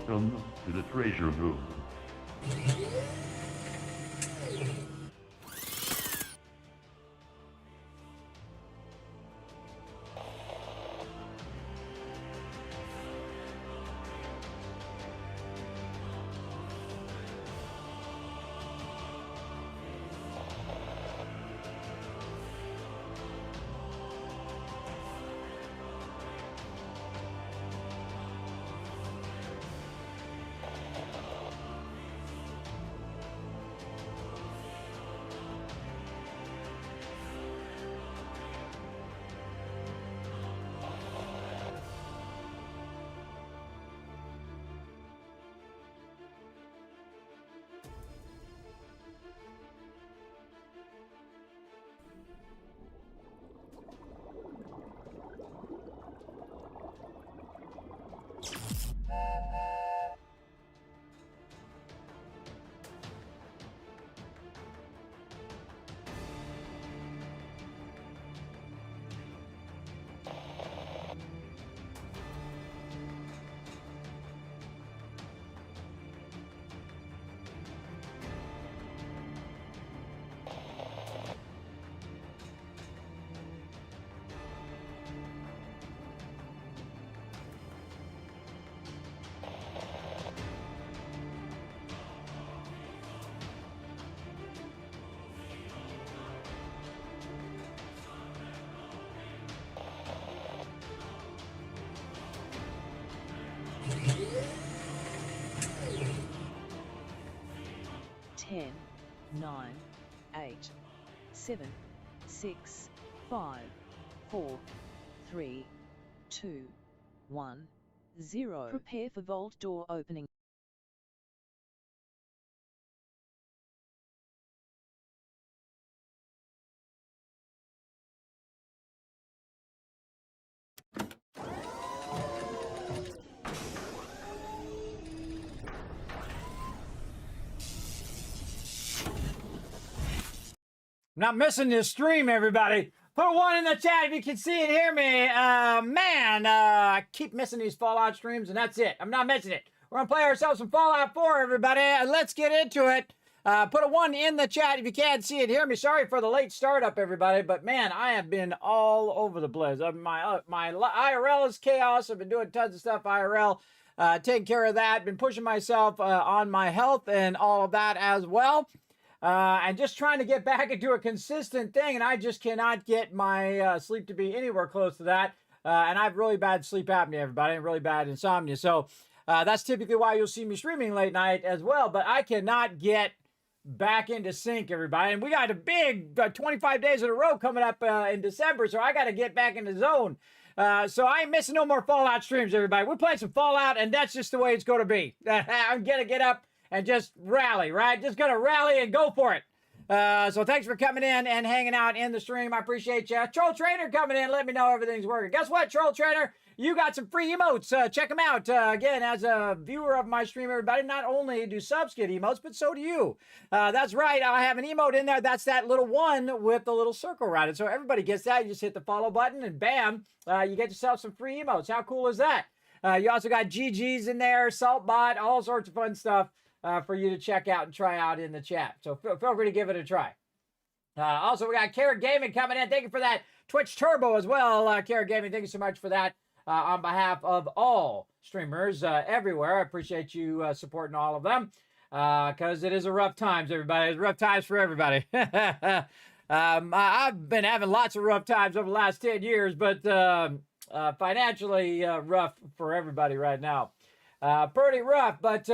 Welcome to the treasure room. Ten, 9, 8, 7, 6, 5, 4, 3, 2, 1, 0. Prepare for vault door opening. Not missing this stream, everybody. Put a 1 in the chat if you can see and hear me. I keep missing these Fallout streams, and that's it. I'm not missing it. We're going to play ourselves some Fallout 4, everybody, and let's get into it. Put a 1 in the chat if you can't see and hear me. Sorry for the late startup, everybody, but, man, I have been all over the place. My IRL is chaos. I've been doing tons of stuff IRL, taking care of that, been pushing myself on my health and all of that as well. And just trying to get back into a consistent thing, and I just cannot get my sleep to be anywhere close to that. And I have really bad sleep apnea, everybody, and really bad insomnia. So that's typically why you'll see me streaming late night as well. But I cannot get back into sync, everybody. And we got a big 25 days in a row coming up in December, so I got to get back in the zone. So I ain't missing no more Fallout streams, everybody. We're playing some Fallout, and that's just the way it's going to be. I'm going to get up and just rally, right? Just gonna rally and go for it. So thanks for coming in and hanging out in the stream. I appreciate you. Troll Trainer coming in. Let me know everything's working. Guess what, Troll Trainer? You got some free emotes. Check them out. Again, as a viewer of my stream, everybody, not only do subs get emotes, but so do you. That's right. I have an emote in there. That's that little 1 with the little circle around it. So everybody gets that. You just hit the follow button and bam, you get yourself some free emotes. How cool is that? You also got GGs in there, Saltbot, all sorts of fun stuff. For you to check out and try out in the chat. So feel free to give it a try. Also, we got Carrot Gaming coming in. Thank you for that Twitch Turbo as well. Carrot Gaming, thank you so much for that on behalf of all streamers everywhere. I appreciate you supporting all of them because it is a rough times, everybody. It's rough times for everybody. I've been having lots of rough times over the last 10 years, but financially rough for everybody right now. Pretty rough, but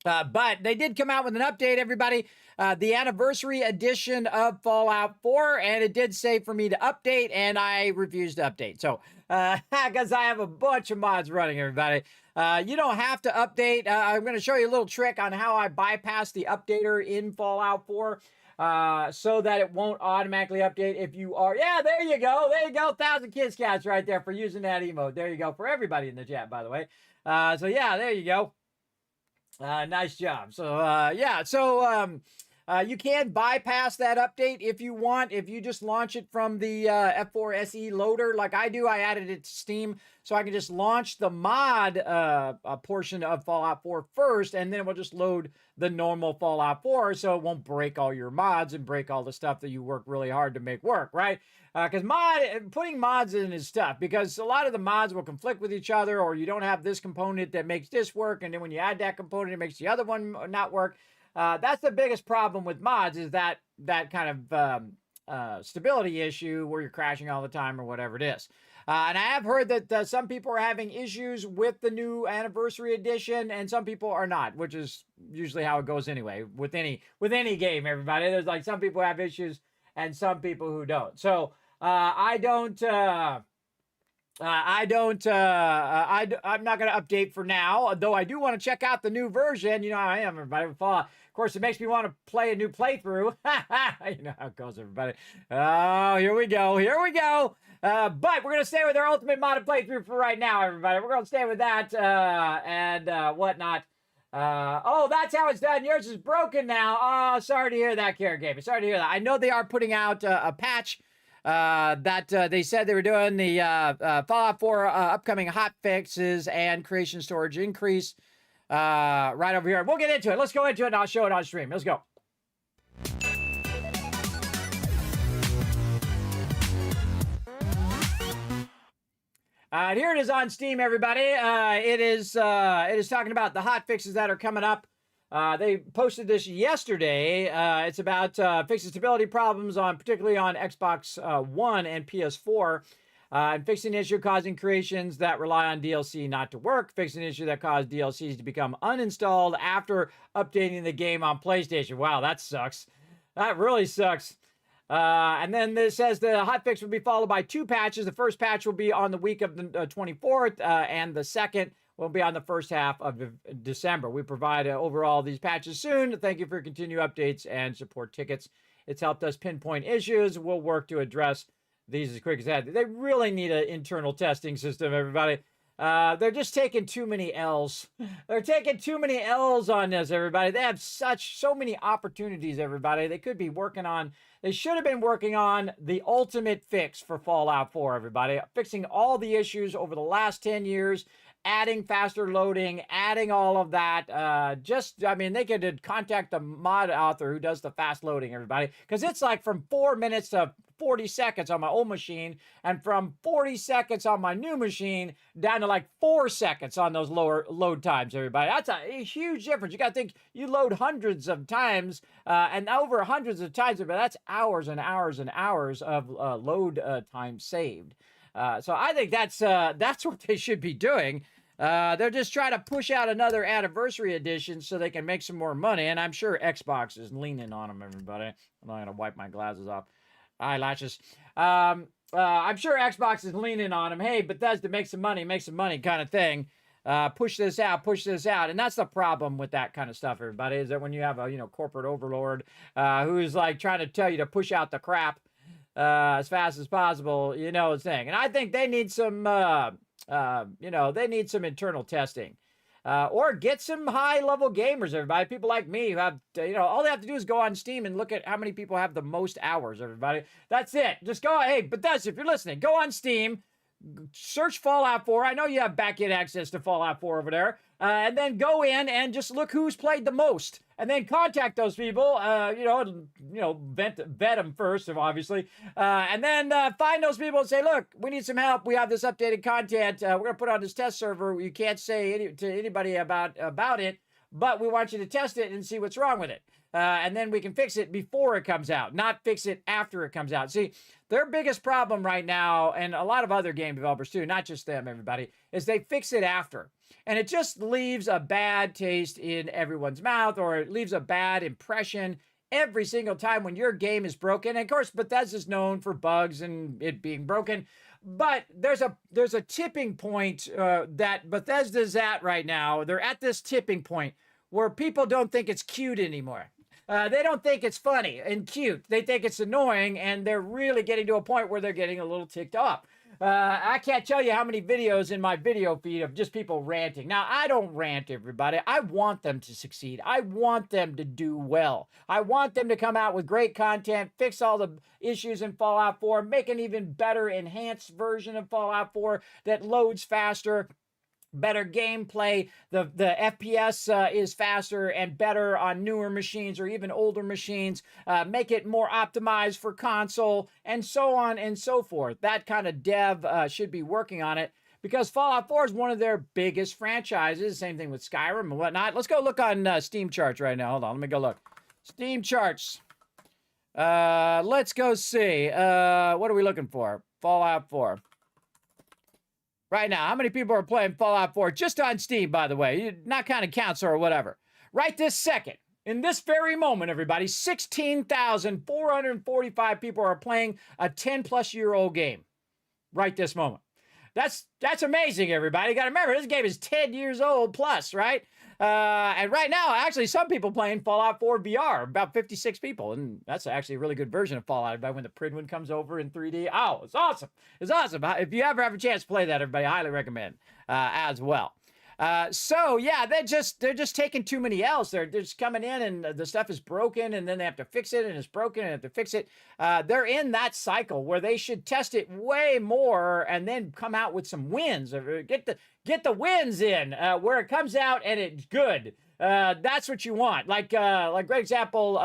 they did come out with an update, everybody. The anniversary edition of Fallout 4, and it did say for me to update, and I refused to update. So, because I have a bunch of mods running, everybody. You don't have to update. I'm going to show you a little trick on how I bypass the updater in Fallout 4. So that it won't automatically update if you are. Yeah, there you go. There you go. 1,000 Kiss Cats right there for using that emote. There you go. For everybody in the chat, by the way. So, yeah, there you go. Nice job. So, yeah. So, You can bypass that update if you want. If you just launch it from the F4 SE loader, like I do, I added it to Steam, so I can just launch the mod portion of Fallout 4 first, and then it will just load the normal Fallout 4, so it won't break all your mods and break all the stuff that you work really hard to make work, right? Because putting mods in is tough, because a lot of the mods will conflict with each other, or you don't have this component that makes this work, and then when you add that component, it makes the other one not work. That's the biggest problem with mods, is that kind of stability issue where you're crashing all the time or whatever it is. And I have heard that some people are having issues with the new Anniversary Edition, and some people are not, which is usually how it goes anyway with any game. Everybody, there's like some people have issues and some people who don't. So I'm not going to update for now, though I do want to check out the new version. You know how I am, everybody, with Fallout. Of course, it makes me want to play a new playthrough. You know how it goes, everybody. Oh, here we go. But we're going to stay with our ultimate modded playthrough for right now, everybody. We're going to stay with that and whatnot. Oh, that's how it's done. Yours is broken now. Oh, sorry to hear that, Care Gaming. Sorry to hear that. I know they are putting out a patch that they said they were doing the Fallout 4 upcoming hot fixes and creation storage increase right over here. We'll get into it. Let's go into it and I'll show it on stream. Let's go. Here it is on Steam, everybody. It is talking about the hot fixes that are coming up. They posted this yesterday. It's about fixing stability problems particularly on Xbox One and PS4, and fixing an issue causing creations that rely on DLC not to work, fixing an issue that caused DLCs to become uninstalled after updating the game on PlayStation. Wow, that sucks. That really sucks. And then this says the hotfix will be followed by 2 patches. The first patch will be on the week of the 24th, and the second will be on the first half of December. We provide overall these patches soon. Thank you for your continued updates and support tickets. It's helped us pinpoint issues. We'll work to address these as quick as that. They really need an internal testing system, everybody. They're just taking too many L's. They're taking too many L's on this, everybody. They have so many opportunities, everybody. They should have been working on the ultimate fix for Fallout 4, everybody. Fixing all the issues over the last 10 years, adding faster loading, adding all of that. They could contact the mod author who does the fast loading, everybody. Because it's like from 4 minutes to 40 seconds on my old machine, and from 40 seconds on my new machine down to like 4 seconds on those lower load times, everybody. That's a huge difference. You got to think you load hundreds of times, and over hundreds of times, but that's hours and hours and hours of load time saved. So I think that's what they should be doing. They're just trying to push out another Anniversary Edition so they can make some more money, and I'm sure Xbox is leaning on them, everybody. I'm not going to wipe my glasses off. Eyelashes. I'm sure Xbox is leaning on them. Hey, Bethesda, make some money kind of thing. Push this out. And that's the problem with that kind of stuff, everybody, is that when you have a corporate overlord who's like trying to tell you to push out the crap as fast as possible, it's saying. And I think they need some, internal testing. Or get some high-level gamers, everybody. People like me who have, all they have to do is go on Steam and look at how many people have the most hours, everybody. That's it. Just go, hey, Bethesda, if you're listening, go on Steam, search Fallout 4. I know you have back-end access to Fallout 4 over there. And then go in and just look who's played the most. And then contact those people, vet them first, obviously. And then find those people and say, look, we need some help. We have this updated content. We're going to put it on this test server. You can't say to anybody about it, but we want you to test it and see what's wrong with it. And then we can fix it before it comes out, not fix it after it comes out. See, their biggest problem right now, and a lot of other game developers too, not just them, everybody, is they fix it after. And it just leaves a bad taste in everyone's mouth, or it leaves a bad impression every single time when your game is broken. And of course, Bethesda's known for bugs and it being broken. But there's a tipping point that Bethesda's at right now. They're at this tipping point where people don't think it's cute anymore. They don't think it's funny and cute. They think it's annoying, and they're really getting to a point where they're getting a little ticked off. I can't tell you how many videos in my video feed of just people ranting. Now, I don't rant, everybody. I want them to succeed. I want them to do well. I want them to come out with great content, fix all the issues in Fallout 4, make an even better enhanced version of Fallout 4 that loads faster, better gameplay. The FPS is faster and better on newer machines or even older machines. Make it more optimized for console, and so on and so forth. That kind of dev should be working on it, because Fallout 4 is one of their biggest franchises. Same thing with Skyrim and whatnot. Let's go look on Steam charts right now. Hold on, let me go look. Steam charts. Let's go see. What are we looking for? Fallout 4. Right now, how many people are playing Fallout 4 just on Steam, by the way? Not counting counts or whatever. Right this second, in this very moment, everybody, 16,445 people are playing a 10-plus-year-old game. Right this moment. That's amazing, everybody. You got to remember, this game is 10 years old plus, right? And right now, actually, some people playing Fallout 4 VR, about 56 people. And that's actually a really good version of Fallout. About when the Pridwin comes over in 3D. Oh, it's awesome. It's awesome. If you ever have a chance to play that, everybody, I highly recommend as well. So yeah, they're just taking too many L's. They're just coming in and the stuff is broken, and then they have to fix it, and it's broken and they have to fix it. They're in that cycle where they should test it way more and then come out with some wins. Get the wins in where it comes out and it's good. That's what you want. Like great example,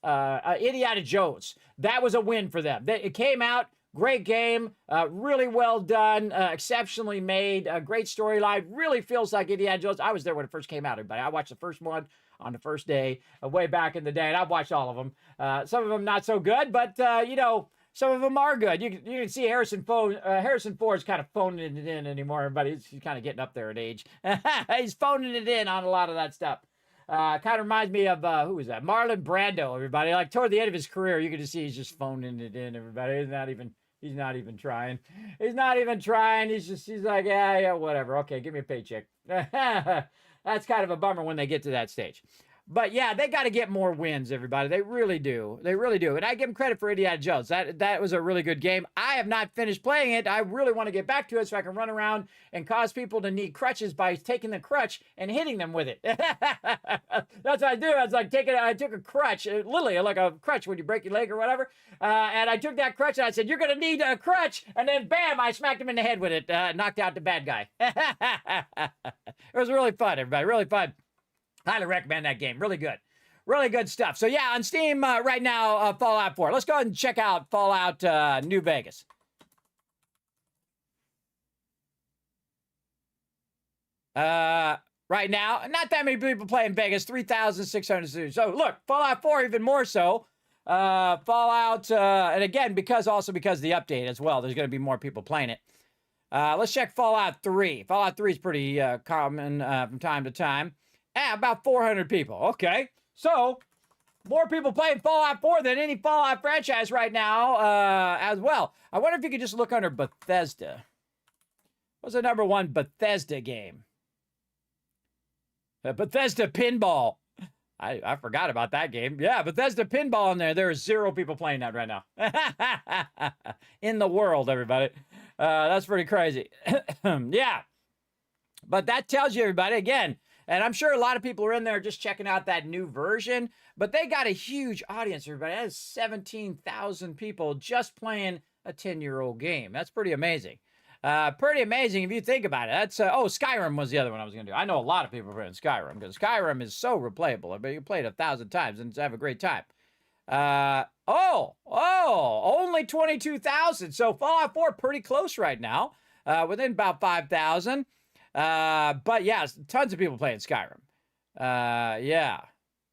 Indiana Jones. That was a win for them. It came out. Great game, really well done, exceptionally made, great storyline, really feels like Indiana Jones. I was there when it first came out, everybody. I watched the first one on the first day, way back in the day, and I've watched all of them. Some of them not so good, but, you know, some of them are good. You can see Harrison Ford's kind of phoning it in anymore, everybody. He's kind of getting up there in age. He's phoning it in on a lot of that stuff. Kind of reminds me of, who was that? Marlon Brando, everybody. Like, toward the end of his career, you can just see he's just phoning it in, everybody. He's not even trying. He's not even trying. He's like, yeah, whatever. Okay, give me a paycheck. That's kind of a bummer when they get to that stage. But yeah, they got to get more wins, everybody. They really do. They really do. And I give them credit for Indiana Jones. That was a really good game. I have not finished playing it. I really want to get back to it so I can run around and cause people to need crutches by taking the crutch and hitting them with it. That's what I do. I was like I took a crutch, literally like a crutch when you break your leg or whatever. And I took that crutch and I said, "You're going to need a crutch." And then bam, I smacked him in the head with it. Knocked out the bad guy. It was really fun, everybody. Really fun. Highly recommend that game. Really good. Really good stuff. So yeah, on Steam right now, Fallout 4. Let's go ahead and check out Fallout New Vegas. Right now, not that many people playing Vegas, 3,600. So look, Fallout 4 even more so. Fallout, and again, because of the update as well, there's going to be more people playing it. Let's check Fallout 3. Fallout 3 is pretty common from time to time. About 400 people. Okay. So, more people playing Fallout 4 than any Fallout franchise right now as well. I wonder if you could just look under Bethesda. What's the number one Bethesda game? Bethesda Pinball. I forgot about that game. Yeah, Bethesda Pinball in there. There are 0 people playing that right now. In the world, everybody. That's pretty crazy. Yeah. But that tells you, everybody, again, and I'm sure a lot of people are in there just checking out that new version, but they got a huge audience, everybody. That is 17,000 people just playing a 10-year-old game. That's pretty amazing. Pretty amazing if you think about it. That's Skyrim was the other one I was going to do. I know a lot of people are playing Skyrim because Skyrim is so replayable. I mean, you play it 1,000 times and have a great time. Only 22,000. So Fallout 4 pretty close right now, within about 5,000. But yeah, tons of people playing Skyrim. Yeah.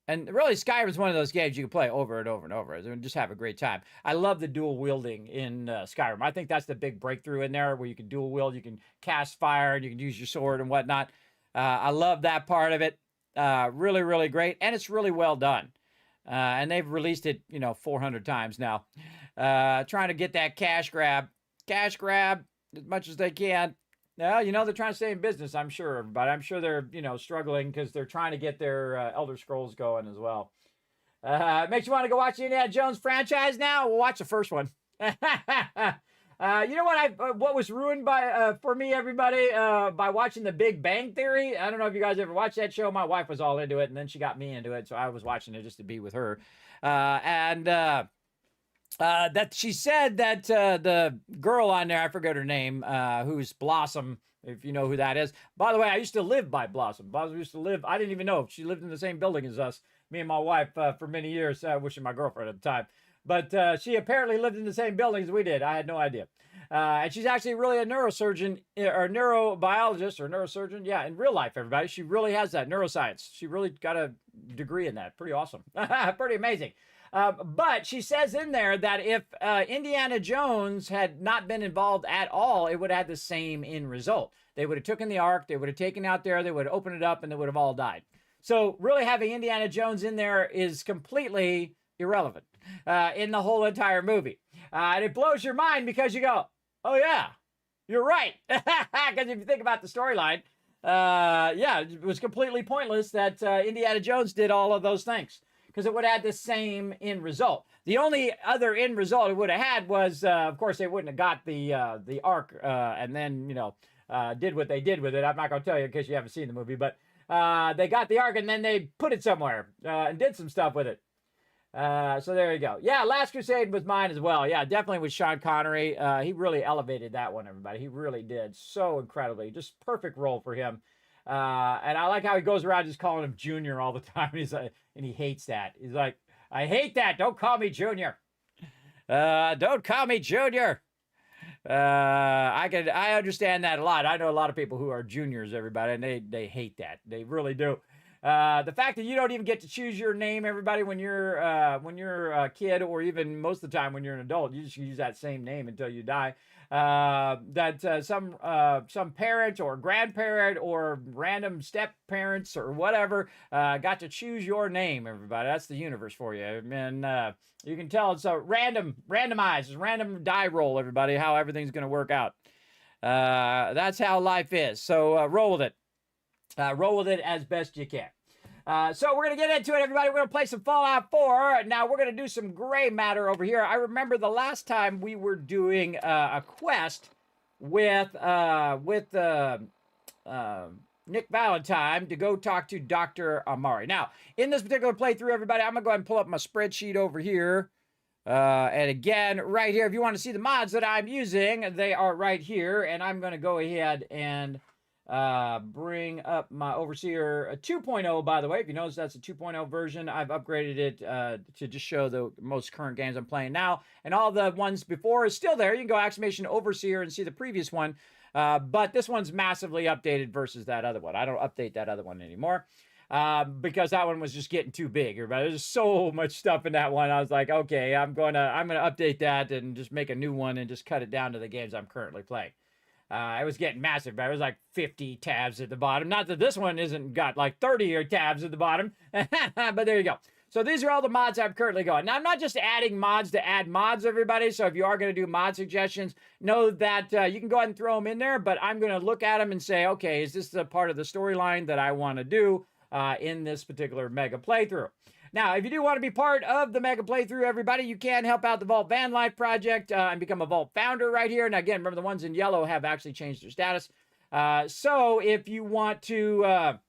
And really, Skyrim is one of those games you can play over and over and over and just have a great time. I love the dual wielding in Skyrim. I think that's the big breakthrough in there, where you can dual wield, you can cast fire, and you can use your sword and whatnot. I love that part of it. Really, really great. And it's really well done. And they've released it, 400 times now. Trying to get that cash grab as much as they can. Well, they're trying to stay in business, I'm sure, but I'm sure they're, struggling because they're trying to get their Elder Scrolls going as well. Makes you want to go watch the Indiana Jones franchise now? We'll watch the first one. You know what was ruined by for me, everybody, by watching The Big Bang Theory. I don't know if you guys ever watched that show. My wife was all into it, and then she got me into it, so I was watching it just to be with her. That she said that the girl on there, I forget her name, who's Blossom, if you know who that is. By the way, I used to live by Blossom. Blossom used to live, I didn't even know. She lived in the same building as us, me and my wife, for many years, wishing my girlfriend at the time. But she apparently lived in the same building as we did. I had no idea. And she's actually really a neurosurgeon or neurobiologist or neurosurgeon. Yeah, in real life, everybody. She really has that neuroscience. She really got a degree in that. Pretty awesome. Pretty amazing. But she says in there that if Indiana Jones had not been involved at all, it would have had the same end result. They would have taken the ark, they would have taken out there, they would have opened it up, and they would have all died. So really having Indiana Jones in there is completely irrelevant in the whole entire movie. And it blows your mind because you go, oh yeah, you're right. Because if you think about the storyline, yeah, it was completely pointless that Indiana Jones did all of those things, because it would have had the same end result. The only other end result it would have had was, of course, they wouldn't have got the ark and then, you know, did what they did with it. I'm not going to tell you because you haven't seen the movie, but they got the ark and then they put it somewhere and did some stuff with it. So there you go. Yeah, Last Crusade was mine as well. Yeah, definitely with Sean Connery. He really elevated that one, everybody. He really did so incredibly. Just perfect role for him. And I like how he goes around just calling him Junior all the time. He's like, and he hates that. He's like, I hate that. Don't call me Junior. Don't call me Junior. I understand that a lot. I know a lot of people who are juniors, everybody, and they hate that. They really do. The fact that you don't even get to choose your name, everybody, when you're a kid, or even most of the time when you're an adult, you just use that same name until you die. Some parent or grandparent or random step parents or whatever got to choose your name, everybody. That's the universe for you. And you can tell it's a randomized, it's a random die roll, everybody, how everything's going to work out. That's how life is. So roll with it. Roll with it as best you can. So we're going to get into it, everybody. We're going to play some Fallout 4. Now, we're going to do some gray matter over here. I remember the last time we were doing a quest with Nick Valentine to go talk to Dr. Amari. Now, in this particular playthrough, everybody, I'm going to go ahead and pull up my spreadsheet over here. And again, right here, if you want to see the mods that I'm using, they are right here. And I'm going to go ahead and bring up my Overseer 2.0, by the way. If you notice, that's a 2.0 version. I've upgraded it to just show the most current games I'm playing now. And all the ones before is still there. You can go exclamation Overseer and see the previous one. But this one's massively updated versus that other one. I don't update that other one anymore. Because that one was just getting too big. There's so much stuff in that one. I was like, okay, I'm gonna update that and just make a new one and just cut it down to the games I'm currently playing. It was getting massive, but it was like 50 tabs at the bottom. Not that this one isn't got like 30 tabs at the bottom, but there you go. So these are all the mods I'm currently going. Now, I'm not just adding mods to add mods, everybody. So if you are going to do mod suggestions, know that you can go ahead and throw them in there, but I'm going to look at them and say, okay, is this the part of the storyline that I want to do in this particular mega playthrough? Now, if you do want to be part of the mega playthrough, everybody, you can help out the Vault Van Life project and become a Vault founder right here. And again, remember the ones in yellow have actually changed their status. So if you want to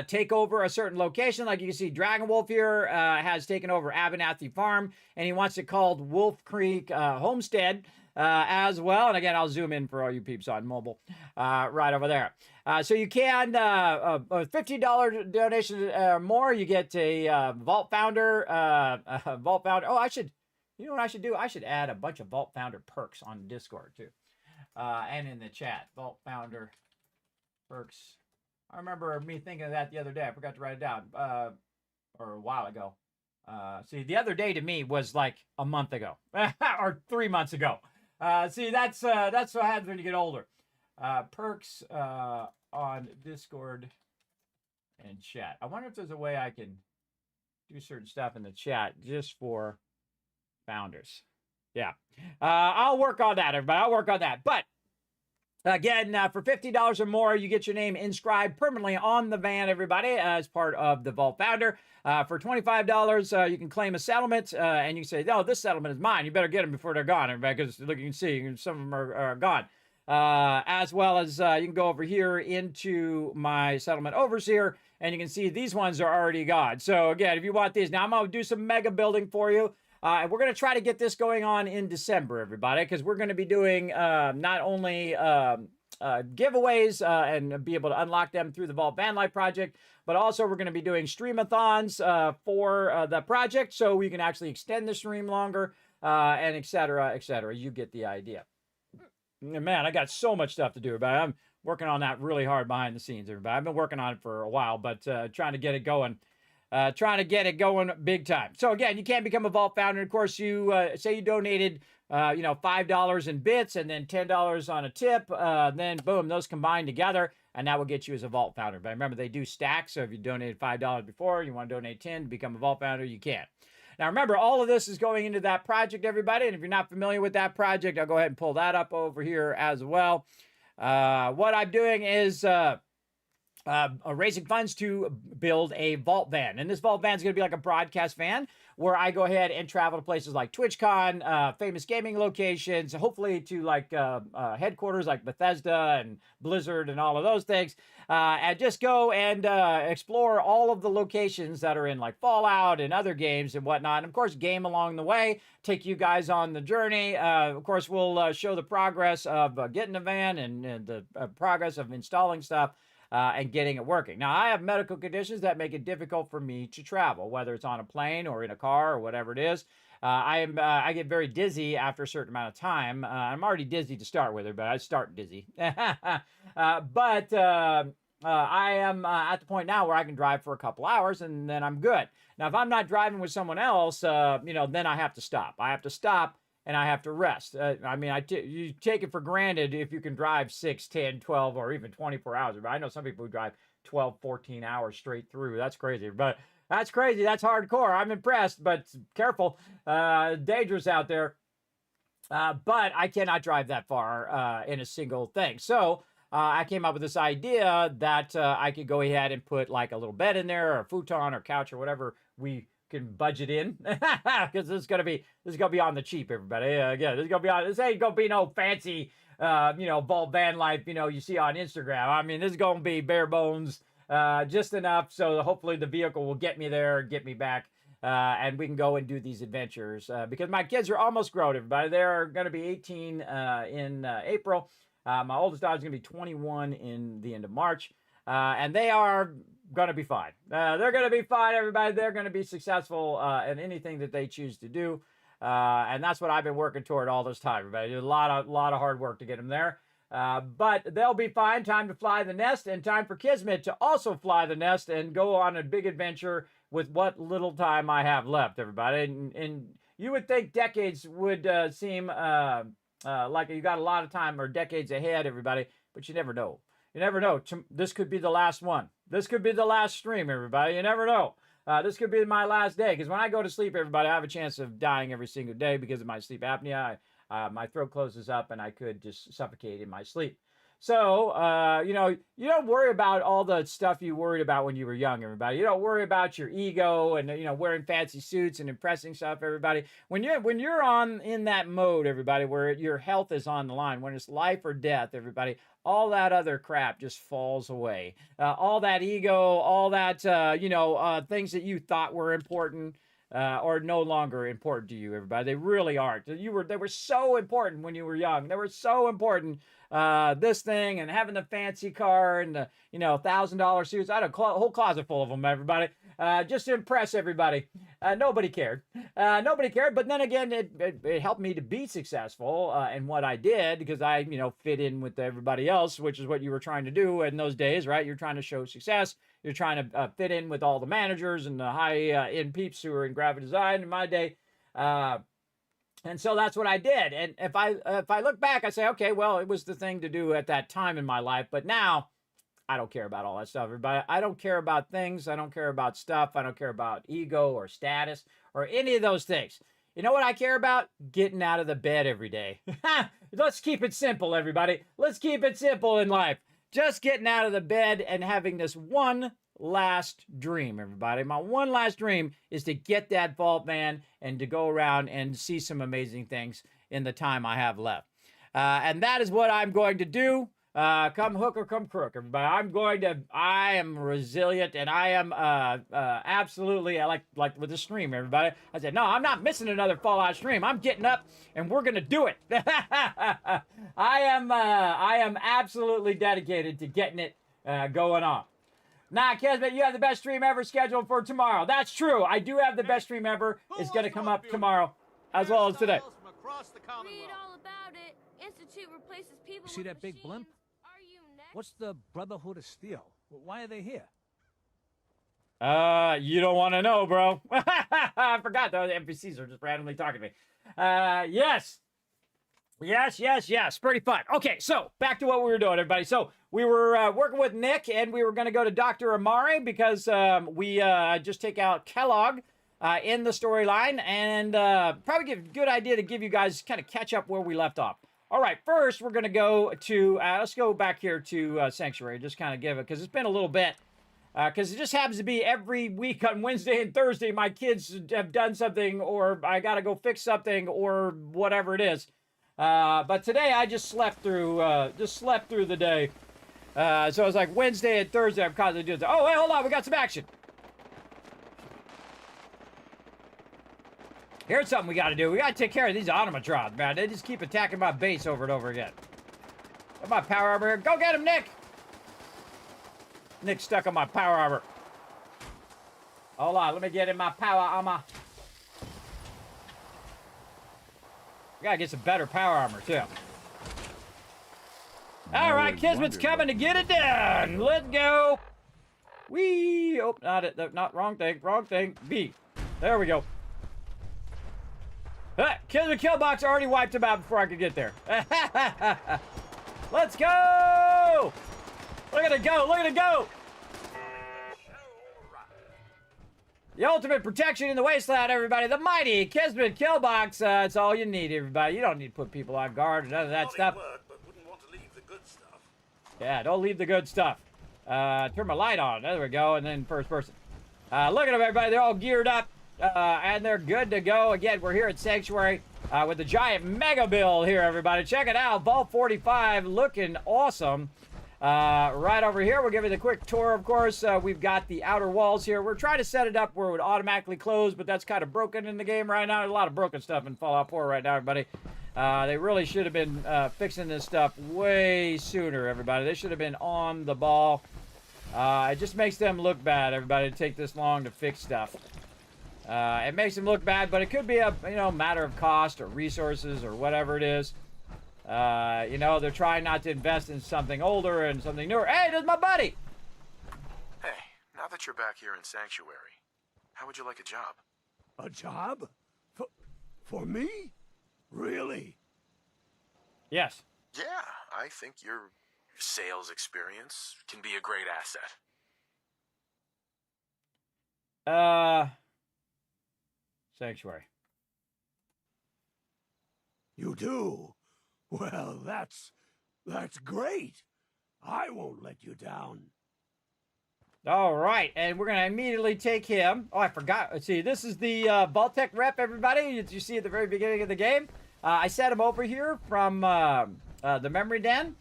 take over a certain location, like you can see Dragon Wolf here has taken over Abernathy Farm, and he wants it called Wolf Creek Homestead as well. And again, I'll zoom in for all you peeps on mobile right over there. So you can, a $50 donation or more, you get a Vault Founder, Vault Founder. Oh, you know what I should do? I should add a bunch of Vault Founder perks on Discord too. And in the chat, Vault Founder perks. I remember me thinking of that the other day. I forgot to write it down, or a while ago. See, the other day to me was like a month ago, or 3 months ago. See, that's what happens when you get older. Perks on Discord and chat. I wonder if there's a way I can do certain stuff in the chat just for founders. Yeah. I'll work on that, everybody. I'll work on that. But Again, for $50 or more, you get your name inscribed permanently on the van, everybody, as part of the Vault Founder. For $25, you can claim a settlement, and you can say, "No, this settlement is mine. You better get them before they're gone," everybody, because look, you can see some of them are gone. As well as you can go over here into my settlement overseer, and you can see these ones are already gone. So again, if you want these, now I'm going to do some mega building for you. And we're going to try to get this going on in December, everybody, because we're going to be doing not only giveaways and be able to unlock them through the Vault Van Life project, but also we're going to be doing streamathons for the project, so we can actually extend the stream longer, and et cetera, et cetera. You get the idea. Man, I got so much stuff to do, everybody. I'm working on that really hard behind the scenes, everybody. I've been working on it for a while, but trying to get it going. Trying to get it going big time. So again, you can't become a Vault Founder. Of course, you say you donated, $5 in bits and then $10 on a tip. Then boom, those combine together, and that will get you as a Vault Founder. But remember, they do stack. So if you donated $5 before, you want to donate 10 to become a Vault Founder, you can. Now remember, all of this is going into that project, everybody. And if you're not familiar with that project, I'll go ahead and pull that up over here as well. What I'm doing is raising funds to build a Vault Van. And this Vault Van is going to be like a broadcast van where I go ahead and travel to places like TwitchCon, famous gaming locations, hopefully to like headquarters like Bethesda and Blizzard and all of those things, and just go and explore all of the locations that are in like Fallout and other games and whatnot. And of course, game along the way, take you guys on the journey. Of course, we'll show the progress of getting a van and the progress of installing stuff. And getting it working. Now, I have medical conditions that make it difficult for me to travel, whether it's on a plane or in a car or whatever it is. I get very dizzy after a certain amount of time. I'm already dizzy to start with, but I start dizzy. I am at the point now where I can drive for a couple hours and then I'm good. Now, if I'm not driving with someone else, then I have to stop. I have to stop and I have to rest. You take it for granted if you can drive 6, 10, 12, or even 24 hours. I know some people who drive 12, 14 hours straight through. That's crazy. But that's crazy. That's hardcore. I'm impressed, but careful. Dangerous out there. But I cannot drive that far in a single thing. So I came up with this idea that I could go ahead and put like a little bed in there or a futon or couch or whatever we can budget in, because this is gonna be on the cheap, everybody. Again, this ain't gonna be no fancy Vault Van Life you see on Instagram. I mean, this is gonna be bare bones, just enough so hopefully the vehicle will get me there, get me back, and we can go and do these adventures, because my kids are almost grown, everybody. They're gonna be 18 in April. My oldest daughter's gonna be 21 in the end of March, and they are going to be fine. They're going to be fine, everybody. They're going to be successful in anything that they choose to do. And that's what I've been working toward all this time, everybody. A lot of hard work to get them there. But they'll be fine. Time to fly the nest, and time for Kismet to also fly the nest and go on a big adventure with what little time I have left, everybody. And you would think decades would seem like you got a lot of time or decades ahead, everybody, but you never know. You never know. This could be the last one. This could be the last stream, everybody. You never know. This could be my last day, because when I go to sleep, everybody, I have a chance of dying every single day because of my sleep apnea. My throat closes up and I could just suffocate in my sleep. So, you don't worry about all the stuff you worried about when you were young, everybody. You don't worry about your ego and, wearing fancy suits and impressing stuff, everybody. When you're in that mode, everybody, where your health is on the line, when it's life or death, everybody, all that other crap just falls away. All that ego, all that, things that you thought were important, are no longer important to you, everybody. They really aren't. They were so important when you were young. They were so important. This thing and having the fancy car and the $1,000 suits. I had a whole closet full of them, everybody. Just to impress everybody. Nobody cared. Nobody cared. But then again, it helped me to be successful in what I did, because I fit in with everybody else, which is what you were trying to do in those days, right? You're trying to show success. You're trying to fit in with all the managers and the high-end peeps who were in graphic design in my day. And so that's what I did. And if I look back, I say, okay, well, it was the thing to do at that time in my life. But now, I don't care about all that stuff, everybody. I don't care about things. I don't care about stuff. I don't care about ego or status or any of those things. You know what I care about? Getting out of the bed every day. Let's keep it simple, everybody. Let's keep it simple in life. Just getting out of the bed and having this one last dream, everybody. My one last dream is to get that vault van and to go around and see some amazing things in the time I have left. And that is what I'm going to do. Come hook or come crook, everybody. I am resilient, and I am absolutely, like with the stream, everybody. I said, no, I'm not missing another Fallout stream. I'm getting up, and we're going to do it. I am absolutely dedicated to getting it going on. Now, Kismet, you have the best stream ever scheduled for tomorrow. That's true. I do have the best stream ever. It's going to come up tomorrow, as well as today. Read all about it. Institute replaces people. See that big blimp? Are you next? What's the Brotherhood of Steel? Why are they here? You don't want to know, bro. I forgot those NPCs are just randomly talking to me. Yes. Pretty fun. Okay, so back to what we were doing, everybody. So we were working with Nick, and we were going to go to Dr. Amari because we just take out Kellogg in the storyline, and probably give a good idea to give you guys kind of catch up where we left off. All right, first we're going to go to, let's go back here to Sanctuary, just kind of give it, because it's been a little bit. Because it just happens to be every week on Wednesday and Thursday, my kids have done something, or I got to go fix something, or whatever it is. But today I just slept through the day. So it was like Wednesday and Thursday I'm constantly doing that. Oh, wait, hold on, we got some action. Here's something we got to do. We got to take care of these automatrons, man. They just keep attacking my base over and over again. Got my power armor here. Go get him, Nick! Nick's stuck on my power armor. Hold on, let me get in my power armor. We gotta get some better power armor, too. Alright, Kismet's coming to get it done. Let's go. Whee! Oh, not it. Not wrong thing. Wrong thing. B. There we go. Kismet kill box already wiped him out before I could get there. Let's go! Look at it go! Look at it go! The ultimate protection in the wasteland, everybody. The mighty Kismet kill box. It's all you need, everybody. You don't need to put people on guard or none of that stuff. But wouldn't want to leave the good stuff. Yeah, don't leave the good stuff. Turn my light on. There we go. And then first person. Look at them, everybody. They're all geared up. And they're good to go. Again, we're here at Sanctuary with the giant mega build here, everybody. Check it out. Vault 45 looking awesome. Right over here, we'll give you the quick tour, of course. We've got the outer walls here. We're trying to set it up where it would automatically close, but that's kind of broken in the game right now. There's a lot of broken stuff in Fallout 4 right now, everybody. They really should have been fixing this stuff way sooner, everybody. They should have been on the ball. It just makes them look bad, everybody, to take this long to fix stuff. It makes them look bad, but it could be a matter of cost or resources or whatever it is. They're trying not to invest in something older and something newer. Hey, there's my buddy! Hey, now that you're back here in Sanctuary, how would you like a job? A job? For me? Really? Yes. Yeah, I think your sales experience can be a great asset. Sanctuary. You do? Well, that's great. I won't let you down. All right, and we're going to immediately take him. Oh, I forgot. Let's see. This is the Vault-Tec rep, everybody. As you see at the very beginning of the game. I set him over here from the Memory Den.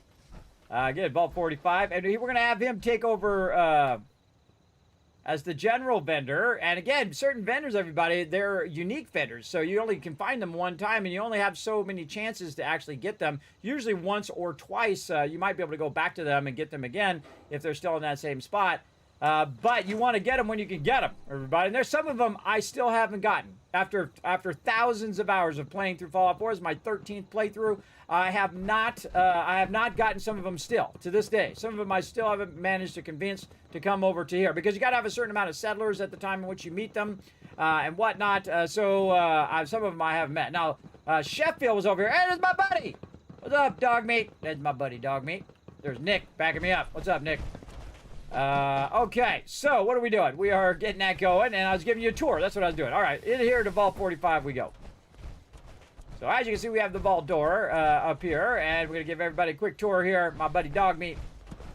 Again, Vault 45. And we're going to have him take over as the general vendor. And again, certain vendors, everybody, they're unique vendors. So you only can find them one time, and you only have so many chances to actually get them. Usually once or twice, you might be able to go back to them and get them again if they're still in that same spot. But you want to get them when you can get them, everybody. And there's some of them I still haven't gotten. After thousands of hours of playing through Fallout 4, this is my 13th playthrough. I have not gotten some of them still to this day. Some of them I still haven't managed to convince to come over to here because you got to have a certain amount of settlers at the time in which you meet them and whatnot. Some of them I haven't met. Now Sheffield was over here. Hey, there's my buddy. What's up, dog meat? There's my buddy, dog meat. There's Nick backing me up. What's up, Nick? Okay, so what are we doing? We are getting that going, and I was giving you a tour. That's what I was doing. All right, in here to Vault 45 we go. So as you can see, we have the vault door up here, and we're going to give everybody a quick tour here. My buddy Dogmeat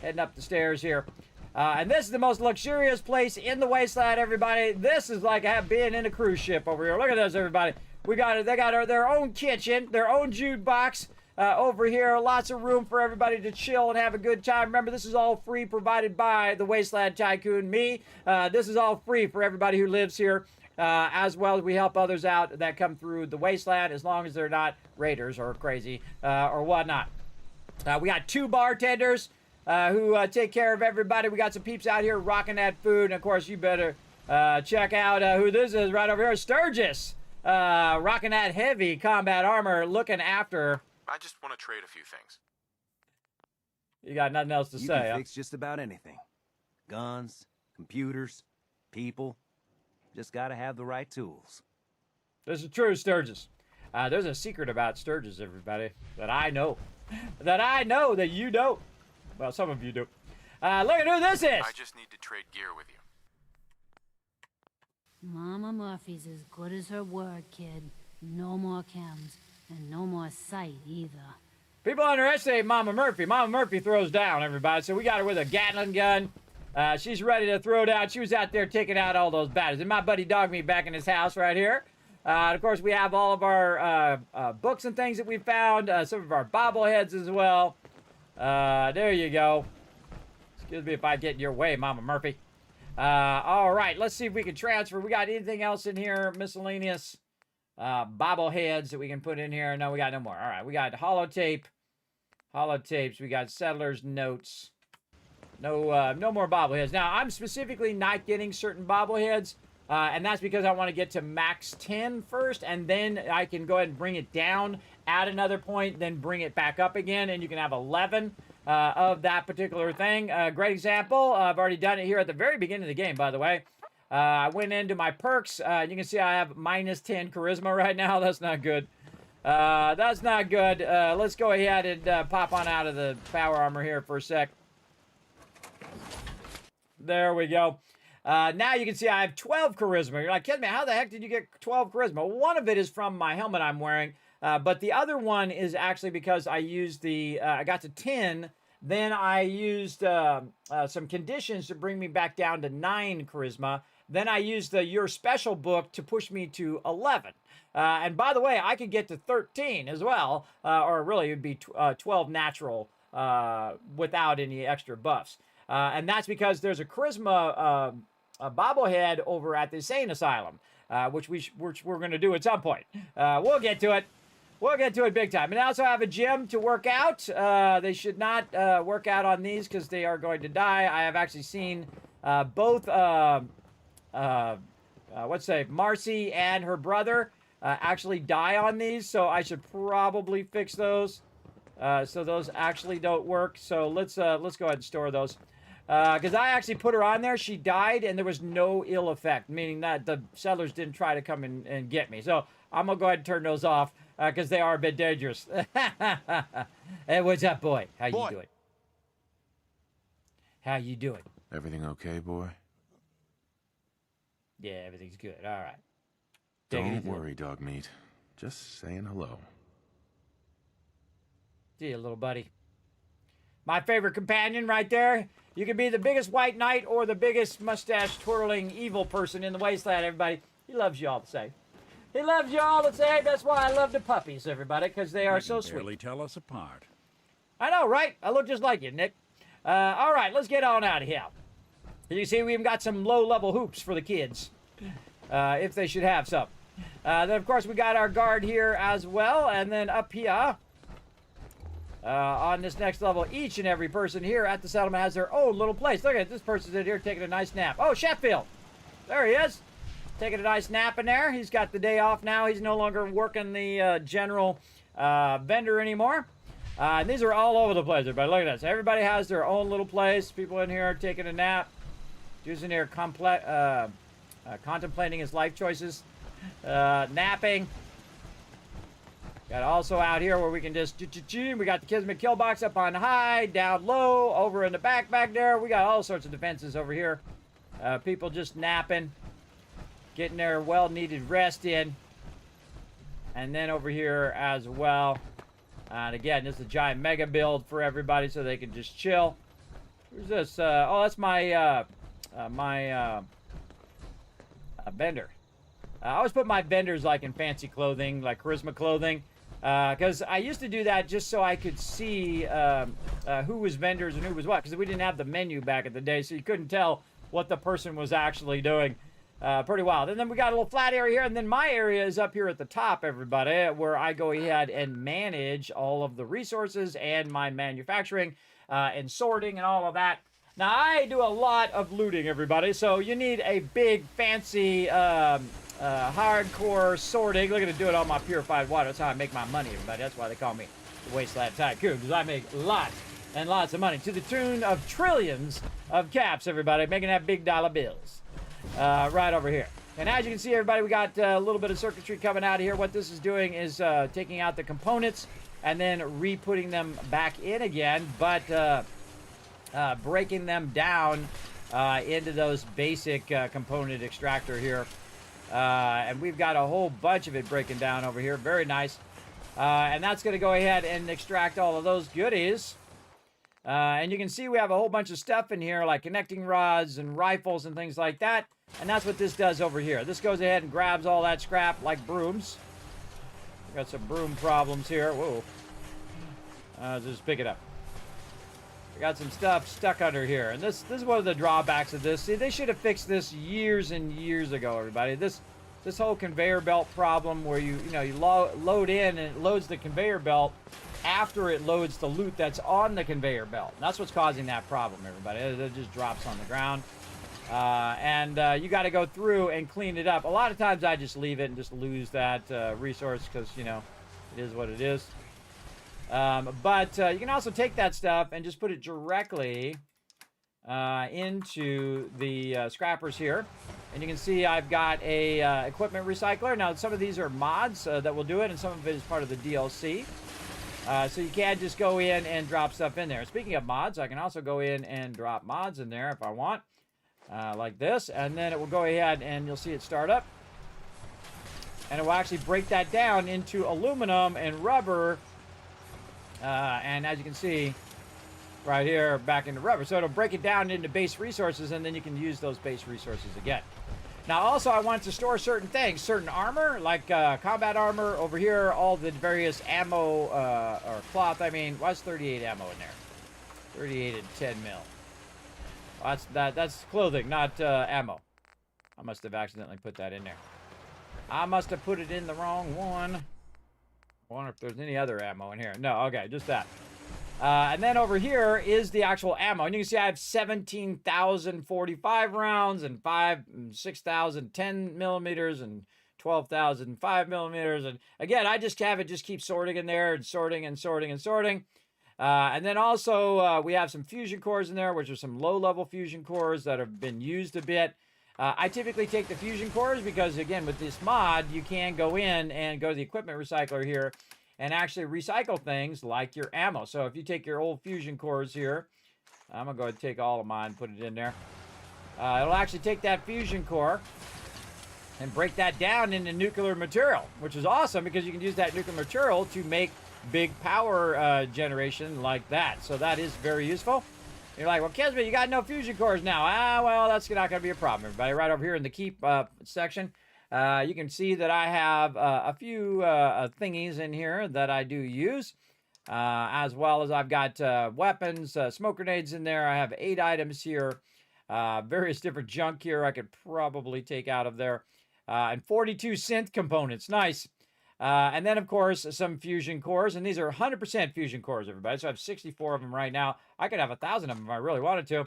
heading up the stairs here. And this is the most luxurious place in the wasteland, everybody. This is like being in a cruise ship over here. Look at this, everybody. They got their own kitchen, their own jukebox over here. Lots of room for everybody to chill and have a good time. Remember, this is all free, provided by the Wasteland Tycoon, me. This is all free for everybody who lives here. As well as we help others out that come through the wasteland, as long as they're not raiders or crazy or whatnot. We got 2 bartenders who take care of everybody. We got some peeps out here rocking that food. And of course, you better check out who this is right over here. Sturgis, rocking that heavy combat armor, looking after. I just want to trade a few things. You got nothing else to You say, can huh? fix just about anything. Guns, computers, people. Just gotta have the right tools. This is true, Sturgis. There's a secret about Sturgis, everybody, that I know. That you don't. Well, some of you do. Look at who this is. I just need to trade gear with you. Mama Murphy's as good as her word, kid. No more chems, and no more sight either. People underestimate Mama Murphy. Mama Murphy throws down, everybody. So we got her with a Gatling gun. She's ready to throw down. She was out there taking out all those baddies. And my buddy Dogmeat back in his house right here. And of course, we have all of our books and things that we found. Some of our bobbleheads as well. There you go. Excuse me if I get in your way, Mama Murphy. All right, let's see if we can transfer. We got anything else in here? Miscellaneous bobbleheads that we can put in here. No, we got no more. All right, we got holotapes. We got settlers' notes. No more bobbleheads. Now, I'm specifically not getting certain bobbleheads, and that's because I want to get to max 10 first, and then I can go ahead and bring it down, add another point, then bring it back up again, and you can have 11 of that particular thing. Great example. I've already done it here at the very beginning of the game, by the way. I went into my perks. You can see I have minus 10 charisma right now. That's not good. That's not good. Let's go ahead and pop on out of the power armor here for a sec. There we go. Now you can see I have 12 charisma. You're like, kidding me, how the heck did you get 12 charisma? One of it is from my helmet I'm wearing, but the other one is actually because I used I got to 10, then I used some conditions to bring me back down to 9 charisma. Then I used your special book to push me to 11. And by the way, I could get to 13 as well, or really it would be 12 natural without any extra buffs. And that's because there's a charisma bobblehead over at the Insane Asylum, which we're going to do at some point. We'll get to it. We'll get to it big time. And I also have a gym to work out. They should not work out on these because they are going to die. I have actually seen both, Marcy and her brother actually die on these, so I should probably fix those. So those actually don't work. So let's go ahead and store those. Because I actually put her on there. She died, and there was no ill effect, meaning that the settlers didn't try to come and get me. So I'm going to go ahead and turn those off because they are a bit dangerous. Hey, what's up, boy? How you doing? How you doing? Everything okay, boy? Yeah, everything's good. All right. Don't worry, Dogmeat. Just saying hello. See you, little buddy. My favorite companion right there. You can be the biggest white knight or the biggest mustache-twirling evil person in the wasteland, everybody. He loves you all the same. He loves you all the same. That's why I love the puppies, everybody, because they are so sweet. Barely tell us apart. I know, right? I look just like you, Nick. All right, let's get on out of here. As you see, we even got some low-level hoops for the kids, if they should have some. Then, of course, we got our guard here as well, and then up here, on this next level, each and every person here at the settlement has their own little place. Look at this person's in here taking a nice nap. Oh, Sheffield. There he is. Taking a nice nap in there. He's got the day off now. He's no longer working the general vendor anymore. And these are all over the place, everybody. Look at this. Everybody has their own little place. People in here taking a nap. Dude's in here contemplating his life choices. Napping. Got also out here where we can just we got the Kismet kill box up on high, down low, over in the back there. We got all sorts of defenses over here. People just napping, getting their well-needed rest in. And then over here as well. And again, this is a giant mega build for everybody so they can just chill. Who's this? Oh, that's my vendor. I always put my vendors like in fancy clothing, like charisma clothing. Because I used to do that just so I could see who was vendors and who was what. Because we didn't have the menu back in the day, so you couldn't tell what the person was actually doing. Pretty wild. And then we got a little flat area here, and then my area is up here at the top, everybody, where I go ahead and manage all of the resources and my manufacturing and sorting and all of that. Now, I do a lot of looting, everybody, so you need a big, fancy, hardcore sorting. Look at it do it on my purified water. That's how I make my money, everybody. That's why they call me the Wasteland Tycoon, because I make lots and lots of money to the tune of trillions of caps, everybody, making that big dollar bills. Right over here. And as you can see, everybody, we got a little bit of circuitry coming out of here. What this is doing is taking out the components and then re-putting them back in again, but breaking them down into those basic component extractor here. And we've got a whole bunch of it breaking down over here. Very nice. And that's going to go ahead and extract all of those goodies. And you can see we have a whole bunch of stuff in here, like connecting rods and rifles and things like that. And that's what this does over here. This goes ahead and grabs all that scrap like brooms. We got some broom problems here. Whoa. Just pick it up. We got some stuff stuck under here. And this is one of the drawbacks of this. See, they should have fixed this years and years ago, everybody. This whole conveyor belt problem where you load in and it loads the conveyor belt after it loads the loot that's on the conveyor belt. And that's what's causing that problem, everybody. It just drops on the ground. You got to go through and clean it up. A lot of times I just leave it and just lose that resource because, it is what it is. But you can also take that stuff and just put it directly into the scrappers here. And you can see I've got a equipment recycler. Now, some of these are mods that will do it, and some of it is part of the DLC. So you can just go in and drop stuff in there. Speaking of mods, I can also go in and drop mods in there if I want. Like this. And then it will go ahead and you'll see it start up. And it will actually break that down into aluminum and rubber. And as you can see, right here, back into rubber. So it'll break it down into base resources, and then you can use those base resources again. Now, also, I want to store certain things. Certain armor, like combat armor over here, all the various ammo, or cloth, what's 38 ammo in there? 38 and 10 mil. Well, that's clothing, not ammo. I must have accidentally put that in there. I must have put it in the wrong one. I wonder if there's any other ammo in here. No, okay, just that. And then over here is the actual ammo. And you can see I have 17,045 rounds and 6,000 10 millimeters and 12,000 5 millimeters. And again, I just have it just keep sorting in there and sorting and sorting and sorting. And then also we have some fusion cores in there, which are some low-level fusion cores that have been used a bit. I typically take the fusion cores because, again, with this mod, you can go in and go to the equipment recycler here and actually recycle things like your ammo. So if you take your old fusion cores here, I'm going to go ahead and take all of mine and put it in there. It'll actually take that fusion core and break that down into nuclear material, which is awesome because you can use that nuclear material to make big power generation like that. So that is very useful. You're like, well, Kismet, you got no fusion cores now. Well, that's not going to be a problem, everybody. Right over here in the keep section, you can see that I have a few thingies in here that I do use, as well as I've got weapons, smoke grenades in there. I have 8 items here, various different junk here I could probably take out of there, and 42 synth components. Nice. And then, of course, some fusion cores. And these are 100% fusion cores, everybody. So I have 64 of them right now. I could have 1,000 of them if I really wanted to.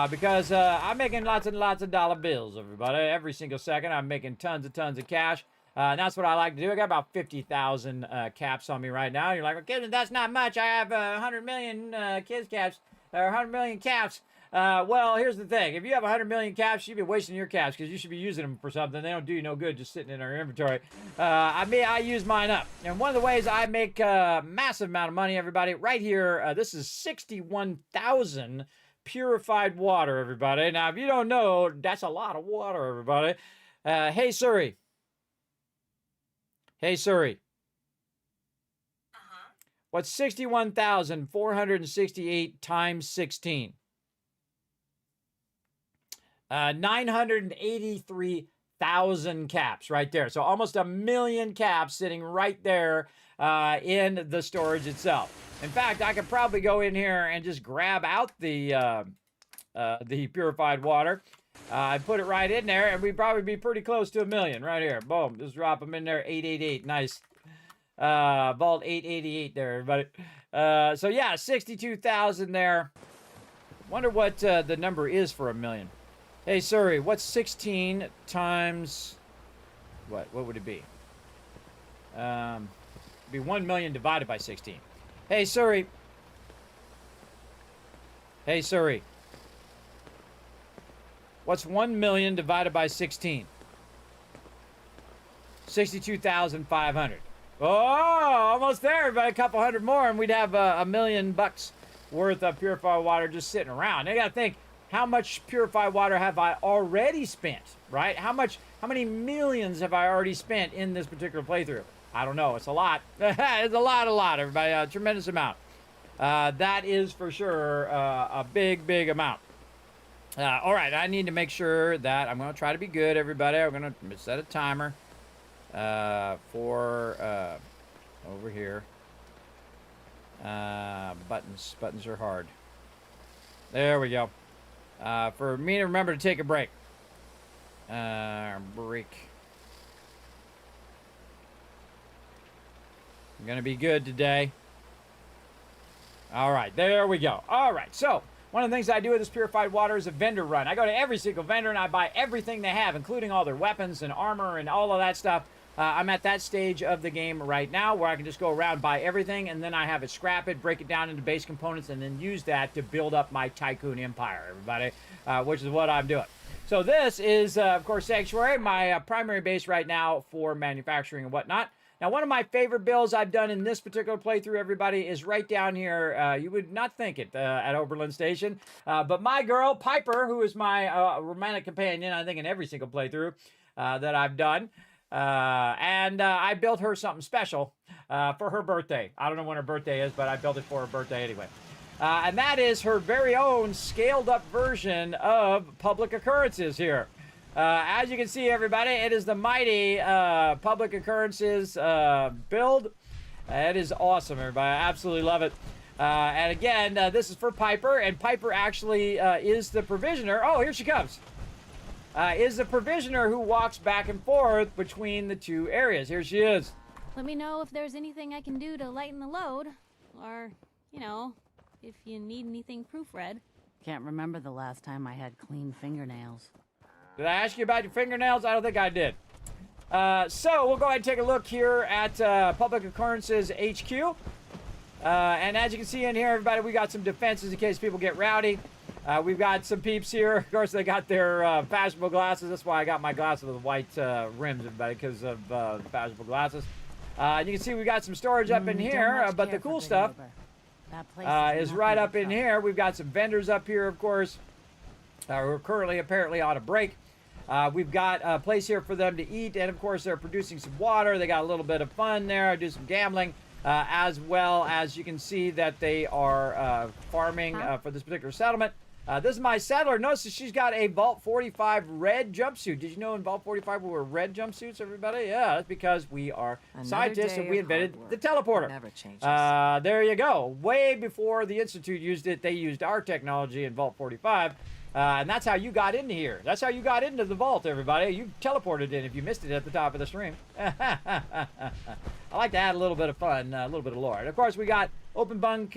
Because I'm making lots and lots of dollar bills, everybody. Every single second, I'm making tons and tons of cash. And that's what I like to do. I got about 50,000 caps on me right now. And you're like, well, Kismet, that's not much. I have 100 million kids caps, or 100 million caps. Well, here's the thing. If you have 100 million caps, you'd be wasting your caps because you should be using them for something. They don't do you no good just sitting in our inventory. I use mine up. And one of the ways I make a massive amount of money, everybody, right here, this is 61,000 purified water, everybody. Now, if you don't know, that's a lot of water, everybody. Hey, Siri. Hey, Siri. What's 61,468 times 16? 983,000 caps right there. So almost 1,000,000 caps sitting right there in the storage itself. In fact, I could probably go in here and just grab out the purified water. I put it right in there, and we'd probably be pretty close to 1,000,000 right here. Boom, just drop them in there. 888, nice. Vault 888 there, everybody. So yeah, 62,000 there. Wonder what the number is for 1,000,000. Hey Siri, what's 16 times what would it be? It'd be 1,000,000 divided by 16. Hey Siri. Hey Siri. What's 1,000,000 divided by 16? 62,500. Oh, almost there, but a couple hundred more, and we'd have $1,000,000 worth of purified water just sitting around. Now, you gotta think, how much purified water have I already spent, right? How many millions have I already spent in this particular playthrough? I don't know. It's a lot. It's a lot, everybody. A tremendous amount. That is for sure a big amount. All right, I need to make sure that I'm going to try to be good, everybody. I'm going to set a timer for over here. Buttons are hard. There we go. For me to remember to take a break. Break. I'm going to be good today. All right, there we go. All right, so one of the things I do with this purified water is a vendor run. I go to every single vendor and I buy everything they have, including all their weapons and armor and all of that stuff. I'm at that stage of the game right now where I can just go around, buy everything, and then I have it scrap it, break it down into base components, and then use that to build up my tycoon empire, everybody, which is what I'm doing. So this is, of course, Sanctuary, my primary base right now for manufacturing and whatnot. Now, one of my favorite builds I've done in this particular playthrough, everybody, is right down here. You would not think it at Oberlin Station. But my girl, Piper, who is my romantic companion, I think, in every single playthrough that I've done. And I built her something special for her birthday. I don't know when her birthday is, but I built it for her birthday anyway. And that is her very own scaled-up version of Public Occurrences here. As you can see, everybody, it is the mighty Public Occurrences build. It is awesome, everybody. I absolutely love it. And again, this is for Piper, and Piper actually is the provisioner. Oh, here she comes. Is the provisioner who walks back and forth between the two areas. Here she is. Let me know if there's anything I can do to lighten the load. Or, you know, if you need anything proofread. Can't remember the last time I had clean fingernails. Did I ask you about your fingernails? I don't think I did. So we'll go ahead and take a look here at Public Occurrences HQ. And as you can see in here, everybody, we got some defenses in case people get rowdy. We've got some peeps here. Of course, they got their fashionable glasses. That's why I got my glasses with white rims, everybody, because of the fashionable glasses. You can see we got some storage up in here, but the cool stuff is right up in here. We've got some vendors up here, of course, who are currently apparently on a break. We've got a place here for them to eat, and of course they're producing some water. They got a little bit of fun there, do some gambling, as well as you can see that they are farming for this particular settlement. This is my settler. Notice that she's got a Vault 45 red jumpsuit. Did you know in Vault 45 we were red jumpsuits, everybody? Yeah, that's because we are scientists and we invented the teleporter. Never changes. There you go. Way before the Institute used it, they used our technology in Vault 45. And that's how you got into here. That's how you got into the vault, everybody. You teleported in if you missed it at the top of the stream. I like to add a little bit of fun, a little bit of lore. And of course, we got open bunk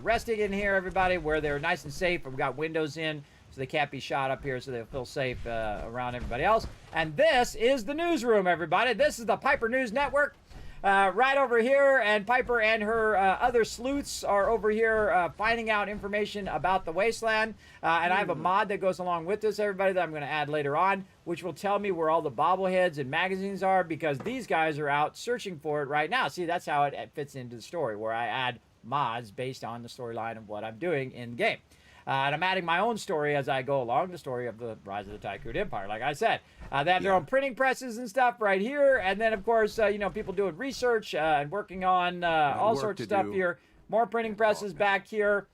resting in here, everybody, where they're nice and safe. We've got windows in, so they can't be shot up here, so they'll feel safe around everybody else. And this is the newsroom, everybody. This is the Piper News Network. Right over here, and Piper and her other sleuths are over here finding out information about the wasteland. And I have a mod that goes along with this, everybody, that I'm going to add later on, which will tell me where all the bobbleheads and magazines are, because these guys are out searching for it right now. See, that's how it fits into the story, where I add mods based on the storyline of what I'm doing in the game. And I'm adding my own story as I go along, the story of the rise of the Tycoon Empire, like I said. They have their own printing presses and stuff right here. And then, of course, you know, people doing research and working on all work sorts to of stuff do. here. More printing presses back here.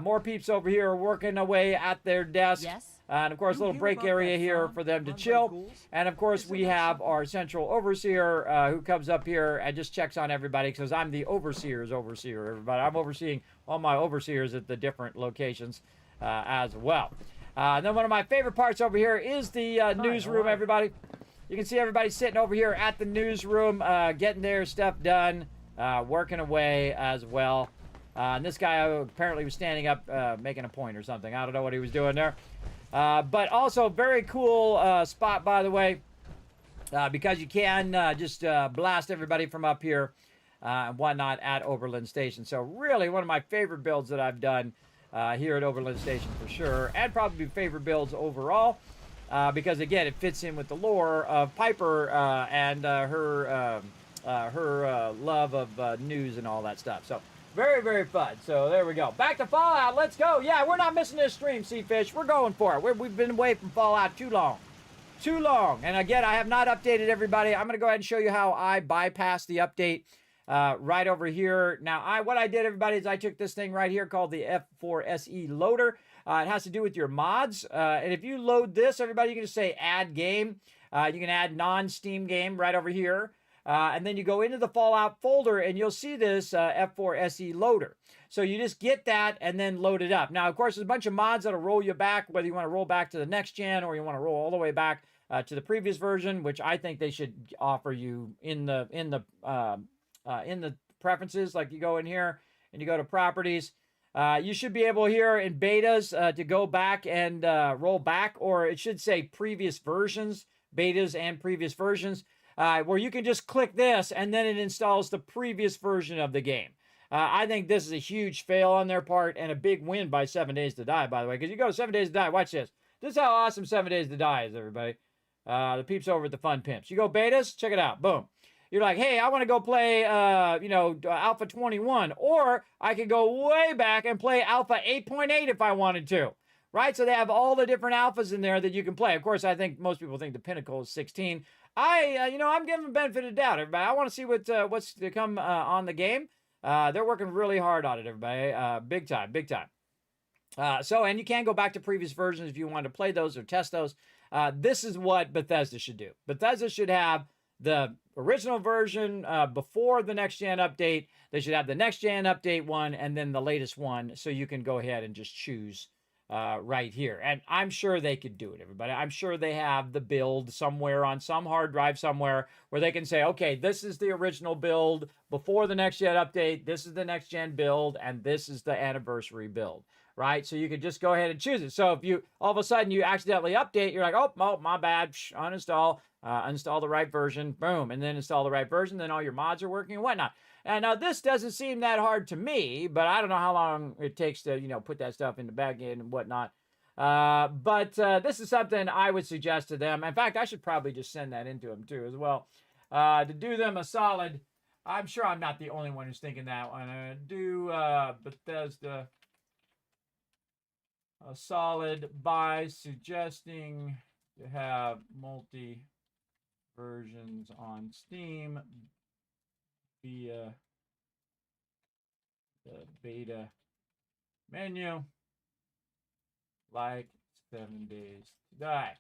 More peeps over here working away at their desk. Yes? And, of course, a You little hear break about area that here farm for them to run by chill. ghouls? And, of course, we have our central overseer who comes up here and just checks on everybody because I'm the overseer's overseer, everybody. I'm overseeing all my overseers at the different locations as well. Then one of my favorite parts over here is the newsroom, everybody. You can see everybody sitting over here at the newsroom, getting their stuff done, working away as well. And this guy apparently was standing up, making a point or something. I don't know what he was doing there. But also very cool spot, by the way, because you can just blast everybody from up here and whatnot at Overland Station. So really one of my favorite builds that I've done here at Overland Station for sure, and probably favorite builds overall. Because again, it fits in with the lore of Piper and her love of news and all that stuff. So very, very fun. So there we go. Back to Fallout. Let's go. Yeah, we're not missing this stream, Seafish. We're going for it. We've been away from Fallout too long. Too long. And again, I have not updated everybody. I'm going to go ahead and show you how I bypassed the update right over here. Now, what I did, everybody, is I took this thing right here called the F4SE loader. It has to do with your mods. And if you load this, everybody, you can just say add game. You can add non-Steam game right over here. And then you go into the Fallout folder and you'll see this F4SE loader. So you just get that and then load it up. Now, of course, there's a bunch of mods that'll roll you back, whether you want to roll back to the next gen or you want to roll all the way back to the previous version, which I think they should offer you in the preferences. Like you go in here and you go to properties. You should be able here in betas to go back and roll back, or it should say previous versions, betas and previous versions. Where you can just click this and then it installs the previous version of the game. I think this is a huge fail on their part and a big win by 7 Days to Die, by the way, because you go 7 Days to Die, watch this. This is how awesome 7 Days to Die is, everybody. The peeps over at the Fun Pimps. You go betas, check it out, boom. You're like, hey, I want to go play, Alpha 21, or I could go way back and play Alpha 8.8 if I wanted to. Right? So they have all the different alphas in there that you can play. Of course, I think most people think the pinnacle is 16. I'm giving them benefit of the doubt, everybody. I want to see what's to come on the game. They're working really hard on it, everybody. Big time, big time. And you can go back to previous versions if you want to play those or test those. This is what Bethesda should do. Bethesda should have the original version before the next gen update. They should have the next gen update one and then the latest one, so you can go ahead and just choose right here. And I'm sure they could do it, everybody. I'm sure they have the build somewhere on some hard drive somewhere where they can say, okay, this is the original build before the next gen update, this is the next gen build, and this is the anniversary build, right? So you could just go ahead and choose it. So if you all of a sudden you accidentally update, you're like, oh my bad, uninstall, uninstall the right version, boom, and then install the right version, then all your mods are working and whatnot. And now this doesn't seem that hard to me, but I don't know how long it takes to, put that stuff in the back end and whatnot. But this is something I would suggest to them. In fact, I should probably just send that into them too as well. To do them a solid. I'm sure I'm not the only one who's thinking that one. Do Bethesda a solid by suggesting to have multi versions on Steam via the beta menu, like 7 Days to Die.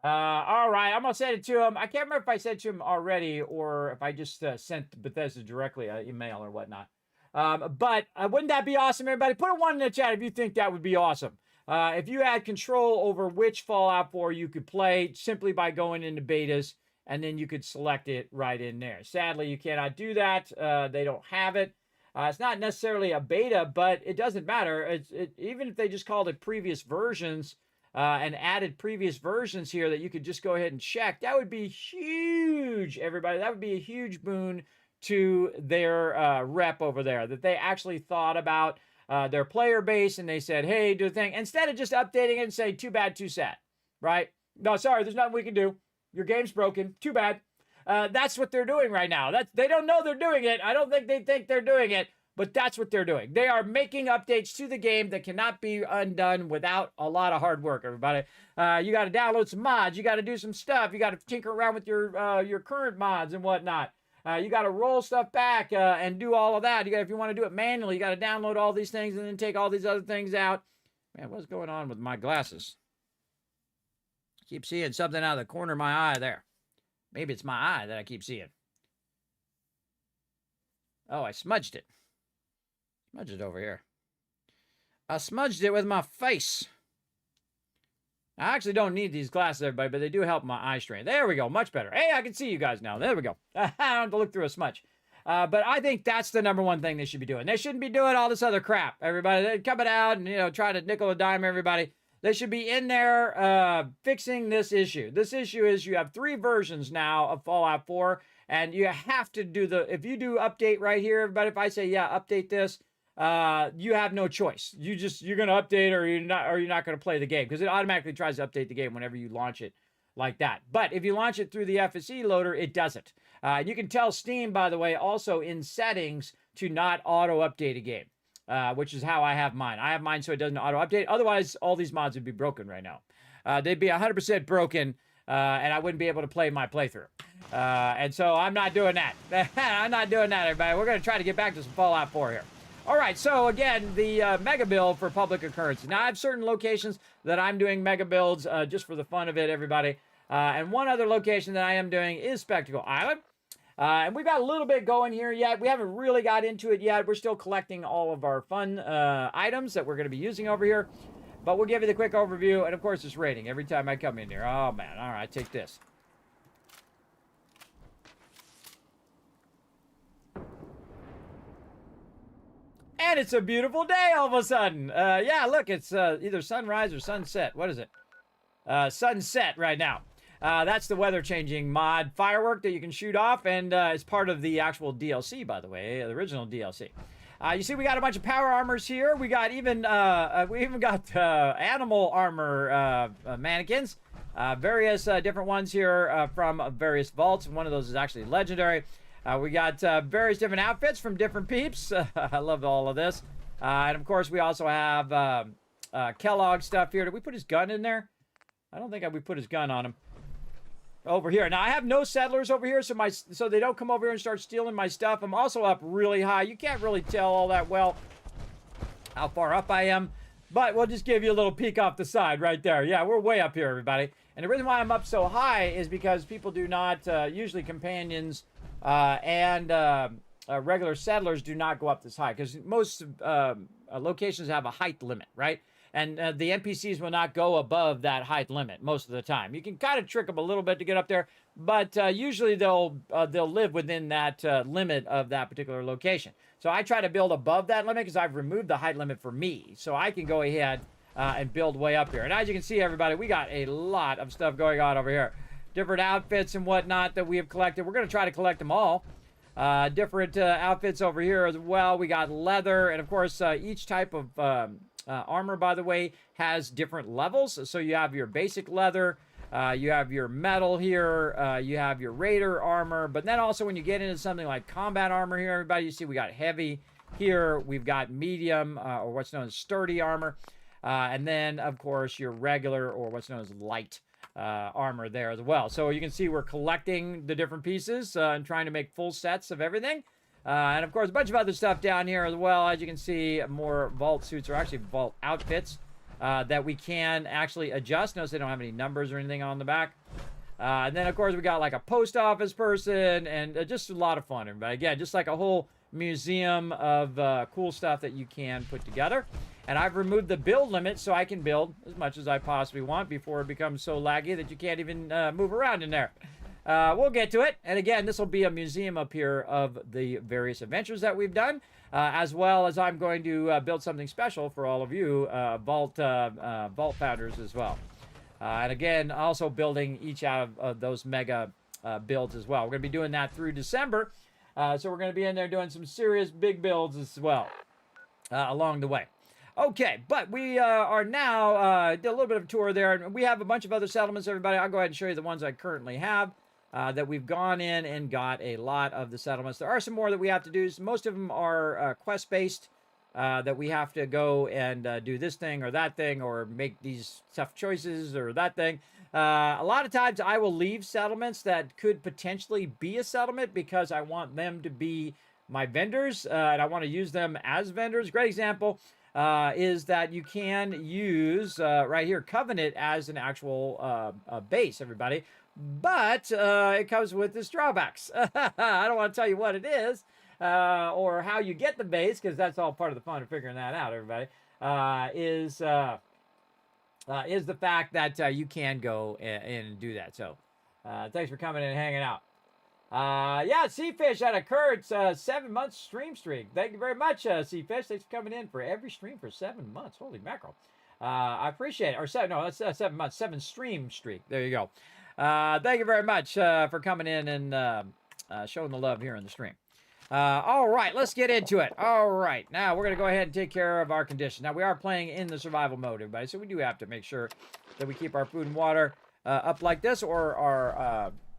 All right, I'm gonna send it to him. I can't remember if I sent it to him already or if I just sent Bethesda directly an email or whatnot. But wouldn't that be awesome, everybody? Put a 1 in the chat if you think that would be awesome. If you had control over which Fallout 4 you could play simply by going into betas, and then you could select it right in there. Sadly, you cannot do that. They don't have it. It's not necessarily a beta, but it doesn't matter. Even if they just called it previous versions and added previous versions here that you could just go ahead and check, that would be huge, everybody. That would be a huge boon to their rep over there, that they actually thought about their player base and they said, hey, do the thing. Instead of just updating it and say, too bad, too sad, right? No, sorry, there's nothing we can do. Your game's broken. Too bad. That's what they're doing right now. They don't know they're doing it. I don't think they think they're doing it, but that's what they're doing. They are making updates to the game that cannot be undone without a lot of hard work, everybody. You got to download some mods. You got to do some stuff. You got to tinker around with your current mods and whatnot. You got to roll stuff back and do all of that. If you want to do it manually, you got to download all these things and then take all these other things out. Man, what's going on with my glasses? I keep seeing something out of the corner of my eye there. Maybe it's my eye that I keep seeing. Oh, I smudged it. Smudged it over here. I smudged it with my face. I actually don't need these glasses, everybody, but they do help my eye strain. There we go. Much better. Hey, I can see you guys now. There we go. I don't have to look through a smudge. But I think that's the number one thing they should be doing. They shouldn't be doing all this other crap, everybody. They're coming out and, try to nickel a dime everybody. They should be in there fixing this issue. This issue is you have 3 versions now of Fallout 4, and you have to do if you do update right here, everybody, if I say, yeah, update this, you have no choice. You're going to update or you're not going to play the game because it automatically tries to update the game whenever you launch it like that. But if you launch it through the FSE loader, it doesn't. You can tell Steam, by the way, also in settings to not auto-update a game, which is how I have mine. I have mine so it doesn't auto-update. Otherwise, all these mods would be broken right now. They'd be 100% broken, and I wouldn't be able to play my playthrough. And so I'm not doing that. I'm not doing that, everybody. We're going to try to get back to some Fallout 4 here. All right, so again, the mega build for public occurrences. Now, I have certain locations that I'm doing mega builds just for the fun of it, everybody. And one other location that I am doing is Spectacle Island. And we've got a little bit going here yet. We haven't really got into it yet. We're still collecting all of our fun items that we're going to be using over here. But we'll give you the quick overview. And, of course, it's raining every time I come in here. Oh, man. All right, take this. And it's a beautiful day all of a sudden. Yeah, look, it's either sunrise or sunset. What is it? Sunset right now. That's the weather-changing mod firework that you can shoot off, and it's part of the actual DLC, by the way, the original DLC. You see, we got a bunch of power armors here. We got even got animal armor mannequins, various different ones here from various vaults. One of those is actually legendary. We got various different outfits from different peeps. I love all of this. And, of course, we also have Kellogg stuff here. Did we put his gun in there? I don't think we put his gun on him. Over here. Now, I have no settlers over here, so they don't come over here and start stealing my stuff. I'm also up really high. You can't really tell all that well how far up I am, but we'll just give you a little peek off the side right there. Yeah, we're way up here, everybody. And the reason why I'm up so high is because people do not, usually companions and regular settlers do not go up this high, because most locations have a height limit, right? And the NPCs will not go above that height limit most of the time. You can kind of trick them a little bit to get up there, but usually they'll live within that limit of that particular location. So I try to build above that limit because I've removed the height limit for me, so I can go ahead and build way up here. And as you can see, everybody, we got a lot of stuff going on over here. Different outfits and whatnot that we have collected. We're going to try to collect them all. Different outfits over here as well. We got leather, and of course, each type of armor, by the way, has different levels. So you have your basic leather, you have your metal here, you have your raider armor, but then also when you get into something like combat armor here, everybody, you see we got heavy here, we've got medium, or what's known as sturdy armor, and then, of course, your regular, or what's known as light armor there as well. So you can see we're collecting the different pieces and trying to make full sets of everything. And, of course, a bunch of other stuff down here as well. As you can see, more vault suits, or actually vault outfits that we can actually adjust. Notice they don't have any numbers or anything on the back. And then, of course, we got like a post office person, and just a lot of fun, everybody. Again, just like a whole museum of cool stuff that you can put together. And I've removed the build limit so I can build as much as I possibly want before it becomes so laggy that you can't even move around in there. We'll get to it. And again, this will be a museum up here of the various adventures that we've done, as well as I'm going to build something special for all of you vault founders as well. And again, also building each out of those mega builds as well. We're going to be doing that through December. So we're going to be in there doing some serious big builds as well along the way. Okay, but we are now, did a little bit of a tour there, and we have a bunch of other settlements, everybody. I'll go ahead and show you the ones I currently have. that we've gone in and got a lot of the settlements. There are some more that we have to do. Most of them are quest-based, that we have to go and do this thing or that thing or make these tough choices or that thing. A lot of times I will leave settlements that could potentially be a settlement because I want them to be my vendors, and I want to use them as vendors. Great example is that you can use right here Covenant as an actual base, everybody. But it comes with its drawbacks. I don't want to tell you what it is or how you get the base, because that's all part of the fun of figuring that out, everybody, is the fact that you can go and do that. So thanks for coming and hanging out. Yeah, Seafish had a current 7-month stream streak. Thank you very much, Seafish. Thanks for coming in for every stream for 7 months. Holy mackerel. I appreciate it. Or that's 7 months, 7 stream streak. There you go. Thank you very much for coming in and showing the love here in the stream. All right, let's get into it. All right, now we're going to go ahead and take care of our condition. Now, we are playing in the survival mode, everybody, so we do have to make sure that we keep our food and water up like this, or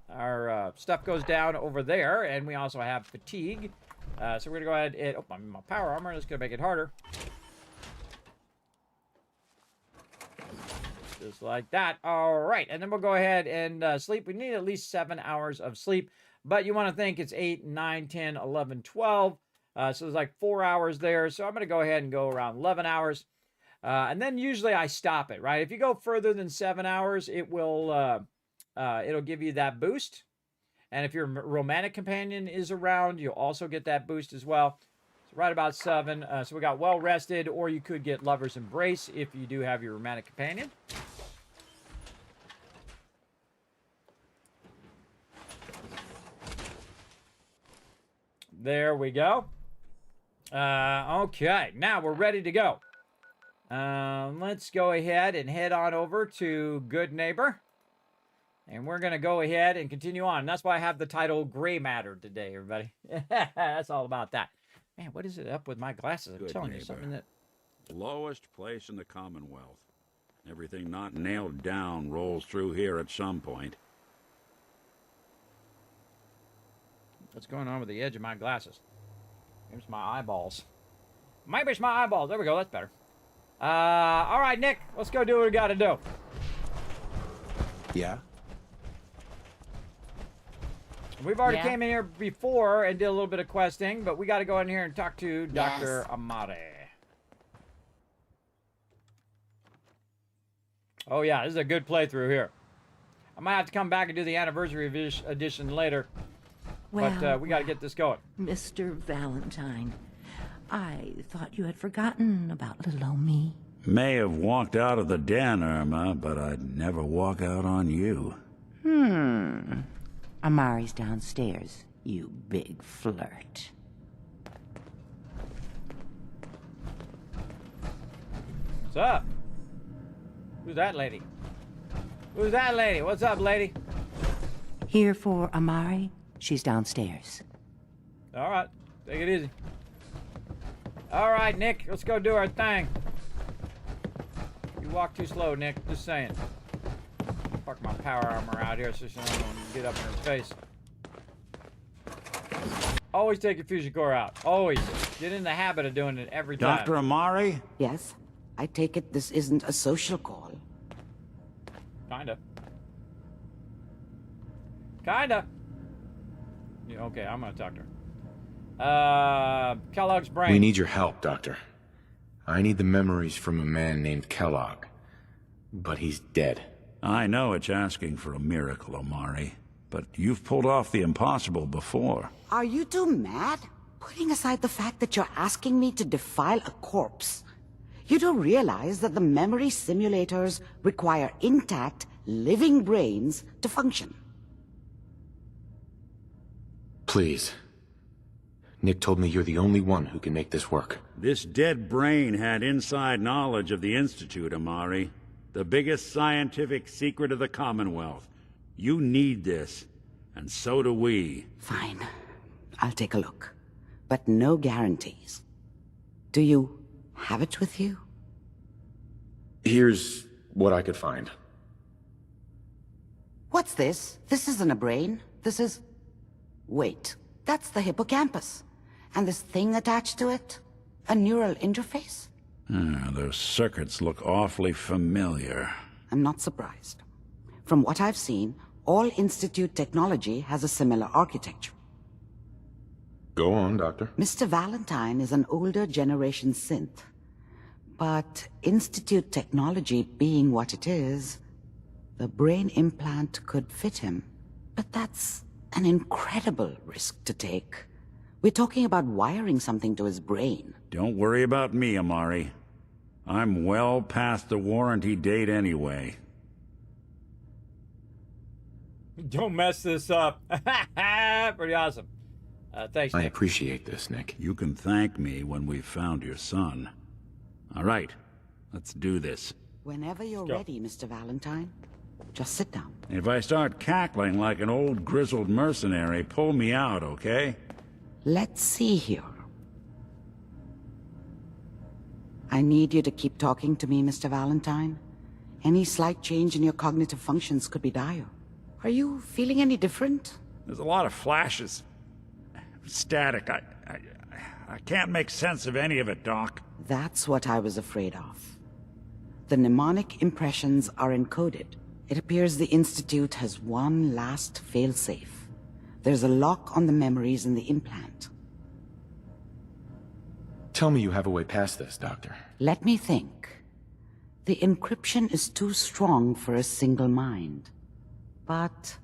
our stuff goes down over there, and we also have fatigue. So we're going to go ahead and... Oh, my power armor is going to make it harder. Just like that. All right, and then we'll go ahead and sleep. We need at least 7 hours of sleep, but you want to think it's 8, 9, 10, 11, 12. So there's like 4 hours there. So I'm going to go ahead and go around 11 hours. And then usually I stop it, right? If you go further than 7 hours, it will it'll give you that boost. And if your romantic companion is around, you'll also get that boost as well. So right about 7. So we got well rested, or you could get lover's embrace if you do have your romantic companion. There we go. Okay, now we're ready to go. Let's go ahead and head on over to Good Neighbor. And we're going to go ahead and continue on. That's why I have the title Gray Matter today, everybody. That's all about that. Man, what is it up with my glasses? I'm telling you something that... Lowest place in the Commonwealth. Everything not nailed down rolls through here at some point. What's going on with the edge of my glasses? Maybe it's my eyeballs. Maybe it's my eyeballs. There we go. That's better. All right, Nick. Let's go do what we got to do. Yeah? We've already came in here before and did a little bit of questing, but we got to go in here and talk to Dr. Amare. Oh, yeah. This is a good playthrough here. I might have to come back and do the anniversary edition later. Well, but we got to get this going. Mr. Valentine, I thought you had forgotten about little old me. May have walked out of the den, Irma, but I'd never walk out on you. Amari's downstairs, you big flirt. What's up? Who's that lady? Who's that lady? What's up, lady? Here for Amari? She's downstairs. All right. Take it easy. All right, Nick. Let's go do our thing. You walk too slow, Nick. Just saying. Fuck my power armor out here so she don't get up in her face. Always take your fusion core out. Always. Get in the habit of doing it every time. Dr. Amari? Yes? I take it this isn't a social call. Kinda. Kinda. Yeah, okay, I'm gonna talk to her. Kellogg's brain. We need your help, Doctor. I need the memories from a man named Kellogg. But he's dead. I know it's asking for a miracle, Amari, but you've pulled off the impossible before. Are you two mad? Putting aside the fact that you're asking me to defile a corpse, you don't realize that the memory simulators require intact, living brains to function. Please. Nick told me you're the only one who can make this work. This dead brain had inside knowledge of the Institute, Amari. The biggest scientific secret of the Commonwealth. You need this, and so do we. Fine. I'll take a look. But no guarantees. Do you have it with you? Here's what I could find. What's this? This isn't a brain. This is... Wait, that's the hippocampus. And this thing attached to it? A neural interface? Those circuits look awfully familiar. I'm not surprised. From what I've seen, all Institute technology has a similar architecture. Go on, Doctor. Mr. Valentine is an older generation synth. But Institute technology being what it is, the brain implant could fit him. But that's an incredible risk to take. We're talking about wiring something to his brain. Don't worry about me, Amari. I'm well past the warranty date anyway. Don't mess this up. Pretty awesome. Thanks, I Nick. appreciate this, Nick. You can thank me when we've found your son. All right, let's do this. Whenever you're ready, Mr. Valentine, just sit down. If I start cackling like an old grizzled mercenary, pull me out, okay? Let's see here. I need you to keep talking to me, Mr. Valentine. Any slight change in your cognitive functions could be dire. Are you feeling any different? There's a lot of flashes. Static. I can't make sense of any of it, Doc. That's what I was afraid of. The mnemonic impressions are encoded. It appears the Institute has one last failsafe. There's a lock on the memories in the implant. Tell me you have a way past this, Doctor. Let me think. The encryption is too strong for a single mind. But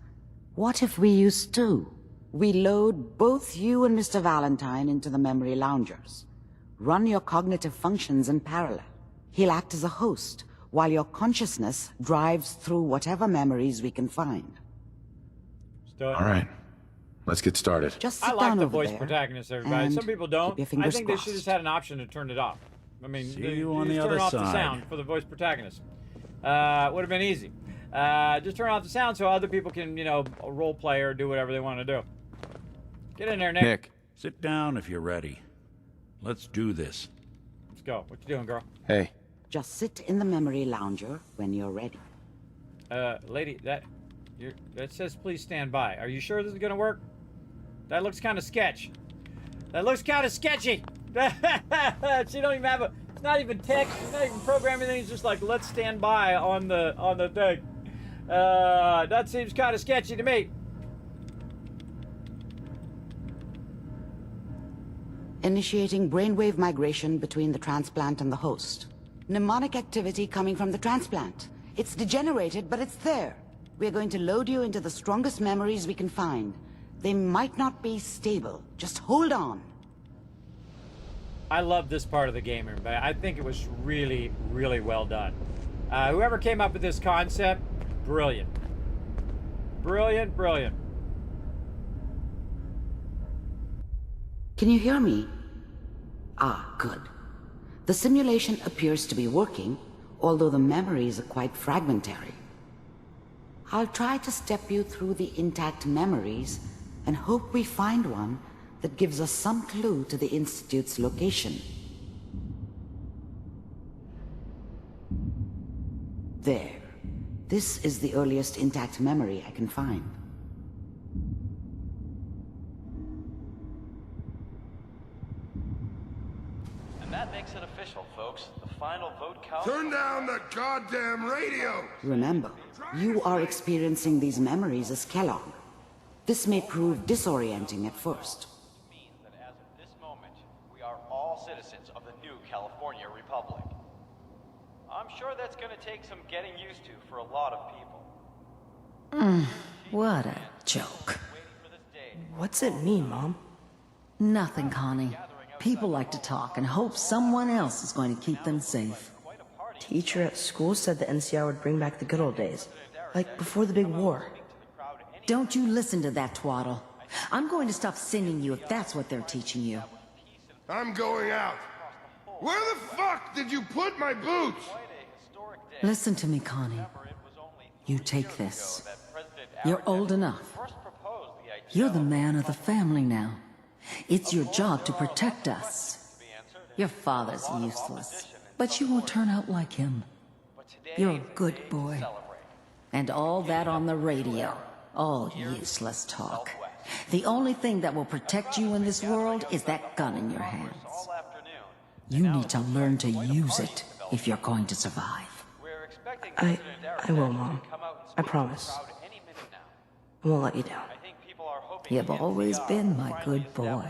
what if we use two? We load both you and Mr. Valentine into the memory loungers. Run your cognitive functions in parallel. He'll act as a host, while your consciousness drives through whatever memories we can find. All right. Let's get started. Just sit I like down the over voice there, protagonist, everybody. and Some people don't. keep your I fingers think they should crossed. just had an option to turn it off. I mean, See you you on the just other turn off the side. sound for the voice protagonist. Would have been easy. Just turn off the sound so other people can, you know, role play or do whatever they want to do. Get in there, Nick. Nick. Sit down if you're ready. Let's do this. Let's go. What you doing, girl? Hey. Just sit in the memory lounger when you're ready. Lady, that says please stand by. Are you sure this is gonna work? That looks kind of sketch. That looks kind of sketchy. She don't even have a. It's not even text. It's not even programming. It's just like let's stand by on the thing. That seems kind of sketchy to me. Initiating brainwave migration between the transplant and the host. Mnemonic activity coming from the transplant. It's degenerated, but it's there. We're going to load you into the strongest memories we can find. They might not be stable. Just hold on. I love this part of the game, everybody. I think it was really, really well done. Whoever came up with this concept, brilliant. Brilliant, brilliant. Can you hear me? Ah, good. The simulation appears to be working, although the memories are quite fragmentary. I'll try to step you through the intact memories and hope we find one that gives us some clue to the Institute's location. There. This is the earliest intact memory I can find. And that makes it official, folks. The final vote count... Turn down the goddamn radio! Remember, you are experiencing these memories as Kellogg. This may prove disorienting at first. means that as of this moment, we are all citizens of the new California Republic. I'm sure that's going to take some getting used to for a lot of people. What a joke. What's it mean, Mom? Nothing, Connie. People like to talk and hope someone else is going to keep them safe. Teacher at school said the NCR would bring back the good old days, like before the big war. Don't you listen to that twaddle. I'm going to stop sending you if that's what they're teaching you. I'm going out. Where the fuck did you put my boots? Listen to me, Connie. You take this. You're old enough. You're the man of the family now. It's your job to protect us. Your father's useless, but you won't turn out like him. You're a good boy. And all that on the radio. All useless talk. The only thing that will protect you in this world is that gun in your hands. You need to learn to use it if you're going to survive. I will, Mom. I promise. I won't let you down. You've always been my good boy.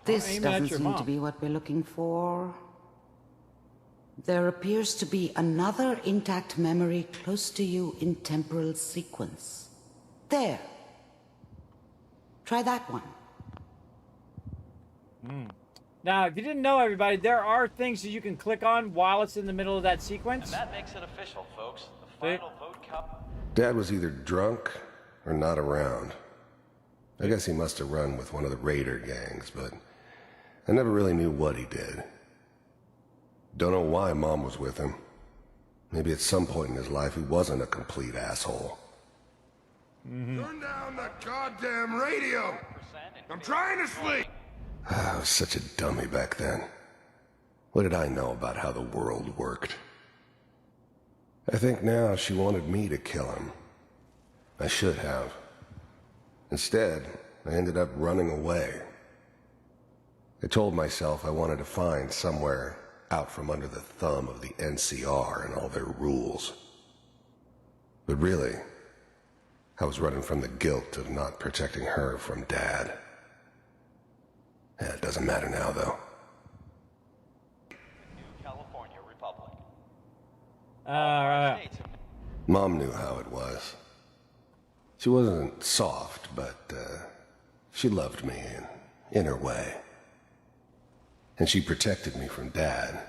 This doesn't seem to be what we're looking for. There appears to be another intact memory close to you in temporal sequence. There. Try that one. Now, if you didn't know, everybody, there are things that you can click on while it's in the middle of that sequence. And that makes it official, folks. The final vote count. Dad was either drunk or not around. I guess he must have run with one of the raider gangs, but I never really knew what he did. Don't know why Mom was with him. Maybe at some point in his life he wasn't a complete asshole. Turn down the goddamn radio! I'm trying to sleep! I was such a dummy back then. What did I know about how the world worked? I think now she wanted me to kill him. I should have. Instead, I ended up running away. I told myself I wanted to find somewhere out from under the thumb of the NCR and all their rules. But really, I was running from the guilt of not protecting her from Dad. Yeah, it doesn't matter now, though. New California Republic. Alright. Mom knew how it was. She wasn't soft, but she loved me in her way. And she protected me from Dad.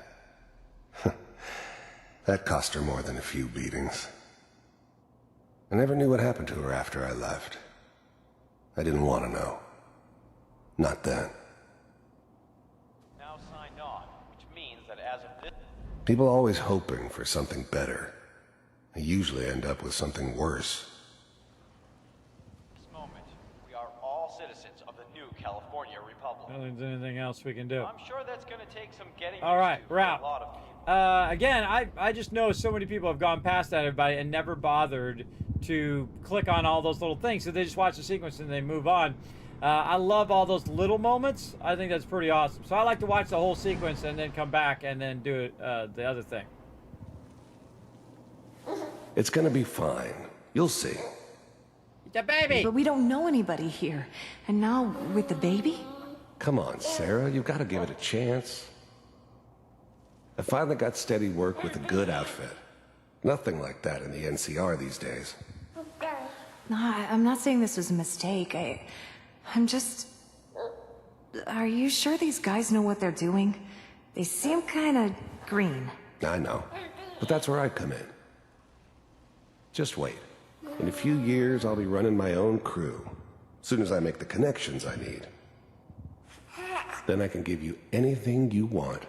That cost her more than a few beatings. I never knew what happened to her after I left. I didn't want to know. Not then. Now signed on, which means that as of this... People always hoping for something better. They usually end up with something worse. moment, we are all citizens of the new California Republic. I don't think there's anything else we can do. I'm sure that's going to take some getting All right, used to we're for out. a lot of people. Again, I just know so many people have gone past that, everybody, and never bothered to click on all those little things. So they just watch the sequence and they move on. I love all those little moments. I think that's pretty awesome. So I like to watch the whole sequence and then come back and then do it, the other thing. It's gonna be fine. You'll see. The baby! But we don't know anybody here. And now, with the baby? Come on, Sarah, you've got to give it a chance. I finally got steady work with a good outfit. Nothing like that in the NCR these days. No, I'm not saying this was a mistake. I'm just... Are you sure these guys know what they're doing? They seem kind of green. I know, but that's where I come in. Just wait. In a few years, I'll be running my own crew. As soon as I make the connections I need. Then I can give you anything you want.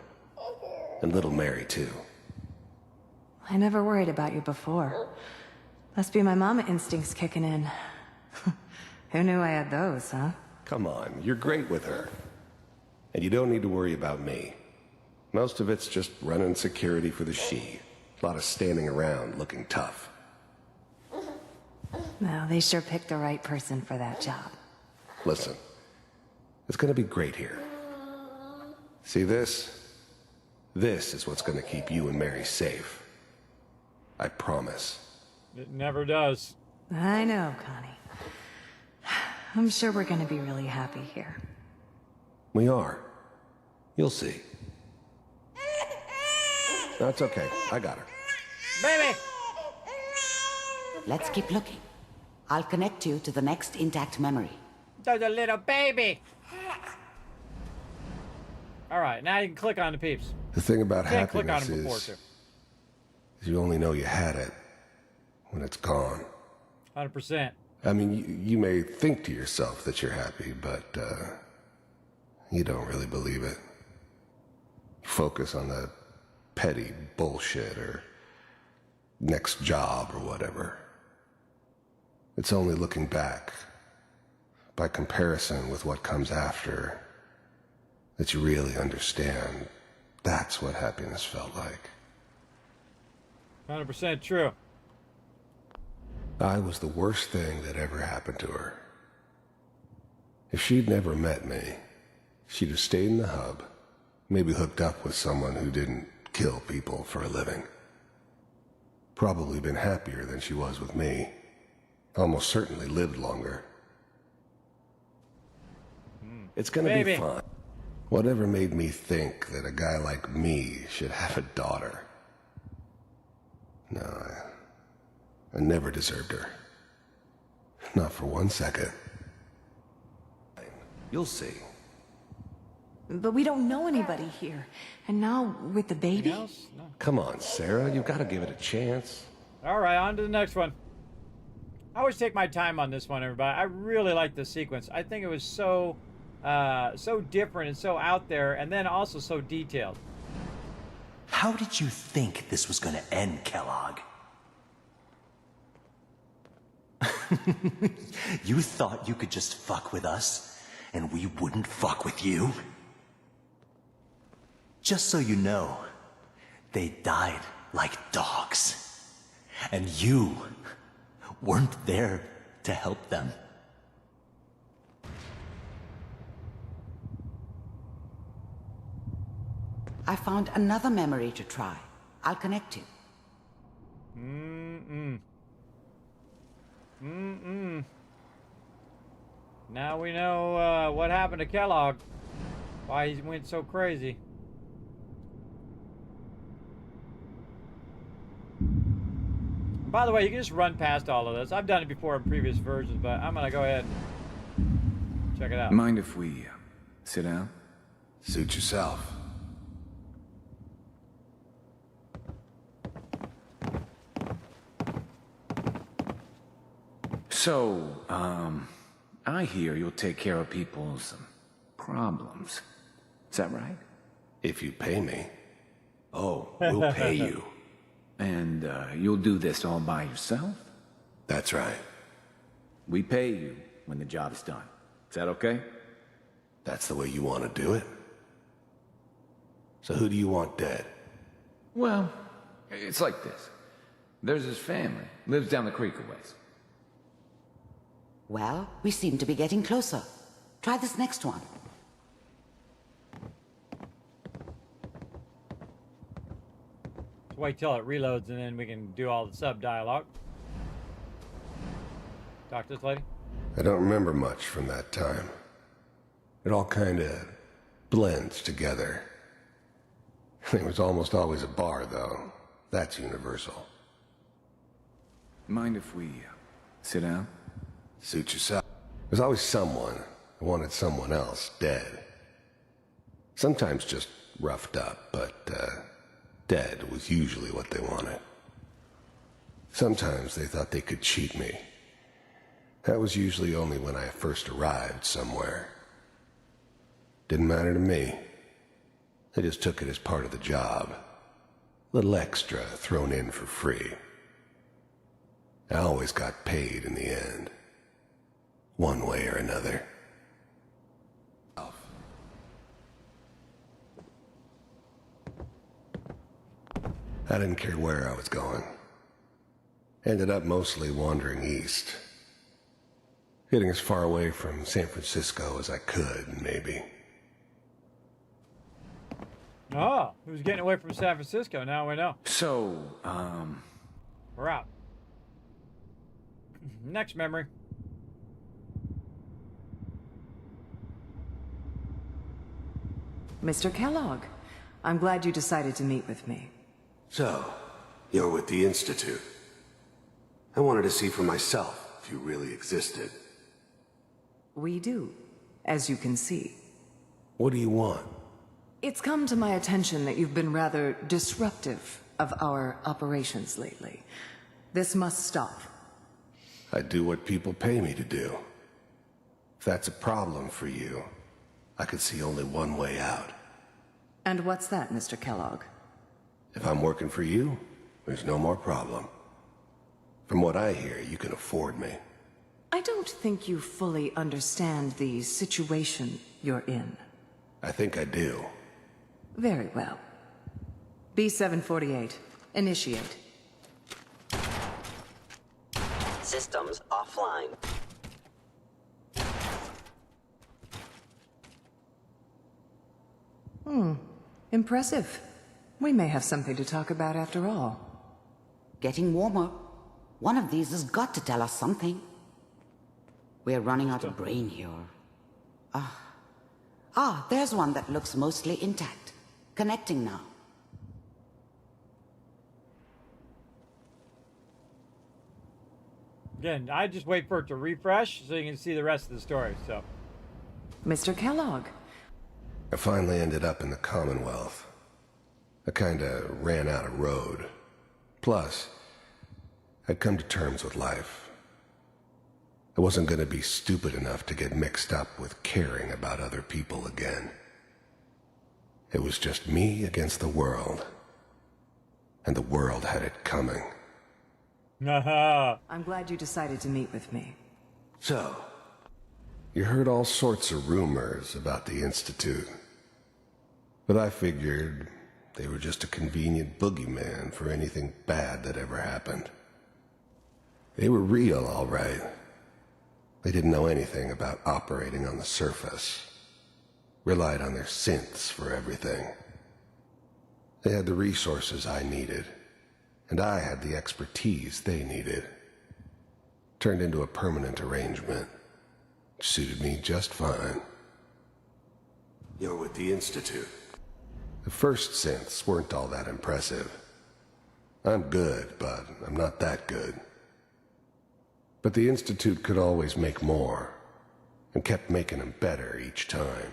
And little Mary, too. I never worried about you before. Must be my mama instincts kicking in. Who knew I had those, huh? Come on, you're great with her. And you don't need to worry about me. Most of it's just running security for the she. A lot of standing around looking tough. Well, they sure picked the right person for that job. Listen, it's gonna be great here. See this? This is what's gonna keep you and Mary safe. I promise. It never does. I know, Connie. I'm sure we're gonna be really happy here. We are. You'll see. That's okay. I got her. Baby! Let's keep looking. I'll connect you to the next intact memory. There's a little baby! Alright, now you can click on the peeps. The thing about You can't click on happiness them before, is too. you only know you had it when it's gone. 100%. I mean, you may think to yourself that you're happy, but you don't really believe it. Focus on the petty bullshit or next job or whatever. It's only looking back, by comparison with what comes after, that you really understand that's what happiness felt like. 100% true. I was the worst thing that ever happened to her. If she'd never met me, she'd have stayed in the hub, maybe hooked up with someone who didn't kill people for a living. Probably been happier than she was with me. Almost certainly lived longer. It's gonna be fine. Whatever made me think that a guy like me should have a daughter? No, I never deserved her. Not for 1 second. You'll see. But we don't know anybody here. And now, with the baby? No. Come on, Sarah, you've got to give it a chance. All right, on to the next one. I always take my time on this one, everybody. I really like the sequence. I think it was so different and so out there, and then also so detailed. How did you think this was going to end, Kellogg? You thought you could just fuck with us, and we wouldn't fuck with you? Just so you know, they died like dogs. And you weren't there to help them. I found another memory to try. I'll connect you. Now we know what happened to Kellogg. Why he went so crazy. By the way, you can just run past all of this. I've done it before in previous versions, but I'm gonna go ahead and check it out. Mind if we sit down? Suit yourself. So, I hear you'll take care of people's problems. Is that right? If you pay me. Oh, we'll pay you. And you'll do this all by yourself? That's right. We pay you when the job's done. Is that okay? That's the way you want to do it? So who do you want dead? Well, it's like this. There's his family. Lives down the creek a ways. Well, we seem to be getting closer. Try this next one. Just wait till it reloads and then we can do all the sub-dialogue. Talk to this lady. I don't remember much from that time. It all kind of blends together. There was almost always a bar, though. That's universal. Mind if we sit down? Suit yourself. There's always someone who wanted someone else dead. Sometimes just roughed up, but dead was usually what they wanted. Sometimes they thought they could cheat me. That was usually only when I first arrived somewhere. Didn't matter to me. They just took it as part of the job. Little extra thrown in for free. I always got paid in the end. One way or another. I didn't care where I was going. Ended up mostly wandering east. Getting as far away from San Francisco as I could, maybe. Oh, he was getting away from San Francisco, now we know. So, we're out. Next memory. Mr. Kellogg, I'm glad you decided to meet with me. So, you're with the Institute. I wanted to see for myself if you really existed. We do, as you can see. What do you want? It's come to my attention that you've been rather disruptive of our operations lately. This must stop. I do what people pay me to do. If that's a problem for you, I could see only one way out. And what's that, Mr. Kellogg? If I'm working for you, there's no more problem. From what I hear, you can afford me. I don't think you fully understand the situation you're in. I think I do. Very well. B748, initiate. Systems offline. Impressive. We may have something to talk about after all. Getting warmer. One of these has got to tell us something. We're running out of brain here. There's one that looks mostly intact. Connecting now. Again, I just wait for it to refresh so you can see the rest of the story, so. Mr. Kellogg. I finally ended up in the Commonwealth. I kinda ran out of road. Plus, I'd come to terms with life. I wasn't gonna be stupid enough to get mixed up with caring about other people again. It was just me against the world. And the world had it coming. I'm glad you decided to meet with me. So, you heard all sorts of rumors about the Institute. But I figured they were just a convenient boogeyman for anything bad that ever happened. They were real, all right. They didn't know anything about operating on the surface. Relied on their synths for everything. They had the resources I needed, and I had the expertise they needed. Turned into a permanent arrangement. Suited me just fine. You're with the Institute. The first synths weren't all that impressive. I'm good, but I'm not that good. But the Institute could always make more, and kept making them better each time.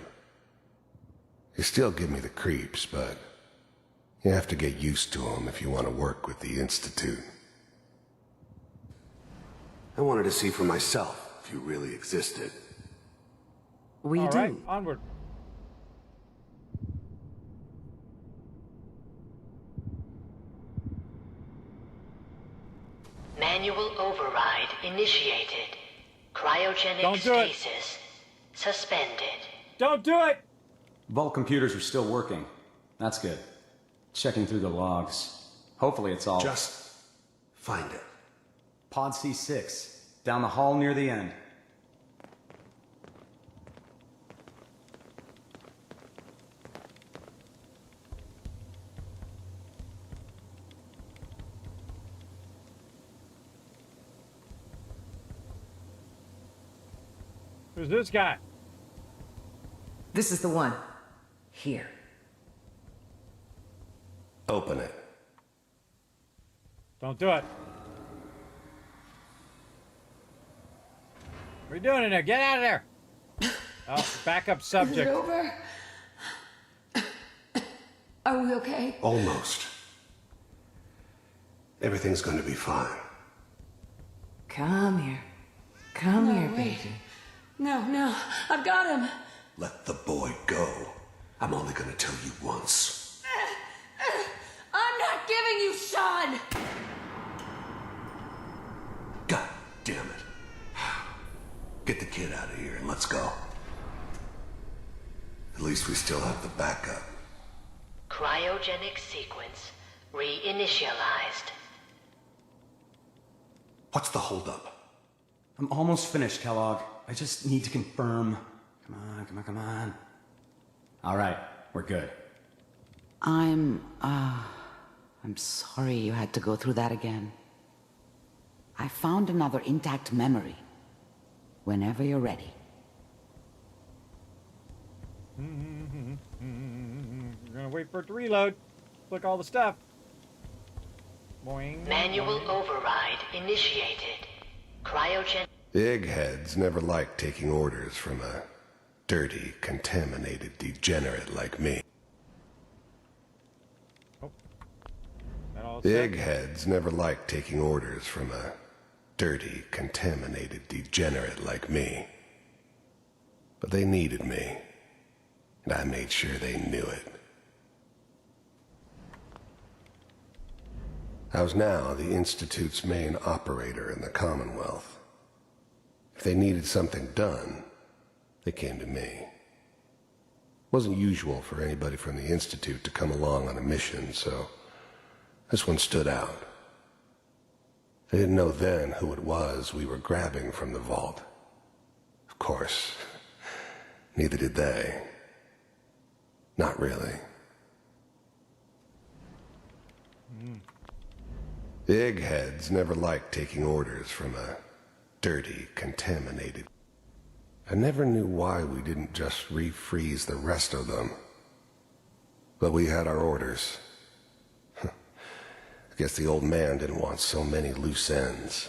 They still give me the creeps, but you have to get used to them if you want to work with the Institute. I wanted to see for myself if you really existed. We All do. right, onward. Manual override initiated. Cryogenic stasis suspended. Don't do it! Vault computers are still working. That's good. Checking through the logs. Hopefully it's all... Just find it. Pod C6. Down the hall near the end. Who's this guy? This is the one. Here. Open it. Don't do it. What are you doing in there? Get out of there! Oh, backup subject. Is it over? Are we okay? Almost. Everything's gonna be fine. Come here. Come No, here, wait. baby. No, I've got him. Let the boy go. I'm only gonna tell you once. I'm not giving you Sean! God damn it. Get the kid out of here and let's go. At least we still have the backup. Cryogenic sequence reinitialized. What's the holdup? I'm almost finished, Kellogg. I just need to confirm. Come on. All right, we're good. I'm sorry you had to go through that again. I found another intact memory. Whenever you're ready. We're gonna wait for it to reload. Click all the stuff. Boing. Manual override initiated. Cryogen. The eggheads never liked taking orders from a dirty, contaminated degenerate like me. The eggheads never liked taking orders from a dirty, contaminated degenerate like me. But they needed me, and I made sure they knew it. I was now the Institute's main operator in the Commonwealth. If they needed something done, they came to me. It wasn't usual for anybody from the Institute to come along on a mission, so this one stood out. I didn't know then who it was we were grabbing from the vault. Of course, neither did they. Not really. The eggheads never liked taking orders from a dirty, contaminated... I never knew why we didn't just refreeze the rest of them. But we had our orders. I guess the old man didn't want so many loose ends.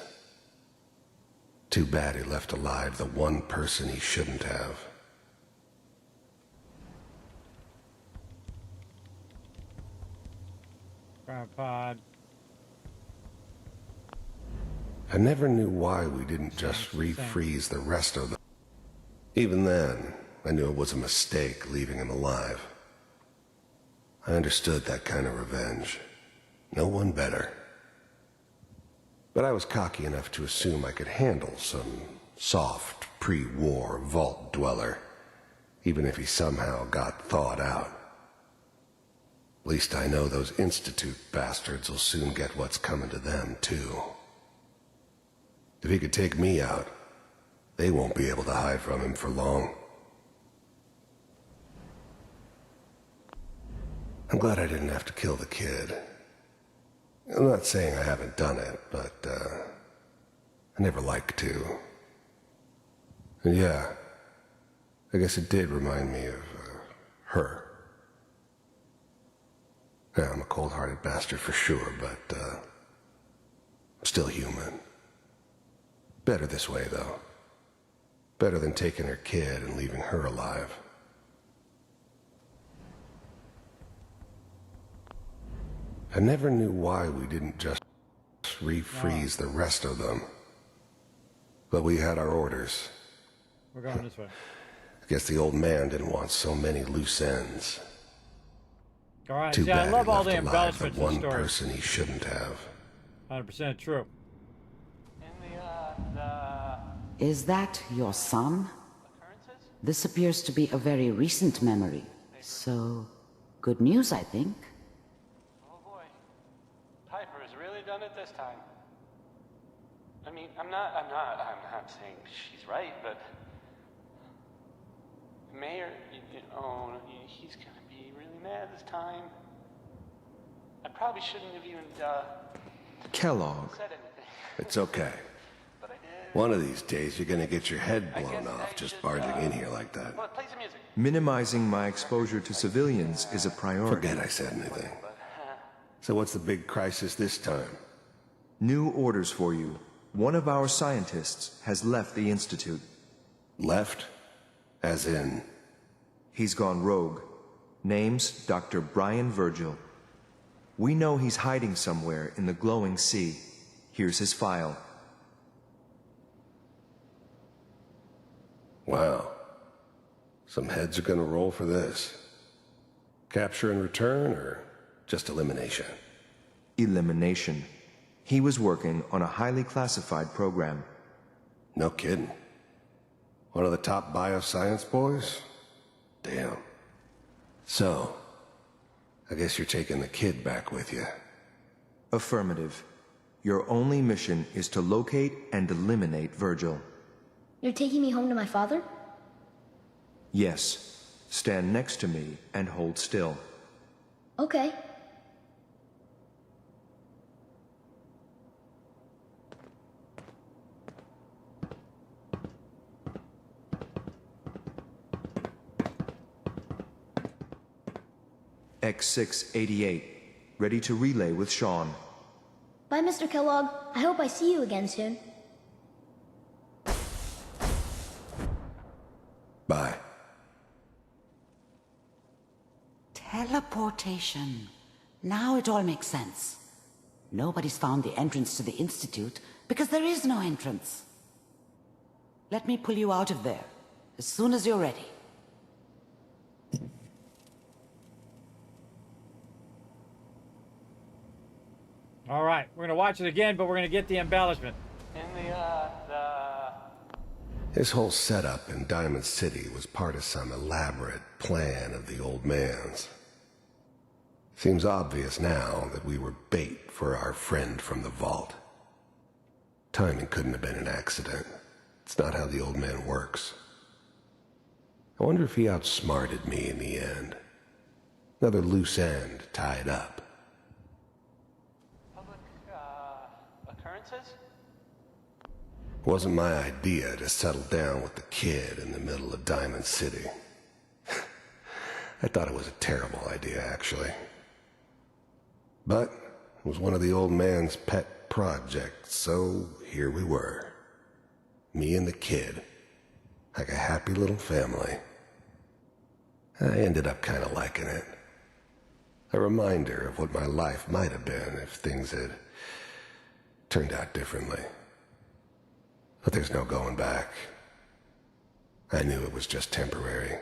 Too bad he left alive the one person he shouldn't have. Pod. I never knew why we didn't just refreeze the rest of them. Even then, I knew it was a mistake leaving him alive. I understood that kind of revenge. No one better. But I was cocky enough to assume I could handle some soft, pre-war vault dweller, even if he somehow got thawed out. At least I know those Institute bastards will soon get what's coming to them, too. If he could take me out, they won't be able to hide from him for long. I'm glad I didn't have to kill the kid. I'm not saying I haven't done it, but, I never liked to. And yeah, I guess it did remind me of, her. Yeah, I'm a cold-hearted bastard for sure, but, I'm still human. Better this way, though. Better than taking her kid and leaving her alive. I never knew why we didn't just refreeze the rest of them. But we had our orders. We're going this way. I guess the old man didn't want so many loose ends. All right. Too Yeah, bad I love he all left the alive embellishments the in the one story. person he shouldn't have. 100% true. Is that your son? This appears to be a very recent memory. So, good news, I think. Oh boy. Piper has really done it this time. I mean, I'm not saying she's right, but the mayor, he's gonna be really mad this time. I probably shouldn't have even, Kellogg. said anything. It's okay. One of these days, you're gonna get your head blown off just barging in here like that. Play some music. Minimizing my exposure to civilians is a priority. Forget I said anything. So what's the big crisis this time? New orders for you. One of our scientists has left the Institute. Left? As in? He's gone rogue. Name's Dr. Brian Virgil. We know he's hiding somewhere in the glowing sea. Here's his file. Wow. Some heads are gonna roll for this. Capture and return, or just elimination? Elimination. He was working on a highly classified program. No kidding. One of the top bioscience boys? Damn. So, I guess you're taking the kid back with you. Affirmative. Your only mission is to locate and eliminate Virgil. You're taking me home to my father? Yes. Stand next to me and hold still. Okay. X688. Ready to relay with Sean. Bye, Mr. Kellogg. I hope I see you again soon. Bye. Teleportation. Now it all makes sense. Nobody's found the entrance to the Institute because there is no entrance. Let me pull you out of there as soon as you're ready. All right, we're gonna watch it again, but we're gonna get the embellishment. His whole setup in Diamond City was part of some elaborate plan of the old man's. Seems obvious now that we were bait for our friend from the vault. Timing couldn't have been an accident. It's not how the old man works. I wonder if he outsmarted me in the end. Another loose end tied up. Public, occurrences? Wasn't my idea to settle down with the kid in the middle of Diamond City. I thought it was a terrible idea, actually. But it was one of the old man's pet projects, so here we were. Me and the kid, like a happy little family. I ended up kind of liking it. A reminder of what my life might have been if things had turned out differently. But there's no going back. I knew it was just temporary.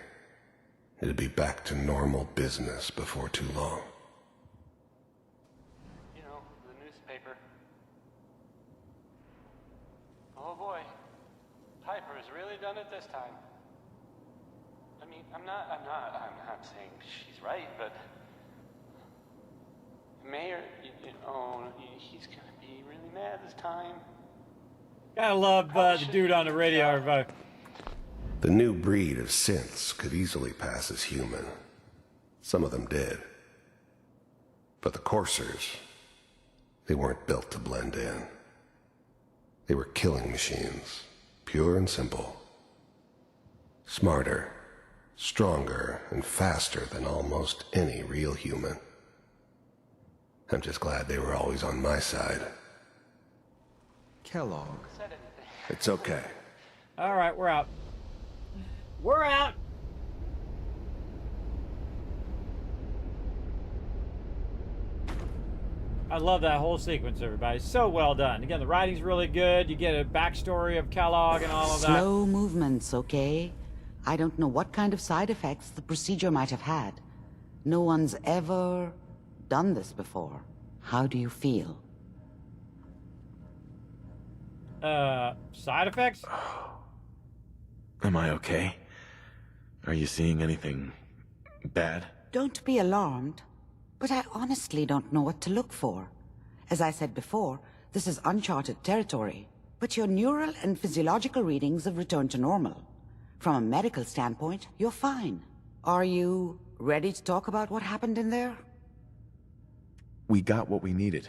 It'd be back to normal business before too long. You know, the newspaper. Oh boy, Piper's really done it this time. I mean, I'm not saying she's right, but Mayor, he's gonna be really mad this time. Gotta love the dude on the radio, everybody. The new breed of synths could easily pass as human. Some of them did. But the coursers, they weren't built to blend in. They were killing machines, pure and simple. Smarter, stronger, and faster than almost any real human. I'm just glad they were always on my side. Kellogg. It's okay. All right, we're out. We're out. I love that whole sequence, everybody. So well done. Again, the writing's really good. You get a backstory of Kellogg and all of that. Slow movements, okay? I don't know what kind of side effects the procedure might have had. No one's ever done this before. How do you feel? Side effects? Am I okay? Are you seeing anything bad? Don't be alarmed, but I honestly don't know what to look for. As I said before, this is uncharted territory, but your neural and physiological readings have returned to normal. From a medical standpoint, you're fine. Are you ready to talk about what happened in there? We got what we needed.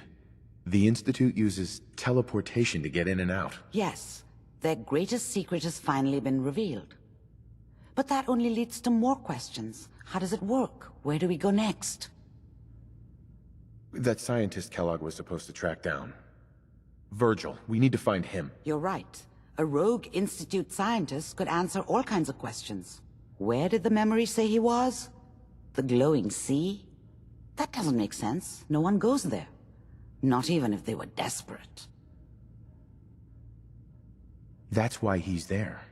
The Institute uses teleportation to get in and out. Yes, their greatest secret has finally been revealed. But that only leads to more questions. How does it work? Where do we go next? That scientist Kellogg was supposed to track down. Virgil, we need to find him. You're right. A rogue Institute scientist could answer all kinds of questions. Where did the memory say he was? The glowing sea? That doesn't make sense. No one goes there. Not even if they were desperate. That's why he's there.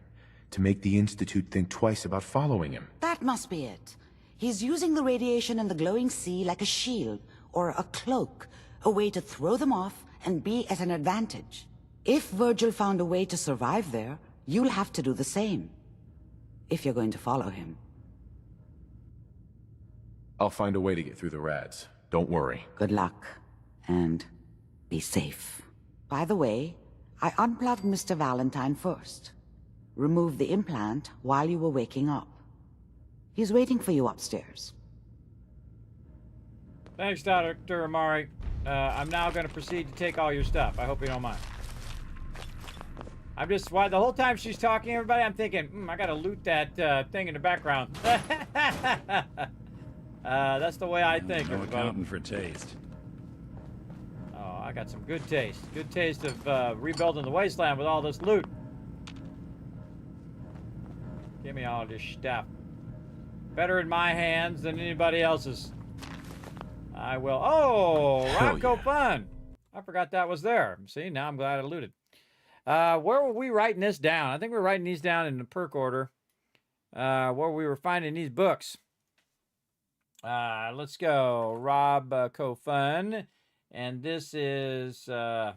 To make the Institute think twice about following him. That must be it. He's using the radiation in the glowing sea like a shield or a cloak, a way to throw them off and be at an advantage. If Virgil found a way to survive there, you'll have to do the same. If you're going to follow him. I'll find a way to get through the rads. Don't worry. Good luck. And be safe. By the way, I unplugged Mr. Valentine first. Removed the implant while you were waking up. He's waiting for you upstairs. Thanks, Dr. Amari. I'm now going to proceed to take all your stuff. I hope you don't mind. I'm just, the whole time she's talking, everybody, I'm thinking, I got to loot that thing in the background. That's the way I think, No everybody. accounting for taste. Oh, I got some good taste. Good taste of rebuilding the wasteland with all this loot. Give me all this stuff. Better in my hands than anybody else's. I will. Oh, Rocco Fun. I forgot that was there. See, now I'm glad I looted. Where were we writing this down? I think we're writing these down in the perk order. Where we were finding these books. Let's go. Rob Kofun. And this is Grognak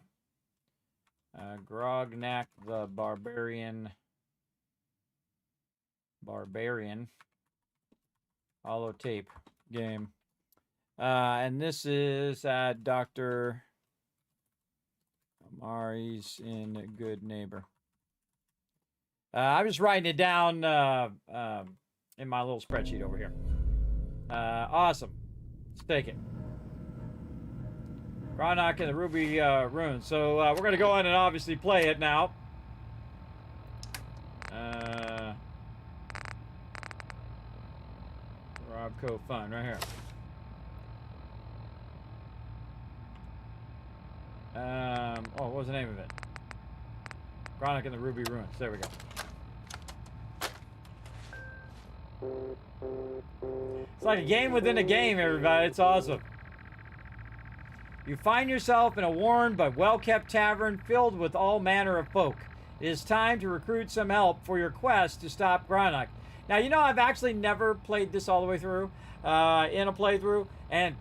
the Barbarian. Holotape game. And this is Dr. Mari's in good neighbor. I'm just writing it down in my little spreadsheet over here. Awesome. Let's take it. Gronok and the Ruby Runes. So we're going to go in and obviously play it now. Robco Fun, right here. What was the name of it? Gronok and the Ruby Ruins. There we go. It's like a game within a game, everybody. It's awesome. You find yourself in a worn but well-kept tavern filled with all manner of folk. It is time to recruit some help for your quest to stop Gronok. Now, you know, I've actually never played this all the way through in a playthrough, and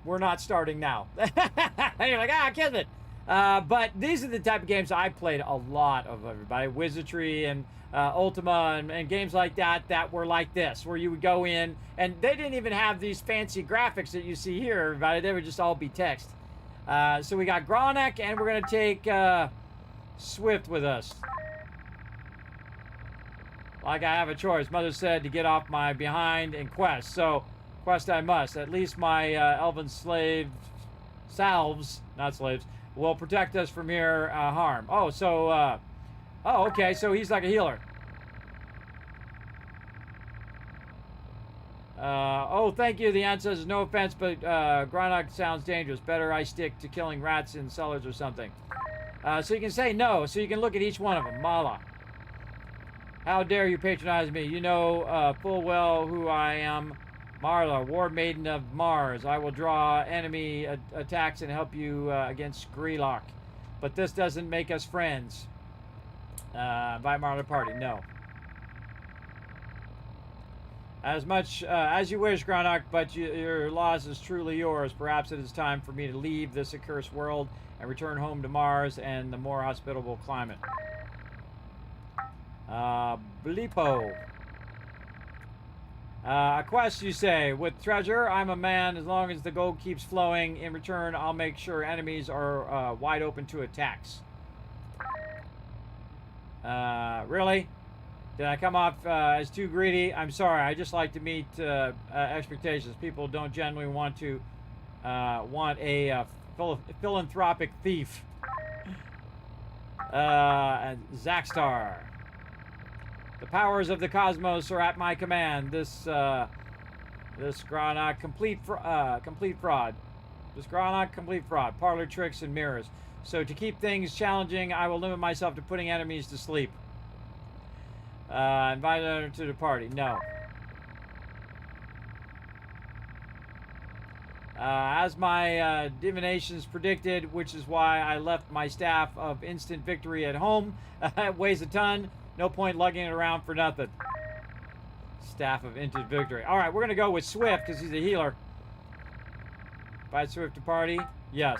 we're not starting now. You're like, Kismet. But these are the type of games I played a lot of, everybody. Wizardry and Ultima and games like that that were like this, where you would go in, and they didn't even have these fancy graphics that you see here, everybody. They would just all be text. So we got Gronok, and we're going to take Swift with us. Like I have a choice. Mother said to get off my behind and quest. So, quest I must. At least my elven salves, not slaves, will protect us from here harm. Oh, so, oh, okay. So he's like a healer. Oh, thank you. The answer says no offense, but Gronok sounds dangerous. Better I stick to killing rats in cellars or something. So you can say no. So you can look at each one of them. Mala. How dare you patronize me? You know full well who I am. Marla, War Maiden of Mars. I will draw enemy attacks and help you against Grelock. But this doesn't make us friends. Invite Marla to party. No. As much as you wish, Gronok, but your loss is truly yours. Perhaps it is time for me to leave this accursed world and return home to Mars and the more hospitable climate. Blipo. A quest, you say. With treasure, I'm a man. As long as the gold keeps flowing, in return, I'll make sure enemies are wide open to attacks. Really? Did I come off as too greedy? I'm sorry. I just like to meet expectations. People don't generally want to want a philanthropic thief. Zaxstar. The powers of the cosmos are at my command. This Gronok complete fraud. This Gronok complete fraud. Parlor tricks and mirrors. So to keep things challenging, I will limit myself to putting enemies to sleep. Invite her to the party. No. As my divinations predicted, which is why I left my staff of instant victory at home. It weighs a ton. No point lugging it around for nothing. Staff of instant victory. All right, we're going to go with Swift because he's a healer. Invite Swift to party. Yes.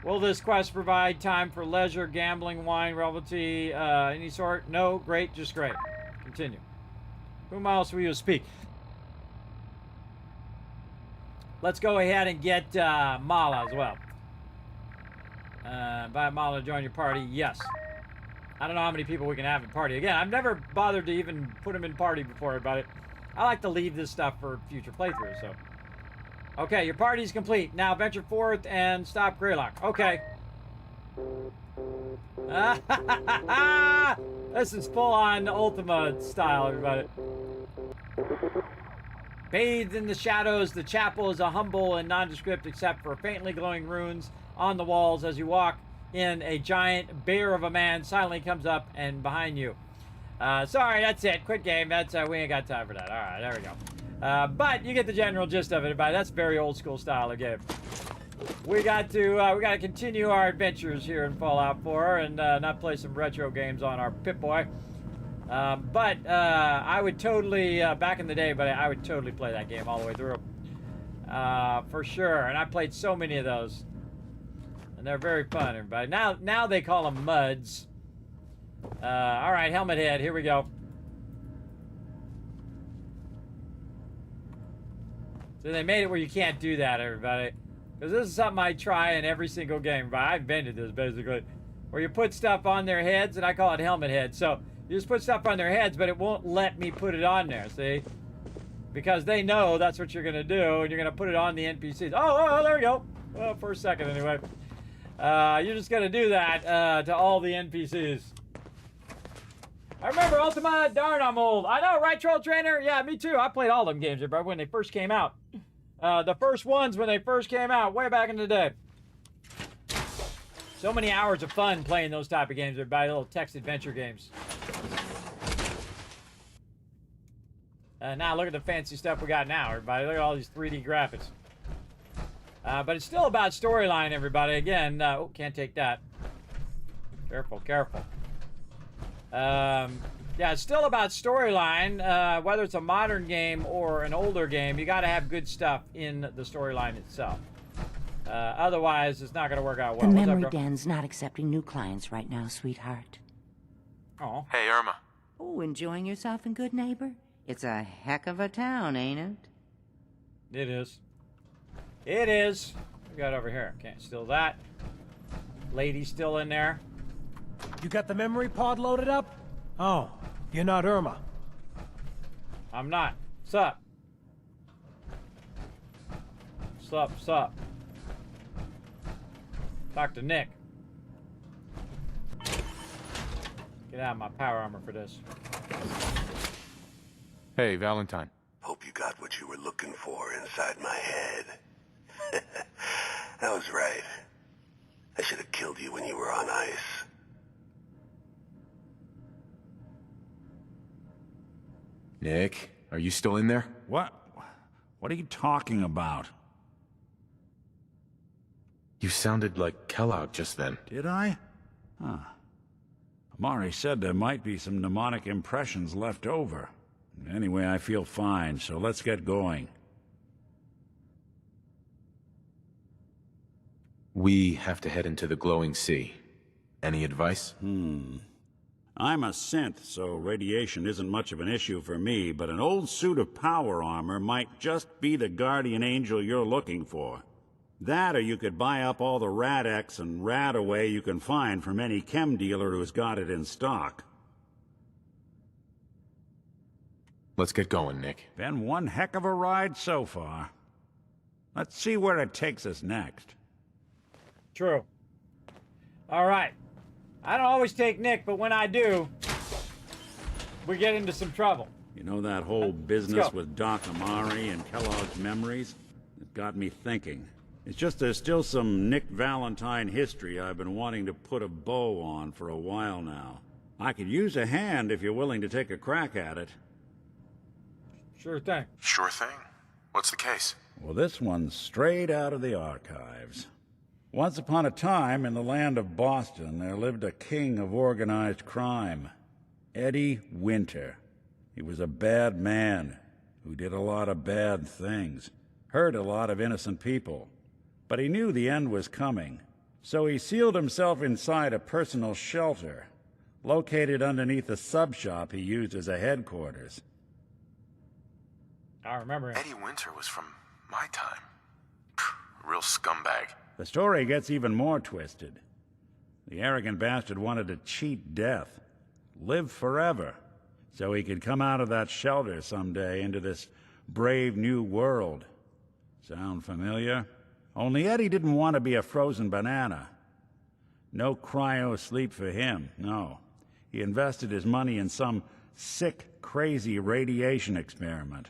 Will this quest provide time for leisure, gambling, wine, revelry, any sort? No. Great. Just great. Continue. Whom else will you speak? Let's go ahead and get Mala as well. Invite Mala to join your party. Yes. I don't know how many people we can have in party. Again, I've never bothered to even put them in party before about it. I like to leave this stuff for future playthroughs, so. Okay, your party's complete. Now venture forth and stop Greylock. Okay. This is full-on Ultima style, everybody. Bathed in the shadows, the chapel is a humble and nondescript except for faintly glowing runes on the walls. As you walk in, a giant bear of a man silently comes up and behind you. Sorry, that's it. Quit game. That's we ain't got time for that. All right, there we go. But you get the general gist of it, everybody. That's very old school style of game. We got to continue our adventures here in Fallout 4 and not play some retro games on our Pip-Boy. But I would totally back in the day, but I would totally play that game all the way through for sure. And I played so many of those, and they're very fun, everybody. Now they call them MUDs. All right, helmet head. Here we go. So they made it where you can't do that, everybody. Because this is something I try in every single game. But I invented this, basically. Where you put stuff on their heads, and I call it helmet heads. So, you just put stuff on their heads, but it won't let me put it on there, see? Because they know that's what you're going to do, and you're going to put it on the NPCs. Oh, there we go. Well, for a second, anyway. You're just going to do that to all the NPCs. I remember Ultima. Darn, I'm old. I know, right, Troll Trainer? Yeah, me too. I played all them games, bro, when they first came out. The first ones when they first came out, way back in the day. So many hours of fun playing those type of games, everybody. Little text adventure games. Now look at the fancy stuff we got now, everybody. Look at all these 3D graphics. But it's still about storyline, everybody. Again, oh, can't take that. Careful, careful. Yeah, it's still about storyline. Whether it's a modern game or an older game, you got to have good stuff in the storyline itself. Otherwise, it's not going to work out well. The What's memory up, girl? den's not accepting new clients right now, sweetheart. Oh. Hey, Irma. Oh, enjoying yourself in Good Neighbor? It's a heck of a town, ain't it? It is. It is. We got over here. Can't steal that. Lady's still in there. You got the memory pod loaded up? Oh, you're not Irma. I'm not. Sup? Sup, sup. Talk to Nick. Get out of my power armor for this. Hey, Valentine. Hope you got what you were looking for inside my head. That was right. I should have killed you when you were on ice. Nick, are you still in there? What? What are you talking about? You sounded like Kellogg just then. Did I? Huh. Amari said there might be some mnemonic impressions left over. Anyway, I feel fine, so let's get going. We have to head into the glowing sea. Any advice? I'm a synth, so radiation isn't much of an issue for me, but an old suit of power armor might just be the guardian angel you're looking for. That, or you could buy up all the Rad-X and Rad-Away you can find from any chem dealer who's got it in stock. Let's get going, Nick. Been one heck of a ride so far. Let's see where it takes us next. True. All right. I don't always take Nick, but when I do, we get into some trouble. You know that whole business with Doc Amari and Kellogg's memories? It got me thinking. It's just there's still some Nick Valentine history I've been wanting to put a bow on for a while now. I could use a hand if you're willing to take a crack at it. Sure thing. Sure thing. What's the case? Well, this one's straight out of the archives. Once upon a time, in the land of Boston, there lived a king of organized crime, Eddie Winter. He was a bad man who did a lot of bad things, hurt a lot of innocent people. But he knew the end was coming, so he sealed himself inside a personal shelter, located underneath a sub-shop he used as a headquarters. I remember him. Eddie Winter was from my time. Real scumbag. The story gets even more twisted. The arrogant bastard wanted to cheat death, live forever, so he could come out of that shelter someday into this brave new world. Sound familiar? Only Eddie didn't want to be a frozen banana. No cryo sleep for him, no. He invested his money in some sick, crazy radiation experiment.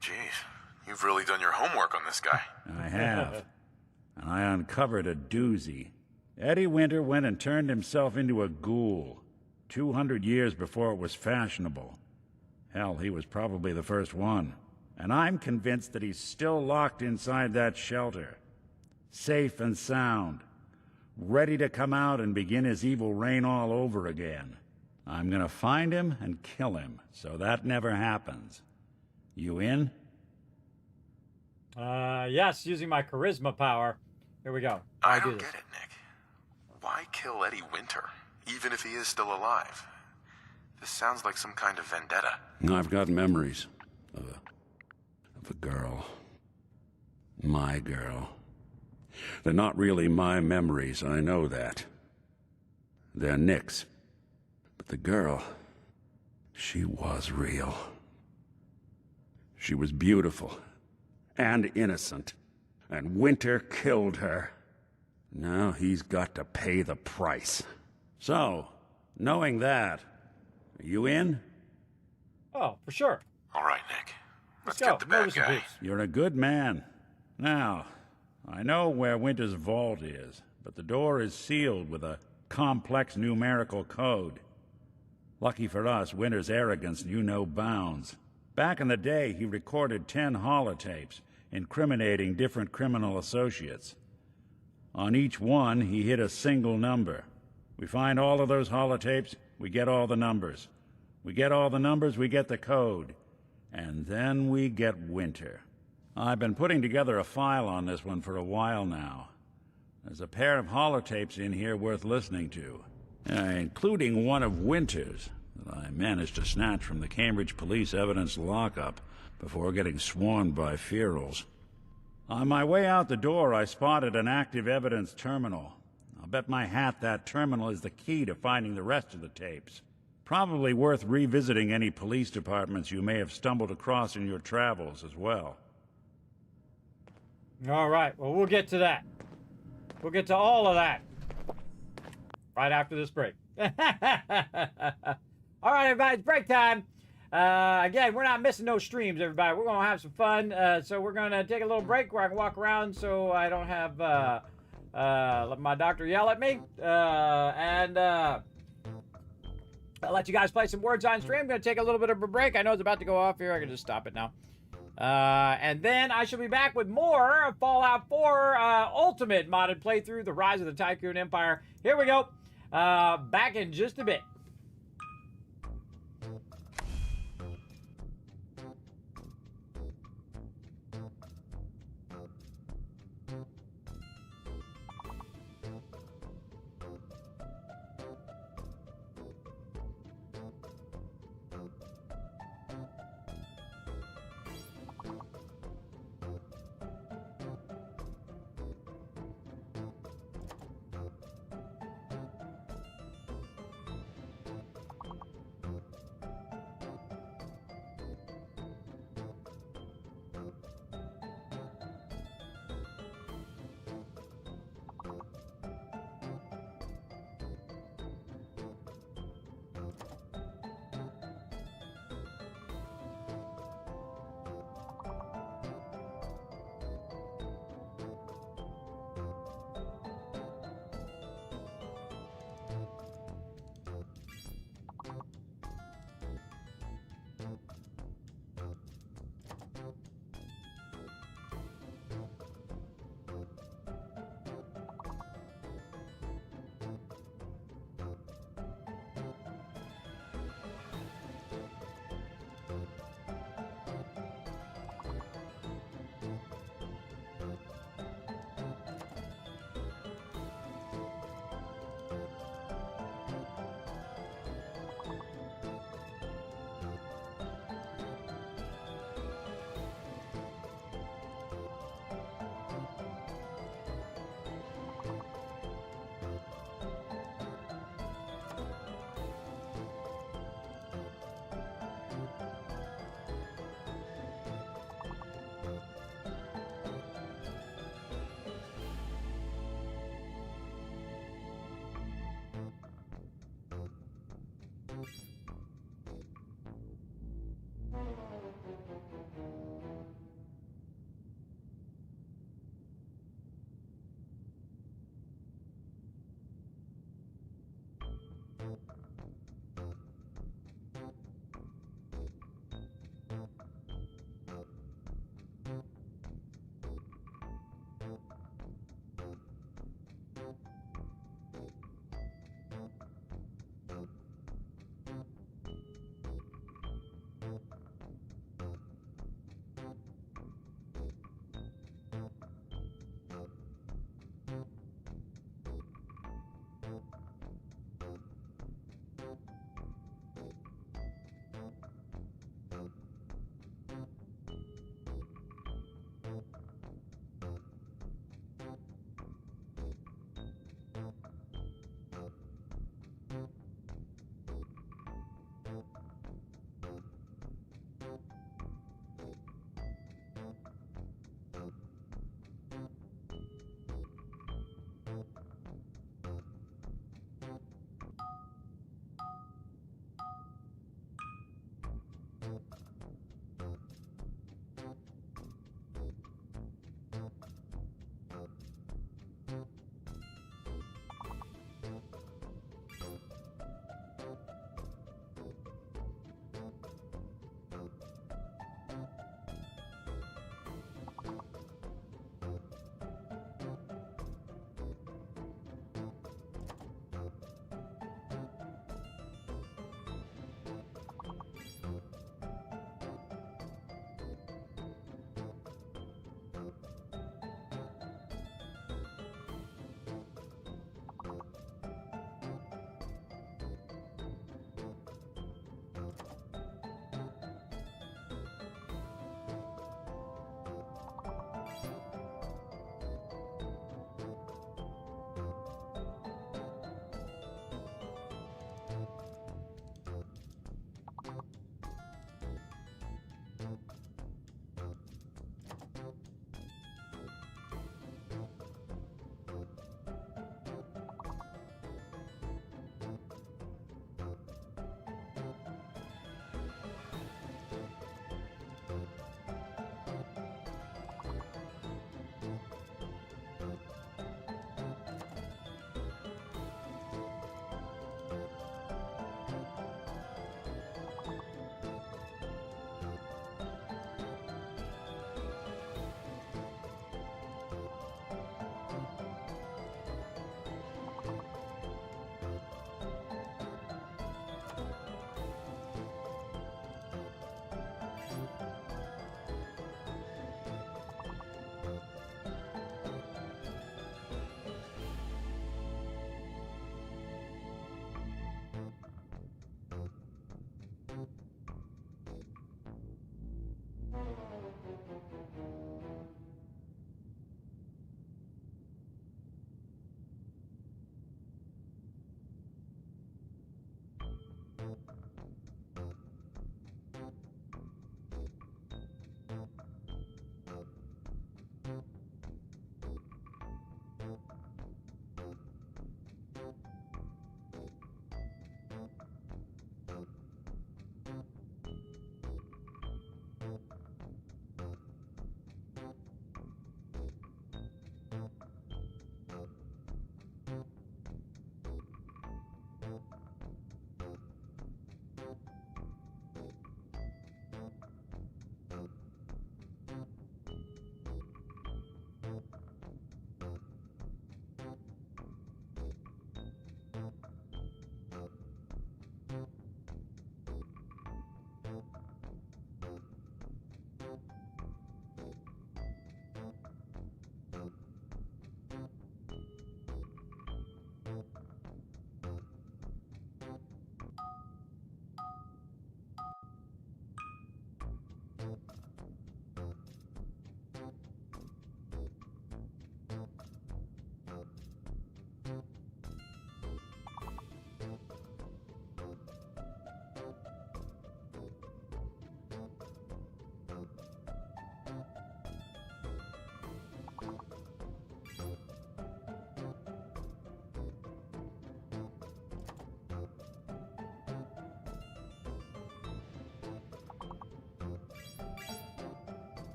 Jeez, you've really done your homework on this guy. I have. And I uncovered a doozy. Eddie Winter went and turned himself into a ghoul, 200 years before it was fashionable. Hell, he was probably the first one. And I'm convinced that he's still locked inside that shelter, safe and sound, ready to come out and begin his evil reign all over again. I'm gonna find him and kill him, so that never happens. You in? Yes, using my charisma power. Here we go. I don't get it, Nick. Why kill Eddie Winter, even if he is still alive? This sounds like some kind of vendetta. I've got memories of a girl. My girl. They're not really my memories, I know that. They're Nick's. But the girl, she was real. She was beautiful and innocent, and Winter killed her. Now he's got to pay the price. So, knowing that, are you in? Oh, for sure. All right, Nick. Let's go. get the bad guy. You're a good man. Now, I know where Winter's vault is, but the door is sealed with a complex numerical code. Lucky for us, Winter's arrogance knew no bounds. Back in the day, he recorded 10 holotapes, incriminating different criminal associates. On each one, he hit a single number. We find all of those holotapes, we get all the numbers. We get all the numbers, we get the code. And then we get Winter. I've been putting together a file on this one for a while now. There's a pair of holotapes in here worth listening to, including one of Winter's that I managed to snatch from the Cambridge Police evidence lockup before getting swarmed by ferals. On my way out the door, I spotted an active evidence terminal. I'll bet my hat that terminal is the key to finding the rest of the tapes. Probably worth revisiting any police departments you may have stumbled across in your travels as well. All right, well, we'll get to that. We'll get to all of that right after this break. All right, everybody, it's break time. Again, we're not missing no streams, everybody. We're going to have some fun. So we're going to take a little break where I can walk around so I don't have let my doctor yell at me. I'll let you guys play some words on stream. I'm going to take a little bit of a break. I know it's about to go off here. I can just stop it now. And then I shall be back with more Fallout 4 Ultimate modded playthrough, The Rise of the Tycoon Empire. Here we go. Back in just a bit.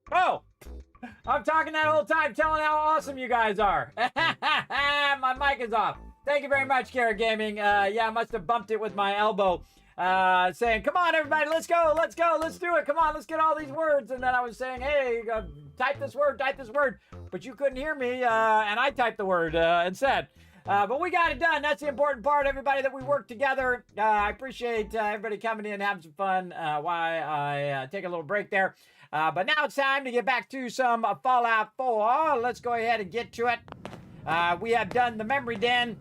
Oh! I'm talking that whole time, telling how awesome you guys are. My mic is off. Thank you very much, Carrot Gaming. Yeah, I must have bumped it with my elbow, saying, come on, everybody, let's go, let's go, let's do it. Come on, let's get all these words. And then I was saying, hey, type this word, but you couldn't hear me, and I typed the word instead. But we got it done. That's the important part, everybody, that we work together. I appreciate everybody coming in, having some fun while I take a little break there. But now it's time to get back to some Fallout 4. Let's go ahead and get to it. We have done the Memory Den.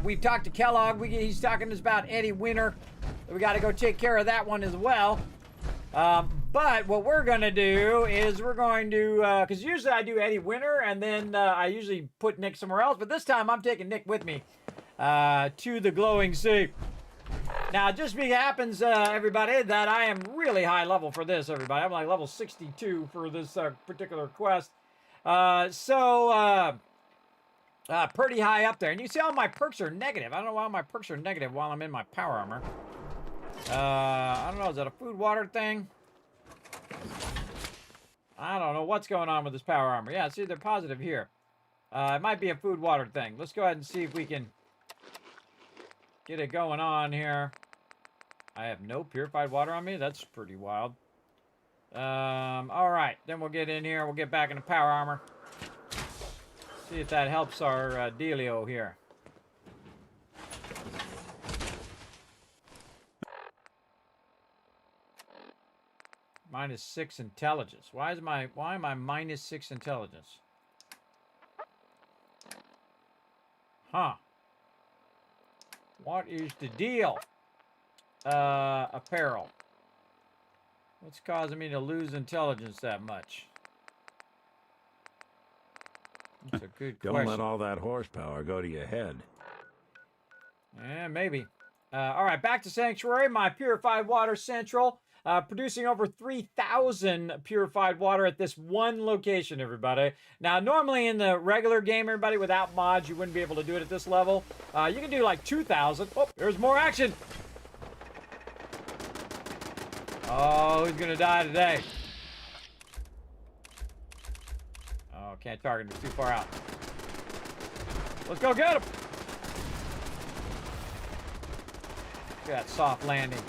We've talked to Kellogg. He's talking to us about Eddie Winter. We got to go take care of that one as well. But what we're going to do is we're going to, because usually I do Eddie Winter, and then I usually put Nick somewhere else. But this time I'm taking Nick with me to the Glowing Sea. Now, it just happens, everybody, that I am really high level for this, everybody. I'm like level 62 for this particular quest. Pretty high up there. And you see all my perks are negative. I don't know why my perks are negative while I'm in my power armor. I don't know. Is that a food water thing? I don't know what's going on with this power armor. Yeah, see, they're positive here. It might be a food water thing. Let's go ahead and see if we can get it going on here. I have no purified water on me. That's pretty wild. All right. Then we'll get in here. We'll get back into power armor. See if that helps our dealio here. -6 intelligence. Why am I -6 intelligence? Huh. What is the deal? Apparel. What's causing me to lose intelligence that much? That's a good Don't question. let all that horsepower go to your head. Yeah, maybe. All right, back to Sanctuary. My purified water central. Producing over 3,000 purified water at this one location, everybody. Now, normally in the regular game, everybody, without mods, you wouldn't be able to do it at this level. You can do like 2,000. Oh, there's more action. Oh, who's going to die today? Oh, can't target him. It's too far out. Let's go get him. Look at that soft landing.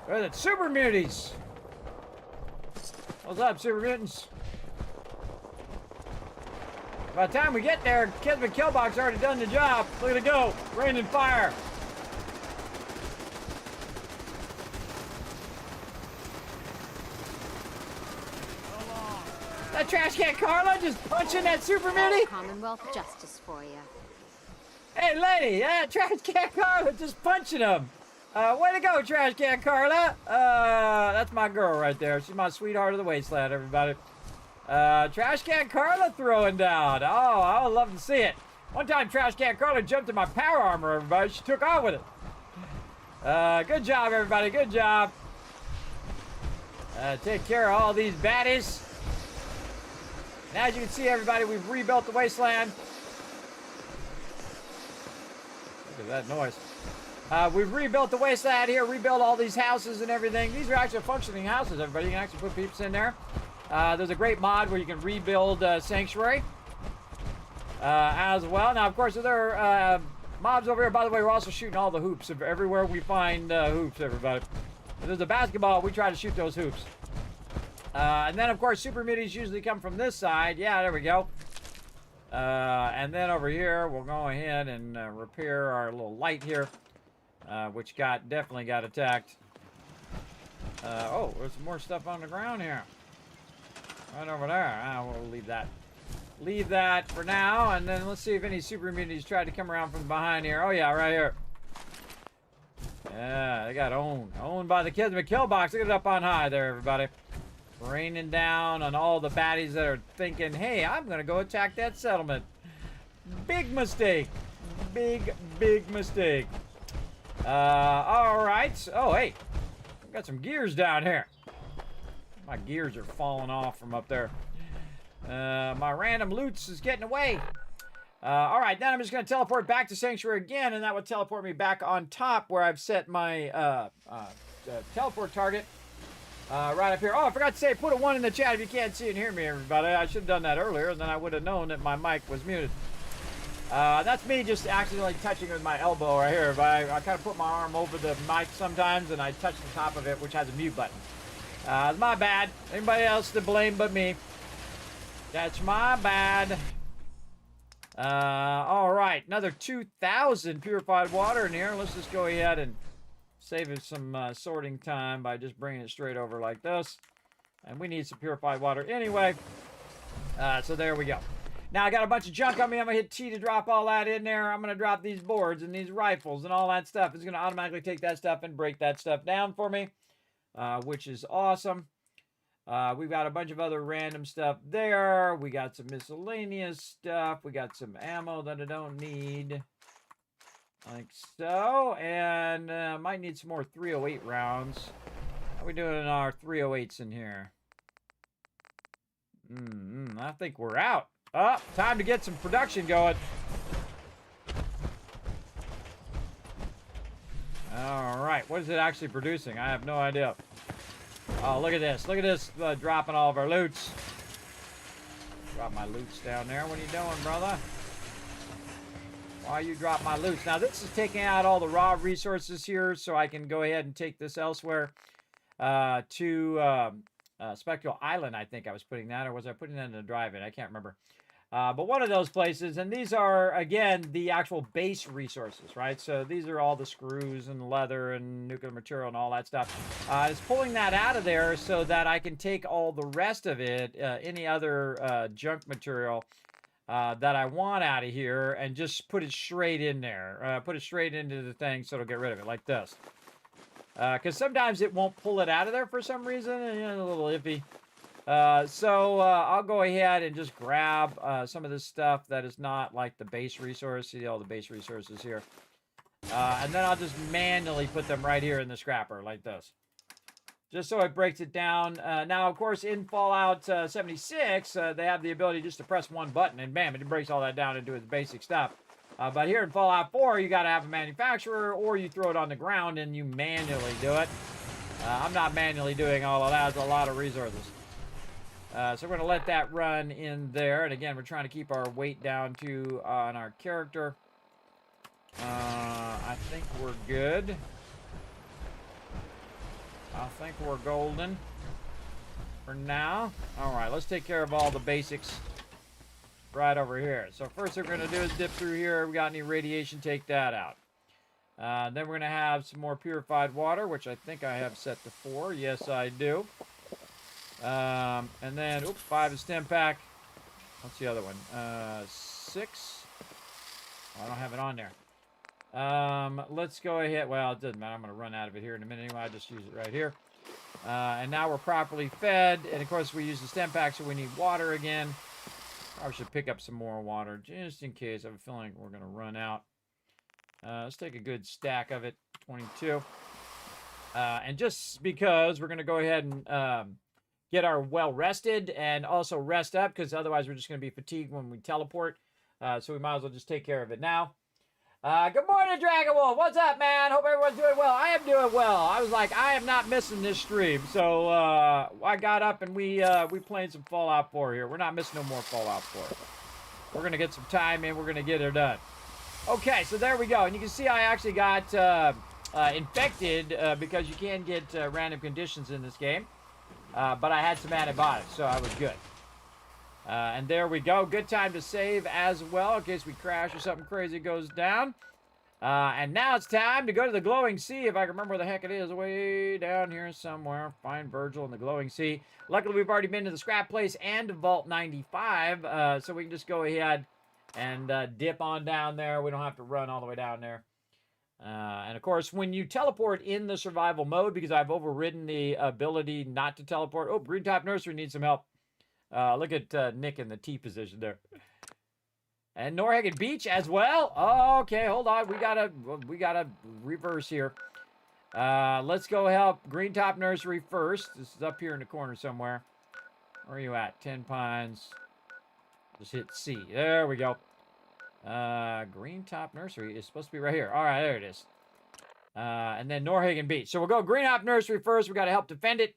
Where's it? Super Muties! What's up, Super Mutants? By the time we get there, Kismet Killbox already done the job. Look at it go. Rain and fire. That trash can Carla just punching that Super Mutie? Commonwealth justice for you. Hey, lady, that trash can Carla just punching him. Way to go, Trash Can Carla. That's my girl right there. She's my sweetheart of the wasteland, everybody. Trash Can Carla throwing down. Oh, I would love to see it. One time, Trash Can Carla jumped in my power armor, everybody. She took off with it. Good job, everybody. Good job. Take care of all these baddies. And as you can see, everybody, we've rebuilt the wasteland. Look at that noise. We've rebuilt the wasteland here, rebuilt all these houses and everything. These are actually functioning houses, everybody. You can actually put peeps in there. There's a great mod where you can rebuild Sanctuary as well. Now, of course, there are mobs over here. By the way, we're also shooting all the hoops everywhere we find hoops, everybody. If there's a basketball, we try to shoot those hoops. And then, of course, Super Muties usually come from this side. Yeah, there we go. And then over here, we'll go ahead and repair our little light here. Which definitely got attacked. Oh, there's some more stuff on the ground here. Right over there. We'll leave that. Leave that for now, and then let's see if any Super Muties tried to come around from behind here. Oh yeah, right here. Yeah, they got owned. Owned by the Kismet Killbox. Look at it up on high there, everybody. Raining down on all the baddies that are thinking, hey, I'm gonna go attack that settlement. Big mistake. Big mistake. All right. Oh, hey, we got some gears down here. My gears are falling off from up there. My random loots is getting away. All right, then I'm just going to teleport back to Sanctuary again, and that would teleport me back on top where I've set my teleport target. Right up here. Oh, I forgot to say, put a 1 in the chat if you can't see and hear me, everybody. I should have done that earlier, and then I would have known that my mic was muted. That's me just accidentally touching with my elbow right here. I kind of put my arm over the mic sometimes, and I touch the top of it, which has a mute button. It's my bad. Anybody else to blame but me. That's my bad. All right. Another 2,000 purified water in here. Let's just go ahead and save us some sorting time by just bringing it straight over like this. And we need some purified water anyway. So there we go. Now I got a bunch of junk on me. I'm going to hit T to drop all that in there. I'm going to drop these boards and these rifles and all that stuff. It's going to automatically take that stuff and break that stuff down for me, which is awesome. We've got a bunch of other random stuff there. We got some miscellaneous stuff. We got some ammo that I don't need. Like so. And might need some more 308 rounds. How are we doing in our 308s in here? I think we're out. Oh, time to get some production going. right, what is it actually producing? I have no idea. Oh, look at this. Look at this dropping all of our loots. Drop my loots down there. What are you doing, brother? Why you drop my loots? Now, this is taking out all the raw resources here, so I can go ahead and take this elsewhere to Spectral Island, I think I was putting that, or was I putting that in the drive-in? I can't remember. But one of those places, and these are, again, the actual base resources, right? So these are all the screws and leather and nuclear material and all that stuff. It's pulling that out of there so that I can take all the rest of it, any other junk material that I want out of here, and just put it straight in there. Put it straight into the thing so it'll get rid of it, like this. Because sometimes it won't pull it out of there for some reason, and it's a little iffy. So I'll go ahead and just grab some of this stuff that is not like the base resource. See all the base resources here. And then I'll just manually put them right here in the scrapper like this. Just so it breaks it down. Now, of course, in Fallout 76, they have the ability just to press one button and bam, it breaks all that down into its basic stuff. But here in Fallout 4, you got to have a manufacturer, or you throw it on the ground and you manually do it. I'm not manually doing all of that. It's a lot of resources. So we're going to let that run in there. And again, we're trying to keep our weight down to on our character. I think we're good. I think we're golden for now. All right, let's take care of all the basics right over here. So first thing we're going to do is dip through here. We got any radiation, take that out. Then we're going to have some more purified water, which I think I have set to 4. Yes, I do. And then, oops, 5 is stem pack. What's the other one? 6. Oh, I don't have it on there. Let's go ahead. Well, it doesn't matter. I'm going to run out of it here in a minute anyway. I just use it right here. And now we're properly fed. And of course, we use the stem pack, so we need water again. I should pick up some more water just in case. I have a feeling we're going to run out. Let's take a good stack of it. 22. And just because we're going to go ahead and get our well rested and also rest up, because otherwise we're just going to be fatigued when we teleport. So we might as well just take care of it now. Good morning, Dragon Wolf. What's up, man? Hope everyone's doing well. I am doing well. I was like, I am not missing this stream. So I got up and we played some Fallout 4 here. We're not missing no more Fallout 4. We're going to get some time in. We're going to get it done. Okay, so there we go. And you can see I actually got infected because you can get random conditions in this game. But I had some antibiotics, so I was good. And there we go. Good time to save as well in case we crash or something crazy goes down. And now it's time to go to the glowing sea, if I can remember where the heck it is. Way down here somewhere. Find Virgil in the glowing sea. Luckily, we've already been to the scrap place and to Vault 95, so we can just go ahead and dip on down there. We don't have to run all the way down there. And of course, when you teleport in the survival mode, because I've overridden the ability not to teleport. Oh, Green Top Nursery needs some help. Look at Nick in the T position there. And Norhagen Beach as well. Oh, okay, hold on. We gotta reverse here. Let's go help Green Top Nursery first. This is up here in the corner somewhere. Where are you at? 10 Pines. Just hit C. There we go. Green Top Nursery is supposed to be right here. All right, there it is. And then Norhagen Beach. So we'll go Green Top Nursery first. We got to help defend it.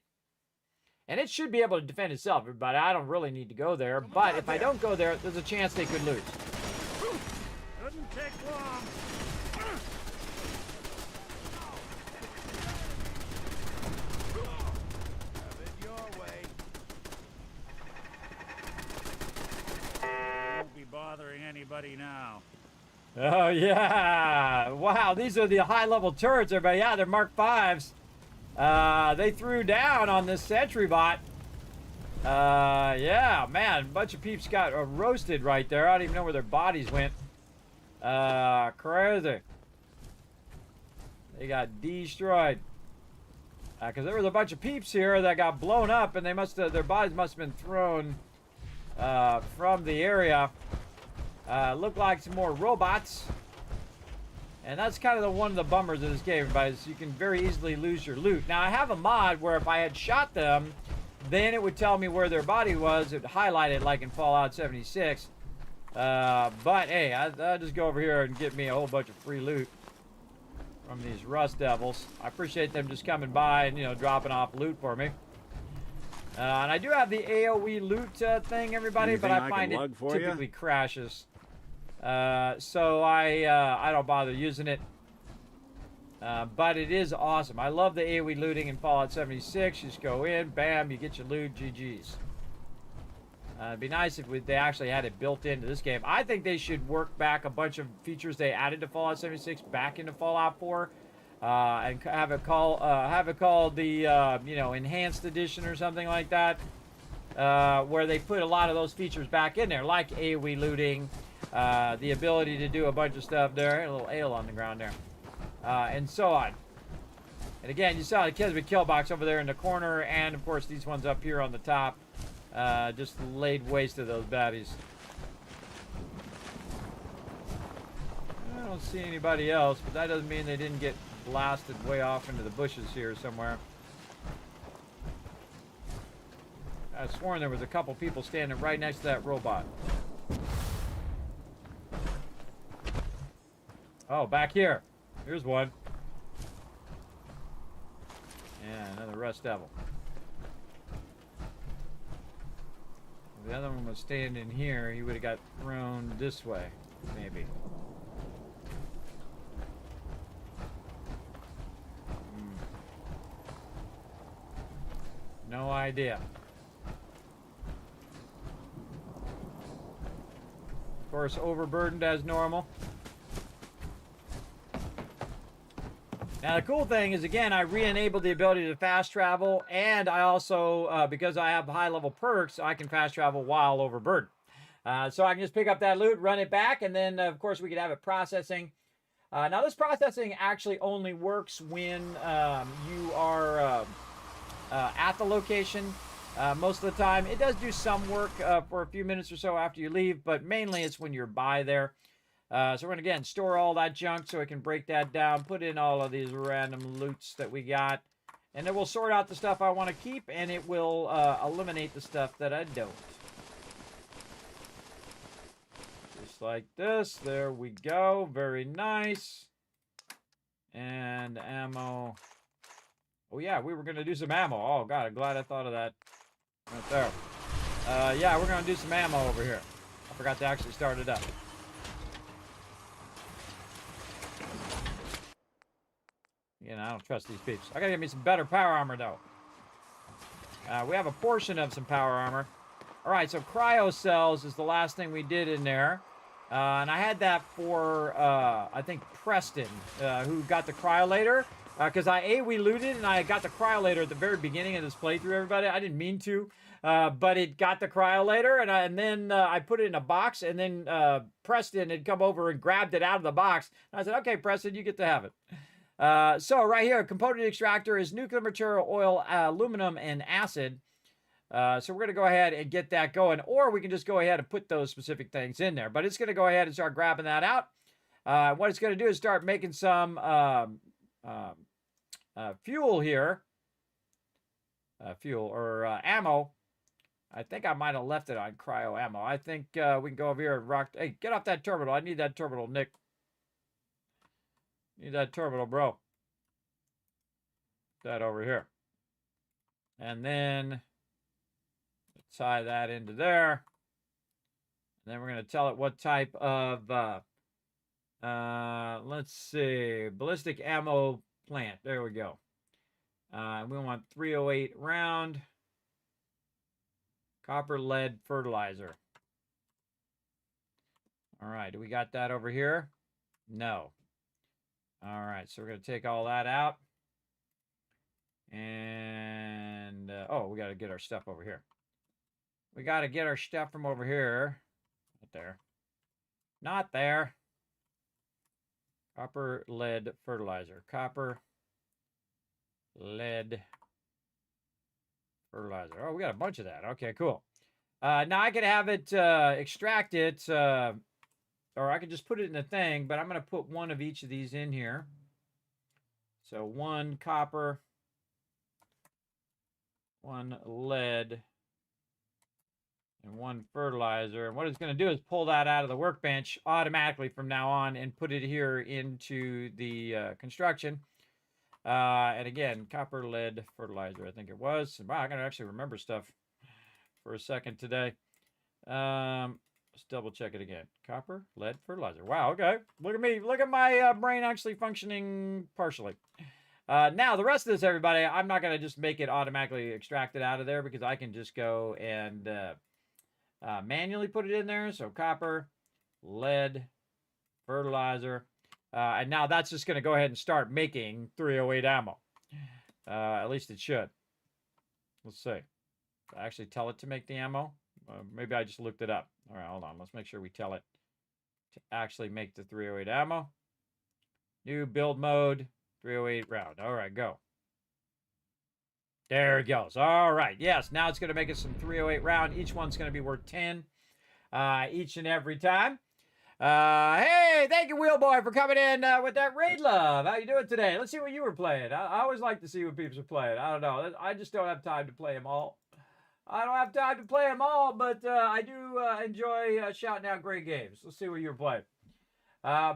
And it should be able to defend itself, everybody. I don't really need to go there. But if I don't go there, there's a chance they could lose. Couldn't take long. Have it your way. Won't be bothering anybody now. Oh, yeah. Wow, these are the high-level turrets, everybody. Yeah, they're Mark 5s. They threw down on this sentry bot. Yeah, man, a bunch of peeps got roasted right there. I don't even know where their bodies went. Crazy. They got destroyed. Because there was a bunch of peeps here that got blown up, and they must have, their bodies must have been thrown from the area. Looked like some more robots. And that's kind of one of the bummers of this game, everybody, is you can very easily lose your loot. Now, I have a mod where if I had shot them, then it would tell me where their body was. It would highlight it like in Fallout 76. But, hey, I'll just go over here and get me a whole bunch of free loot. from these Rust Devils. I appreciate them just coming by and, you know, dropping off loot for me. And I do have the AoE loot thing, everybody, Anything but I I find can it lug for typically ya? crashes. So I don't bother using it. But it is awesome. I love the AoE looting in Fallout 76. You just go in, bam, you get your loot, GG's. It'd be nice if they actually had it built into this game. I think they should work back a bunch of features they added to Fallout 76 back into Fallout 4, and have it called the you know, enhanced edition or something like that, where they put a lot of those features back in there, like AoE looting, the ability to do a bunch of stuff there, a little ale on the ground there, and so on. And again, you saw the Kismet kill box over there in the corner, and of course these ones up here on the top. Just laid waste to those baddies. I don't see anybody else, but that doesn't mean they didn't get blasted way off into the bushes here somewhere. I've sworn there was a couple people standing right next to that robot. Oh, back here. Here's one. Yeah, another Rust Devil. The other one was standing here. He would have got thrown this way, maybe. No idea. Of course, overburdened as normal. Now, the cool thing is, again, I re-enabled the ability to fast travel, and I also, because I have high-level perks, I can fast travel while overburdened. So I can just pick up that loot, run it back, and then, of course, we can have it processing. Now, this processing actually only works when you are at the location. Most of the time, it does do some work for a few minutes or so after you leave, but mainly it's when you're by there. So we're going to, again, store all that junk so we can break that down, put in all of these random loots that we got, and then we'll sort out the stuff I want to keep, and it will eliminate the stuff that I don't. Just like this. There we go. Very nice. And ammo. Oh, yeah, we were going to do some ammo. Oh, God, I'm glad I thought of that right there. Yeah, we're going to do some ammo over here. I forgot to actually start it up. You know, I don't trust these peeps. I gotta get me some better power armor, though. We have a portion of some power armor. Alright, so cryo cells is the last thing we did in there. And I had that for, I think, Preston, who got the cryolator. Because we looted and I got the cryolator at the very beginning of this playthrough, everybody. I didn't mean to. But it got the cryolator, and then I put it in a box, and then Preston had come over and grabbed it out of the box. And I said, okay, Preston, you get to have it. So right here, component extractor is nuclear material, oil, aluminum, and acid. So we're going to go ahead and get that going, or we can just go ahead and put those specific things in there. But it's going to go ahead and start grabbing that out. What it's going to do is start making some fuel here. Fuel or ammo. I think I might have left it on cryo ammo. I think we can go over here and rock. Hey, get off that terminal. I need that terminal, Nick. Need that terminal, bro. That over here. And then tie that into there. And then we're going to tell it what type of, let's see, ballistic ammo plant. There we go. We want 308 round. Copper lead fertilizer. All right, do we got that over here? No. All right, so we're going to take all that out. And, oh, we got to get our stuff over here. We got to get our stuff from over here. Not there. Not there. Copper, lead, fertilizer. Copper, lead, fertilizer. Oh, we got a bunch of that. Okay, cool. Now I could have it extract it, or I could just put it in the thing, but I'm going to put one of each of these in here. So one copper, one lead, and 1 fertilizer. And what it's going to do is pull that out of the workbench automatically from now on and put it here into the construction. And again, copper, lead, fertilizer, I think it was. Wow, I got to actually remember stuff for a second today. Let's double check it again. Copper, lead, fertilizer. Wow, okay. Look at me. Look at my brain actually functioning partially. Now, the rest of this, everybody, I'm not going to just make it automatically extracted out of there because I can just go and manually put it in there. So copper, lead, fertilizer. And now that's just going to go ahead and start making 308 ammo. At least it should. Let's see. Did I actually tell it to make the ammo? Maybe I just looked it up. All right, hold on. Let's make sure we tell it to actually make the 308 ammo. New build mode, 308 round. All right, go. There it goes. All right. Yes, now it's going to make us some 308 round. Each one's going to be worth 10 each and every time. Hey, thank you, Wheelboy, for coming in with that raid love. How you doing today? Let's see what you were playing. I always like to see what people are playing. I don't know. I just don't have time to play them all. I don't have time to play them all, but I do enjoy shouting out great games. Let's see what you were playing.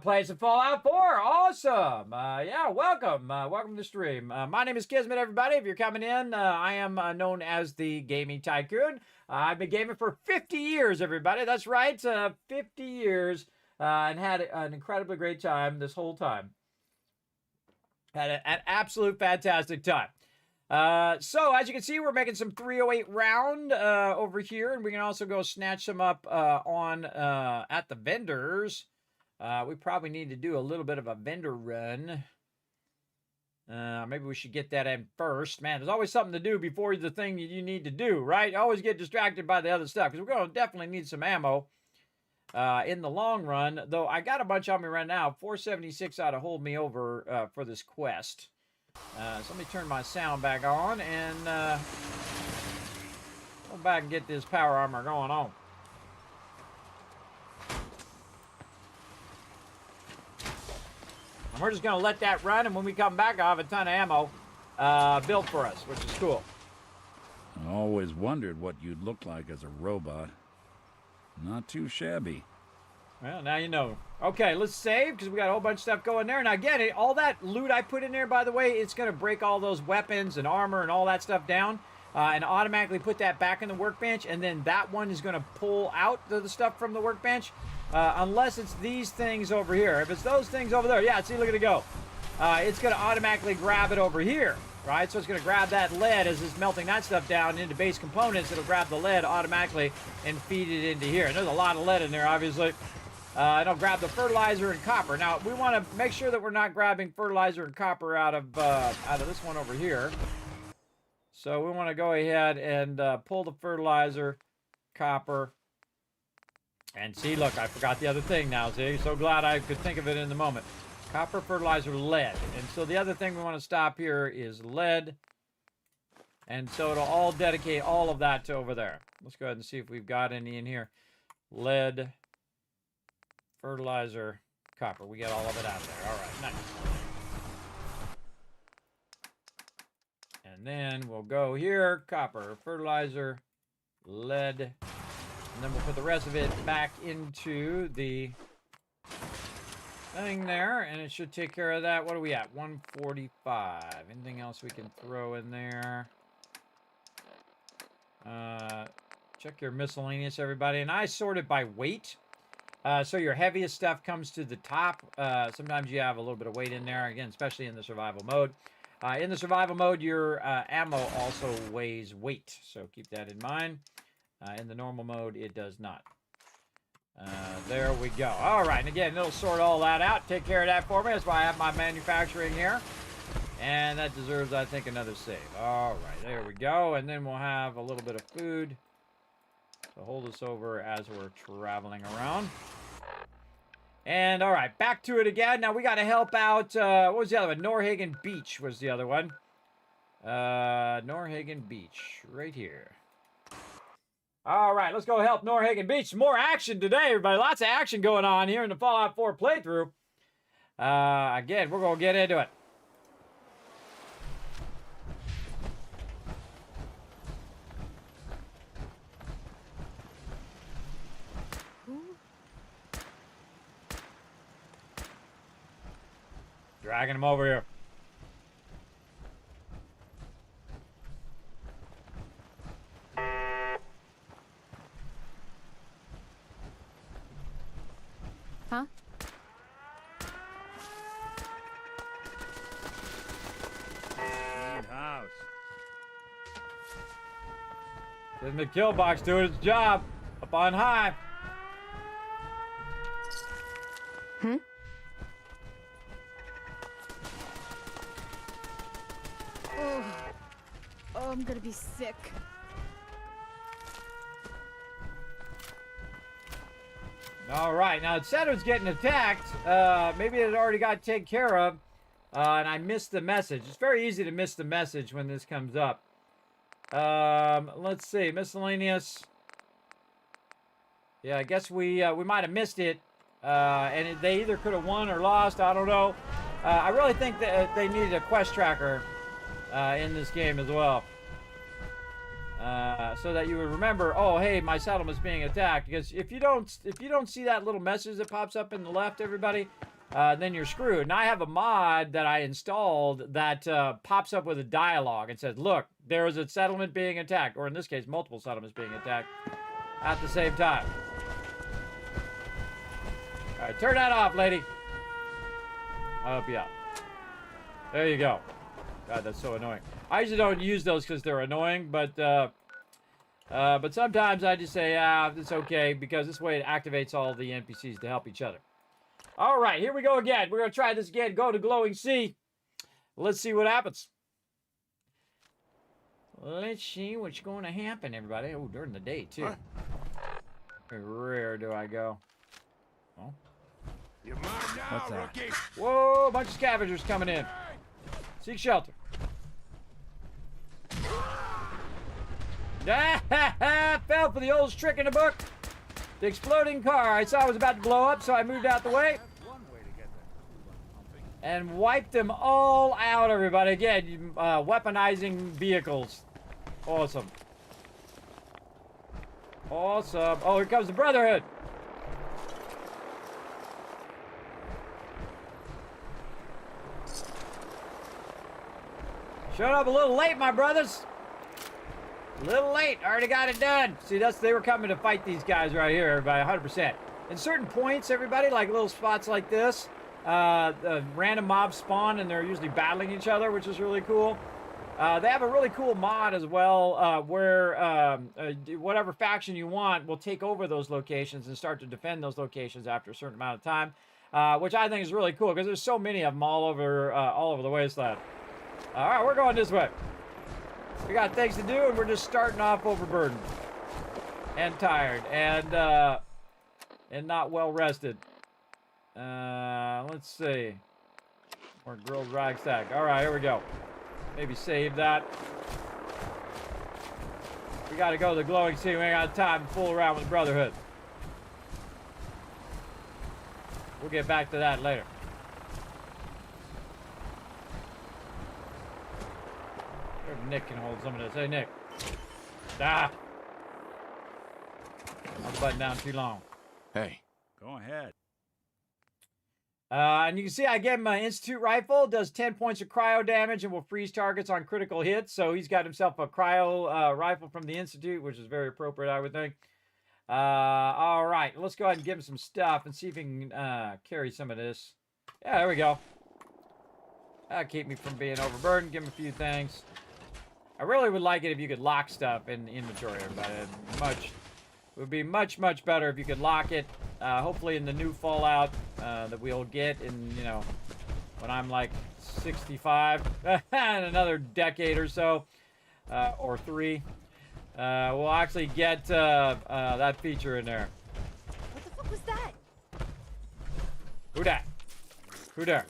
Playing some Fallout 4. Awesome. Yeah, welcome. Welcome to the stream. My name is Kismet, everybody. If you're coming in, I am known as the Gaming Tycoon. I've been gaming for 50 years, everybody. That's right, 50 years, and had an incredibly great time this whole time. Had an absolute fantastic time. So, as you can see, we're making some 308 round over here, and we can also go snatch some up at the vendors. We probably need to do a little bit of a vendor run. Maybe we should get that in first. Man, there's always something to do before the thing you need to do, right? Always get distracted by the other stuff, because we're going to definitely need some ammo in the long run. Though I got a bunch on me right now. 476 ought to hold me over for this quest. So let me turn my sound back on and go back and get this power armor going on. And we're just going to let that run, and when we come back, I'll have a ton of ammo built for us, which is cool. I always wondered what you'd look like as a robot. Not too shabby. Well, now you know. Okay, let's save, because we got a whole bunch of stuff going there. Now, again, all that loot I put in there, by the way, it's going to break all those weapons and armor and all that stuff down and automatically put that back in the workbench, and then that one is going to pull out the stuff from the workbench, unless it's these things over here. If it's those things over there, yeah, see, look at it go. It's going to automatically grab it over here, right? So it's going to grab that lead as it's melting that stuff down into base components. It'll grab the lead automatically and feed it into here. And there's a lot of lead in there, obviously. And I'll grab the fertilizer and copper. Now, we want to make sure that we're not grabbing fertilizer and copper out of this one over here. So we want to go ahead and pull the fertilizer, copper. And see, look, I forgot the other thing now. See, so glad I could think of it in the moment. Copper, fertilizer, lead. And so the other thing we want to stop here is lead. And so it'll all dedicate all of that to over there. Let's go ahead and see if we've got any in here. Lead, fertilizer, copper. We got all of it out of there. All right, nice. And then we'll go here, copper, fertilizer, lead, and then we'll put the rest of it back into the thing there, and it should take care of that. What are we at? 145. Anything else we can throw in there? Check your miscellaneous, everybody. And I sort it by weight. So your heaviest stuff comes to the top. Sometimes you have a little bit of weight in there, again, especially in the survival mode. In the survival mode, your ammo also weighs weight, so keep that in mind. In the normal mode, it does not. There we go. All right, and again, it'll sort all that out, take care of that for me. That's why I have my manufacturing here. And that deserves, I think, another save. All right, there we go. And then we'll have a little bit of food. So hold us over as we're traveling around. And all right, back to it again. Now we got to help out. What was the other one? Norhagen Beach was the other one. Norhagen Beach, right here. All right, let's go help Norhagen Beach. Some more action today, everybody. Lots of action going on here in the Fallout 4 playthrough. Again, we're going to get into it. Dragging him over here. Huh? House. Isn't the kill box doing its job? Up on high. Hmm? Oh, I'm gonna be sick. All right, now it said it was getting attacked. Maybe it already got taken care of, and I missed the message. It's very easy to miss the message when this comes up. Let's see, miscellaneous. Yeah, I guess we might have missed it, and they either could have won or lost. I don't know. I really think that they needed a quest tracker in this game as well. So that you would remember, oh, hey, my settlement's being attacked. Because if you don't see that little message that pops up in the left, everybody, then you're screwed. And I have a mod that I installed that pops up with a dialogue and says, look, there is a settlement being attacked, or in this case, multiple settlements being attacked at the same time. All right, turn that off, lady. I'll help you out. There you go. God, that's so annoying. I usually don't use those because they're annoying, but sometimes I just say, it's okay, because this way it activates all the NPCs to help each other. All right, here we go again. We're going to try this again. Go to Glowing Sea. Let's see what happens. Let's see what's going to happen, everybody. Oh, during the day, too. Where do I go? Oh. You're mine now, What's that? rookie. Whoa, a bunch of scavengers coming in. Seek shelter. Fell for the oldest trick in the book. The exploding car. I saw it was about to blow up, so I moved out the way. And wiped them all out, everybody. Again, weaponizing vehicles. Awesome. Awesome. Oh, here comes the Brotherhood. Showed up a little late, my brothers. A little late. Already got it done. See, they were coming to fight these guys right here, everybody, 100%. In certain points, everybody, like little spots like this, random mobs spawn, and they're usually battling each other, which is really cool. They have a really cool mod as well, where whatever faction you want will take over those locations and start to defend those locations after a certain amount of time, which I think is really cool, because there's so many of them all over the wasteland. All right, we're going this way. We got things to do, and we're just starting off overburdened and tired and not well rested. Let's see. More grilled ragstack. All right, here we go. Maybe save that. We got to go to the Glowing Sea. We ain't got time to fool around with the Brotherhood. We'll get back to that later. Nick can hold some of this. Hey, Nick. Ah! I'm buttoned down too long. Hey. Go ahead. And you can see I gave him an Institute rifle. Does 10 points of cryo damage and will freeze targets on critical hits. So he's got himself a cryo rifle from the Institute, which is very appropriate, I would think. All right. Let's go ahead and give him some stuff and see if he can carry some of this. Yeah, there we go. That'll keep me from being overburdened. Give him a few things. I really would like it if you could lock stuff in inventory, everybody. It would be much, much better if you could lock it. Hopefully in the new Fallout that we'll get in, when I'm like 65, in another decade or so, or 3, we'll actually get that feature in there. What the fuck was that? Who that? Who there?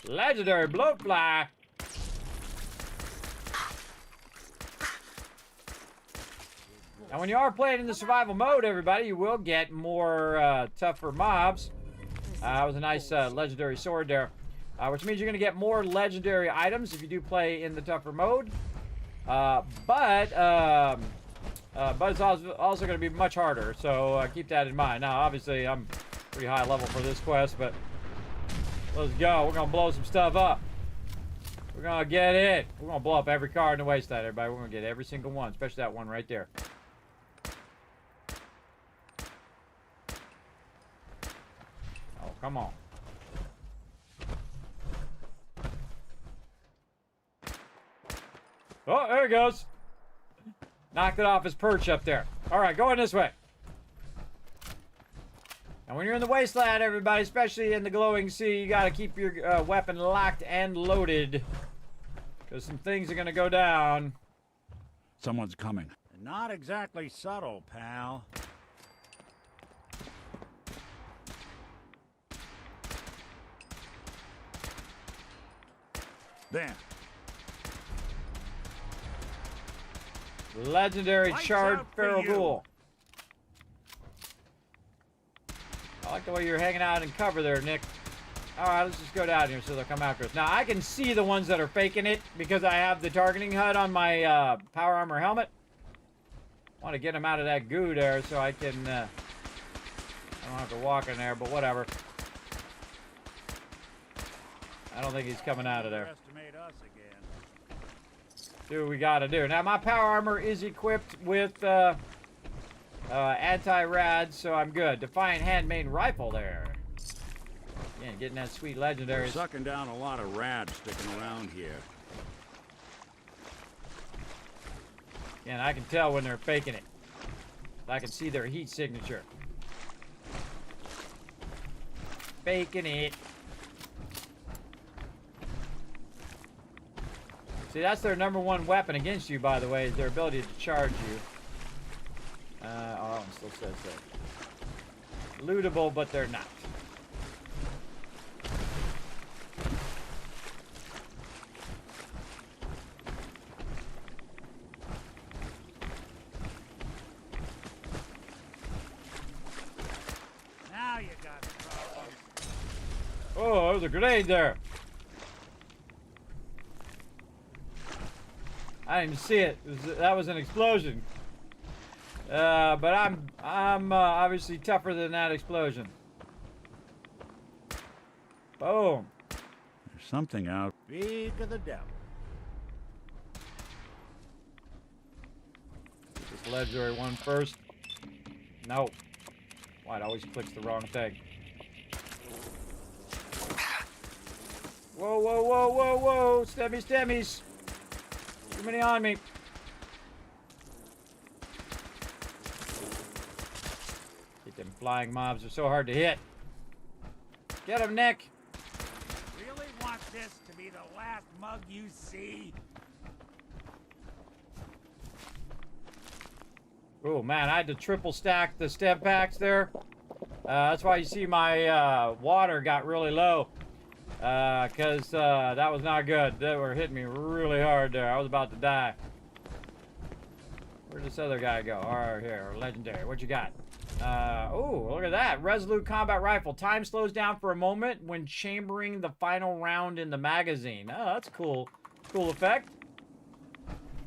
Legendary blowfly. Now, when you are playing in the survival mode, everybody, you will get more tougher mobs. That was a nice legendary sword there, which means you're going to get more legendary items if you do play in the tougher mode. But it's also going to be much harder, so keep that in mind. Now, obviously, I'm Pretty high level for this quest, but let's go. We're gonna blow some stuff up. We're gonna get it. We're gonna blow up every car in the wasteland, everybody. We're gonna get every single one, especially that one right there. Oh, come on. Oh, there he goes. Knocked it off his perch up there. All right, going this way. And when you're in the wasteland, everybody, especially in the glowing sea, you got to keep your weapon locked and loaded. Because some things are going to go down. Someone's coming. Not exactly subtle, pal. There. Legendary Lights charred out for feral you. ghoul. I like the way you're hanging out in cover there, Nick. Alright, let's just go down here so they'll come after us. Now, I can see the ones that are faking it because I have the targeting HUD on my power armor helmet. I want to get them out of that goo there so I can... I don't have to walk in there, but whatever. I don't think he's coming out of there. Estimate us again. Do what we gotta do. Now, my power armor is equipped with anti-rad, so I'm good. Defiant handmade rifle there. Again, getting that sweet legendary. They're sucking down a lot of rad sticking around here. And I can tell when they're faking it. I can see their heat signature. Faking it. See, that's their #1 weapon against you, by the way, is their ability to charge you. Oh, it still says that. Lootable, but they're not. Now you got problems. Oh, there's a grenade there. I didn't even see it. That was an explosion. But I'm obviously tougher than that explosion. Boom. There's something out. Speak of the devil. Get this legendary one first. No. Why it always clicks the wrong thing. Whoa, whoa, whoa, whoa, whoa. Stemmies, stemmies. Too many on me. Get them flying mobs. They're so hard to hit. Get him, Nick. Really want this to be the last mug you see? Oh, man. I had to triple stack the stem packs there. That's why you see my water got really low. Because that was not good. They were hitting me really hard there. I was about to die. Where'd this other guy go? All right, here, legendary. What you got? Oh, look at that. Resolute combat rifle. Time slows down for a moment when chambering the final round in the magazine. Oh, that's cool. Cool effect.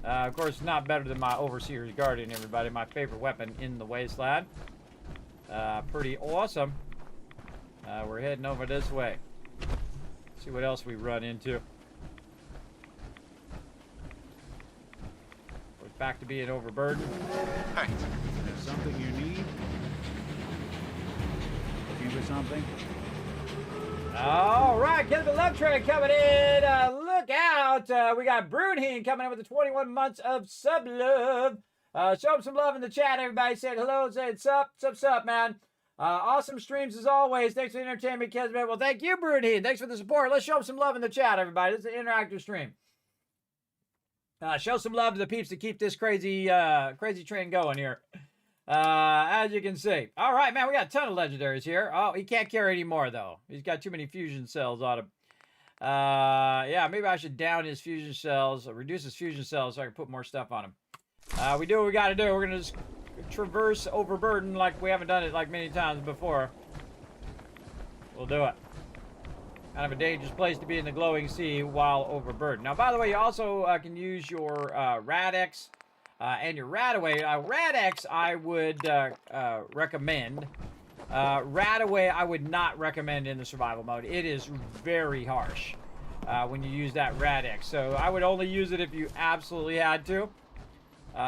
Of course, not better than my Overseer's Guardian, everybody. My favorite weapon in the wasteland. Pretty awesome. We're heading over this way. See what else we run into. We're back to being overburdened. Hey, there's something you need? Looking for something? All right, get the love train coming in. Look out. We got Brunheen coming in with the 21 months of sub love. Show him some love in the chat, everybody. Say hello, say sup, man. Awesome streams as always. Thanks for the entertainment, Kismet. Well, thank you, Brunheen. Thanks for the support. Let's show some love in the chat, everybody. This is an interactive stream. Show some love to the peeps to keep this crazy train going here. As you can see. All right, man, we got a ton of legendaries here. Oh, he can't carry any more, though. He's got too many fusion cells on him. Yeah, maybe I should down his fusion cells, or reduce his fusion cells so I can put more stuff on him. We do what we got to do. We're going to just traverse overburden like we haven't done it like many times before. We'll do it. Kind of a dangerous place to be in the glowing sea while overburdened. Now, by the way, you also can use your Rad-X and your Radaway. Rad-X I would recommend Radaway, I would not recommend in the survival mode. It is very harsh when you use that Rad-X. So I would only use it if you absolutely had to.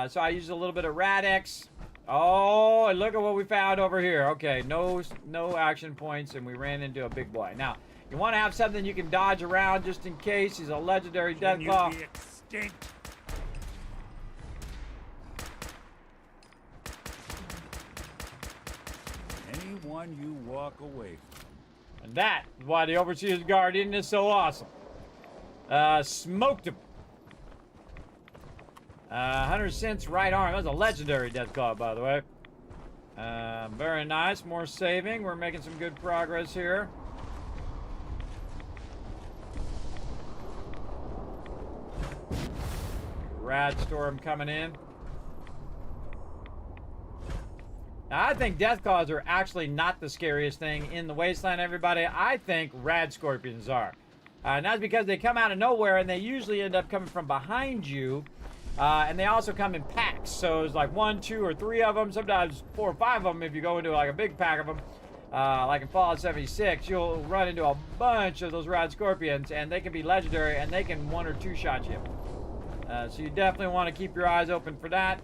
So I used a little bit of Rad-X. Oh, and look at what we found over here. Okay, no action points, and we ran into a big boy. Now, you want to have something you can dodge around just in case. He's a legendary Deathclaw. Can you be extinct? Anyone you walk away from. And that is why the Overseer's Guardian is so awesome. Smoked him. 100 cents right arm. That's a legendary Deathclaw, by the way. Very nice. More saving. We're making some good progress here. Rad Storm coming in. Now, I think Deathclaws are actually not the scariest thing in the Wasteland, everybody. I think Rad Scorpions are. And that's because they come out of nowhere, and they usually end up coming from behind you. And they also come in packs. So it's like 1, 2, or 3 of them. Sometimes 4 or 5 of them if you go into like a big pack of them. Like in Fallout 76, you'll run into a bunch of those Rad Scorpions, and they can be legendary, and they can 1 or 2 shot you. So you definitely want to keep your eyes open for that.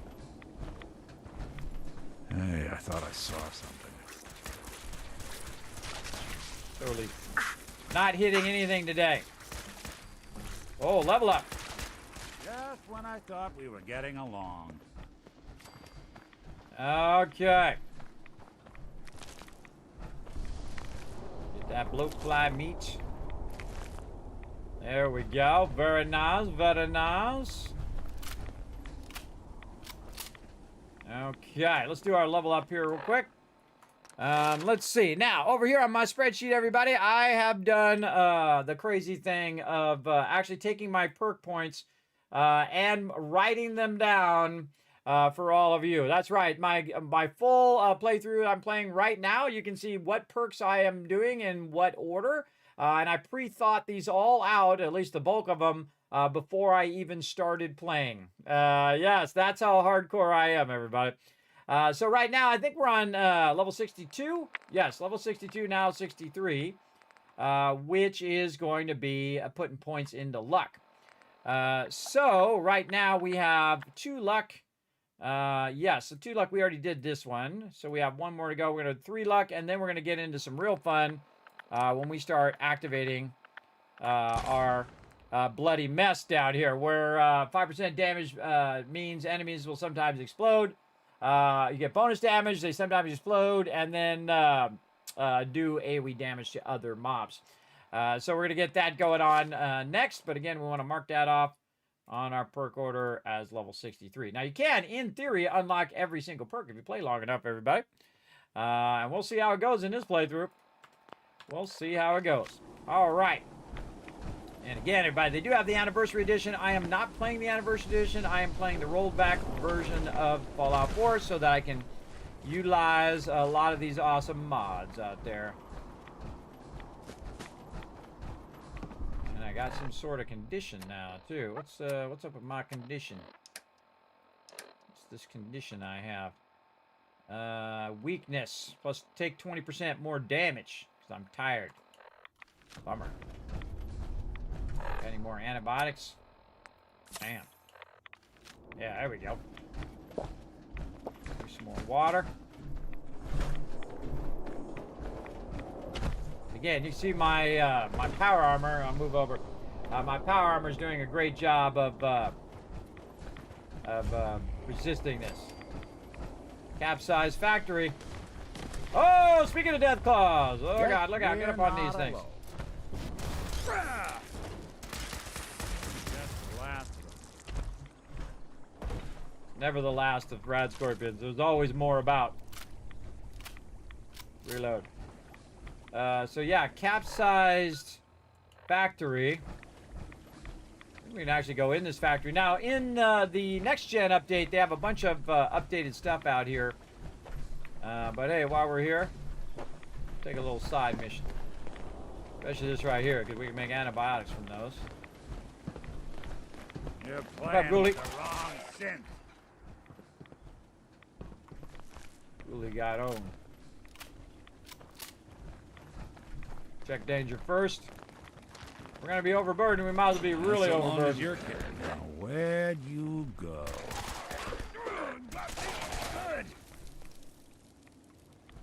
Hey, I thought I saw something. Totally not hitting anything today. Oh, level up. Just when I thought we were getting along. Okay. Get that bloatfly meat. There we go. Very nice, very nice. Okay, let's do our level up here real quick. Let's see. Now, over here on my spreadsheet, everybody, I have done the crazy thing of actually taking my perk points and writing them down for all of you. That's right. My full playthrough I'm playing right now, you can see what perks I am doing in what order. And I pre-thought these all out, at least the bulk of them, before I even started playing. Yes, that's how hardcore I am, everybody. So right now, I think we're on level 62. Yes, level 62, now 63, which is going to be putting points into luck. So right now we have 2 luck. Yes, so 2 luck, we already did this one. So we have 1 more to go. We're going to 3 luck, and then we're going to get into some real fun when we start activating our bloody mess down here, where 5% damage means enemies will sometimes explode. You get bonus damage, they sometimes explode, and then do AoE damage to other mobs. So we're going to get that going on next, but again, we want to mark that off on our perk order as level 63. Now, you can, in theory, unlock every single perk if you play long enough, everybody. And we'll see how it goes in this playthrough. We'll see how it goes. All right. And again, everybody, they do have the Anniversary Edition. I am not playing the Anniversary Edition. I am playing the rolled back version of Fallout 4 so that I can utilize a lot of these awesome mods out there. And I got some sort of condition now, too. What's up with my condition? What's this condition I have? Weakness. Plus take 20% more damage. Because I'm tired. Bummer. Got any more antibiotics? Bam. Yeah, there we go. Here's some more water. Again, you see my my power armor. I'll move over. My power armor is doing a great job of resisting this. Capsize factory. Oh, speaking of Deathclaws. Oh, God, look out. Get up on these things. Never the last of Rad Scorpions. There's always more about. Reload. So yeah, capsized factory. We can actually go in this factory. Now, in the next gen update, they have a bunch of updated stuff out here. But hey, while we're here, take a little side mission. Especially this right here, because we can make antibiotics from those. You're playing with the wrong synth. Really got owned. Check danger first. We're gonna be overburdened. We might as well be really so long as overburdened. you're kidding. Now, where'd you go?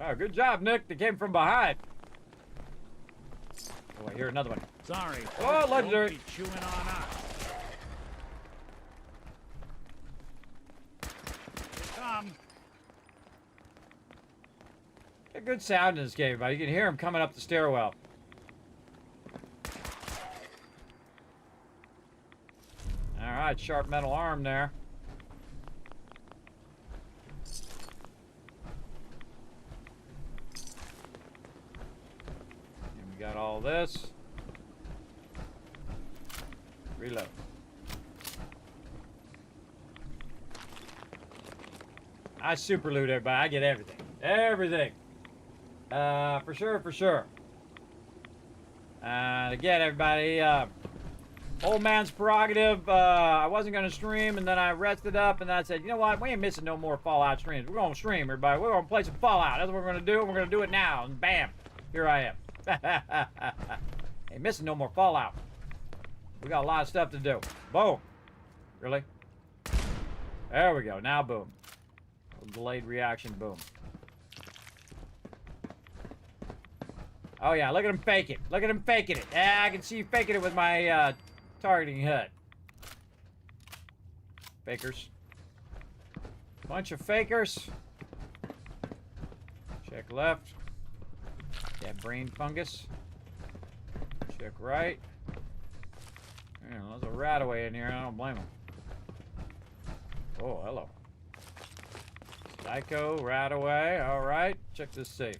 Oh, good job, Nick. They came from behind. Oh, I hear another one. Sorry. Oh, don't legendary. be chewing on us. Come. A good sound in this game, but you can hear him coming up the stairwell. All right, sharp metal arm there. And we got all this. Reload. I super loot everybody. I get everything. Everything. For sure, for sure. Again, everybody, old man's prerogative. I wasn't going to stream, and then I rested up, and then I said, you know what? We ain't missing no more Fallout streams. We're going to stream, everybody. We're going to play some Fallout. That's what we're going to do, and we're going to do it now. And bam, here I am. Ain't missing no more Fallout. We got a lot of stuff to do. Boom. Really? There we go. Now, boom. Delayed reaction, boom. Oh yeah, look at him fake it. Look at him faking it. Yeah, I can see you faking it with my targeting HUD. Fakers. Bunch of fakers. Check left. That brain fungus. Check right. Yeah, there's a rat away in here. I don't blame him. Oh, hello. Psycho, rat away. All right. Check this safe.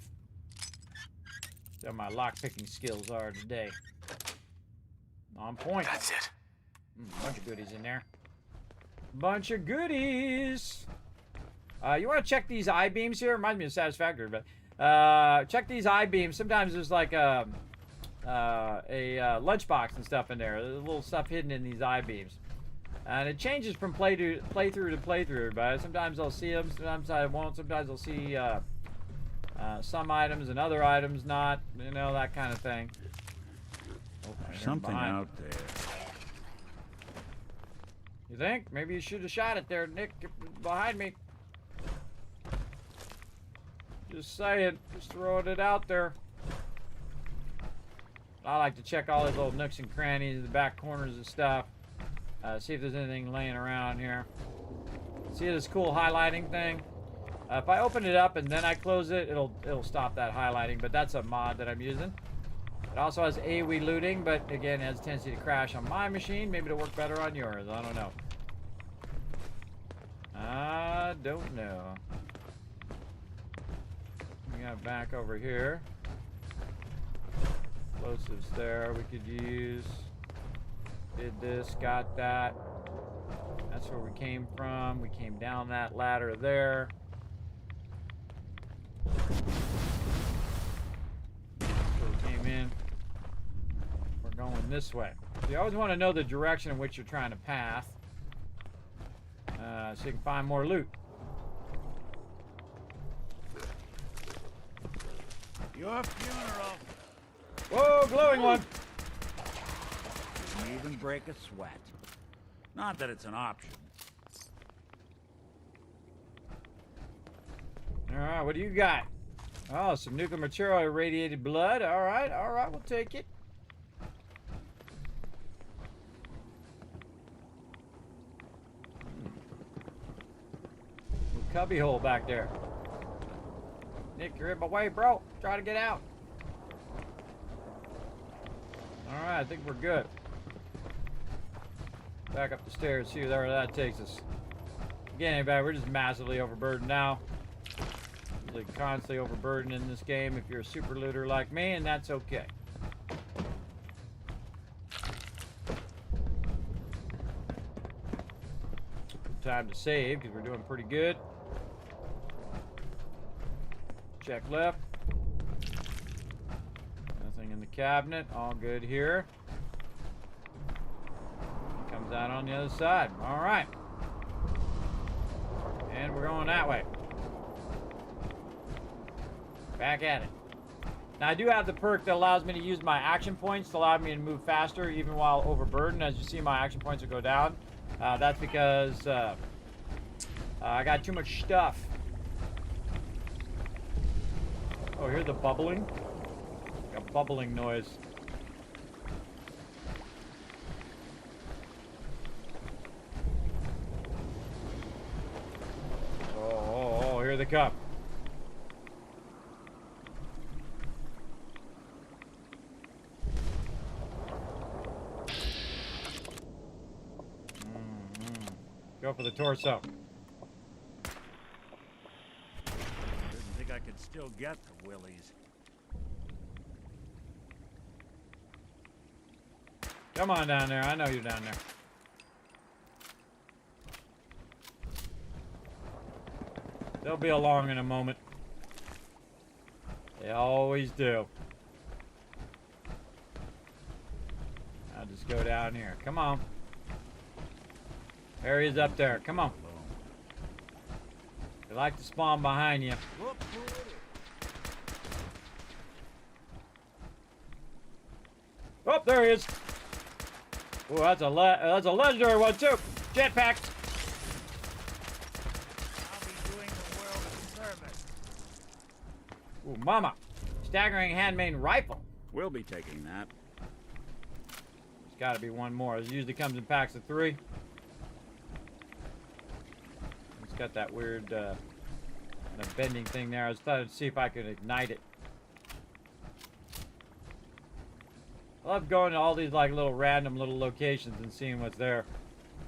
See how my lock-picking skills are today. On point. That's it. Bunch of goodies in there. Bunch of goodies. You want to check these I-beams here? Reminds me of Satisfactory, but check these I-beams. Sometimes there's like a lunchbox and stuff in there. There's a little stuff hidden in these I-beams. And it changes from playthrough to playthrough, but sometimes I'll see them, sometimes I won't. Sometimes I'll see some items and other items not, you know, that kind of thing. Oh, There's something out there. You think? Maybe you should have shot it there, Nick. Get behind me. Just saying. Just throwing it out there. I like to check all these little nooks and crannies, the back corners and stuff. See if there's anything laying around here. See this cool highlighting thing? If I open it up and then I close it, it'll stop that highlighting, but that's a mod that I'm using. It also has AoE looting, but again, it has a tendency to crash on my machine. Maybe it'll work better on yours. I don't know. I don't know. We got back over here. Explosives there we could use. Did this, got that. That's where we came from. We came down that ladder there. That's where we came in. We're going this way. So you always want to know the direction in which you're trying to path. So you can find more loot. Your funeral. Whoa, glowing one. Didn't even break a sweat. Not that it's an option. Alright, what do you got? Oh, some nuclear material, irradiated blood. Alright, we'll take it. Little cubby hole back there. Nick, you're in my way, bro. Try to get out. Alright, I think we're good. Back up the stairs, see where that takes us. Again, everybody, we're just massively overburdened now. Usually constantly overburdened in this game if you're a super looter like me, and that's okay. Good time to save, because we're doing pretty good. Check left. Nothing in the cabinet, all good here. Comes out on the other side. All right. And we're going that way. Back at it. Now, I do have the perk that allows me to use my action points to allow me to move faster even while overburdened. As you see, my action points will go down. That's because I got too much stuff. Oh, hear the bubbling? Like a bubbling noise. Oh, here they come. Go for the torso. Didn't think I could still get the willies. Come on down there. I know you're down there. They'll be along in a moment. They always do. I'll just go down here. Come on. There he is up there. Come on. They like to spawn behind you. Oh, there he is. Oh, that's a legendary one too. Jetpack. I'll be doing the world a service. Ooh, mama. Staggering handmade rifle. We'll be taking that. There's got to be one more. It usually comes in packs of 3. It's got that weird kind of bending thing there. I was trying to see if I could ignite it. I love going to all these like little random little locations and seeing what's there.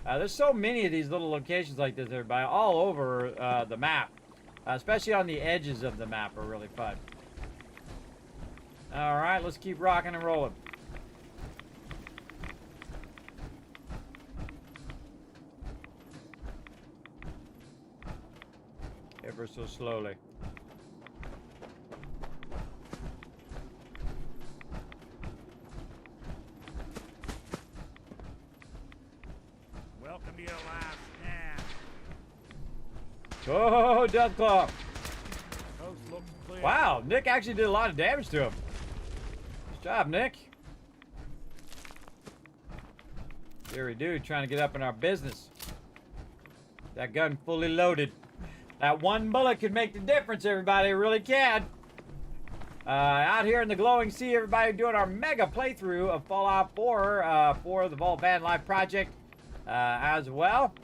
There's so many of these little locations like this, everybody, all over the map. Especially on the edges of the map are really fun. Alright, let's keep rocking and rolling. Ever so slowly. Welcome to your last stand. Oh, Deathclaw. Coast looks clear. Wow, Nick actually did a lot of damage to him. Good job, Nick. Scary dude trying to get up in our business. That gun fully loaded. That one bullet could make the difference, everybody. It really can. Out here in the glowing sea, everybody doing our mega playthrough of Fallout 4 for the Vault Van Life project as well.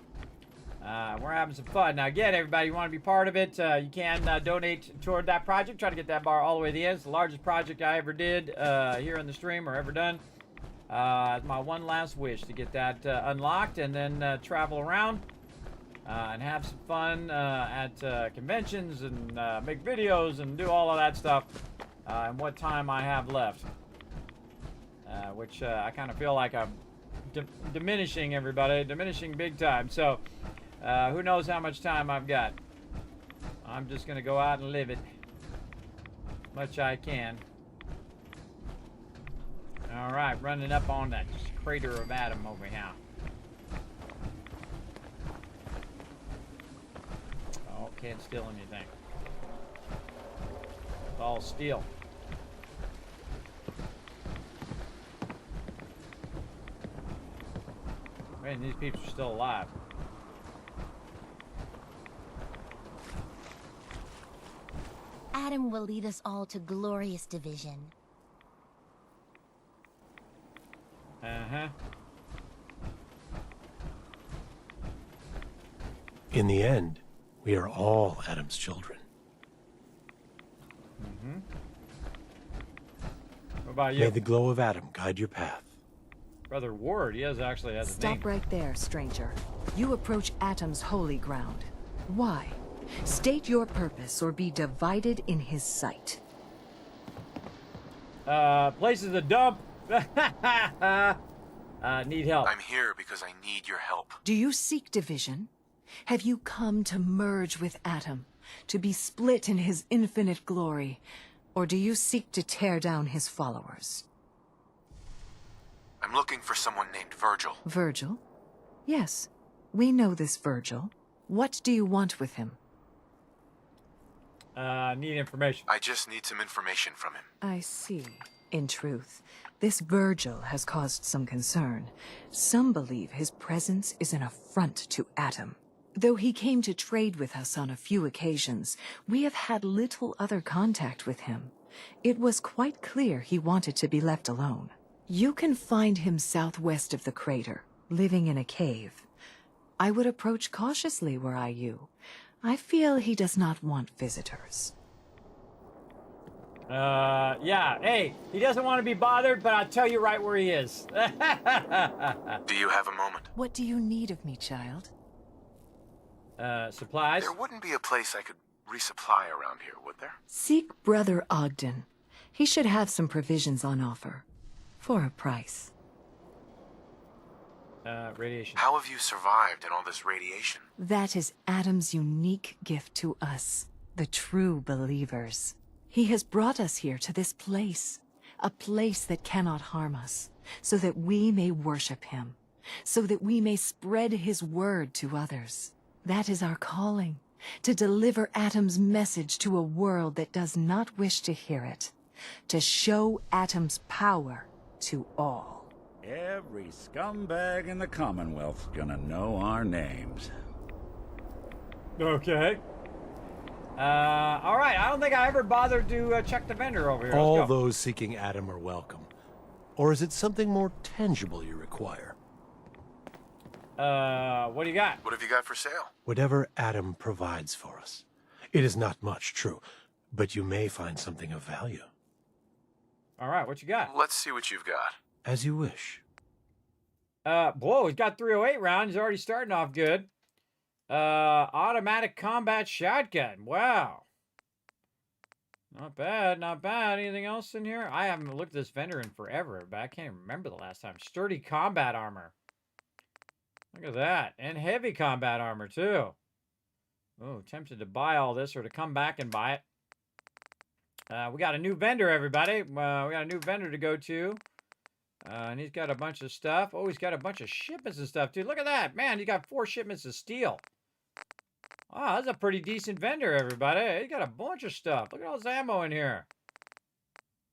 We're having some fun. Now, again, everybody, you want to be part of it, you can donate toward that project. Try to get that bar all the way to the end. It's the largest project I ever did here in the stream or ever done. It's my one last wish to get that unlocked and then travel around and have some fun at conventions and make videos and do all of that stuff and what time I have left. Which I kind of feel like I'm diminishing, everybody. Diminishing big time. So, who knows how much time I've got. I'm just going to go out and live it. Much I can. Alright, running up on that crater of Adam over here. Oh, can't steal anything. It's all steel. Man, these people are still alive. Adam will lead us all to glorious division. Uh-huh. In the end, we are all Adam's children. Mm-hmm. What about you? May the glow of Adam guide your path. Brother Ward, he actually has a name. Stop right there, stranger. You approach Atom's holy ground. Why? State your purpose or be divided in his sight. Places to dump. Need help. I'm here because I need your help. Do you seek division? Have you come to merge with Atom, to be split in his infinite glory? Or do you seek to tear down his followers? I'm looking for someone named Virgil. Virgil? Yes, we know this Virgil. What do you want with him? Need information. I just need some information from him. I see. In truth, this Virgil has caused some concern. Some believe his presence is an affront to Atom. Though he came to trade with us on a few occasions, we have had little other contact with him. It was quite clear he wanted to be left alone. You can find him southwest of the crater, living in a cave. I would approach cautiously were I you. I feel he does not want visitors. Yeah, hey, he doesn't want to be bothered, but I'll tell you right where he is. Do you have a moment? What do you need of me, child? Supplies? There wouldn't be a place I could resupply around here, would there? Seek Brother Ogden. He should have some provisions on offer. For a price. Radiation. How have you survived in all this radiation? That is Adam's unique gift to us, the true believers. He has brought us here to this place, a place that cannot harm us, so that we may worship him, so that we may spread his word to others. That is our calling, to deliver Atom's message to a world that does not wish to hear it, to show Atom's power to all. Every scumbag in the Commonwealth's gonna know our names. Okay. All right. I don't think I ever bothered to check the vendor over here. All those seeking Atom are welcome. Or is it something more tangible you require? What do you got? What have you got for sale? Whatever Atom provides for us. It is not much, true, but you may find something of value. All right, what you got? Let's see what you've got. As you wish. Whoa, he's got 308 rounds. He's already starting off good. Automatic combat shotgun. Wow. Not bad, not bad. Anything else in here? I haven't looked at this vendor in forever, but I can't remember the last time. Sturdy combat armor. Look at that. And heavy combat armor, too. Oh, tempted to buy all this or to come back and buy it. We got a new vendor, everybody. We got a new vendor to go to. And he's got a bunch of stuff. Oh, he's got a bunch of shipments and stuff, dude. Look at that. Man, he got 4 shipments of steel. Wow, that's a pretty decent vendor, everybody. He got a bunch of stuff. Look at all this ammo in here.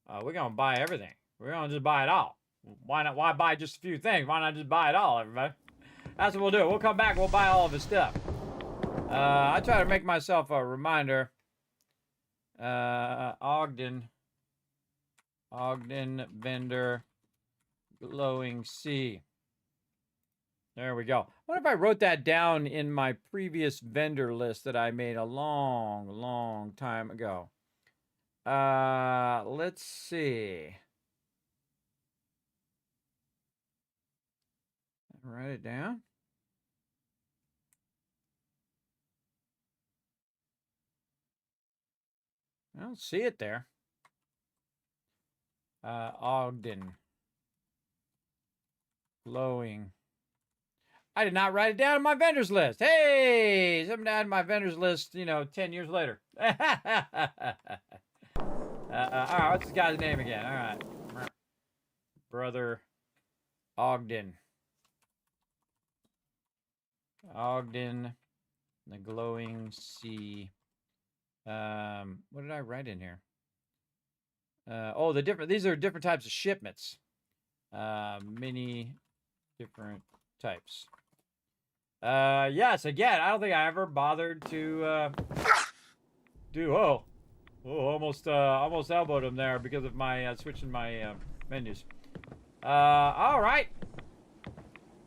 We're going to buy everything. We're going to just buy it all. Why not? Why buy just a few things? Why not just buy it all, everybody? That's what we'll do. We'll come back. We'll buy all of his stuff. I try to make myself a reminder. Ogden vendor. Glowing sea. There we go. I wonder if I wrote that down in my previous vendor list that I made a long time ago. Let's see. Write it down. I don't see it there. Ogden. Glowing. I did not write it down on my vendors list. Hey, something to add to my vendors list, 10 years later. All right, what's this guy's name again? All right. Brother Ogden. Ogden, the glowing sea. What did I write in here? Oh, these are different types of shipments. Many different types. Yes, again, I don't think I ever bothered to do. Almost elbowed him there because of my switching my menus. All right.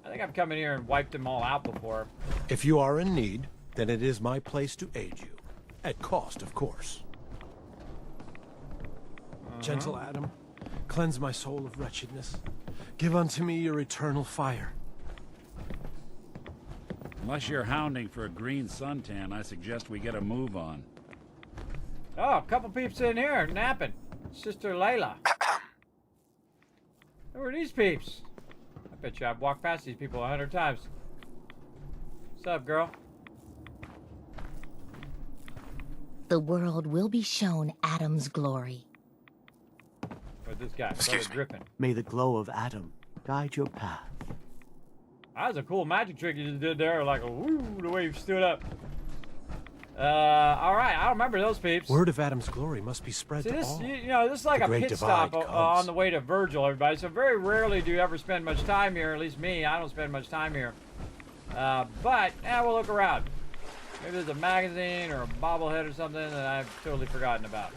I think I've come in here and wiped them all out before. If you are in need, then it is my place to aid you. At cost, of course. Gentle Adam, cleanse my soul of wretchedness. Give unto me your eternal fire. Unless you're hounding for a green suntan, I suggest we get a move on. Oh, a couple peeps in here napping. Sister Layla. Who are these peeps? I bet you I've walked past these people 100 times. What's up, girl? The world will be shown Adam's glory. Where's this guy? Excuse me. Griffin. May the glow of Adam guide your path. That was a cool magic trick you just did there. Like, woo, the way you stood up. All right, I don't remember those peeps. Word of Adam's glory must be spread See, to this, all. you know, this is like The a great pit divide stop comes. on the way to Virgil, everybody. So very rarely do you ever spend much time here. At least me, I don't spend much time here. But we'll look around. Maybe there's a magazine or a bobblehead or something that I've totally forgotten about.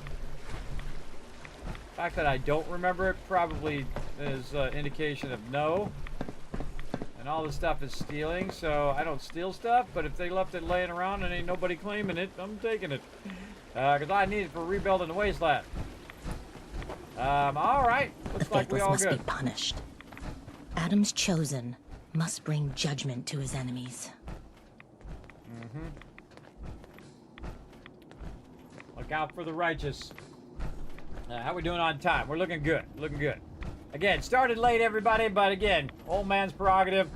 The fact that I don't remember it probably is indication of no. And all this stuff is stealing, so I don't steal stuff, but if they left it laying around and ain't nobody claiming it, I'm taking it. Because I need it for rebuilding the wasteland. Alright, looks The like we faithless all must good. be punished. Adam's chosen must bring judgment to his enemies. Look out for the righteous. How we doing on time? We're looking good, looking good. Again, started late, everybody, but again, old man's prerogative.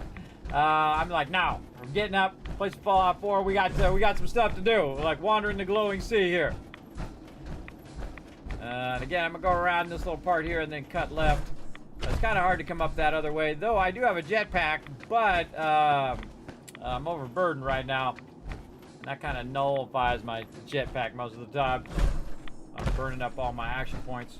I'm like, no, we're getting up, play some Fallout 4. We got some stuff to do. We're like wandering the glowing sea here. And again, I'm gonna go around this little part here and then cut left. It's kind of hard to come up that other way, though. I do have a jetpack, but I'm overburdened right now. That kind of nullifies my jetpack most of the time. I'm burning up all my action points.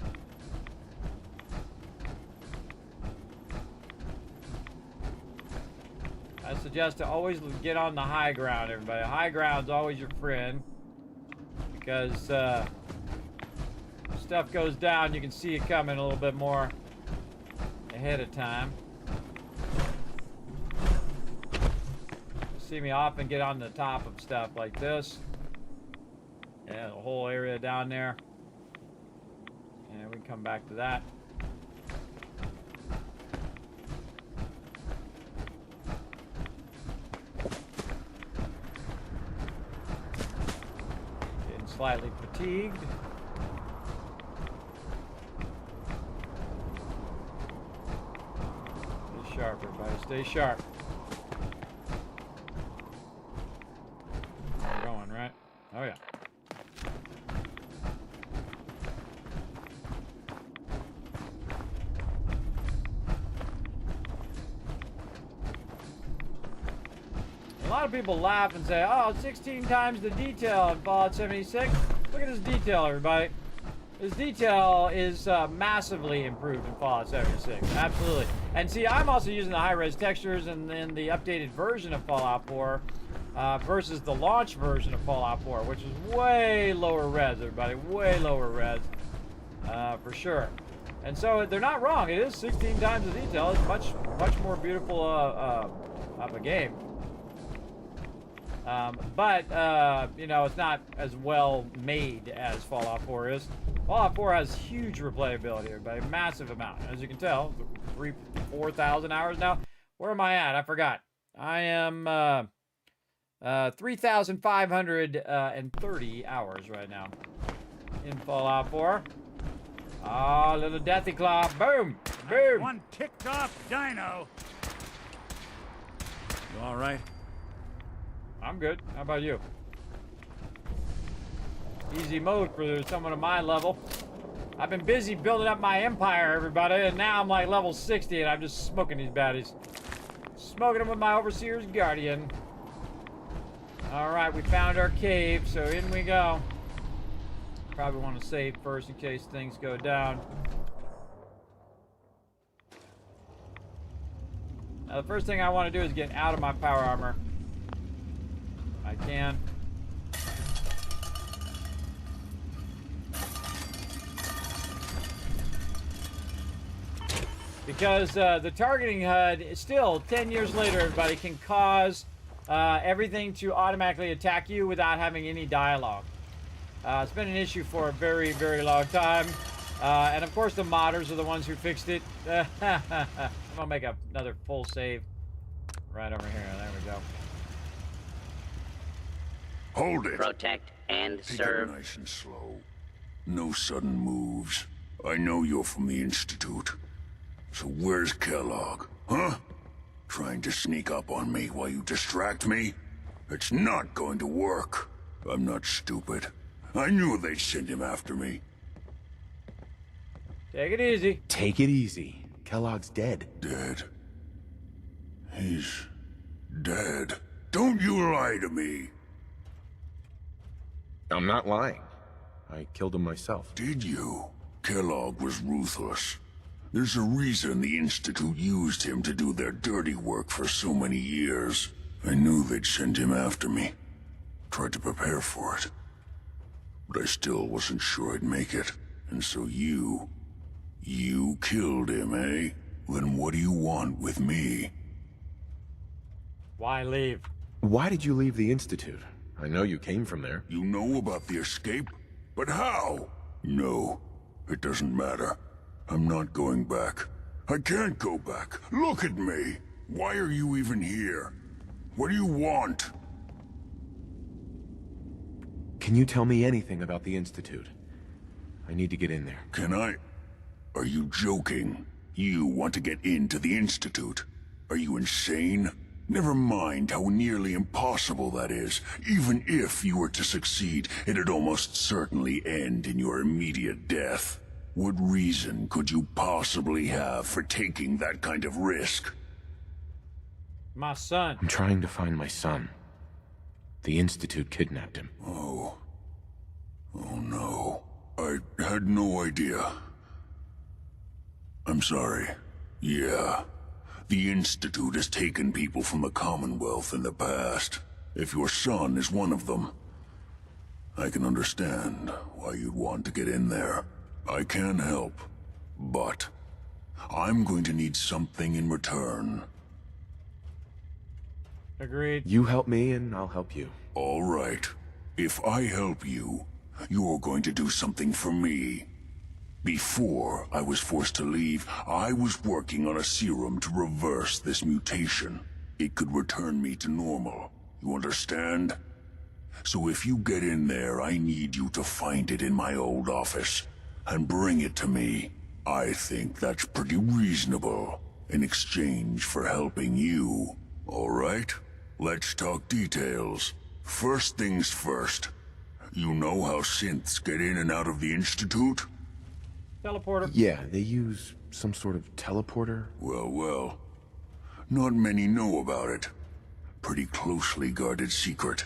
I suggest to always get on the high ground, everybody. High ground's always your friend. Because if stuff goes down, you can see it coming a little bit more ahead of time. You see me often get on the top of stuff like this. Yeah, the whole area down there. And we can come back to that. Getting slightly fatigued. Stay sharp, everybody. Stay sharp. We're going, right? Oh, yeah. A lot of people laugh and say, oh, 16 times the detail in Fallout 76. Look at this detail, everybody. This detail is massively improved in Fallout 76. Absolutely. And see, I'm also using the high-res textures in the updated version of Fallout 4 versus the launch version of Fallout 4, which is way lower res, everybody. Way lower res, for sure. And so they're not wrong. It is 16 times the detail. It's much more beautiful of a game. But you know, it's not as well made as Fallout 4 is. Fallout 4 has huge replayability, everybody. Massive amount. As you can tell, 4,000 hours now. Where am I at? I forgot. I am 3,530 hours right now in Fallout 4. Ah, little Deathy Claw. Boom! Boom! One ticked off dino. You all right? I'm good. How about you? Easy mode for someone of my level. I've been busy building up my empire, everybody, and now I'm like level 60 and I'm just smoking these baddies. Smoking them with my Overseer's Guardian. Alright, we found our cave, so in we go. Probably want to save first in case things go down. Now, the first thing I want to do is get out of my power armor. I can. Because the targeting HUD, still 10 years later, everybody, can cause everything to automatically attack you without having any dialogue. It's been an issue for a very, very long time. And of course, the modders are the ones who fixed it. I'm gonna make another full save right over here. There we go. Hold it. Protect and Take serve. it nice and slow. No sudden moves. I know you're from the Institute. So where's Kellogg? Huh? Trying to sneak up on me while you distract me? It's not going to work. I'm not stupid. I knew they'd send him after me. Take it easy. Take it easy. Kellogg's dead. Dead? He's dead. Don't you lie to me. I'm not lying. I killed him myself. Did you? Kellogg was ruthless. There's a reason the Institute used him to do their dirty work for so many years. I knew they'd send him after me. Tried to prepare for it. But I still wasn't sure I'd make it. And so you killed him, eh? Then what do you want with me? Why leave? Why did you leave the Institute? I know you came from there. You know about the escape? But how? No, it doesn't matter. I'm not going back. I can't go back. Look at me. Why are you even here? What do you want? Can you tell me anything about the Institute? I need to get in there. Can I? Are you joking? You want to get into the Institute? Are you insane? Never mind how nearly impossible that is. Even if you were to succeed, it'd almost certainly end in your immediate death. What reason could you possibly have for taking that kind of risk? My son. I'm trying to find my son. The Institute kidnapped him. Oh no. I had no idea. I'm sorry. Yeah. The Institute has taken people from the Commonwealth in the past. If your son is one of them, I can understand why you'd want to get in there. I can help, but I'm going to need something in return. Agreed. You help me and I'll help you. All right. If I help you, you're going to do something for me. Before I was forced to leave, I was working on a serum to reverse this mutation. It could return me to normal. You understand? So if you get in there, I need you to find it in my old office and bring it to me. I think that's pretty reasonable in exchange for helping you. All right? Let's talk details. First things first. You know how synths get in and out of the Institute? Teleporter. Yeah, they use some sort of teleporter. Well. Not many know about it. Pretty closely guarded secret.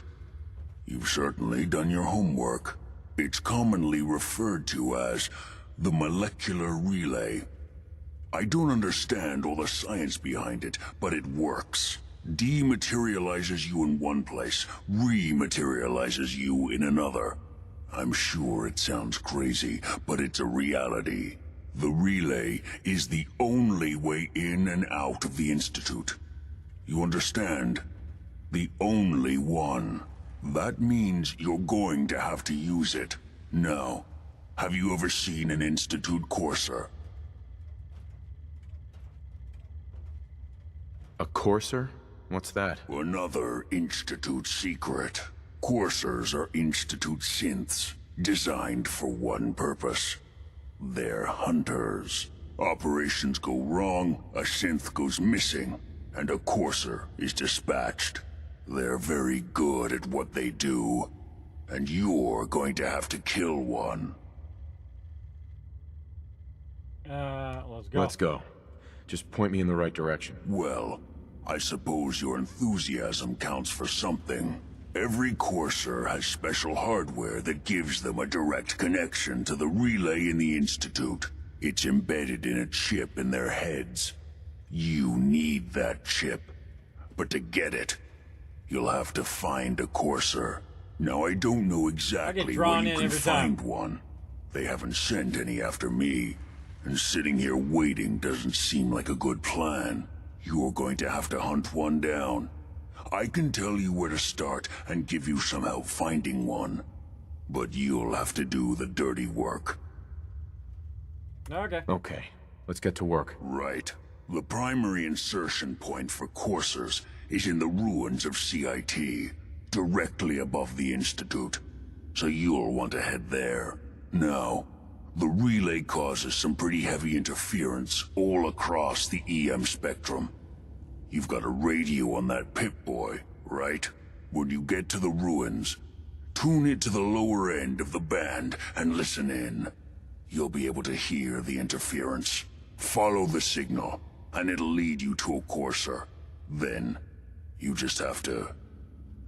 You've certainly done your homework. It's commonly referred to as the molecular relay. I don't understand all the science behind it, but it works. Dematerializes you in one place, rematerializes you in another. I'm sure it sounds crazy, but it's a reality. The relay is the only way in and out of the Institute. You understand? The only one. That means you're going to have to use it. Now, have you ever seen an Institute courser? A courser? What's that? Another Institute secret. Coursers are Institute synths, designed for one purpose. They're hunters. Operations go wrong, a synth goes missing, and a courser is dispatched. They're very good at what they do, and you're going to have to kill one. Let's go. Let's go. Just point me in the right direction. Well, I suppose your enthusiasm counts for something. Every courser has special hardware that gives them a direct connection to the relay in the Institute. It's embedded in a chip in their heads. You need that chip. But to get it, you'll have to find a courser. Now, I don't know exactly where you can find one. They haven't sent any after me. And sitting here waiting doesn't seem like a good plan. You're going to have to hunt one down. I can tell you where to start and give you some help finding one. But you'll have to do the dirty work. Okay. Okay, let's get to work. Right. The primary insertion point for coursers is in the ruins of CIT, directly above the Institute. So you'll want to head there. Now, the relay causes some pretty heavy interference all across the EM spectrum. You've got a radio on that Pip-Boy, right? When you get to the ruins, tune it to the lower end of the band and listen in. You'll be able to hear the interference. Follow the signal, and it'll lead you to a courser. Then, you just have to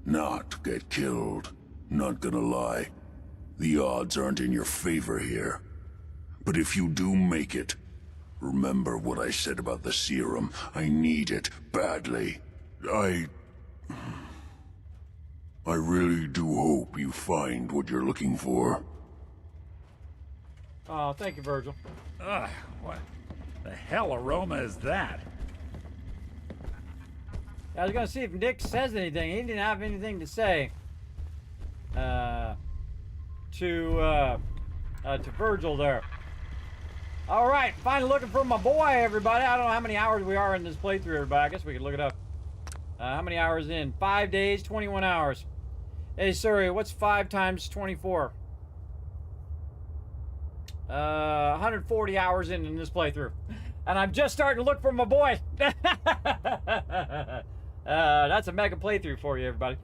not get killed. Not gonna lie, The odds aren't in your favor here. But if you do make it, remember what I said about the serum. I need it badly. I really do hope you find what you're looking for. Oh, thank you, Virgil. Ugh, what the hell aroma is that? I was gonna see if Nick says anything. He didn't have anything to say to Virgil there. All right, finally looking for my boy, everybody. I don't know how many hours we are in this playthrough, everybody. I guess we could look it up. How many hours in? 5 days, 21 hours. Hey, sorry, what's 5 times 24? 140 hours in this playthrough. And I'm just starting to look for my boy. That's a mega playthrough for you, everybody.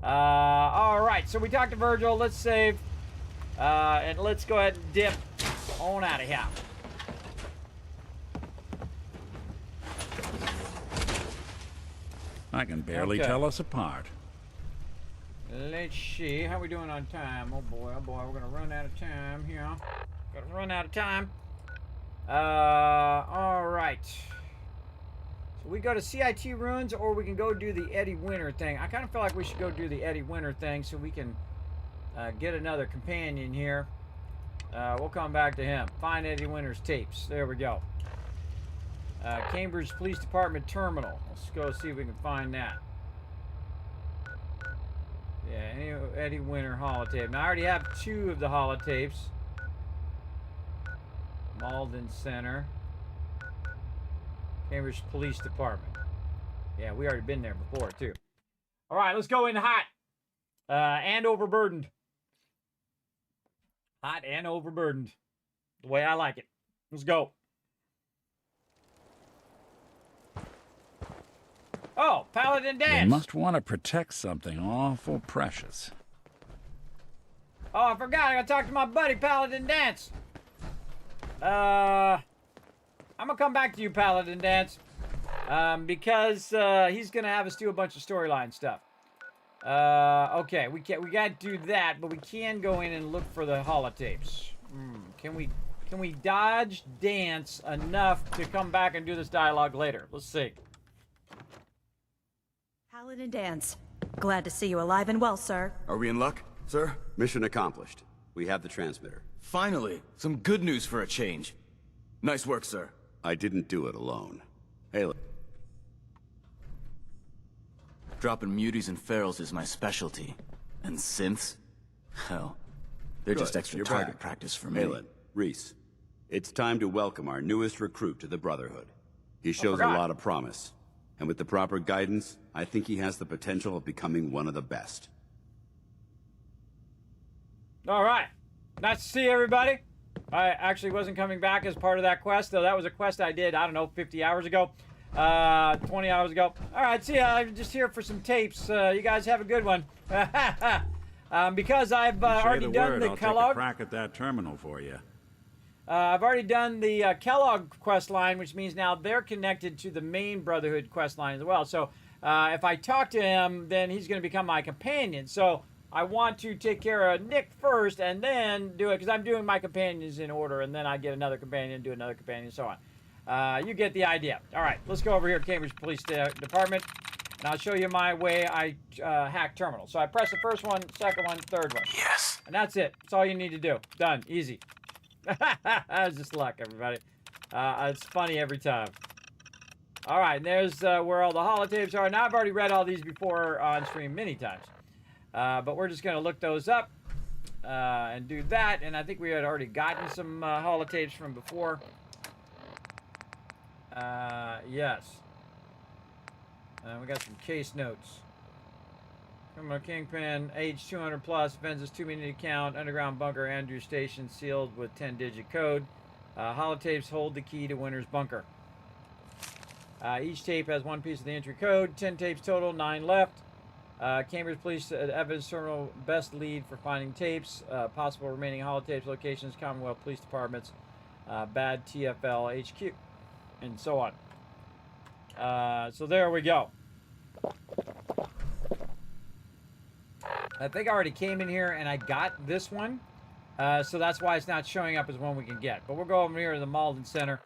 All right, so we talked to Virgil. Let's save. And let's go ahead and dip on out of here. I can barely tell us apart. Let's see. How we doing on time? Oh boy, we're gonna run out of time here. Gonna run out of time. All right. So we go to CIT ruins, or we can go do the Eddie Winter thing. I kind of feel like we should go do the Eddie Winter thing so we can get another companion here. We'll come back to him. Find Eddie Winter's tapes. There we go. Cambridge Police Department Terminal. Let's go see if we can find that. Yeah, Eddie Winter holotape. Now, I already have 2 of the holotapes. Malden Center. Cambridge Police Department. Yeah, we already been there before, too. All right, let's go in hot. And overburdened. Hot and overburdened. The way I like it. Let's go. Oh, Paladin Dance. You must want to protect something awful precious. Oh, I forgot. I gotta talk to my buddy, Paladin Dance. I'm gonna come back to you, Paladin Dance. Because he's gonna have us do a bunch of storyline stuff. Okay, we can't do that, but we can go in and look for the holotapes. Can we dodge dance enough to come back and do this dialogue later? Let's see. Paladin Dance. Glad to see you alive and well, sir. Are we in luck, sir? Mission accomplished. We have the transmitter. Finally, some good news for a change. Nice work, sir. I didn't do it alone. Hey, dropping muties and ferals is my specialty. And synths? Hell, they're just extra target practice for me. Halen, Reese, it's time to welcome our newest recruit to the Brotherhood. He shows a lot of promise. And with the proper guidance, I think he has the potential of becoming one of the best. All right. Nice to see everybody. I actually wasn't coming back as part of that quest, though. That was a quest I did, I don't know, 50 hours ago. 20 hours ago. All right, see ya. I'm just here for some tapes. You guys have a good one. Because I've already done the I'll Kellogg. take a crack at that terminal for you. I've already done the Kellogg quest line, which means now they're connected to the main Brotherhood quest line as well. So if I talk to him, then he's going to become my companion. So I want to take care of Nick first and then do it, because I'm doing my companions in order, and then I get another companion, do another companion, and so on. You get the idea. All right, let's go over here to Cambridge Police Department, and I'll show you my way I hack terminal. So I press the first one, second one, third one. Yes. And that's it. That's all you need to do. Done. Easy. That's just luck, everybody. It's funny every time. All right, and there's where all the holotapes are. Now, I've already read all these before on stream many times. But we're just going to look those up and do that. And I think we had already gotten some holotapes from before. Yes. We got some case notes. Criminal Kingpin, age 200 plus, Venza's 2-minute account, underground bunker, Andrew Station, sealed with 10-digit code. Holotapes hold the key to Winter's bunker. Each tape has 1 piece of the entry code. 10 tapes total, 9 left. Cambridge Police Evidence Terminal, best lead for finding tapes. Possible remaining holotapes locations, Commonwealth Police Departments, bad TFL HQ, and so on. So there we go. I think I already came in here and I got this one. So that's why it's not showing up as one we can get. But we'll go over here to the Malden Center.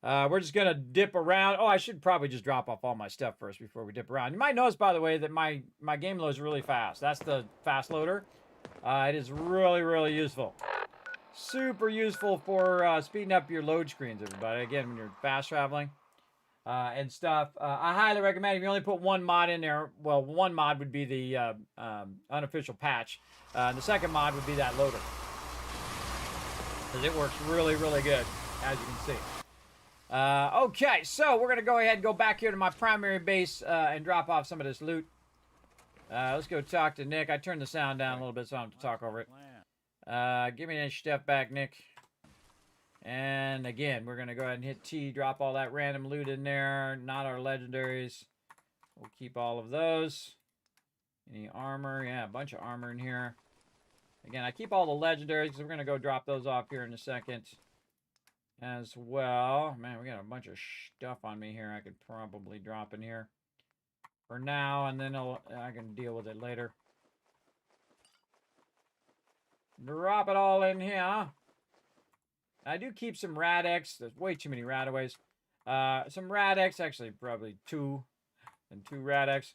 We're just going to dip around. Oh, I should probably just drop off all my stuff first before we dip around. You might notice, by the way, that my game loads really fast. That's the fast loader. It is really, really useful. Super useful for speeding up your load screens, everybody. Again, when you're fast traveling and stuff. I highly recommend if you only put one mod in there. Well, one mod would be the unofficial patch. The second mod would be that loader. Because it works really, really good, as you can see. Okay, so we're going to go ahead and go back here to my primary base and drop off some of this loot. Let's go talk to Nick. I turned the sound down a little bit so I don't have to talk over it. Give me that stuff back, Nick. And again, we're going to go ahead and hit T, drop all that random loot in there. Not our legendaries. We'll keep all of those. Any armor? Yeah, a bunch of armor in here. Again, I keep all the legendaries because we're going to go drop those off here in a second as well. Man, we got a bunch of stuff on me here I could probably drop in here for now, and then I can deal with it later. Drop it all in here. I do keep some Rad-X. There's way too many Radaways. Some Rad-X, actually probably 2 and 2 Rad-X.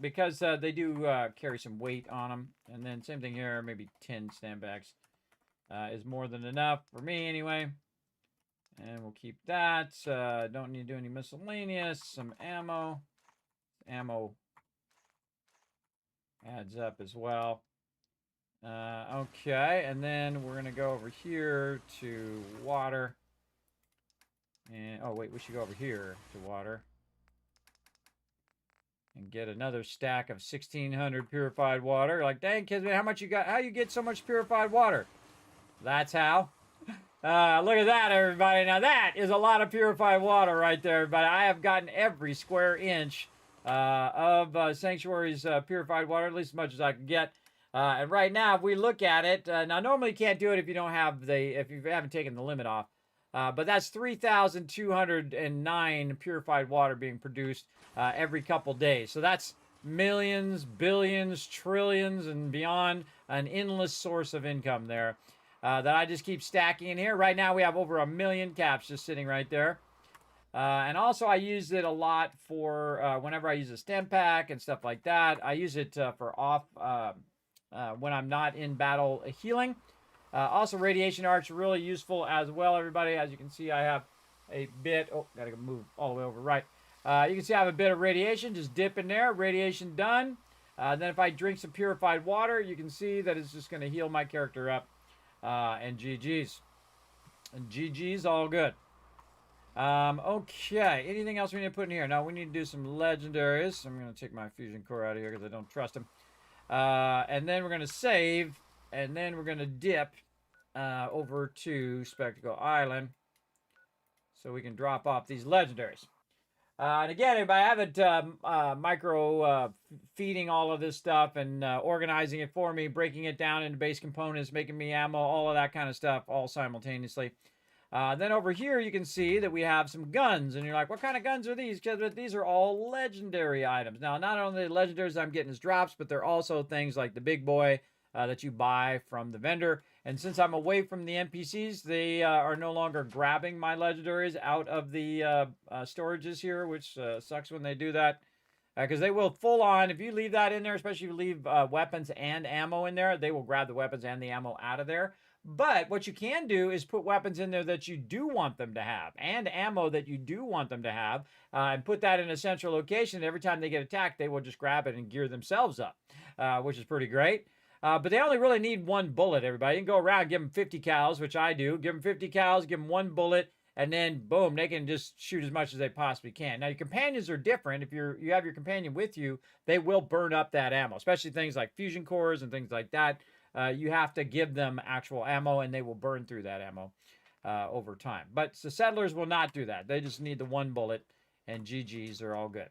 Because they do carry some weight on them. And then same thing here, maybe 10 standbacks is more than enough for me anyway. And we'll keep that. Don't need to do any miscellaneous. Some ammo. Ammo adds up as well. Okay, and then we're going to go over here to water. And oh, wait, we should go over here to water. And get another stack of 1,600 purified water. Like, dang, Kismet, how much you got? How you get so much purified water? That's how. Look at that, everybody. Now, that is a lot of purified water right there, everybody. I have gotten every square inch of Sanctuary's purified water, at least as much as I can get. And right now, if we look at it, now normally you can't do it if you don't have if you haven't taken the limit off. But that's 3,209 purified water being produced every couple days. So that's millions, billions, trillions, and beyond, an endless source of income there that I just keep stacking in here. Right now, we have over 1 million caps just sitting right there. And also, I use it a lot for whenever I use a stem pack and stuff like that. I use it for off when I'm not in battle healing. Also, radiation arcs are really useful as well, everybody. As you can see, I have a bit. Oh, gotta move all the way over right. You can see I have a bit of radiation. Just dip in there. Radiation done. Then if I drink some purified water, you can see that it's just going to heal my character up. And GG's. And GG's all good. Okay. Anything else we need to put in here? No, we need to do some legendaries. I'm going to take my fusion core out of here because I don't trust them. And then we're going to save. And then we're going to dip over to Spectacle Island so we can drop off these legendaries. And again, everybody, I haven't feeding all of this stuff and organizing it for me, breaking it down into base components, making me ammo, all of that kind of stuff, all simultaneously. Then over here, you can see that we have some guns. And you're like, what kind of guns are these? Because these are all legendary items. Now, not only the legendaries I'm getting as drops, but they're also things like the big boy that you buy from the vendor. And since I'm away from the NPCs, they are no longer grabbing my legendaries out of the storages here, which sucks when they do that. Because they will full on, if you leave that in there, especially if you leave weapons and ammo in there, they will grab the weapons and the ammo out of there. But what you can do is put weapons in there that you do want them to have and ammo that you do want them to have and put that in a central location. Every time they get attacked, they will just grab it and gear themselves up, which is pretty great. But they only really need one bullet, everybody. You can go around, give them 50 cals, which I do. Give them 50 cals, give them one bullet, and then, boom, they can just shoot as much as they possibly can. Now, your companions are different. If you have your companion with you, they will burn up that ammo, especially things like fusion cores and things like that. You have to give them actual ammo, and they will burn through that ammo over time. But the settlers will not do that. They just need the one bullet, and GGs are all good.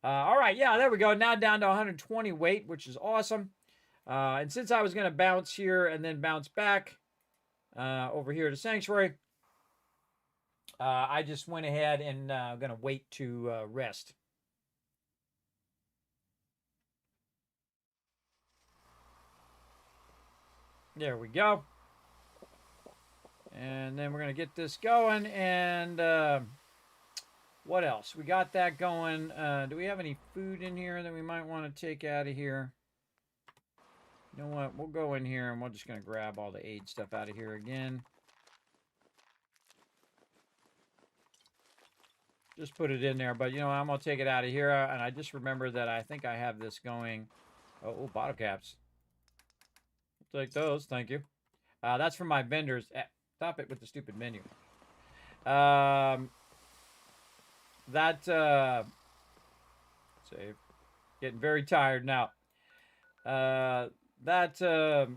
All right, yeah, there we go. Now down to 120 weight, which is awesome. And since I was going to bounce here and then bounce back over here to Sanctuary, I just went ahead and going to wait to rest. There we go. And then we're going to get this going. And what else? We got that going. Do we have any food in here that we might want to take out of here? You know what? We'll go in here and we're just going to grab all the aid stuff out of here again. Just put it in there. But, you know, I'm going to take it out of here. And I just remember that I think I have this going. Oh, bottle caps. I'll take those. Thank you. That's from my vendors. Stop it with the stupid menu. Save. Getting very tired now. That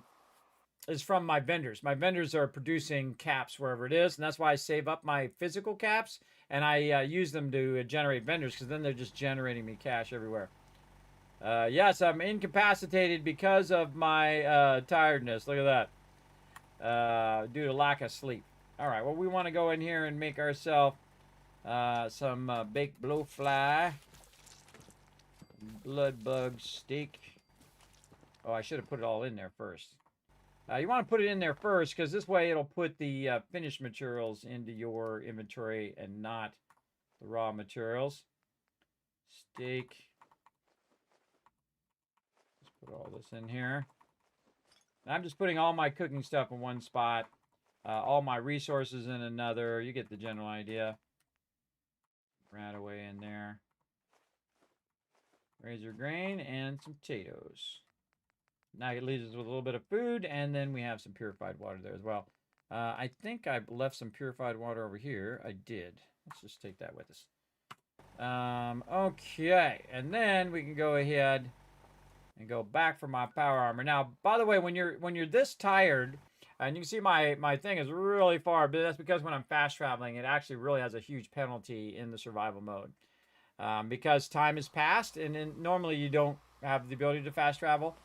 is from my vendors. My vendors are producing caps wherever it is, and that's why I save up my physical caps, and I use them to generate vendors, because then they're just generating me cash everywhere. Yes, I'm incapacitated because of my tiredness. Look at that. Due to lack of sleep. All right, well, we want to go in here and make ourselves some baked blowfly, blood bug steak. Oh, I should have put it all in there first. You want to put it in there first, because this way it'll put the finished materials into your inventory and not the raw materials. Steak. Let's put all this in here. I'm just putting all my cooking stuff in one spot, all my resources in another. You get the general idea. Right away in there. Razor grain and some potatoes. Now it leaves us with a little bit of food, and then we have some purified water there as well. I think I left some purified water over here. I did. Let's just take that with us. Okay, and then we can go ahead and go back for my power armor. Now, by the way, when you're this tired, and you can see my thing is really far, but that's because when I'm fast traveling, it actually really has a huge penalty in the survival mode. Because time has passed, and normally you don't have the ability to fast travel.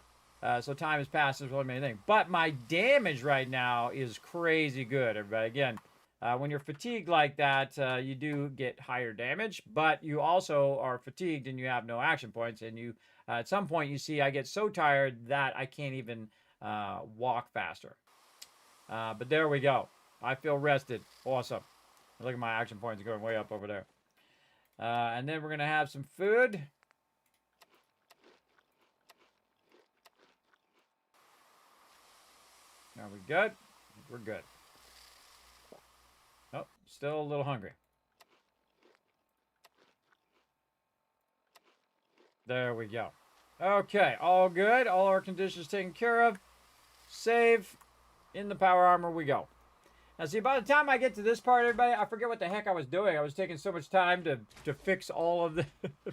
So time has passed is really the main thing. But my damage right now is crazy good, everybody. Again, when you're fatigued like that, you do get higher damage, but you also are fatigued and you have no action points. And you, at some point, you see I get so tired that I can't even walk faster. But there we go. I feel rested. Awesome. Look at my action points going way up over there. And then we're going to have some food. Are we good? We're good. Oh, still a little hungry. There we go. Okay, all good. All our conditions taken care of. Save. In the power armor we go. Now, see, by the time I get to this part, everybody, I forget what the heck I was doing. I was taking so much time to fix all of the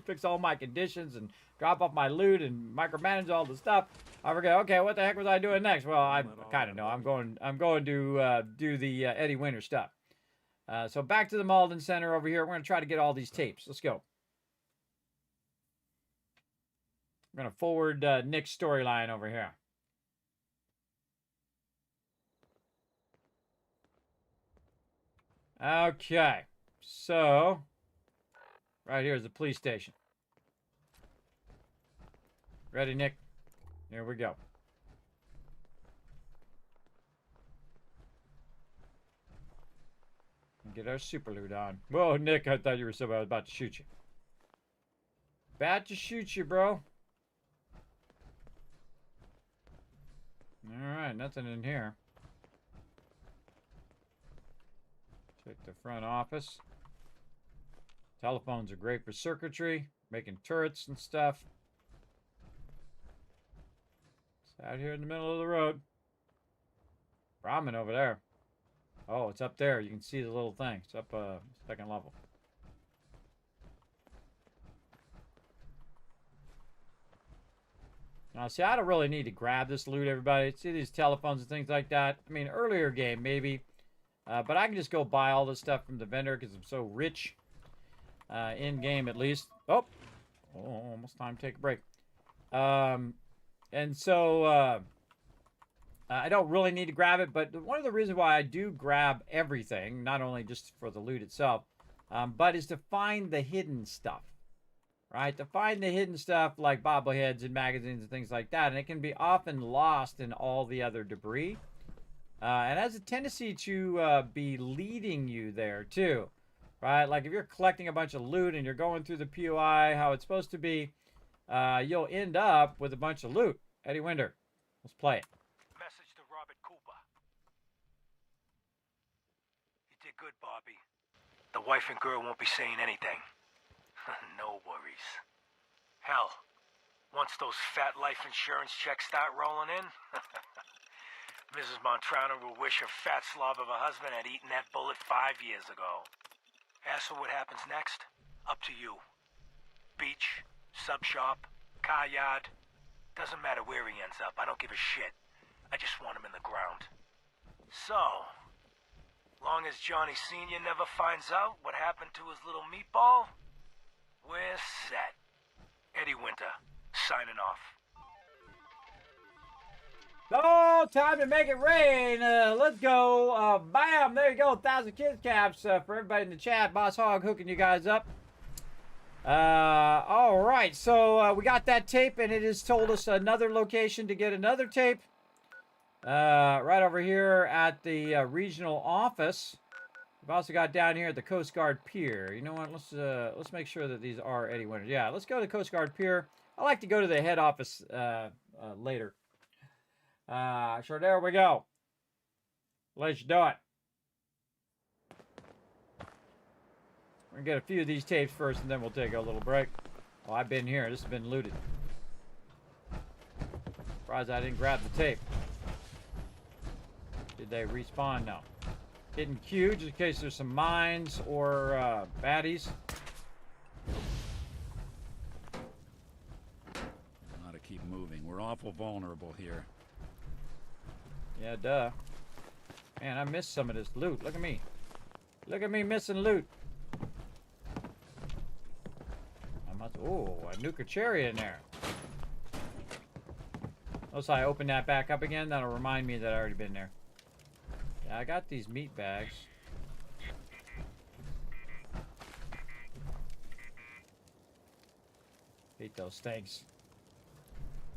fix all my conditions and drop off my loot and micromanage all the stuff. I forget. Okay, what the heck was I doing next? Well, I kind of know. I'm going to do the Eddie Winter stuff. So back to the Malden Center over here. We're going to try to get all these tapes. Let's go. I'm going to forward Nick's storyline over here. Okay, so right here is the police station. Ready, Nick? Here we go. Get our super loot on. Whoa, Nick, I thought you were somebody. I was about to shoot you. About to shoot you, bro. Alright, nothing in here. Check the front office. Telephones are great for circuitry, making turrets and stuff. It's out here in the middle of the road. Ramen over there. Oh, it's up there. You can see the little thing. It's up second level. Now, see, I don't really need to grab this loot, everybody. See these telephones and things like that? I mean, earlier game, maybe. But I can just go buy all this stuff from the vendor because I'm so rich. In-game, at least. Oh, almost time to take a break. And so, I don't really need to grab it. But one of the reasons why I do grab everything, not only just for the loot itself, but is to find the hidden stuff. right? To find the hidden stuff like bobbleheads and magazines and things like that. And it can be often lost in all the other debris. And has a tendency to be leading you there too, right? Like if you're collecting a bunch of loot and you're going through the POI how it's supposed to be, you'll end up with a bunch of loot. Eddie Winter, let's play it. Message to Robert Cooper. You did good, Bobby. The wife and girl won't be saying anything. No worries. Hell, once those fat life insurance checks start rolling in, Mrs. Montrano will wish her fat slob of a husband had eaten that bullet 5 years ago. As for what happens next, up to you. Beach, sub shop, car yard. Doesn't matter where he ends up, I don't give a shit. I just want him in the ground. So, long as Johnny Sr. never finds out what happened to his little meatball, we're set. Eddie Winter, signing off. Oh, time to make it rain. Let's go. Bam. There you go. 1,000 kids caps for everybody in the chat. Boss Hog hooking you guys up. All right. So we got that tape, and it has told us another location to get another tape. Right over here at the regional office. We've also got down here at the Coast Guard Pier. You know what? Let's make sure that these are Eddie Winters. Yeah, let's go to the Coast Guard Pier. I like to go to the head office later. Sure, there we go. Let's do it. We're gonna get a few of these tapes first, and then we'll take a little break. Oh, I've been here. This has been looted. Surprised I didn't grab the tape. Did they respawn? No. Hidden queue, just in case there's some mines or baddies. Gotta keep moving. We're awful vulnerable here. Yeah, duh. Man, I missed some of this loot. Look at me. Look at me missing loot. Oh, a nuka cherry in there. Notice I open that back up again. That'll remind me that I already been there. Yeah, I got these meat bags. Hate those things.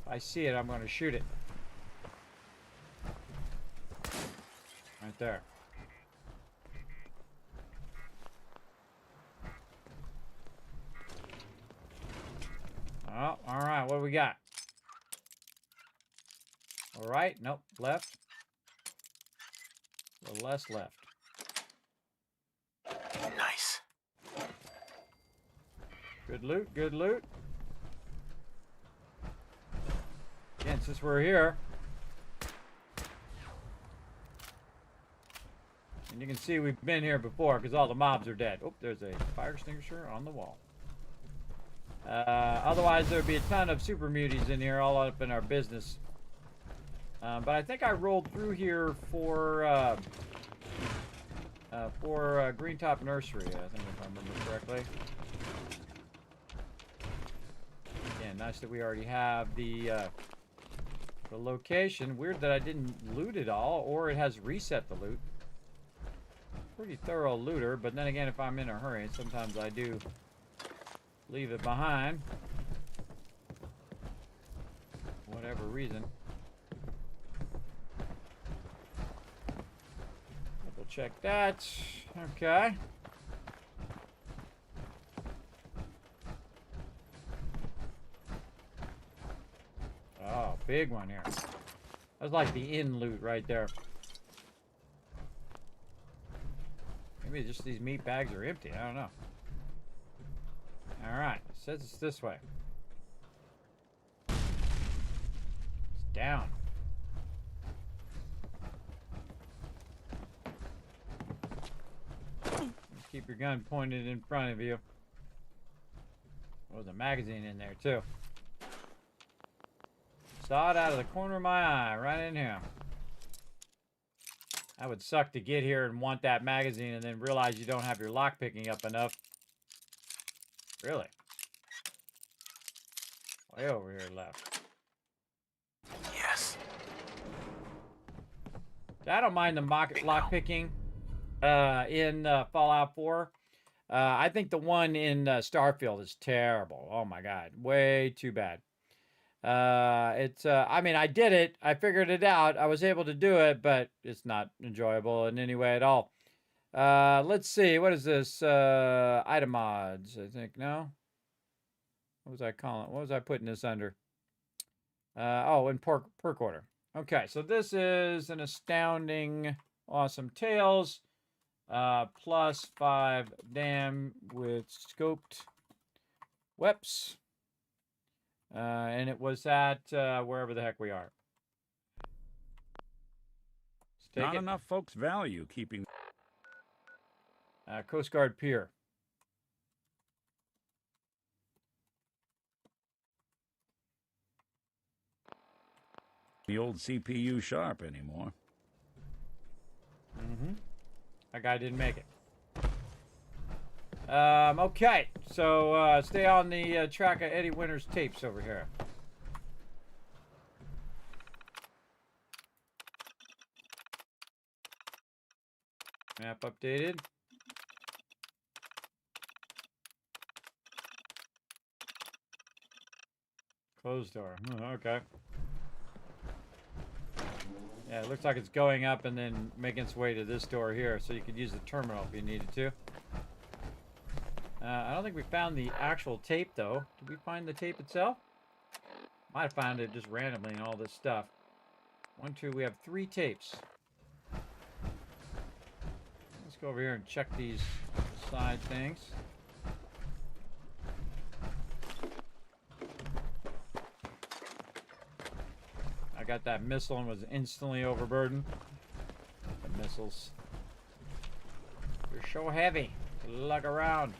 If I see it, I'm going to shoot it. Right there. Oh, all right. What do we got? All right. Nope. Left. A little less left. Nice. Good loot. Good loot. Again, since we're here. And you can see we've been here before because all the mobs are dead. Oh, there's a fire extinguisher on the wall. Otherwise, there would be a ton of super muties in here all up in our business. But I think I rolled through here for Green Top Nursery, I think, if I remember correctly. Again, nice that we already have the location. Weird that I didn't loot it all, or it has reset the loot. Pretty thorough looter, but then again, if I'm in a hurry, sometimes I do leave it behind. For whatever reason. Double check that. Okay. Oh, big one here. That's like the inn loot right there. Maybe just these meat bags are empty. I don't know. Alright, it says it's this way. It's down. Just keep your gun pointed in front of you. There's a magazine in there too. Saw it out of the corner of my eye, right in here. That would suck to get here and want that magazine and then realize you don't have your lock picking up enough. Really? Way over here left. Yes. I don't mind the lock picking in Fallout 4. I think the one in Starfield is terrible. Oh my god, way too bad. I mean, I did it. I figured it out. I was able to do it, but it's not enjoyable in any way at all. Let's see. What is this? Item mods, I think. No? What was I calling? What was I putting this under? Oh, in perk order. Okay, so this is an astounding, awesome tales. Plus 5 dam with scoped weps. And it was at wherever the heck we are. Not enough folks value keeping... Coast Guard Pier. The old CPU sharp anymore. Mm-hmm. That guy didn't make it. Okay, so stay on the track of Eddie Winter's tapes over here. Map updated. Closed door. Okay. Yeah, it looks like it's going up and then making its way to this door here, so you could use the terminal if you needed to. I don't think we found the actual tape, though. Did we find the tape itself? Might have found it just randomly in all this stuff. 1, 2, we have 3 tapes. Let's go over here and check these side things. I got that missile and was instantly overburdened. The missiles. They're so heavy. Lug around.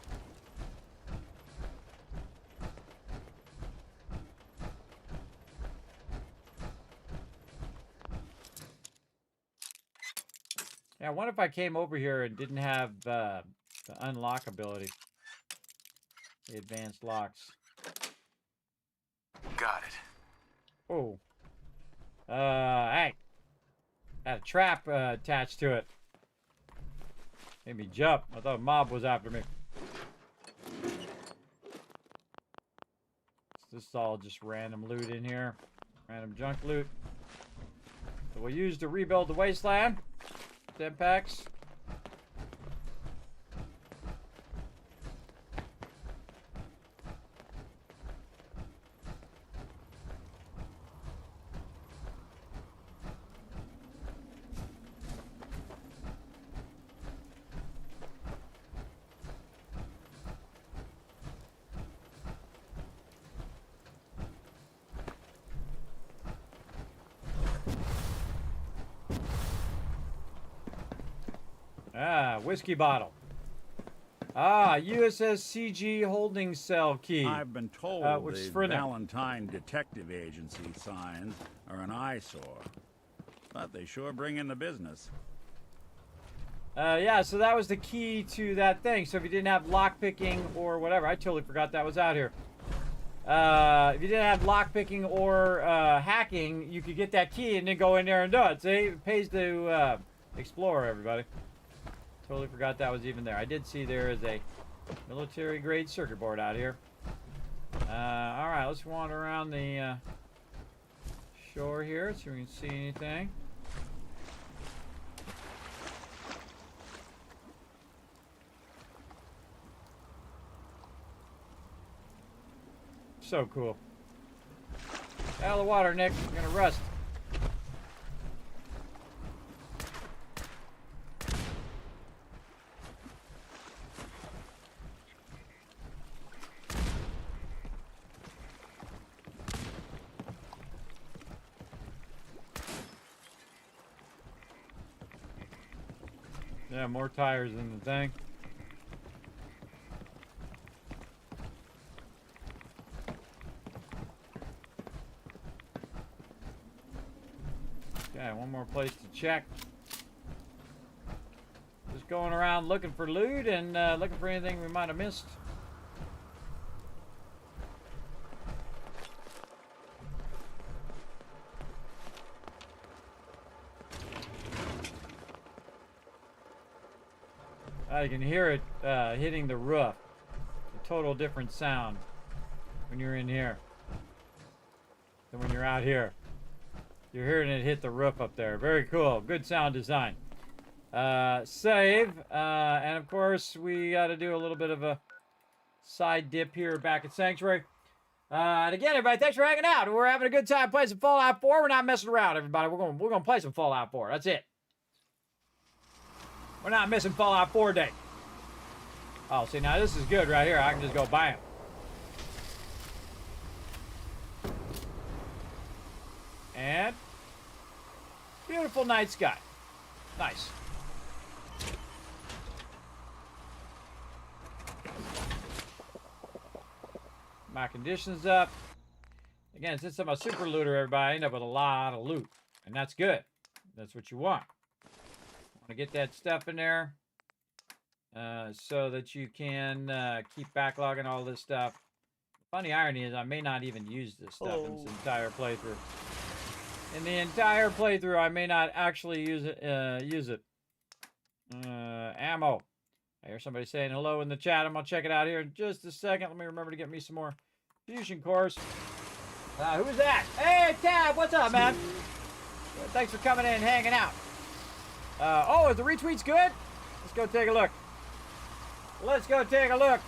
Yeah, I wonder if I came over here and didn't have the unlock ability. The advanced locks. Got it. Oh. Hey. Had a trap attached to it. Made me jump. I thought a mob was after me. This is all just random loot in here. Random junk loot. That we'll use to rebuild the wasteland. 10 packs. Ah, whiskey bottle. Ah, USS CG holding cell key. I've been told which the for them. Valentine Detective Agency signs are an eyesore, but they sure bring in the business. Yeah, so that was the key to that thing. So if you didn't have lockpicking or whatever, I totally forgot that was out here. If you didn't have lockpicking or hacking, you could get that key and then go in there and do it. See, it pays to explore, everybody. Totally forgot that was even there. I did see there is a military-grade circuit board out here. Alright, let's wander around the shore here, see if we can see anything. So cool. Out of the water, Nick. You're gonna rust. Yeah, more tires in the thing. Okay, one more place to check. Just going around looking for loot and looking for anything we might have missed. You can hear it hitting the roof. A total different sound when you're in here than when you're out here. You're hearing it hit the roof up there. Very cool. Good sound design. Save. And of course, we got to do a little bit of a side dip here back at Sanctuary. And again, everybody, thanks for hanging out. We're having a good time playing some Fallout 4. We're not messing around, everybody. We're gonna play some Fallout 4. That's it. We're not missing Fallout 4 Day. Oh, see, now this is good right here. I can just go bam. And beautiful night sky. Nice. My conditions up. Again, since I'm a super looter, everybody, I end up with a lot of loot. And that's good. That's what you want. Want to get that stuff in there so that you can keep backlogging all this stuff. The funny irony is I may not even use this stuff in this entire playthrough. In the entire playthrough, I may not actually use it. Ammo. I hear somebody saying hello in the chat. I'm going to check it out here in just a second. Let me remember to get me some more fusion cores. Who's that? Hey, Tab, what's up, man? Thanks for coming in and hanging out. Oh, is the retweets good? Let's go take a look. Let's go take a look.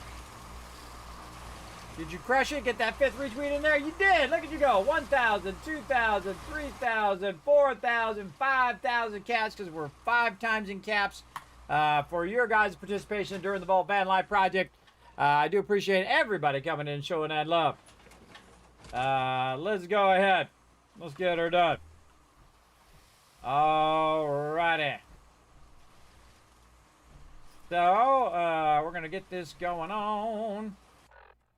Did you crush it? Get that 5th retweet in there? You did. Look at you go. 1,000, 2,000, 3,000, 4,000, 5,000 caps because we're 5 times in caps for your guys' participation during the Vault Van Life project. I do appreciate everybody coming in and showing that love. Let's go ahead. Let's get her done. Alrighty. So, we're going to get this going on.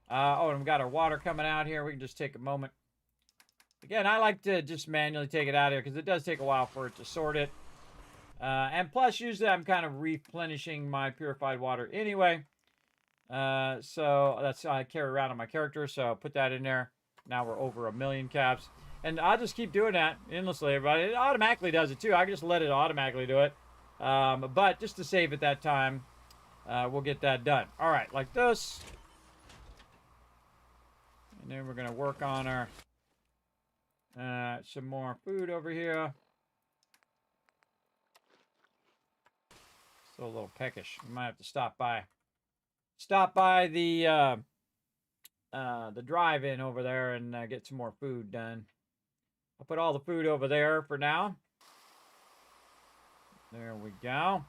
Oh, and we got our water coming out here. We can just take a moment. Again, I like to just manually take it out here because it does take a while for it to sort it. And plus, usually I'm kind of replenishing my purified water anyway. So that's I carry around on my character. So put that in there. Now we're over 1 million caps. And I'll just keep doing that endlessly, everybody. It automatically does it too. I can just let it automatically do it. But just to save it that time, we'll get that done. All right, like this. And then we're going to work on our some more food over here. Still a little peckish. We might have to stop by the drive-in over there and get some more food done. I'll put all the food over there for now. There we go.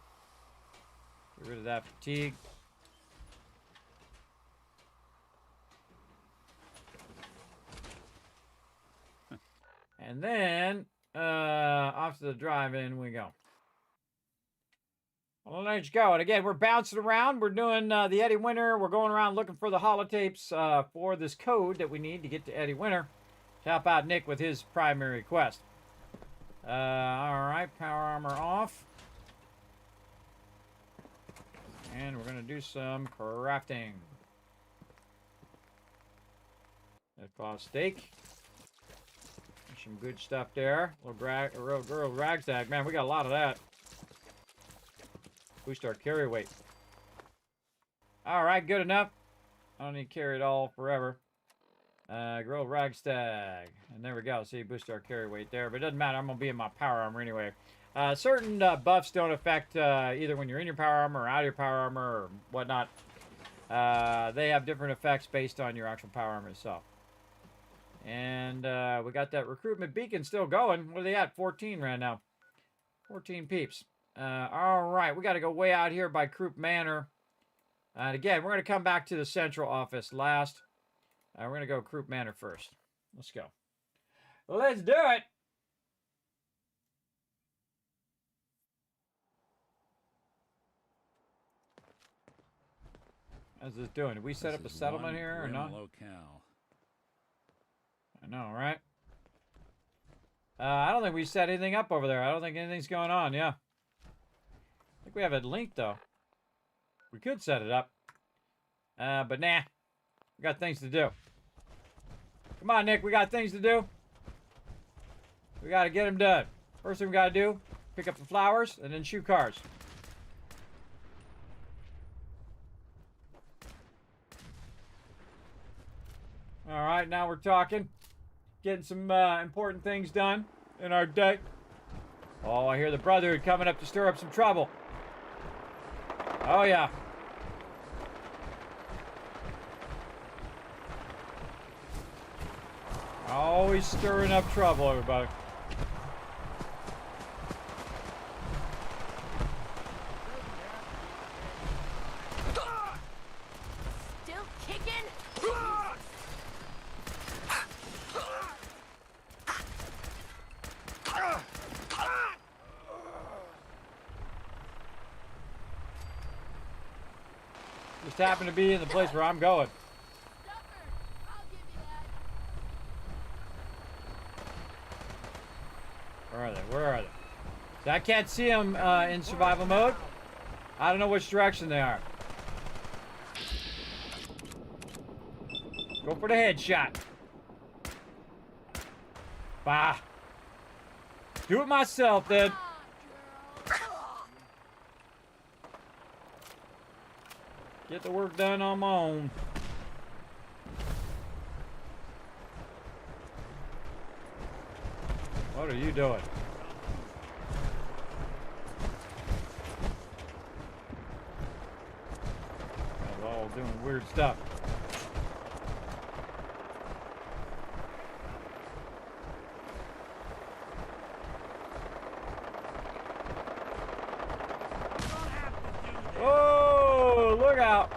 Get rid of that fatigue. And then, off to the drive-in we go. Well, let's go. And again, we're bouncing around. We're doing the Eddie Winter. We're going around looking for the holotapes for this code that we need to get to Eddie Winter to help out Nick with his primary quest. All right, power armor off. And we're going to do some crafting. That claw steak. Some good stuff there. Real girl ragtag. Man, we got a lot of that. Boost our carry weight. Alright, good enough. I don't need to carry it all forever. Grilled ragstag. And there we go. See, boost our carry weight there. But it doesn't matter. I'm going to be in my power armor anyway. Certain buffs don't affect either when you're in your power armor or out of your power armor or whatnot. They have different effects based on your actual power armor itself. And we got that recruitment beacon still going. What are they at? 14 right now. 14 peeps. All right, we got to go way out here by Croup Manor. And again, we're going to come back to the central office last. We're going to go Croup Manor first. Let's go. Let's do it. How's this doing? Did we set up a settlement here or not? Locale. I know, right? I don't think we set anything up over there. I don't think anything's going on, yeah. I think we have it linked, though. We could set it up. But nah. We got things to do. Come on, Nick. We got things to do. We got to get them done. First thing we got to do, pick up the flowers and then shoot cars. right, now we're talking. Getting some important things done in our day. Oh, I hear the Brotherhood coming up to stir up some trouble. Oh, yeah. Always stirring up trouble, everybody. Still kicking? Just happen to be in the place where I'm going. Where are they? Where are they? So I can't see them in survival mode. I don't know which direction they are. Go for the headshot. Bah. Do it myself then. Get the work done on my own. What are you doing? They're all doing weird stuff. Oh, look out.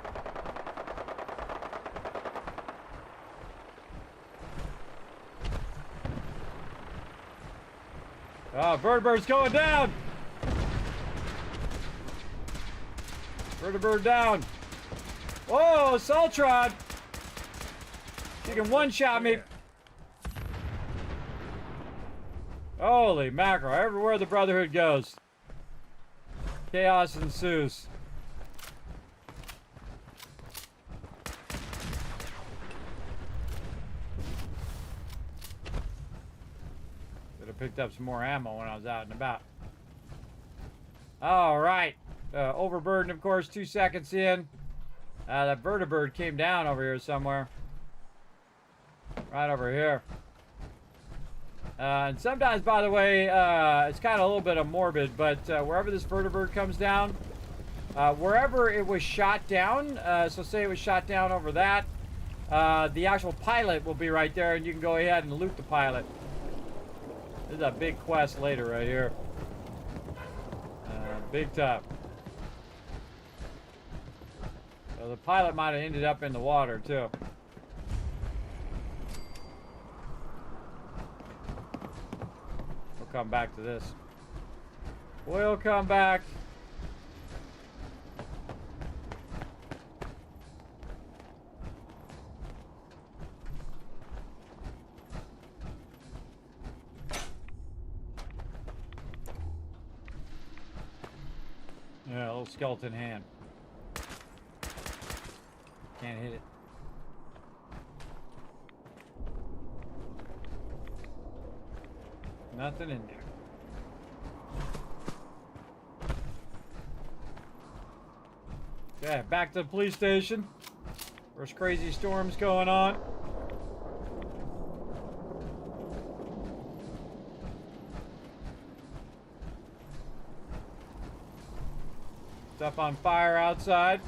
Oh, vertebrate's going down. Vertebrate down. Oh, Sultron. You can one-shot me. Holy mackerel. Everywhere the Brotherhood goes, chaos ensues. Picked up some more ammo when I was out and about. All right. Overburden, of course, 2 seconds in. That vertibird came down over here somewhere. Right over here. And sometimes, by the way, it's kind of a little bit of morbid, but wherever this vertibird comes down, wherever it was shot down, so say it was shot down over that, the actual pilot will be right there, and you can go ahead and loot the pilot. This is a big quest later right here. Big time. So the pilot might have ended up in the water too. We'll come back to this. We'll come back. Yeah, a little skeleton hand. Can't hit it. Nothing in there. Okay, back to the police station. There's crazy storms going on. Stuff on fire outside.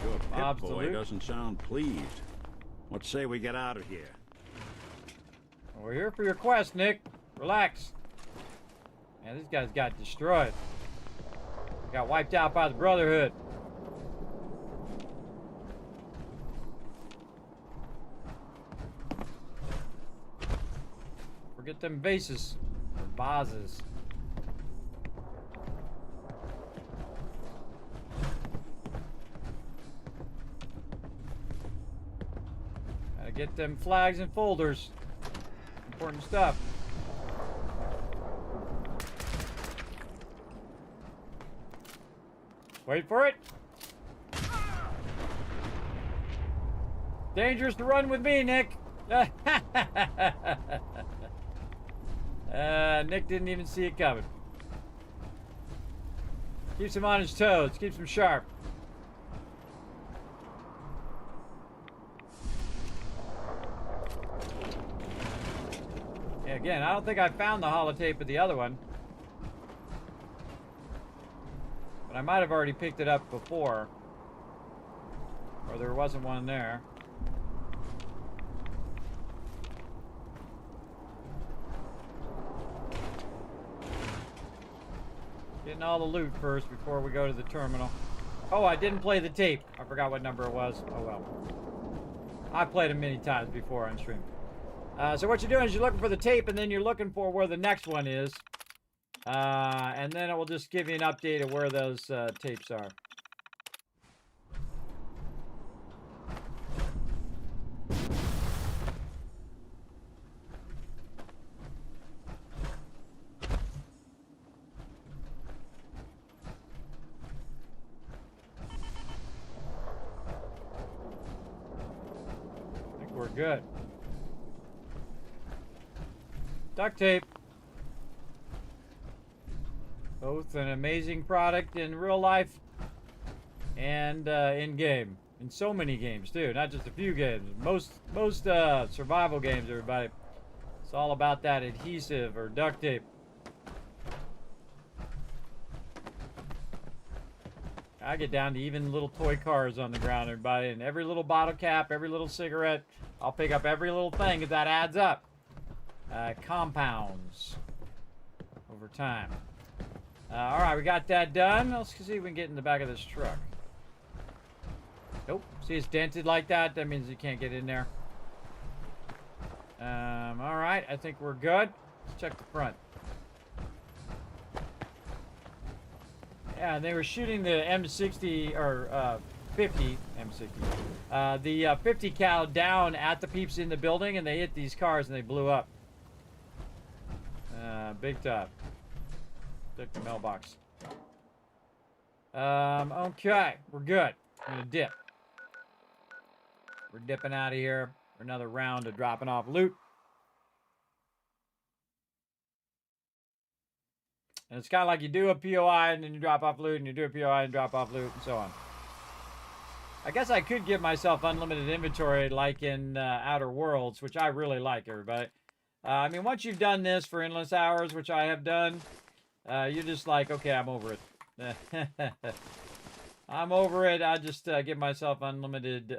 Your Pip-Boy doesn't sound pleased. What say we get out of here? We're here for your quest, Nick. Relax. Man, these guys got destroyed. Got wiped out by the Brotherhood. Forget them vases. Or vases. Gotta get them flags and folders. Important stuff. Wait for it. Dangerous to run with me, Nick. Nick didn't even see it coming. Keeps him on his toes. Keeps him sharp. Again, I don't think I found the holotape of the other one. But I might have already picked it up before. Or there wasn't one there. Getting all the loot first before we go to the terminal. Oh, I didn't play the tape. I forgot what number it was. Oh well. I've played it many times before on stream. So what you're doing is you're looking for the tape, and then you're looking for where the next one is. And then it will just give you an update of where those tapes are. I think we're good. Duct tape. Both an amazing product in real life and in game. In so many games too, not just a few games. Most survival games, everybody. It's all about that adhesive or duct tape. I get down to even little toy cars on the ground, everybody, and every little bottle cap, every little cigarette. I'll pick up every little thing because that adds up. Compounds over time. All right, we got that done. Let's see if we can get in the back of this truck. Nope. See, it's dented like that. That means you can't get in there. All right, I think we're good. Let's check the front. Yeah, they were shooting the M60 or 50 M60. The 50 cal down at the peeps in the building, and they hit these cars and they blew up. Big top. Check the mailbox. Okay, we're good. I'm gonna dip. We're dipping out of here for another round of dropping off loot. And it's kind of like you do a POI and then you drop off loot, and you do a POI and drop off loot, and so on. I guess I could give myself unlimited inventory like in Outer Worlds, which I really like, everybody. I mean, once you've done this for endless hours, which I have done, you're just like, okay, I'm over it. I'm over it. I just give myself unlimited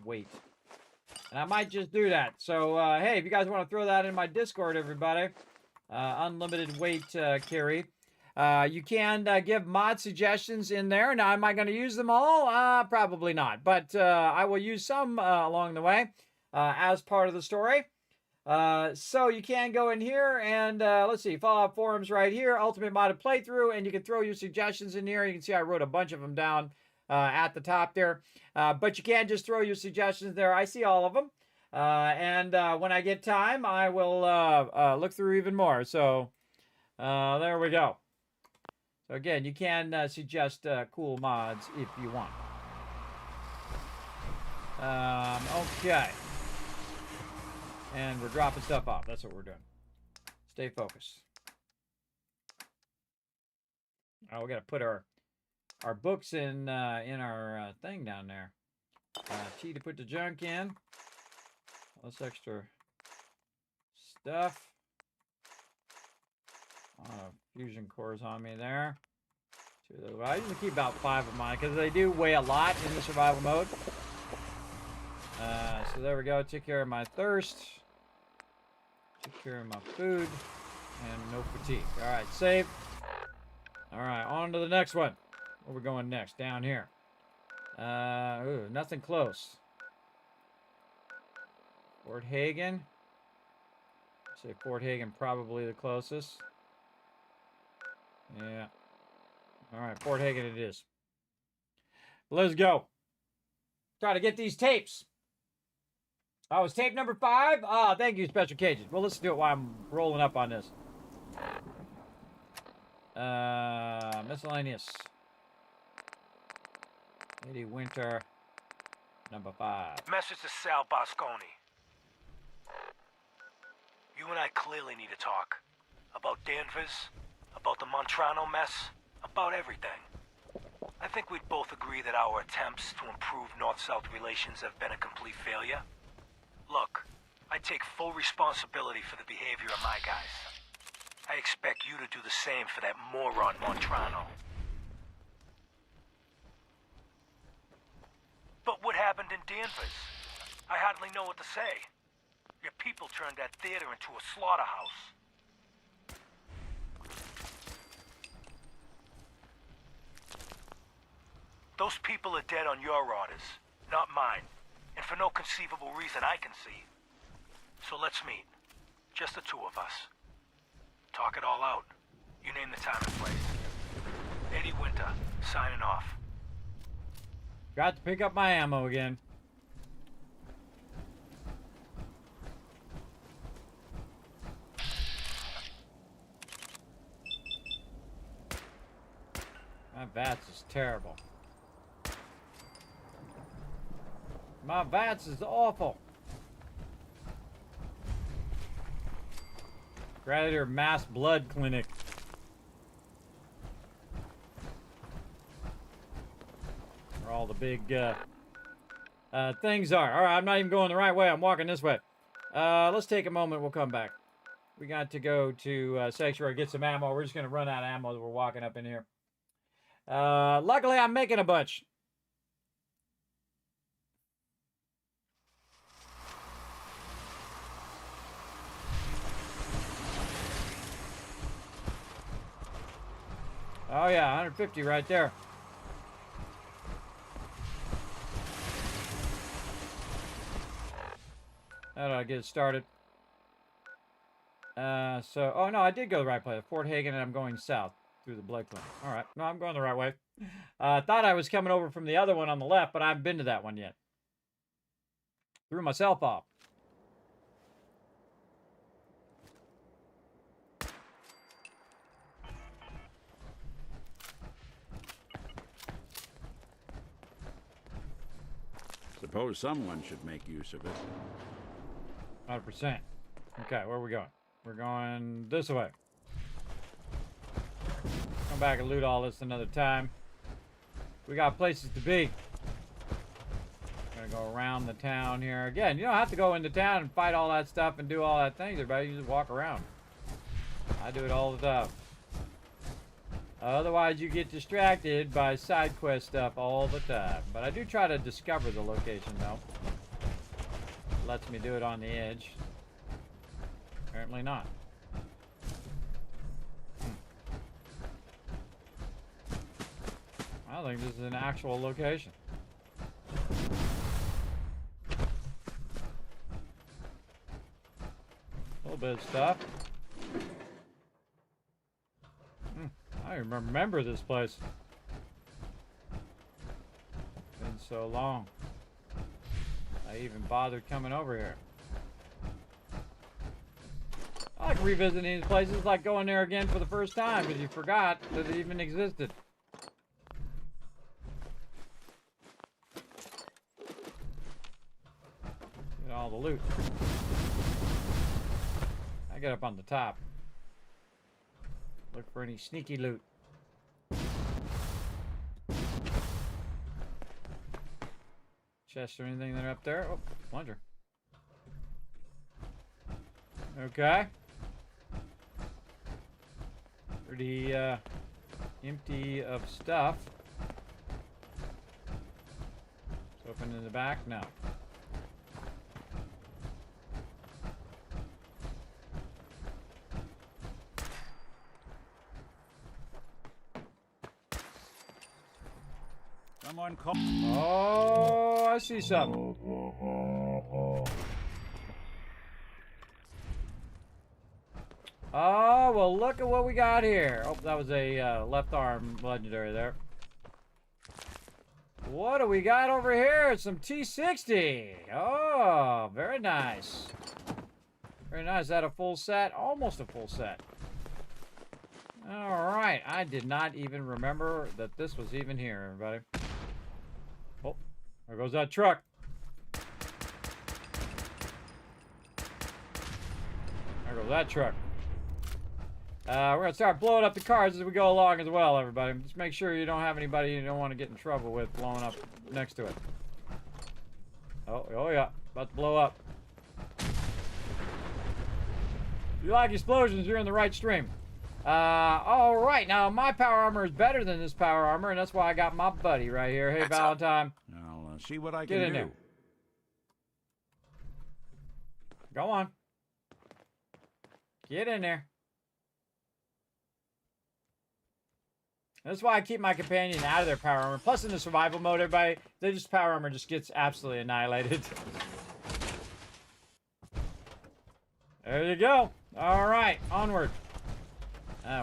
weight. And I might just do that. So, hey, if you guys want to throw that in my Discord, everybody, unlimited weight carry. You can give mod suggestions in there. Now, am I going to use them all? Probably not. But I will use some along the way as part of the story. So you can go in here and let's see, Fallout forums right here, ultimate modded playthrough, and you can throw your suggestions in here. You can see I wrote a bunch of them down at the top there, but you can't just throw your suggestions there. I see all of them, and when I get time, I will look through even more. So there we go. So again, you can suggest cool mods if you want. Okay. And we're dropping stuff off. That's what we're doing. Stay focused. Oh, we got to put our books in our thing down there. T to put the junk in. All this extra stuff. Fusion cores on me there. I usually keep about 5 of mine because they do weigh a lot in the survival mode. So there we go. Took care of my thirst. Took care of my food. And no fatigue. Alright, save. Alright, on to the next one. Where we going next? Down here. Ooh, nothing close. Fort Hagen. Say Fort Hagen probably the closest. Yeah. Alright, Fort Hagen it is. Let's go. Try to get these tapes. Oh, it's tape number 5? Ah, thank you, Special Cages. Well, let's do it while I'm rolling up on this. Miscellaneous. Eddie Winter, number 5. Message to Sal Bosconi. You and I clearly need to talk. About Danvers, about the Montrano mess, about everything. I think we'd both agree that our attempts to improve North-South relations have been a complete failure. Look, I I take full responsibility for the behavior of my guys. I expect you to do the same for that moron Montrano. But what happened in Danvers? I hardly know what to say. Your people turned that theater into a slaughterhouse. Those people are dead on your orders, not mine. And for no conceivable reason I can see. So let's meet. Just the two of us. Talk it all out. You name the time and place. Eddie Winter, signing off. Got to pick up my ammo again. My VATS is terrible. My VATS is awful. Gladiator Mass Blood Clinic. Where all the big things are. Alright, I'm not even going the right way. I'm walking this way. Let's take a moment. We'll come back. We got to go to Sanctuary, get some ammo. We're just going to run out of ammo as we're walking up in here. Luckily, I'm making a bunch. Oh yeah, 150 right there. How do I get it started? Oh no, I did go the right place. Fort Hagen, and I'm going south through the blood clinic. All right, no, I'm going the right way. Thought I was coming over from the other one on the left, but I haven't been to that one yet. Threw myself off. Suppose someone should make use of it. 100%. Okay, where are we going? We're going this way. Come back and loot all this another time. We got places to be. Gonna go around the town here. Again, you don't have to go into town and fight all that stuff and do all that things. Everybody, you just walk around. I do it all the time. Otherwise, you get distracted by side quest stuff all the time. But I do try to discover the location, though. Lets me do it on the edge. Apparently not. I think this is an actual location. A little bit of stuff. I don't even remember this place. Been so long. I even bothered coming over here. I like revisiting these places, like going there again for the first time because you forgot that it even existed. Get all the loot. I get up on the top. Look for any sneaky loot. Chest or anything that are up there? Oh, plunger. Okay. Pretty empty of stuff. It's open in the back? No. Someone call. Oh, I see something. Oh, well, look at what we got here. Oh, that was a left arm legendary there. What do we got over here? Some T60. Oh, very nice. Very nice. Is that a full set? Almost a full set. All right. I did not even remember that this was even here, everybody. Oh, there goes that truck. There goes that truck. We're going to start blowing up the cars as we go along as well, everybody. Just make sure you don't have anybody you don't want to get in trouble with blowing up next to it. Oh yeah. About to blow up. If you like explosions, you're in the right stream. All right, now my power armor is better than this power armor, and that's why I got my buddy right here. Hey, Valentine. I'll see what I Get can in do. there. Go on. Get in there. That's why I keep my companion out of their power armor. Plus, in the survival mode, everybody, they just power armor just gets absolutely annihilated. There you go. All right, onward.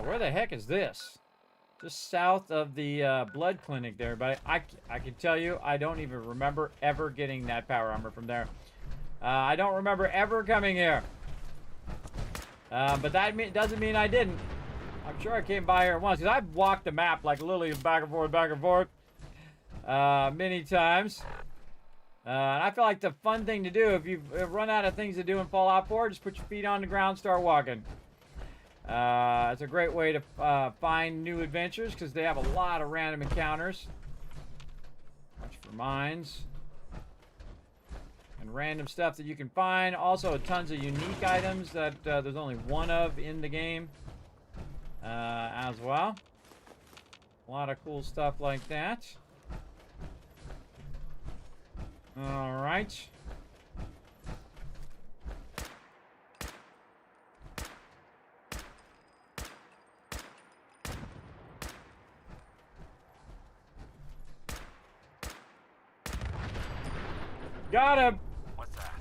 Where the heck is this? Just south of the blood clinic there, everybody. I can tell you, I don't even remember ever getting that power armor from there. I don't remember ever coming here. But that doesn't mean I didn't. I'm sure I came by here once, because I've walked the map like literally back and forth, many times. And I feel like the fun thing to do, if you've run out of things to do in Fallout 4, just put your feet on the ground, start walking. It's a great way to find new adventures, because they have a lot of random encounters. Watch for mines. And random stuff that you can find. Also, tons of unique items that there's only one of in the game. As well. A lot of cool stuff like that. Alright. Got him! What's that?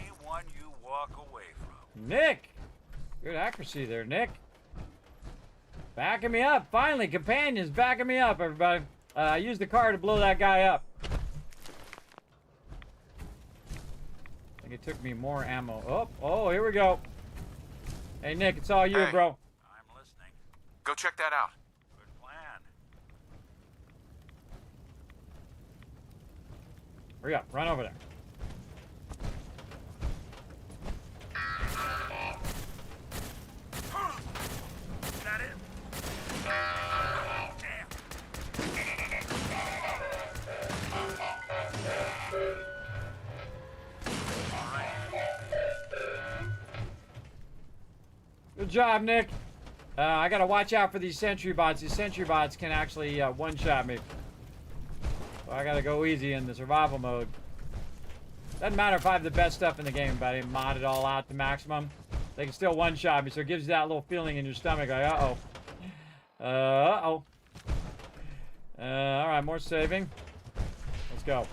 Anyone you walk away from. Nick! Good accuracy there, Nick. Backing me up. Finally, companions backing me up, everybody. I used the car to blow that guy up. I think it took me more ammo. Oh, here we go. Hey, Nick, it's all you, Hey. bro. I'm listening. Go check that out. Good plan. Hurry up. Run over there. Is that it? Damn. Good job, Nick. I gotta watch out for these sentry bots. These sentry bots can actually one-shot me. So I gotta go easy in the survival mode. Doesn't matter if I have the best stuff in the game, but I mod it all out to maximum. They can still one-shot me, so it gives you that little feeling in your stomach, like, uh-oh. Uh-oh. Alright, more saving. Let's go.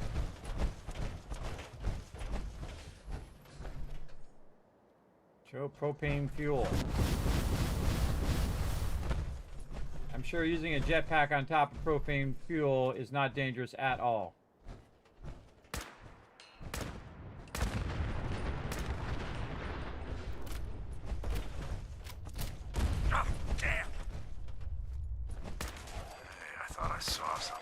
Show propane fuel. I'm sure using a jetpack on top of propane fuel is not dangerous at all. Oh, damn. I thought I saw something.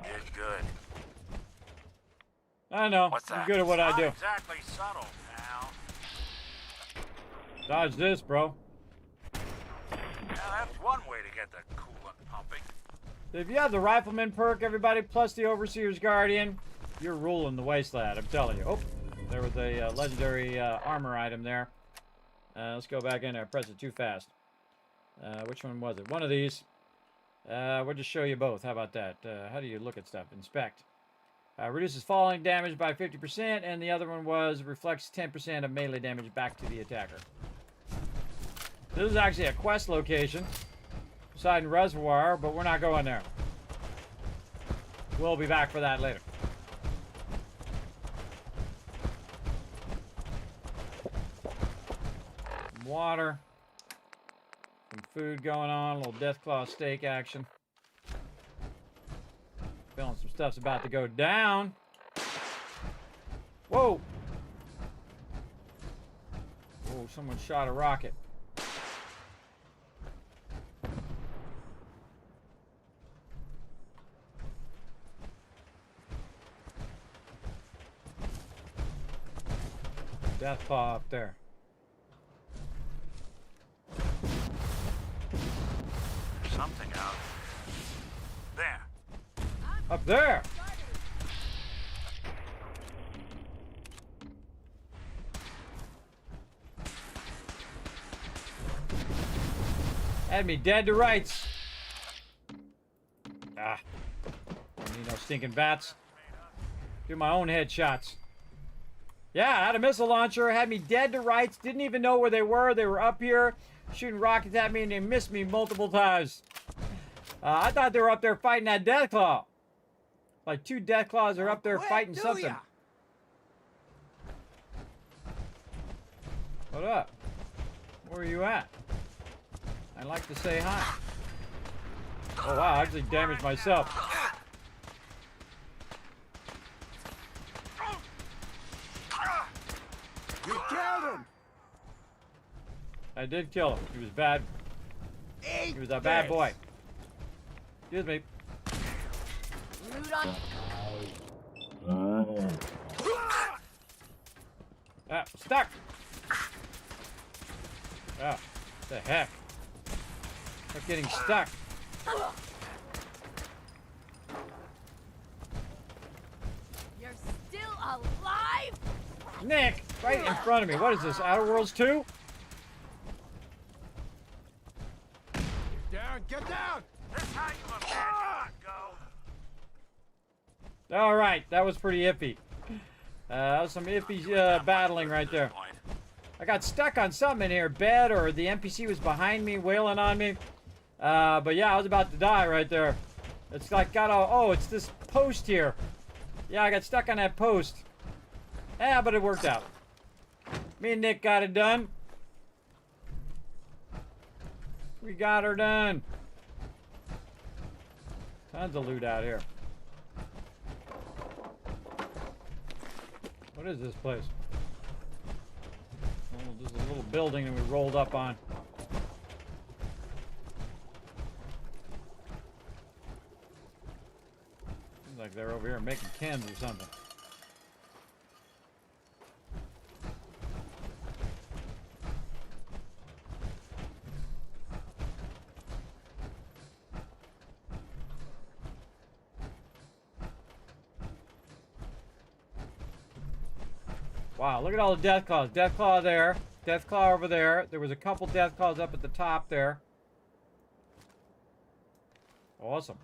Did good. I know. What's that? I'm good at what I Not do. exactly subtle, pal. Dodge this, bro. Now that's one way to get the coolant pumping. If you have the Rifleman perk, everybody, plus the Overseer's Guardian, you're ruling the wasteland, I'm telling you. Oh, there was a legendary armor item there. Let's go back in there. Press it too fast. Which one was it? One of these. We'll just show you both. How about that? How do you look at stuff? Inspect. Reduces falling damage by 50%, and the other one was reflects 10% of melee damage back to the attacker. This is actually a quest location. Poseidon Reservoir, but we're not going there. We'll be back for that later. Some water. Some food going on. A little Deathclaw steak action. Feeling some stuff's about to go down. Whoa! Oh, someone shot a rocket. death claw up there. There's something out there. Up there! Had me dead to rights. Ah. Don't need no stinking bats. Do my own headshots. Yeah, I had a missile launcher, had me dead to rights, didn't even know where they were. They were up here shooting rockets at me and they missed me multiple times. I thought they were up there fighting that Deathclaw. Like 2 Deathclaws are up there fighting something. Ya? What up? Where are you at? I'd like to say hi. Oh wow, I actually damaged myself. You killed him! I did kill him. He was bad. He was a bad boy. Excuse me. Loot on. Ah, stuck. Ah, what the heck? I'm getting stuck. You're still alive? Nick, right in front of me. What is this, Outer Worlds 2? Down, get down! That's how you imagine it go. All right, that was pretty iffy. That was some iffy battling right there. I got stuck on something in here, bed, or the NPC was behind me, wailing on me. But yeah, I was about to die right there. It's like oh, it's this post here. Yeah, I got stuck on that post. Yeah, but it worked out. Me and Nick got it done. We got her done. Tons of loot out here. What is this place? Oh, this is a little building that we rolled up on. Seems like they're over here making cans or something. Wow, look at all the Deathclaws. Deathclaw there. Deathclaw over there. There was a couple Deathclaws up at the top there. Awesome.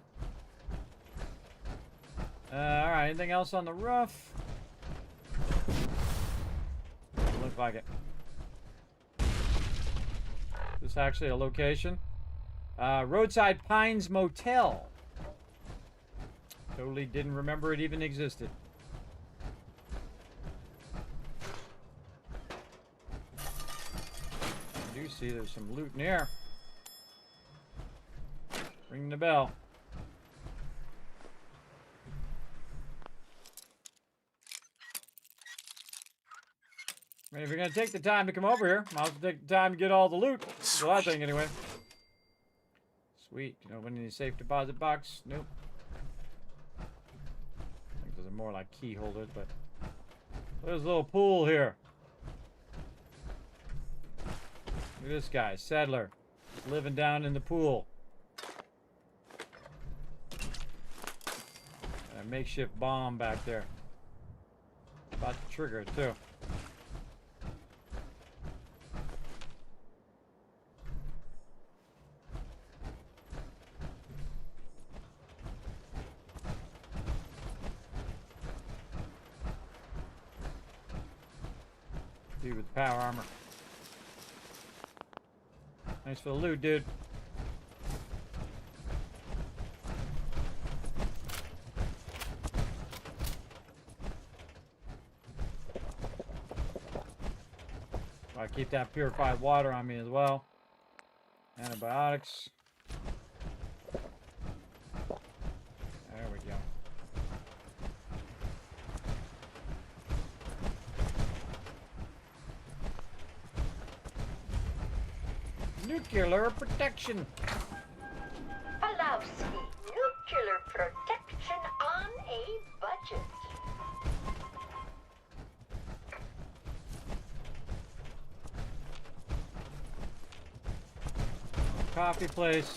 Alright, anything else on the roof? Doesn't look like it. Is this actually a location? Roadside Pines Motel. Totally didn't remember it even existed. I do see there's some loot in here. Ring the bell. I mean, if you're gonna take the time to come over here, might as well take the time to get all the loot. That's what I think, anyway. Sweet. You know, open any safe deposit box? Nope. I think those are more like key holders, but there's a little pool here. Look at this guy, Settler, living down in the pool. And a makeshift bomb back there. About to trigger it too. Dude with the power armor. Thanks for the loot, dude. I keep that purified water on me as well. Antibiotics. There we go. Nuclear protection. Allow nuclear protection on a budget. coffee place.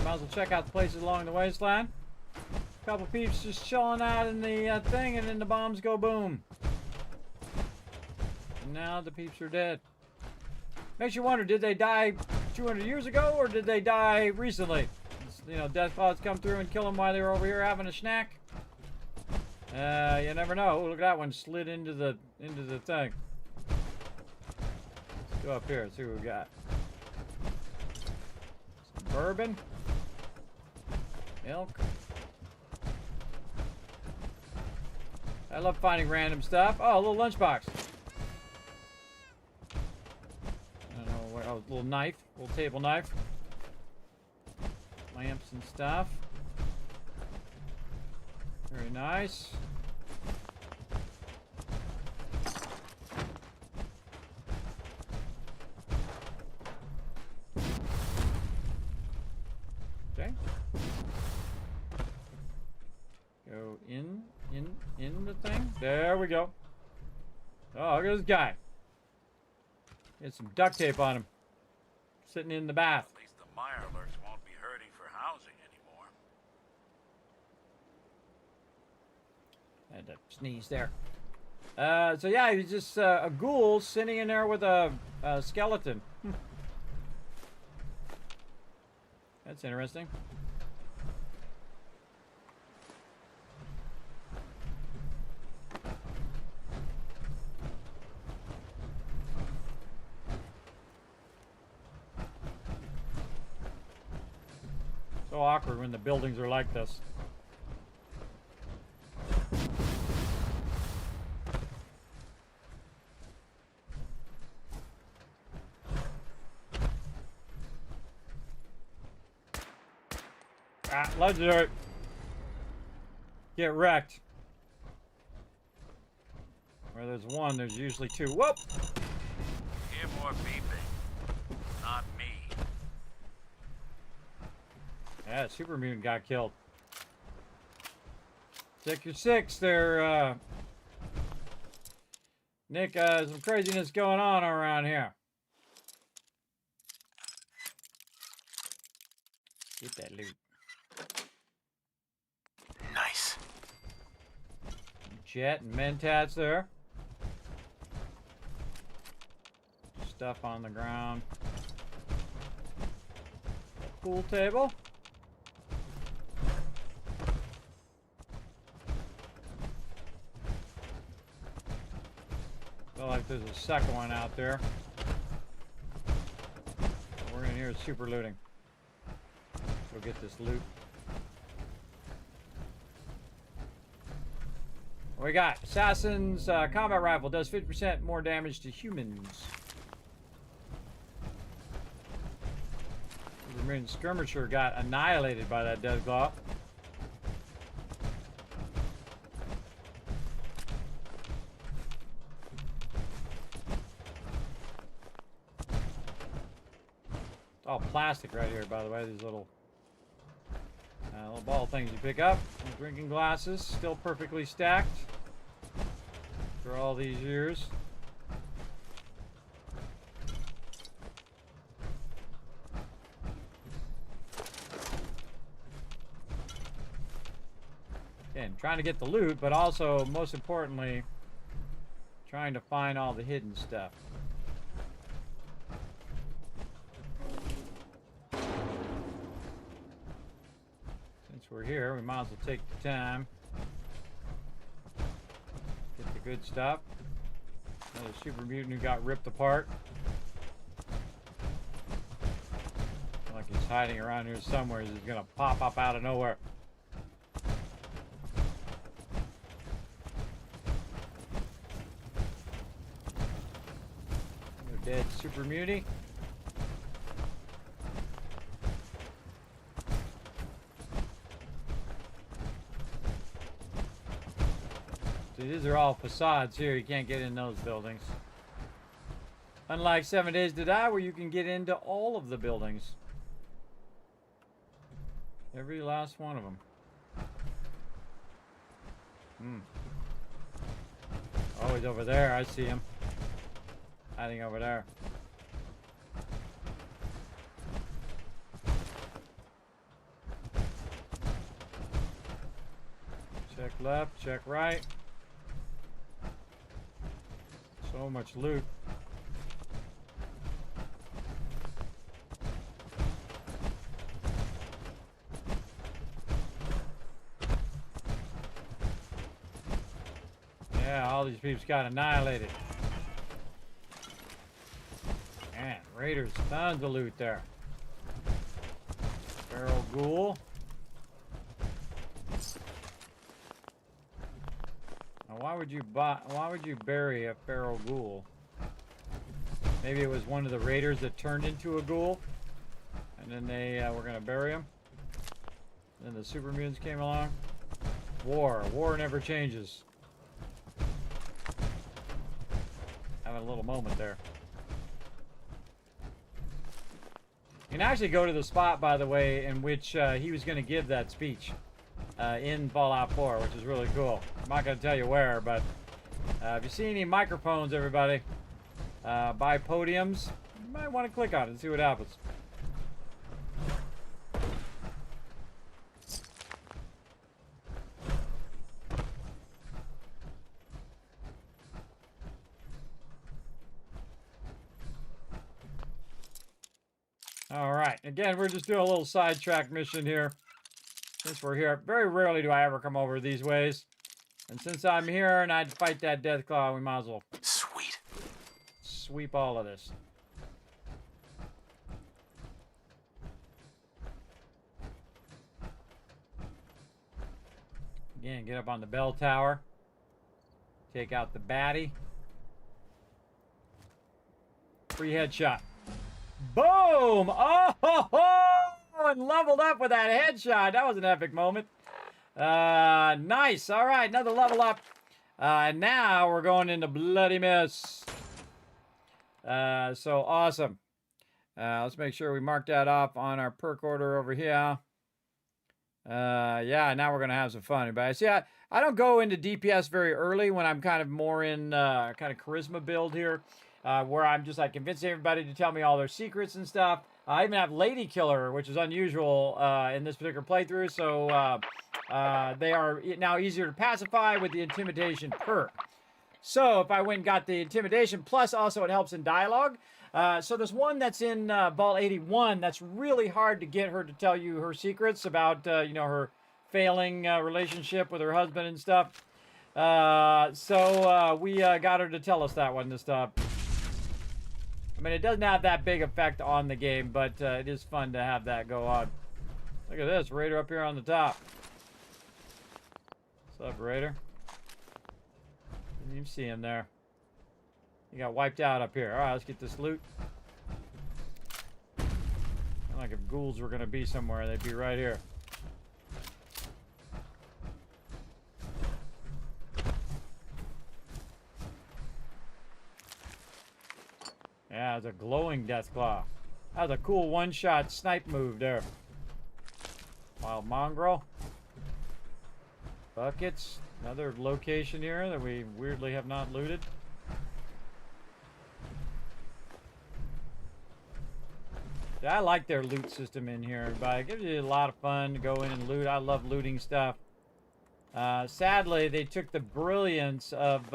Might as well check out the places along the wasteland. Couple peeps just chilling out in the thing, and then the bombs go boom. And now the peeps are dead. Makes you wonder, did they die 200 years ago, or did they die recently? You know, death clouds come through and kill them while they were over here having a snack. You never know. Ooh, look at that one slid into the thing. Let's go up here and see what we got. Some bourbon. Milk. I love finding random stuff. Oh, a little lunchbox. I don't know where. Oh, a little knife. A little table knife. Lamps and stuff. Very nice. Okay. Go in the thing. There we go. Oh, look at this guy. Get some duct tape on him. Sitting in the bath. At least the Mirelurks won't be hurting for housing anymore. I had to sneeze there. So yeah, he was just a ghoul sitting in there with a skeleton. That's interesting. So awkward when the buildings are like this. Ah, legendary. Get wrecked. Where there's one, there's usually two. Whoop! Hear more beeping. Not me. Yeah, Super Mutant got killed. Sector 6 there, Nick, some craziness going on around here. Get that loot. Nice. Jet and Mentats there. Stuff on the ground. Pool table. Feel like there's a second one out there. We're in here super looting. Go get this loot. What we got? Assassin's combat rifle does 50% more damage to humans. Superman skirmisher got annihilated by that dead claw. It's all plastic right here, by the way. These little ball things you pick up. Drinking glasses, still perfectly stacked for all these years. Again, trying to get the loot, but also, most importantly, trying to find all the hidden stuff. We're here, we might as well take the time. Get the good stuff. Another super mutant who got ripped apart. Like he's hiding around here somewhere. He's gonna pop up out of nowhere. Another dead super mutie. These are all facades here. You can't get in those buildings. Unlike 7 Days to Die, where you can get into all of the buildings. Every last one of them. Oh, he's over there. I see him. Hiding over there. Check left, check right. So much loot. Yeah, all these peeps got annihilated. Man, raiders, tons of loot there. Feral ghoul. Now, why would you bury a feral ghoul? Maybe it was one of the raiders that turned into a ghoul, and then they were gonna bury him. Then the super mutants came along. War never changes. Having a little moment there. You can actually go to the spot, by the way, in which he was going to give that speech in Fallout 4, which is really cool. I'm not going to tell you where, but if you see any microphones, everybody, by podiums, you might want to click on it and see what happens. All right, again, we're just doing a little sidetrack mission here. Since we're here, very rarely do I ever come over these ways. And since I'm here and I had to fight that Deathclaw, we might as well sweep all of this. Again, get up on the bell tower. Take out the baddie. Free headshot. Boom! Oh, ho, ho! And leveled up with that headshot. That was an epic moment. Nice. All right, another level up. Now we're going into Bloody Mess. So awesome. Let's make sure we mark that off on our perk order over here. Yeah, now we're going to have some fun, everybody. See, I don't go into DPS very early when I'm kind of more in kind of charisma build here. Where I'm just like convincing everybody to tell me all their secrets and stuff. I even have Lady Killer, which is unusual in this particular playthrough. So they are now easier to pacify with the Intimidation perk. So if I went and got the Intimidation, plus also it helps in dialogue. So there's one that's in Vault 81 that's really hard to get her to tell you her secrets about, you know, her failing relationship with her husband and stuff. So we got her to tell us that one this time. I mean, it doesn't have that big effect on the game, but it is fun to have that go on. Look at this, Raider up here on the top. What's up, Raider? Didn't even see him there. He got wiped out up here. All right, let's get this loot. Like if ghouls were going to be somewhere, they'd be right here. Yeah, it's a glowing Deathclaw. That was a cool one-shot snipe move there. Wild Mongrel. Buckets. Another location here that we weirdly have not looted. Yeah, I like their loot system in here, everybody. It gives you a lot of fun to go in and loot. I love looting stuff. Sadly, they took the brilliance of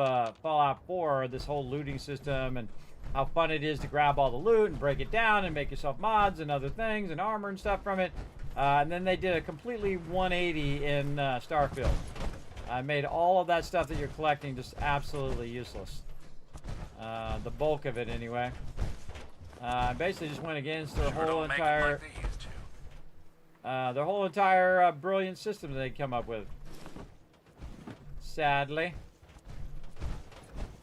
Fallout 4, this whole looting system, and how fun it is to grab all the loot and break it down and make yourself mods and other things and armor and stuff from it. And then they did a completely 180 in Starfield. Made all of that stuff that you're collecting just absolutely useless. The bulk of it, anyway. Basically just went against their whole entire... their whole entire brilliant system that they come up with. Sadly.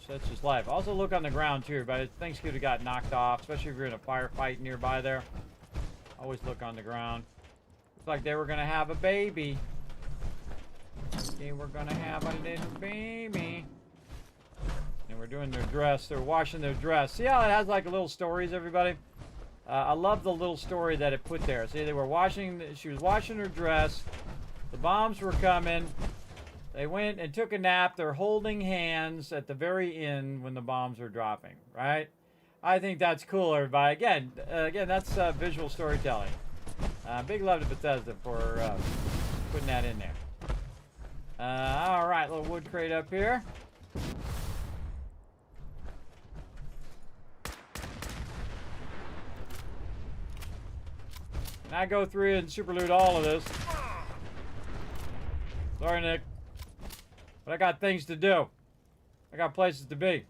Such is life. Also look on the ground too, but things could have got knocked off, especially if you're in a firefight nearby there. Always look on the ground. Looks like they were gonna have a baby. They were gonna have a little baby. And we're doing their dress. They're washing their dress. See how it has like little stories, everybody? I love the little story that it put there. See, they were washing. She was washing her dress. The bombs were coming. They went and took a nap. They're holding hands at the very end when the bombs are dropping, right? I think that's cool, everybody. Again, that's visual storytelling. Big love to Bethesda for putting that in there. All right, little wood crate up here. And I go through and super loot all of this. Sorry, Nick. But I got things to do. I got places to be.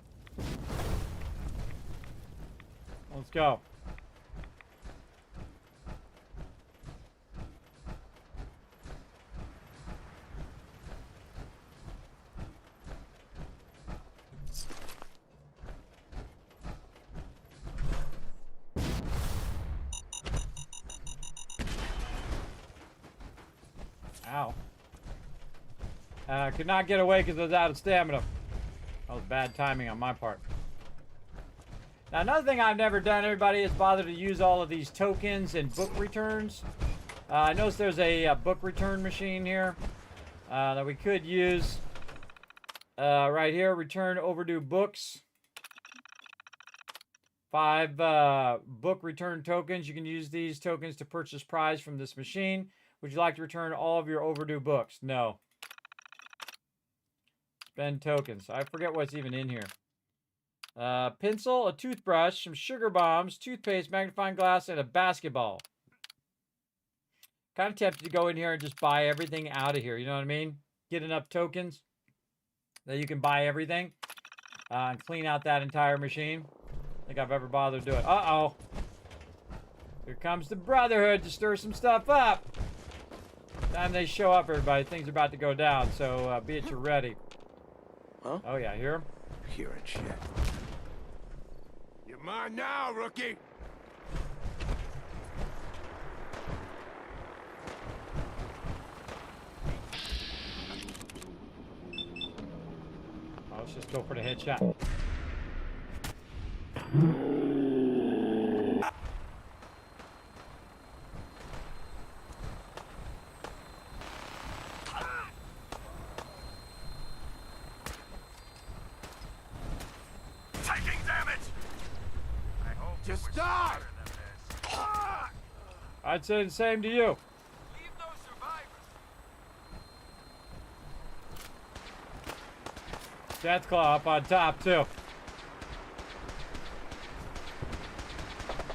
Let's go. Ow. Could not get away because I was out of stamina. That was bad timing on my part. Now, another thing I've never done, everybody, is bother to use all of these tokens and book returns. I noticed there's a book return machine here that we could use. Right here, return overdue books. 5 book return tokens. You can use these tokens to purchase prize from this machine. Would you like to return all of your overdue books? No. Spend tokens. I forget what's even in here. Pencil, a toothbrush, some sugar bombs, toothpaste, magnifying glass, and a basketball. Kind of tempted to go in here and just buy everything out of here. You know what I mean? Get enough tokens that you can buy everything and clean out that entire machine. I think I've ever bothered to do it. Uh-oh. Here comes the Brotherhood to stir some stuff up. Time they show up, everybody. Things are about to go down, so be at your ready. Huh? Oh, yeah, hear him? Hearing shit. You're mine now, rookie! Oh, let's just go for the headshot. Taking damage! Just die! I'd say the same to you. Deathclaw up on top, too.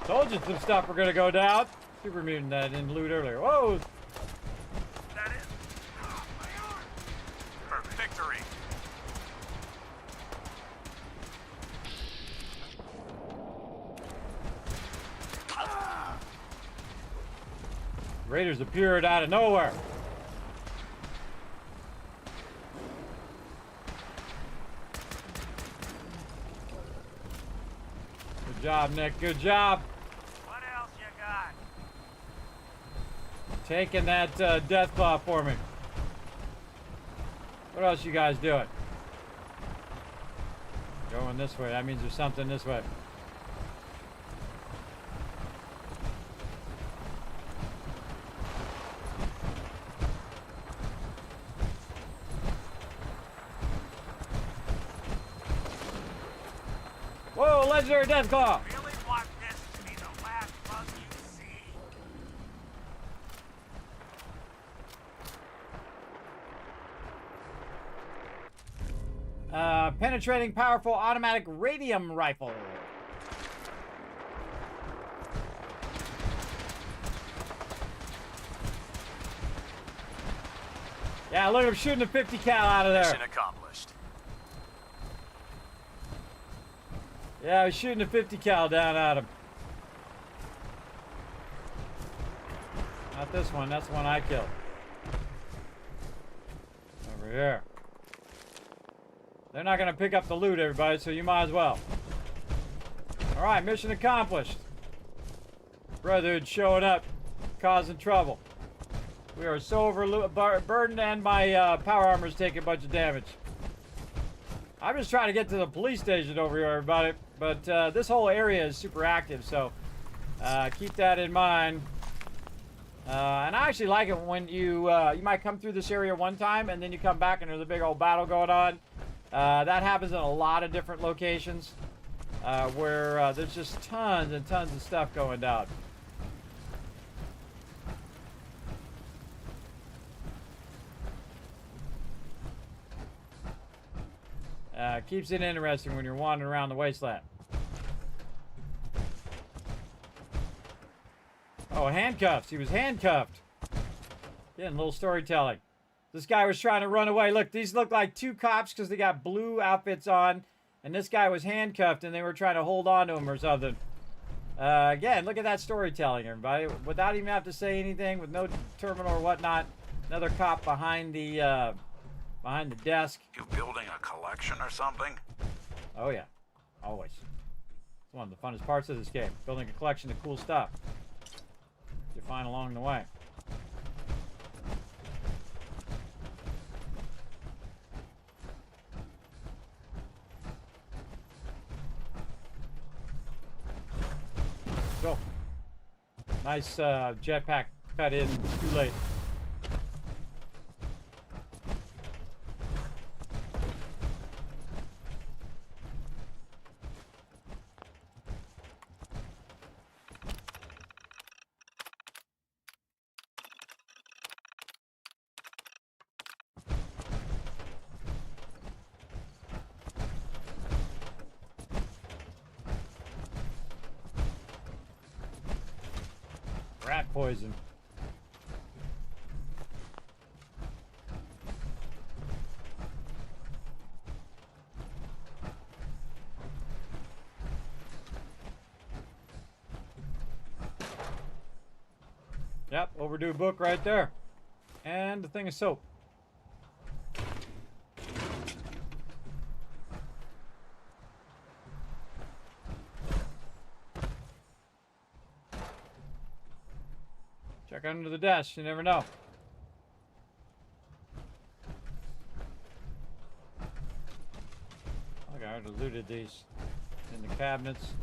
Told you some stuff were gonna go down. Super mutant that I didn't loot earlier. Whoa! That is for victory. Raiders appeared out of nowhere. Good job, Nick. Good job. What else you got? Taking that Deathclaw for me. What else you guys doing? Going this way. That means there's something this way. Whoa, legendary Deathclaw! Really want this to be the last bug you see? Penetrating powerful automatic radium rifle. Yeah, look at him shooting a 50 cal out of there. Mission accomplished. Yeah, he's shooting a 50 cal down at him. Not this one, that's the one I killed. Over here. They're not gonna pick up the loot, everybody, so you might as well. Alright, mission accomplished. Brotherhood showing up, causing trouble. We are so overburdened and my power armor's taking a bunch of damage. I'm just trying to get to the police station over here, everybody. But this whole area is super active, so keep that in mind. And I actually like it when you might come through this area one time and then you come back and there's a big old battle going on. That happens in a lot of different locations where there's just tons and tons of stuff going down. Keeps it interesting when you're wandering around the wasteland. Oh, handcuffs. He was handcuffed. Again, a little storytelling. This guy was trying to run away. Look, these look like two cops because they got blue outfits on. And this guy was handcuffed and they were trying to hold on to him or something. Again, look at that storytelling, everybody. Without even have to say anything, with no terminal or whatnot. Another cop behind the desk. You building a collection or something? Oh yeah, always. It's one of the funnest parts of this game. Building a collection of cool stuff you find along the way. Go. Nice jetpack cut in too late. Rat poison. Yep, overdue book right there. And the thing of soap. Check under the desk, you never know. Okay, I already looted these in the cabinets.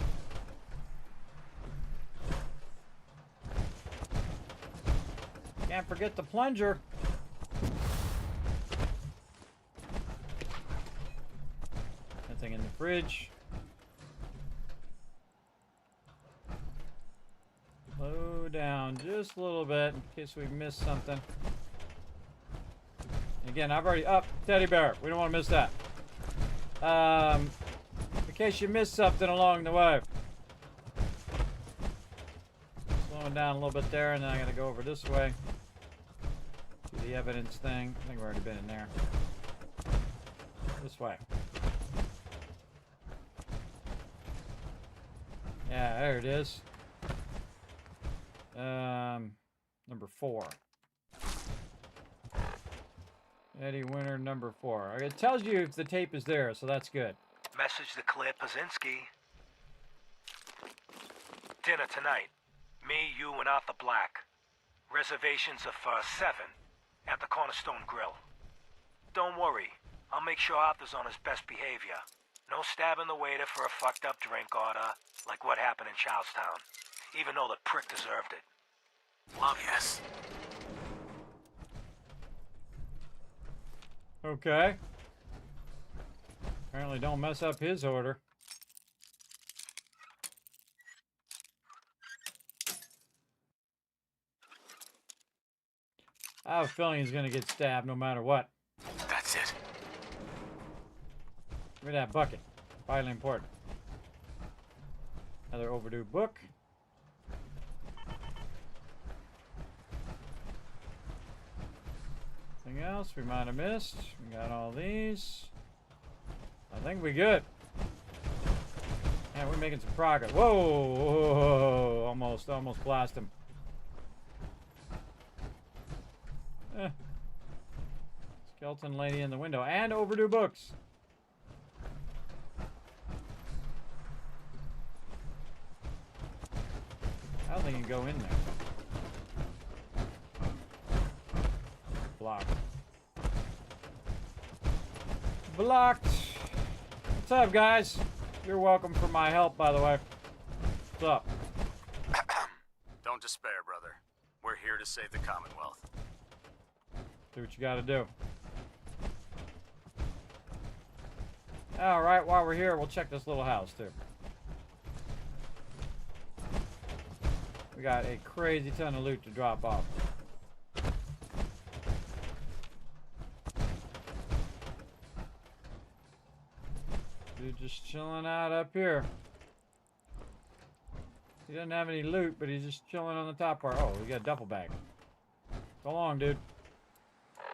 Can't forget the plunger. Nothing in the fridge. Slow down just a little bit in case we missed something. Again, I've already up teddy bear. We don't want to miss that. In case you missed something along the way. Slowing down a little bit there, and then I gotta go over this way. Do the evidence thing. I think we've already been in there. This way. Yeah, there it is. Number 4. Eddie Winter, number 4. It tells you if the tape is there, so that's good. Message to Claire Pazinski. Dinner tonight. Me, you, and Arthur Black. Reservations are for 7 at the Cornerstone Grill. Don't worry. I'll make sure Arthur's on his best behavior. No stabbing the waiter for a fucked up drink order, like what happened in Charlestown. Even though the prick deserved it. Love yes. Okay. Apparently don't mess up his order. I have a feeling he's gonna get stabbed no matter what. That's it. Give me that bucket. Vitally important. Another overdue book. Anything else we might have missed? We got all these. I think we good. Yeah, we're making some progress. Whoa, whoa, almost blast him. Skeleton lady in the window and overdue books. I don't think you can go in there. Blocked. Blocked. What's up, guys? You're welcome for my help, by the way. What's up? Don't despair, brother. We're here to save the Commonwealth. Do what you gotta do. Alright, while we're here, we'll check this little house, too. We got a crazy ton of loot to drop off. just chilling out up here. He doesn't have any loot, but he's just chilling on the top part. Oh, we got a duffel bag. So long, dude.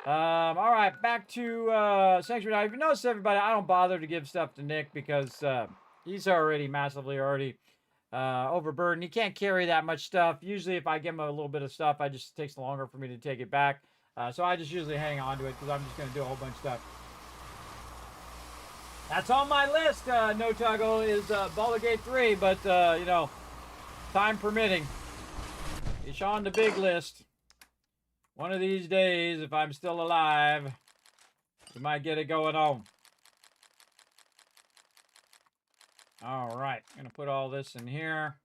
Alright, back to Sanctuary. Now, if you notice, everybody, I don't bother to give stuff to Nick because he's already massively overburdened. He can't carry that much stuff. Usually, if I give him a little bit of stuff, it just takes longer for me to take it back. So I just usually hang on to it because I'm just going to do a whole bunch of stuff. That's on my list. No Toggle is Baldur's Gate 3, but, you know, time permitting. It's on the big list. One of these days, if I'm still alive, we might get it going on. All right, I'm gonna put all this in here.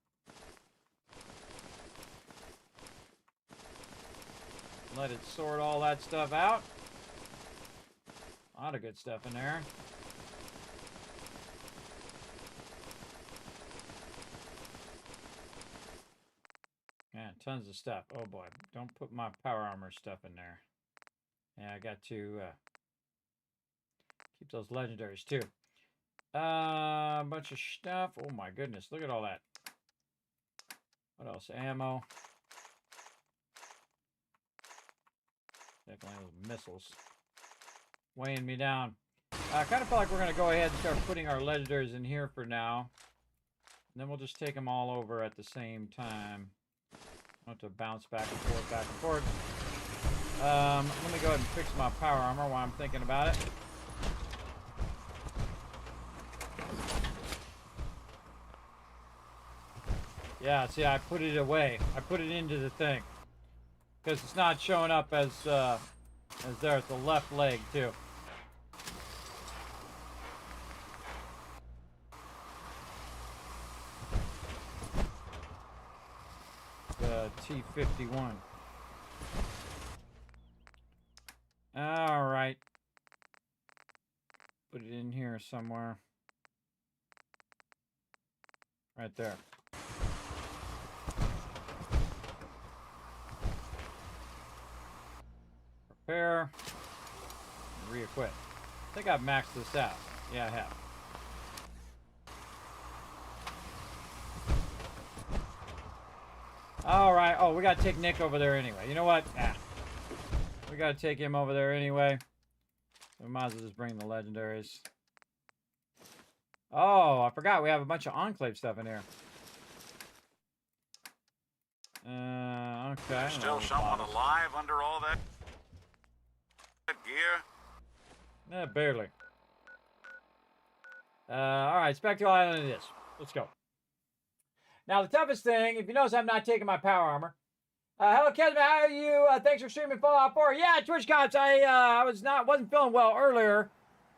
Let it sort all that stuff out. A lot of good stuff in there. Yeah, tons of stuff. Oh boy, don't put my power armor stuff in there. Yeah, I got to keep those legendaries too. A bunch of stuff. Oh my goodness, look at all that. What else? Ammo. Definitely those missiles. Weighing me down. I kind of feel like we're going to go ahead and start putting our legendaries in here for now. And then we'll just take them all over at the same time. I want to bounce back and forth, back and forth. Let me go ahead and fix my power armor while I'm thinking about it. Yeah, see, I put it away. I put it into the thing. Because it's not showing up as there at the left leg, too. The T-51. All right. Put it in here somewhere. Right there. Repair. Re-equip. I think I've maxed this out. Yeah, I have. Alright. Oh, we gotta take Nick over there anyway. You know what? We gotta take him over there anyway. We might as well just bring the legendaries. Oh, I forgot. We have a bunch of Enclave stuff in here. Okay. There's still someone alive under all that gear? Barely. Alright, Spectral Island it is. Let's go. Now, the toughest thing, if you notice, I'm not taking my power armor. Hello, Kismet, how are you? Thanks for streaming Fallout 4. Yeah, Twitch Cops, I wasn't feeling well earlier.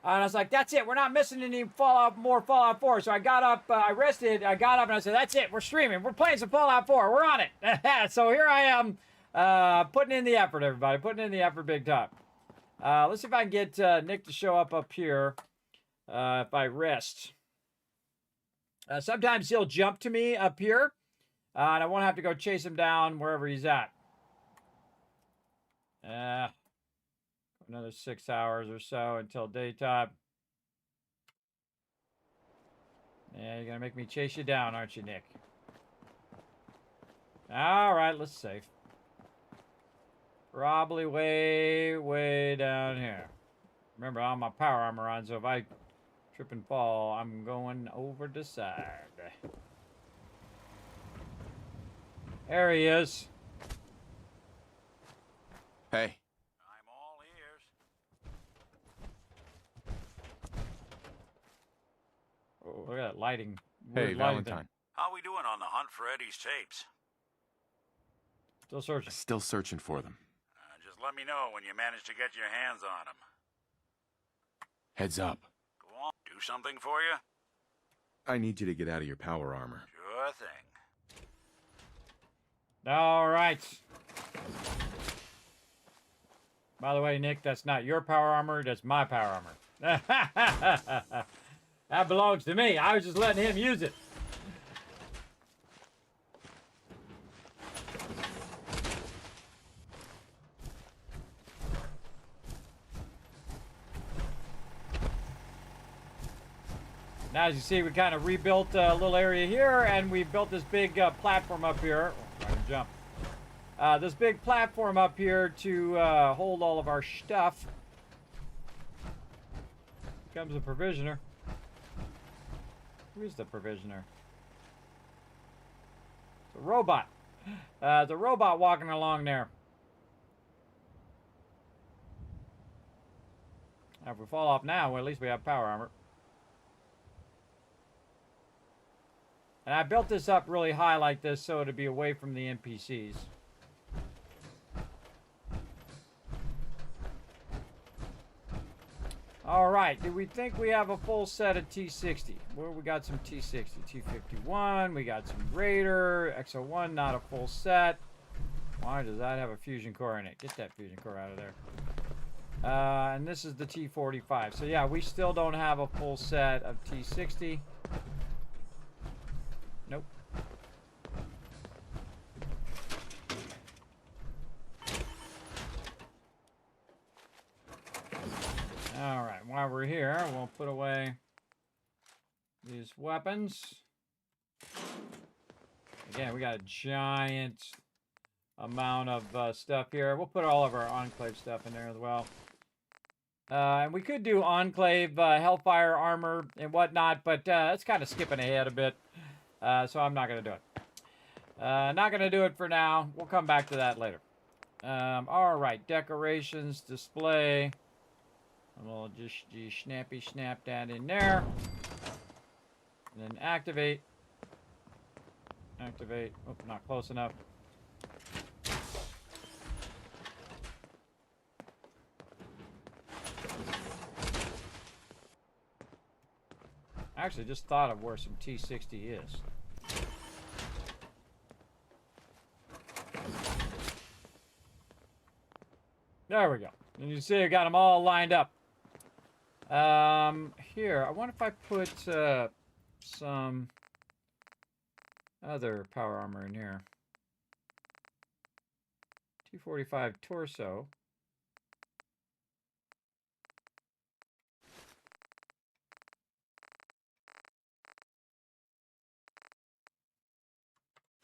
And I was like, that's it. We're not missing any more Fallout 4. So I got up, I rested, I got up, and I said, that's it. We're streaming. We're playing some Fallout 4. We're on it. So here I am, putting in the effort, everybody. Putting in the effort big time. Let's see if I can get Nick to show up here if I rest. Sometimes he'll jump to me up here, and I won't have to go chase him down wherever he's at. Another 6 hours or so until daytime. Yeah, you're going to make me chase you down, aren't you, Nick? All right, let's save. Probably way, way down here. Remember, I have my power armor on, so if I trip and fall, I'm going over the side. There he is. Hey. I'm all ears. Oh, look at that lighting. Hey, Weird lighting Valentine. thing. How we doing on the hunt for Eddie's tapes? Still searching. Still searching for them. Just let me know when you manage to get your hands on them. Heads up. Go on, do something for you? I need you to get out of your power armor. Sure thing. All right. By the way, Nick, that's not your power armor. That's my power armor. That belongs to me. I was just letting him use it. Now, as you see, we kind of rebuilt a little area here, and we built this big platform up here. Oh, I can jump. This big platform up here to hold all of our stuff. Here comes the provisioner. Who's the provisioner? It's a robot. The robot walking along there. Now, if we fall off now, well, at least we have power armor. And I built this up really high like this so it'd be away from the NPCs. Alright, do we think we have a full set of T60? Well, we got some T60, T51, we got some Raider, XO1, not a full set. Why does that have a fusion core in it? Get that fusion core out of there. And this is the T45. So yeah, we still don't have a full set of T60. Nope. Alright, while we're here, we'll put away these weapons. Again, we got a giant amount of stuff here. We'll put all of our Enclave stuff in there as well. And we could do Enclave Hellfire armor and whatnot, but it's kind of skipping ahead a bit. So I'm not going to do it. Not going to do it for now. We'll come back to that later. Alright, decorations, display. And we'll just snappy snap that in there. And then activate. Activate. Oh, not close enough. I actually just thought of where some T60 is. There we go. And you can see I got them all lined up. Here, I wonder if I put some other power armor in here. T45 torso.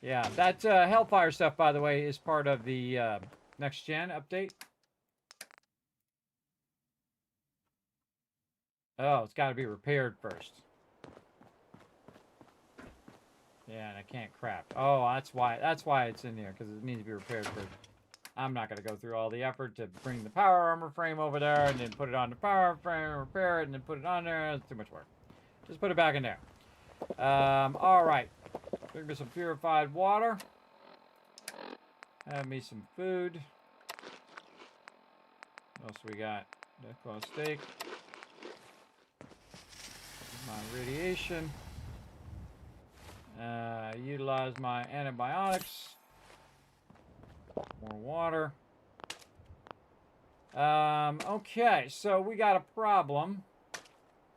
Yeah, that Hellfire stuff, by the way, is part of the next gen update. Oh, it's got to be repaired first. Yeah, and I can't craft. Oh, that's why it's in there, because it needs to be repaired first. I'm not going to go through all the effort to bring the power armor frame over there and then put it on the power frame, repair it, and then put it on there. It's too much work. Just put it back in there. All right. Bring me some purified water. Have me some food. What else we got? Death claw steak. My radiation. Utilize my antibiotics. More water. Okay, so we got a problem.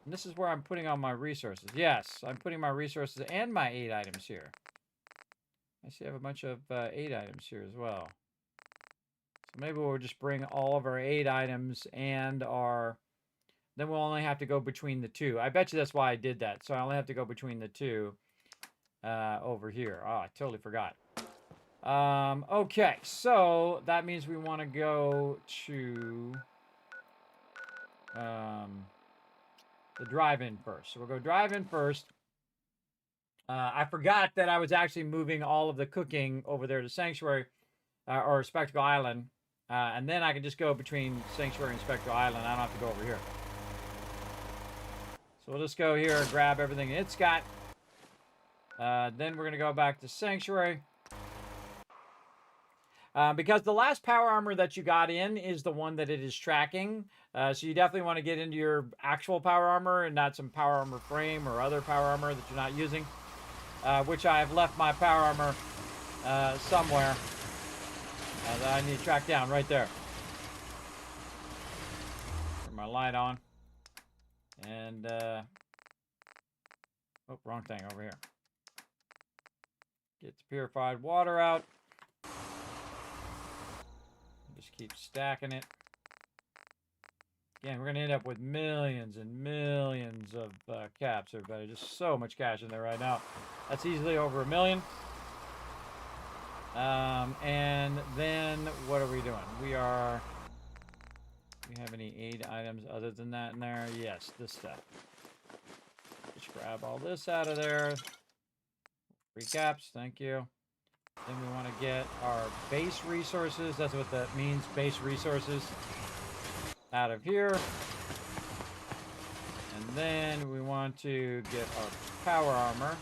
And this is where I'm putting on my resources. Yes, I'm putting my resources and my 8 items here. I see I have a bunch of 8 items here as well. So maybe we'll just bring all of our 8 items and our... Then we'll only have to go between the 2. I bet you that's why I did that. So I only have to go between the 2 over here. Oh, I totally forgot. Okay, so that means we want to go to the drive-in first. So we'll go drive-in first. I forgot that I was actually moving all of the cooking over there to Sanctuary or Spectacle Island. And then I can just go between Sanctuary and Spectacle Island. I don't have to go over here. So we'll just go here and grab everything it's got. Then we're going to go back to Sanctuary. Because the last power armor that you got in is the one that it is tracking. So you definitely want to get into your actual power armor and not some power armor frame or other power armor that you're not using. Which I have left my power armor somewhere that I need to track down right there. Turn my light on. And, oh, wrong thing over here. Get the purified water out. Just keep stacking it. Again, we're going to end up with millions and millions of caps, everybody. Just so much cash in there right now. That's easily over 1 million. And then what are we doing? Do we have any aid items other than that in there? Yes, this stuff. Just grab all this out of there. Free caps, thank you. Then we want to get our base resources. That's what that means, base resources. Out of here. And then we want to get our power armor.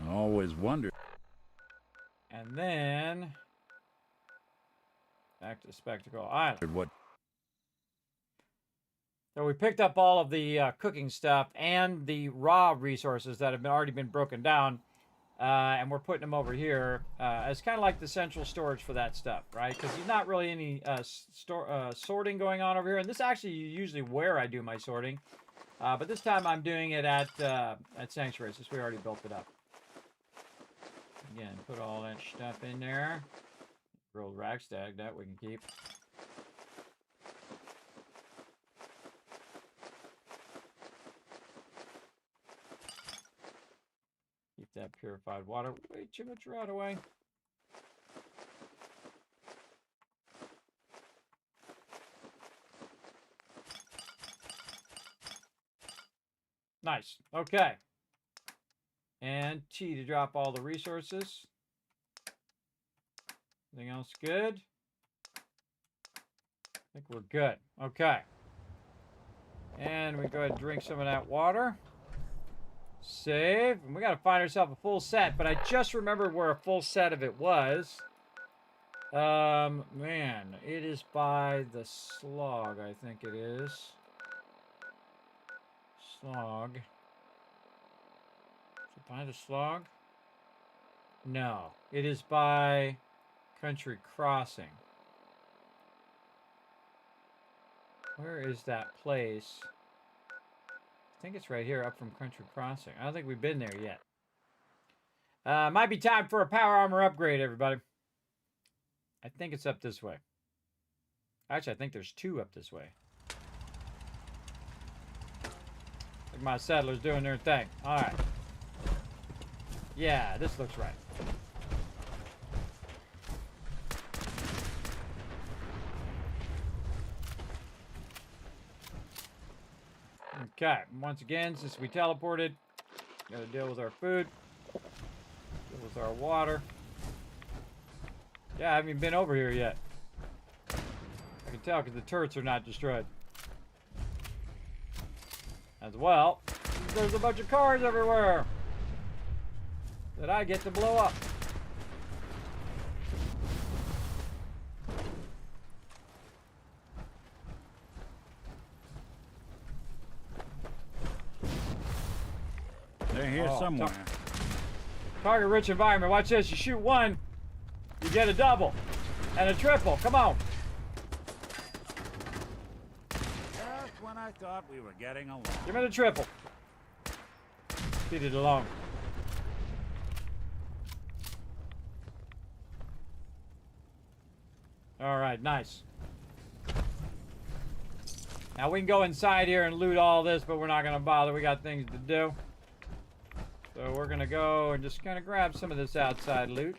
I always wondered. And then back to Spectacle Island. What? So we picked up all of the cooking stuff and the raw resources that have already been broken down, and we're putting them over here as kind of like the central storage for that stuff, right? Because there's not really any sorting going on over here, and this actually is usually where I do my sorting, but this time I'm doing it at Sanctuary since we already built it up. Again, put all that stuff in there. Rolled ragstag, that we can keep. Keep that purified water. Way too much right away. Nice. Okay. And T to drop all the resources. Anything else good? I think we're good. Okay. And we go ahead and drink some of that water. Save. And we got to find ourselves a full set, but I just remembered where a full set of it was. Man, it is by the slog, I think it is. Slog. Is it by the slog? No, it is by Country Crossing. Where is that place? I think it's right here up from Country Crossing. I don't think we've been there yet. Might be time for a power armor upgrade, everybody. I think it's up this way. Actually, I think there's 2 up this way. Look at my settlers doing their thing. All right. Yeah, this looks right. Okay, once again, since we teleported, gotta deal with our food, deal with our water. Yeah, I haven't even been over here yet. I can tell because the turrets are not destroyed. As well, there's a bunch of cars everywhere that I get to blow up. They're here somewhere. Target rich environment. Watch this. You shoot one, you get a double and a triple. Come on. Just when I thought we were getting along. Give me the triple. Feed it along. All right, nice. Now we can go inside here and loot all this, but we're not going to bother. We got things to do. So we're going to go and just kind of grab some of this outside loot.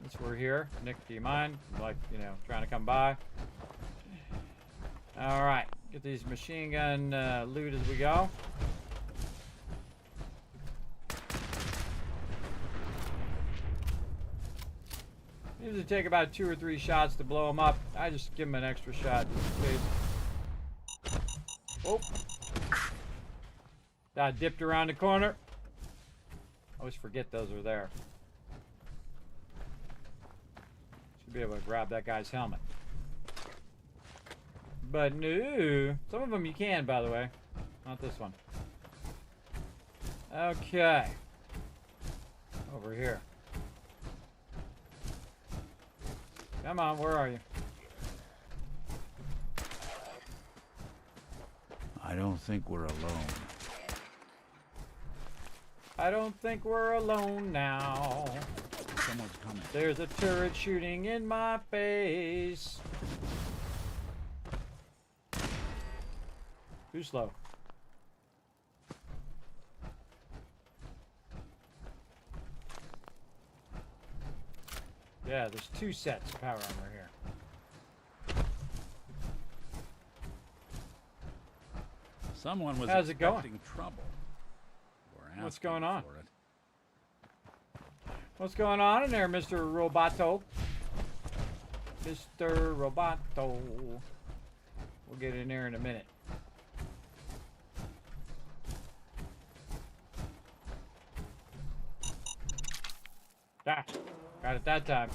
Since we're here. Nick, do you mind? Like, you know, trying to come by. All right. Get these machine gun loot as we go. Usually take about 2 or 3 shots to blow them up. I just give them an extra shot just in case. Oh. That dipped around the corner. I always forget those are there. Should be able to grab that guy's helmet. But no. Some of them you can, by the way. Not this one. Okay. Over here. Come on, where are you? I don't think we're alone. I don't think we're alone now. Someone's coming. There's a turret shooting in my face. Too slow. Yeah, there's 2 sets of power armor here. Someone was How's it going? expecting trouble. Or What's going on? for it. What's going on in there, Mr. Roboto? Mr. Roboto. We'll get in there in a minute. Ah, got it that time.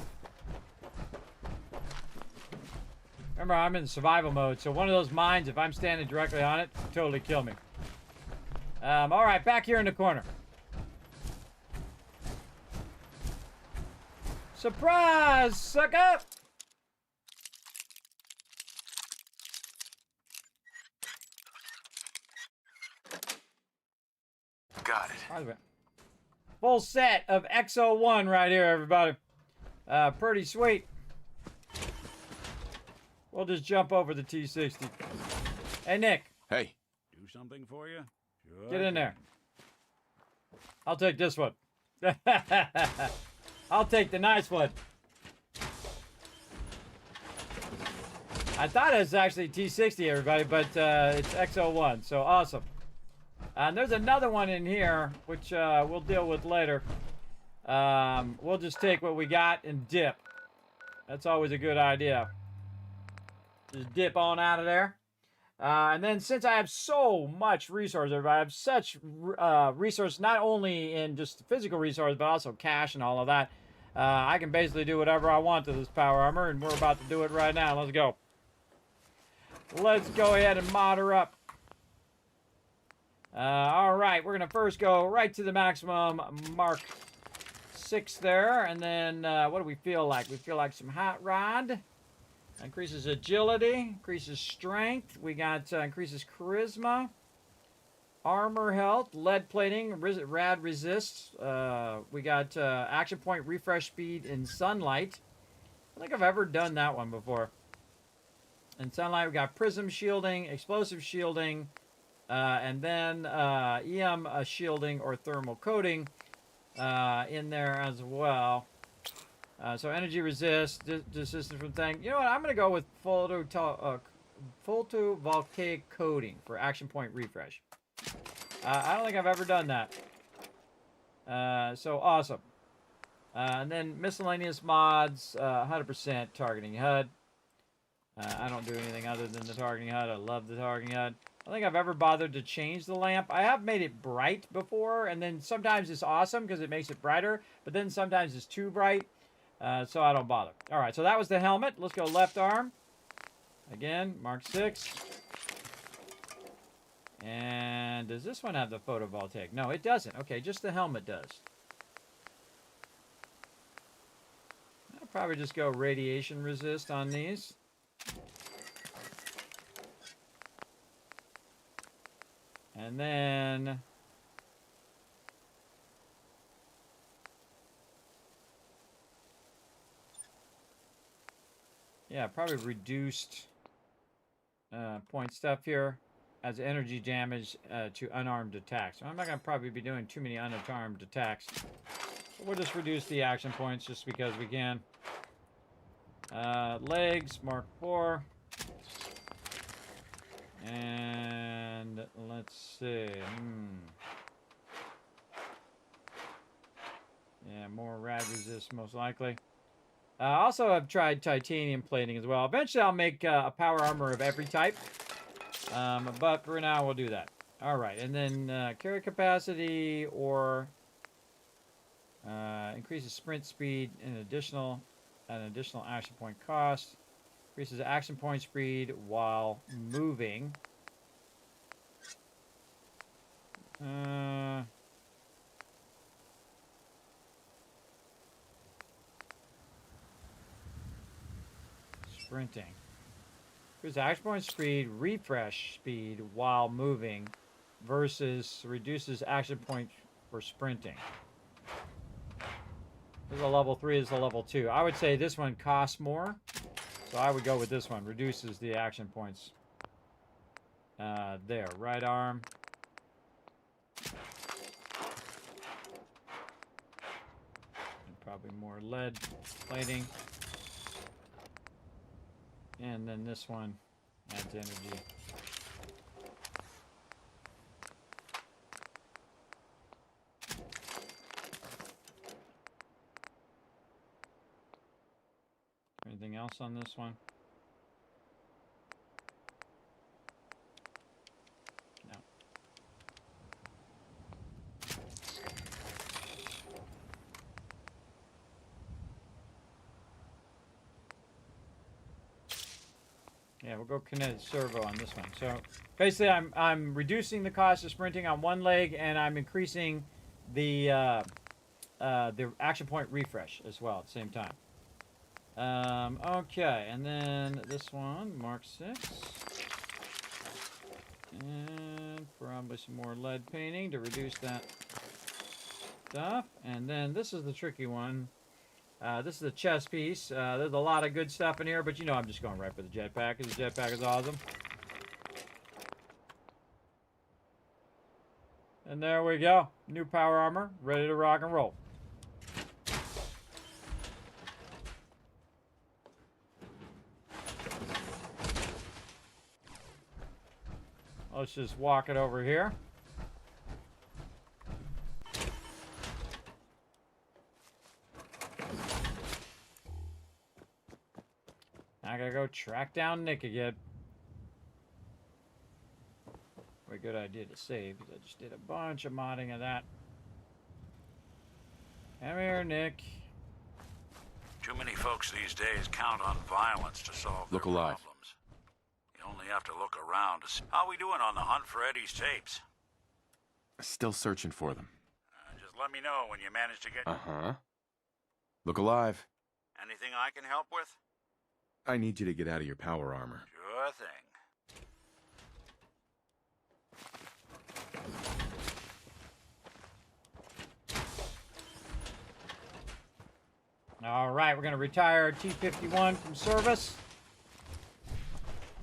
Remember, I'm in survival mode, so one of those mines, if I'm standing directly on it, totally kill me. All right, back here in the corner. Surprise, sucker! Got it. Full set of XO1 right here, everybody. Pretty sweet. We'll just jump over the T60. Hey, Nick. Hey. Do something for you? Sure. Get in there. I'll take this one. I'll take the nice one. I thought it was actually T60, everybody, but it's XO1, so awesome. And there's another one in here, which we'll deal with later. We'll just take what we got and dip. That's always a good idea. Just dip on out of there. And then since I have so much resource, everybody, I have such resource, not only in just physical resource, but also cash and all of that. I can basically do whatever I want to this power armor, and we're about to do it right now. Let's go. Let's go ahead and mod her up. All right, we're going to first go right to the maximum Mark 6 there. And then what do we feel like? We feel like some hot rod. Increases agility, increases strength. We got increases charisma, armor health, lead plating, rad resist. We got action point refresh speed in sunlight. I don't think I've ever done that one before. In sunlight, we got prism shielding, explosive shielding, and then EM shielding or thermal coating in there as well. So energy resist, resistance from thing. You know what? I'm going to go with photovoltaic coating for action point refresh. I don't think I've ever done that. So awesome. And then miscellaneous mods, 100% targeting HUD. I don't do anything other than the targeting HUD. I love the targeting HUD. I don't think I've ever bothered to change the lamp. I have made it bright before, and then sometimes it's awesome because it makes it brighter, but then sometimes it's too bright. So I don't bother. All right, so that was the helmet. Let's go left arm. Again, Mark 6. And does this one have the photovoltaic? No, it doesn't. Okay, just the helmet does. I'll probably just go radiation resist on these. And then... yeah, probably reduced point stuff here as energy damage to unarmed attacks. So I'm not going to probably be doing too many unarmed attacks. But we'll just reduce the action points just because we can. Legs, Mark 4. And let's see. Yeah, more rad resist most likely. Also, I've tried titanium plating as well. Eventually, I'll make a power armor of every type. But for now, we'll do that. All right, and then carry capacity or increases sprint speed and an additional action point cost. Increases action point speed while moving. Sprinting. Increase action point speed, refresh speed while moving versus reduces action point for sprinting. This is a level 3, this is a level 2. I would say this one costs more, so I would go with this one. Reduces the action points. There, right arm. And probably more lead plating. And then this one adds energy. Anything else on this one? No. Yeah, we'll go kinetic servo on this one. So basically, I'm reducing the cost of sprinting on one leg, and I'm increasing the action point refresh as well at the same time. Okay, and then this one, Mark 6. And probably some more lead painting to reduce that stuff. And then this is the tricky one. This is the chest piece. There's a lot of good stuff in here, but you know I'm just going right for the jetpack, because the jetpack is awesome. And there we go. New power armor, ready to rock and roll. Let's just walk it over here. I gotta go track down Nick again. What a good idea to save, because I just did a bunch of modding of that. Come here, Nick. Too many folks these days count on violence to solve their alive. problems. You only have to look around to see. How we doing on the hunt for Eddie's tapes? Still searching for them. Just let me know when you manage to get... Uh-huh. Look alive. Anything I can help with? I need you to get out of your power armor. Sure thing. All right, we're going to retire T-51 from service.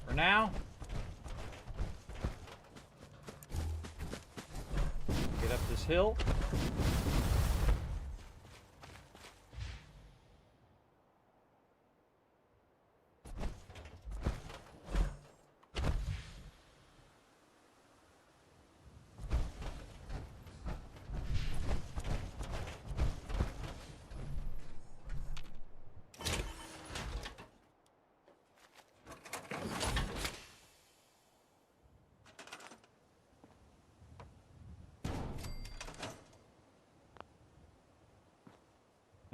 For now. Get up this hill.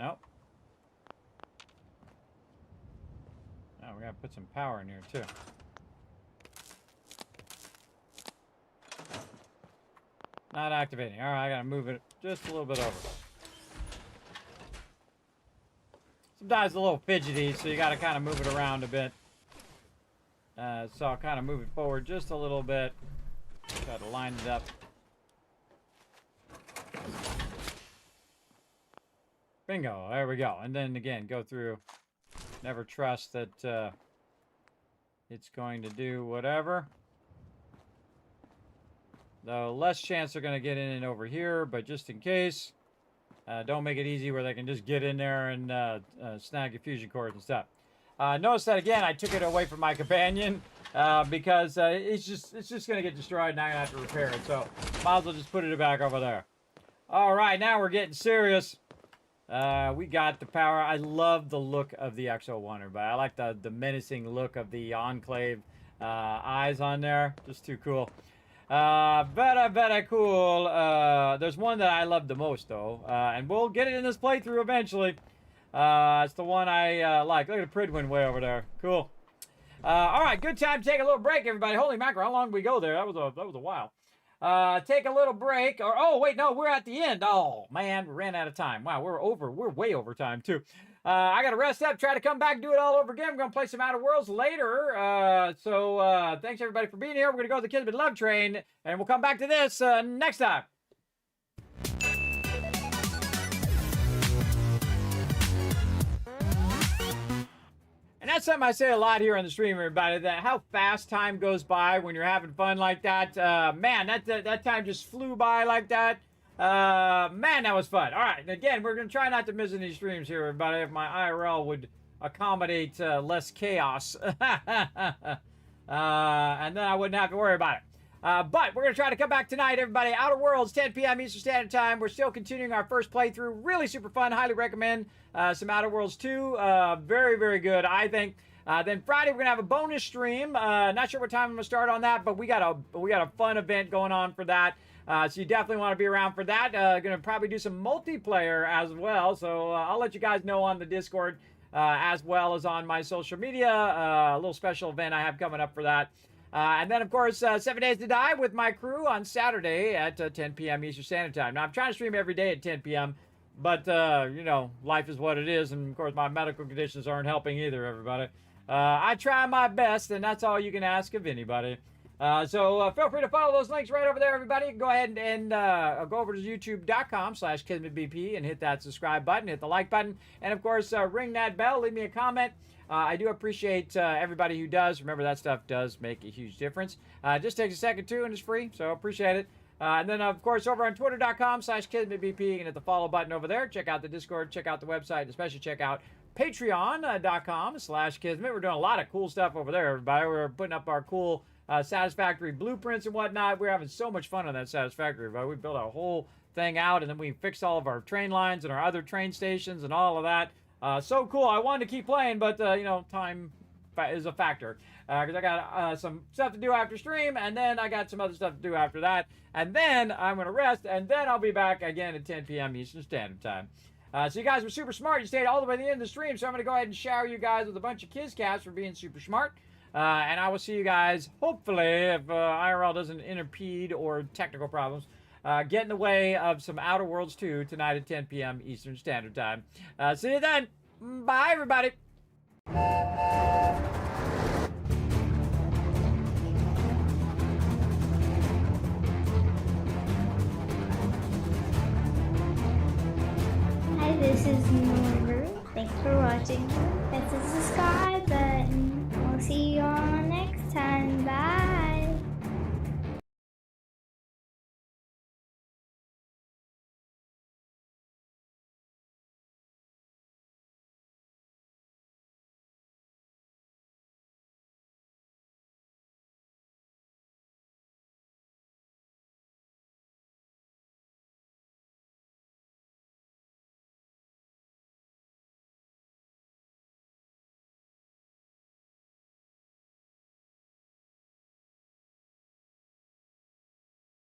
Nope. Oh, we gotta put some power in here too. Not activating. All right, I gotta move it just a little bit over. Sometimes it's a little fidgety, so you gotta kind of move it around a bit. So I'll kind of move it forward just a little bit. Try to line it up. Bingo, there we go. And then again, go through. Never trust that it's going to do whatever. Though less chance they're going to get in and over here, but just in case, don't make it easy where they can just get in there and snag your fusion cords and stuff. Notice that again, I took it away from my companion because it's just going to get destroyed and I'm going to have to repair it. So might as well just put it back over there. All right, now we're getting serious. We got the power. I love the look of the XO1, everybody. I like the menacing look of the Enclave eyes on there. Just too cool. Very cool. There's one that I love the most, though. And we'll get it in this playthrough eventually. It's the one I like. Look at the Pridwin way over there. Cool. All right, good time to take a little break, everybody. Holy mackerel, how long did we go there? That was a while. take a little break. Or oh wait, no, we're at the end. Oh man, we ran out of time. Wow, we're over. We're way over time too. I got to rest up, try to come back and do it all over again. We're going to play some Outer Worlds later. So thanks everybody for being here. We're going to go to the Kismet Love Train, and we'll come back to this next time. And that's something I say a lot here on the stream, everybody, that how fast time goes by when you're having fun like that. Man, that time just flew by like that. Man, that was fun. All right, and again, we're going to try not to miss any streams here, everybody, if my IRL would accommodate less chaos. And then I wouldn't have to worry about it. But we're going to try to come back tonight, everybody. Outer Worlds, 10 p.m. Eastern Standard Time. We're still continuing our first playthrough. Really super fun. Highly recommend some Outer Worlds 2. Very, very good, I think. Then Friday, we're going to have a bonus stream. Not sure what time I'm going to start on that, but we got a fun event going on for that. So you definitely want to be around for that. Going to probably do some multiplayer as well. So I'll let you guys know on the Discord as well as on my social media. A little special event I have coming up for that. And then, of course, 7 Days to Die with my crew on Saturday at 10 p.m. Eastern Standard Time. Now, I'm trying to stream every day at 10 p.m., but, you know, life is what it is. And, of course, my medical conditions aren't helping either, everybody. I try my best, and that's all you can ask of anybody. So feel free to follow those links right over there, everybody. Go ahead and go over to youtube.com/KismetBP and hit that subscribe button, hit the like button, and, of course, ring that bell, leave me a comment. I do appreciate everybody who does. Remember, that stuff does make a huge difference. It just takes a second, too, and it's free, so appreciate it. And then, of course, over on twitter.com/KismetBP, and hit the follow button over there. Check out the Discord, check out the website, and especially check out patreon.com/Kismet. We're doing a lot of cool stuff over there, everybody. We're putting up our cool Satisfactory blueprints and whatnot. We're having so much fun on that Satisfactory, but we built a whole thing out, and then we fixed all of our train lines and our other train stations and all of that. So cool. I wanted to keep playing, but, you know, time is a factor. Because I got some stuff to do after stream, and then I got some other stuff to do after that. And then I'm going to rest, and then I'll be back again at 10 p.m. Eastern Standard Time. So you guys were super smart. You stayed all the way to the end of the stream, so I'm going to go ahead and shower you guys with a bunch of Kizcaps for being super smart. And I will see you guys, hopefully, if IRL doesn't impede or technical problems, get in the way of some Outer Worlds 2 tonight at 10 p.m. Eastern Standard Time. See you then. Bye, everybody. Hi, this is Norbert. Thanks for watching. Hit the subscribe button. We'll see you all next time. Bye.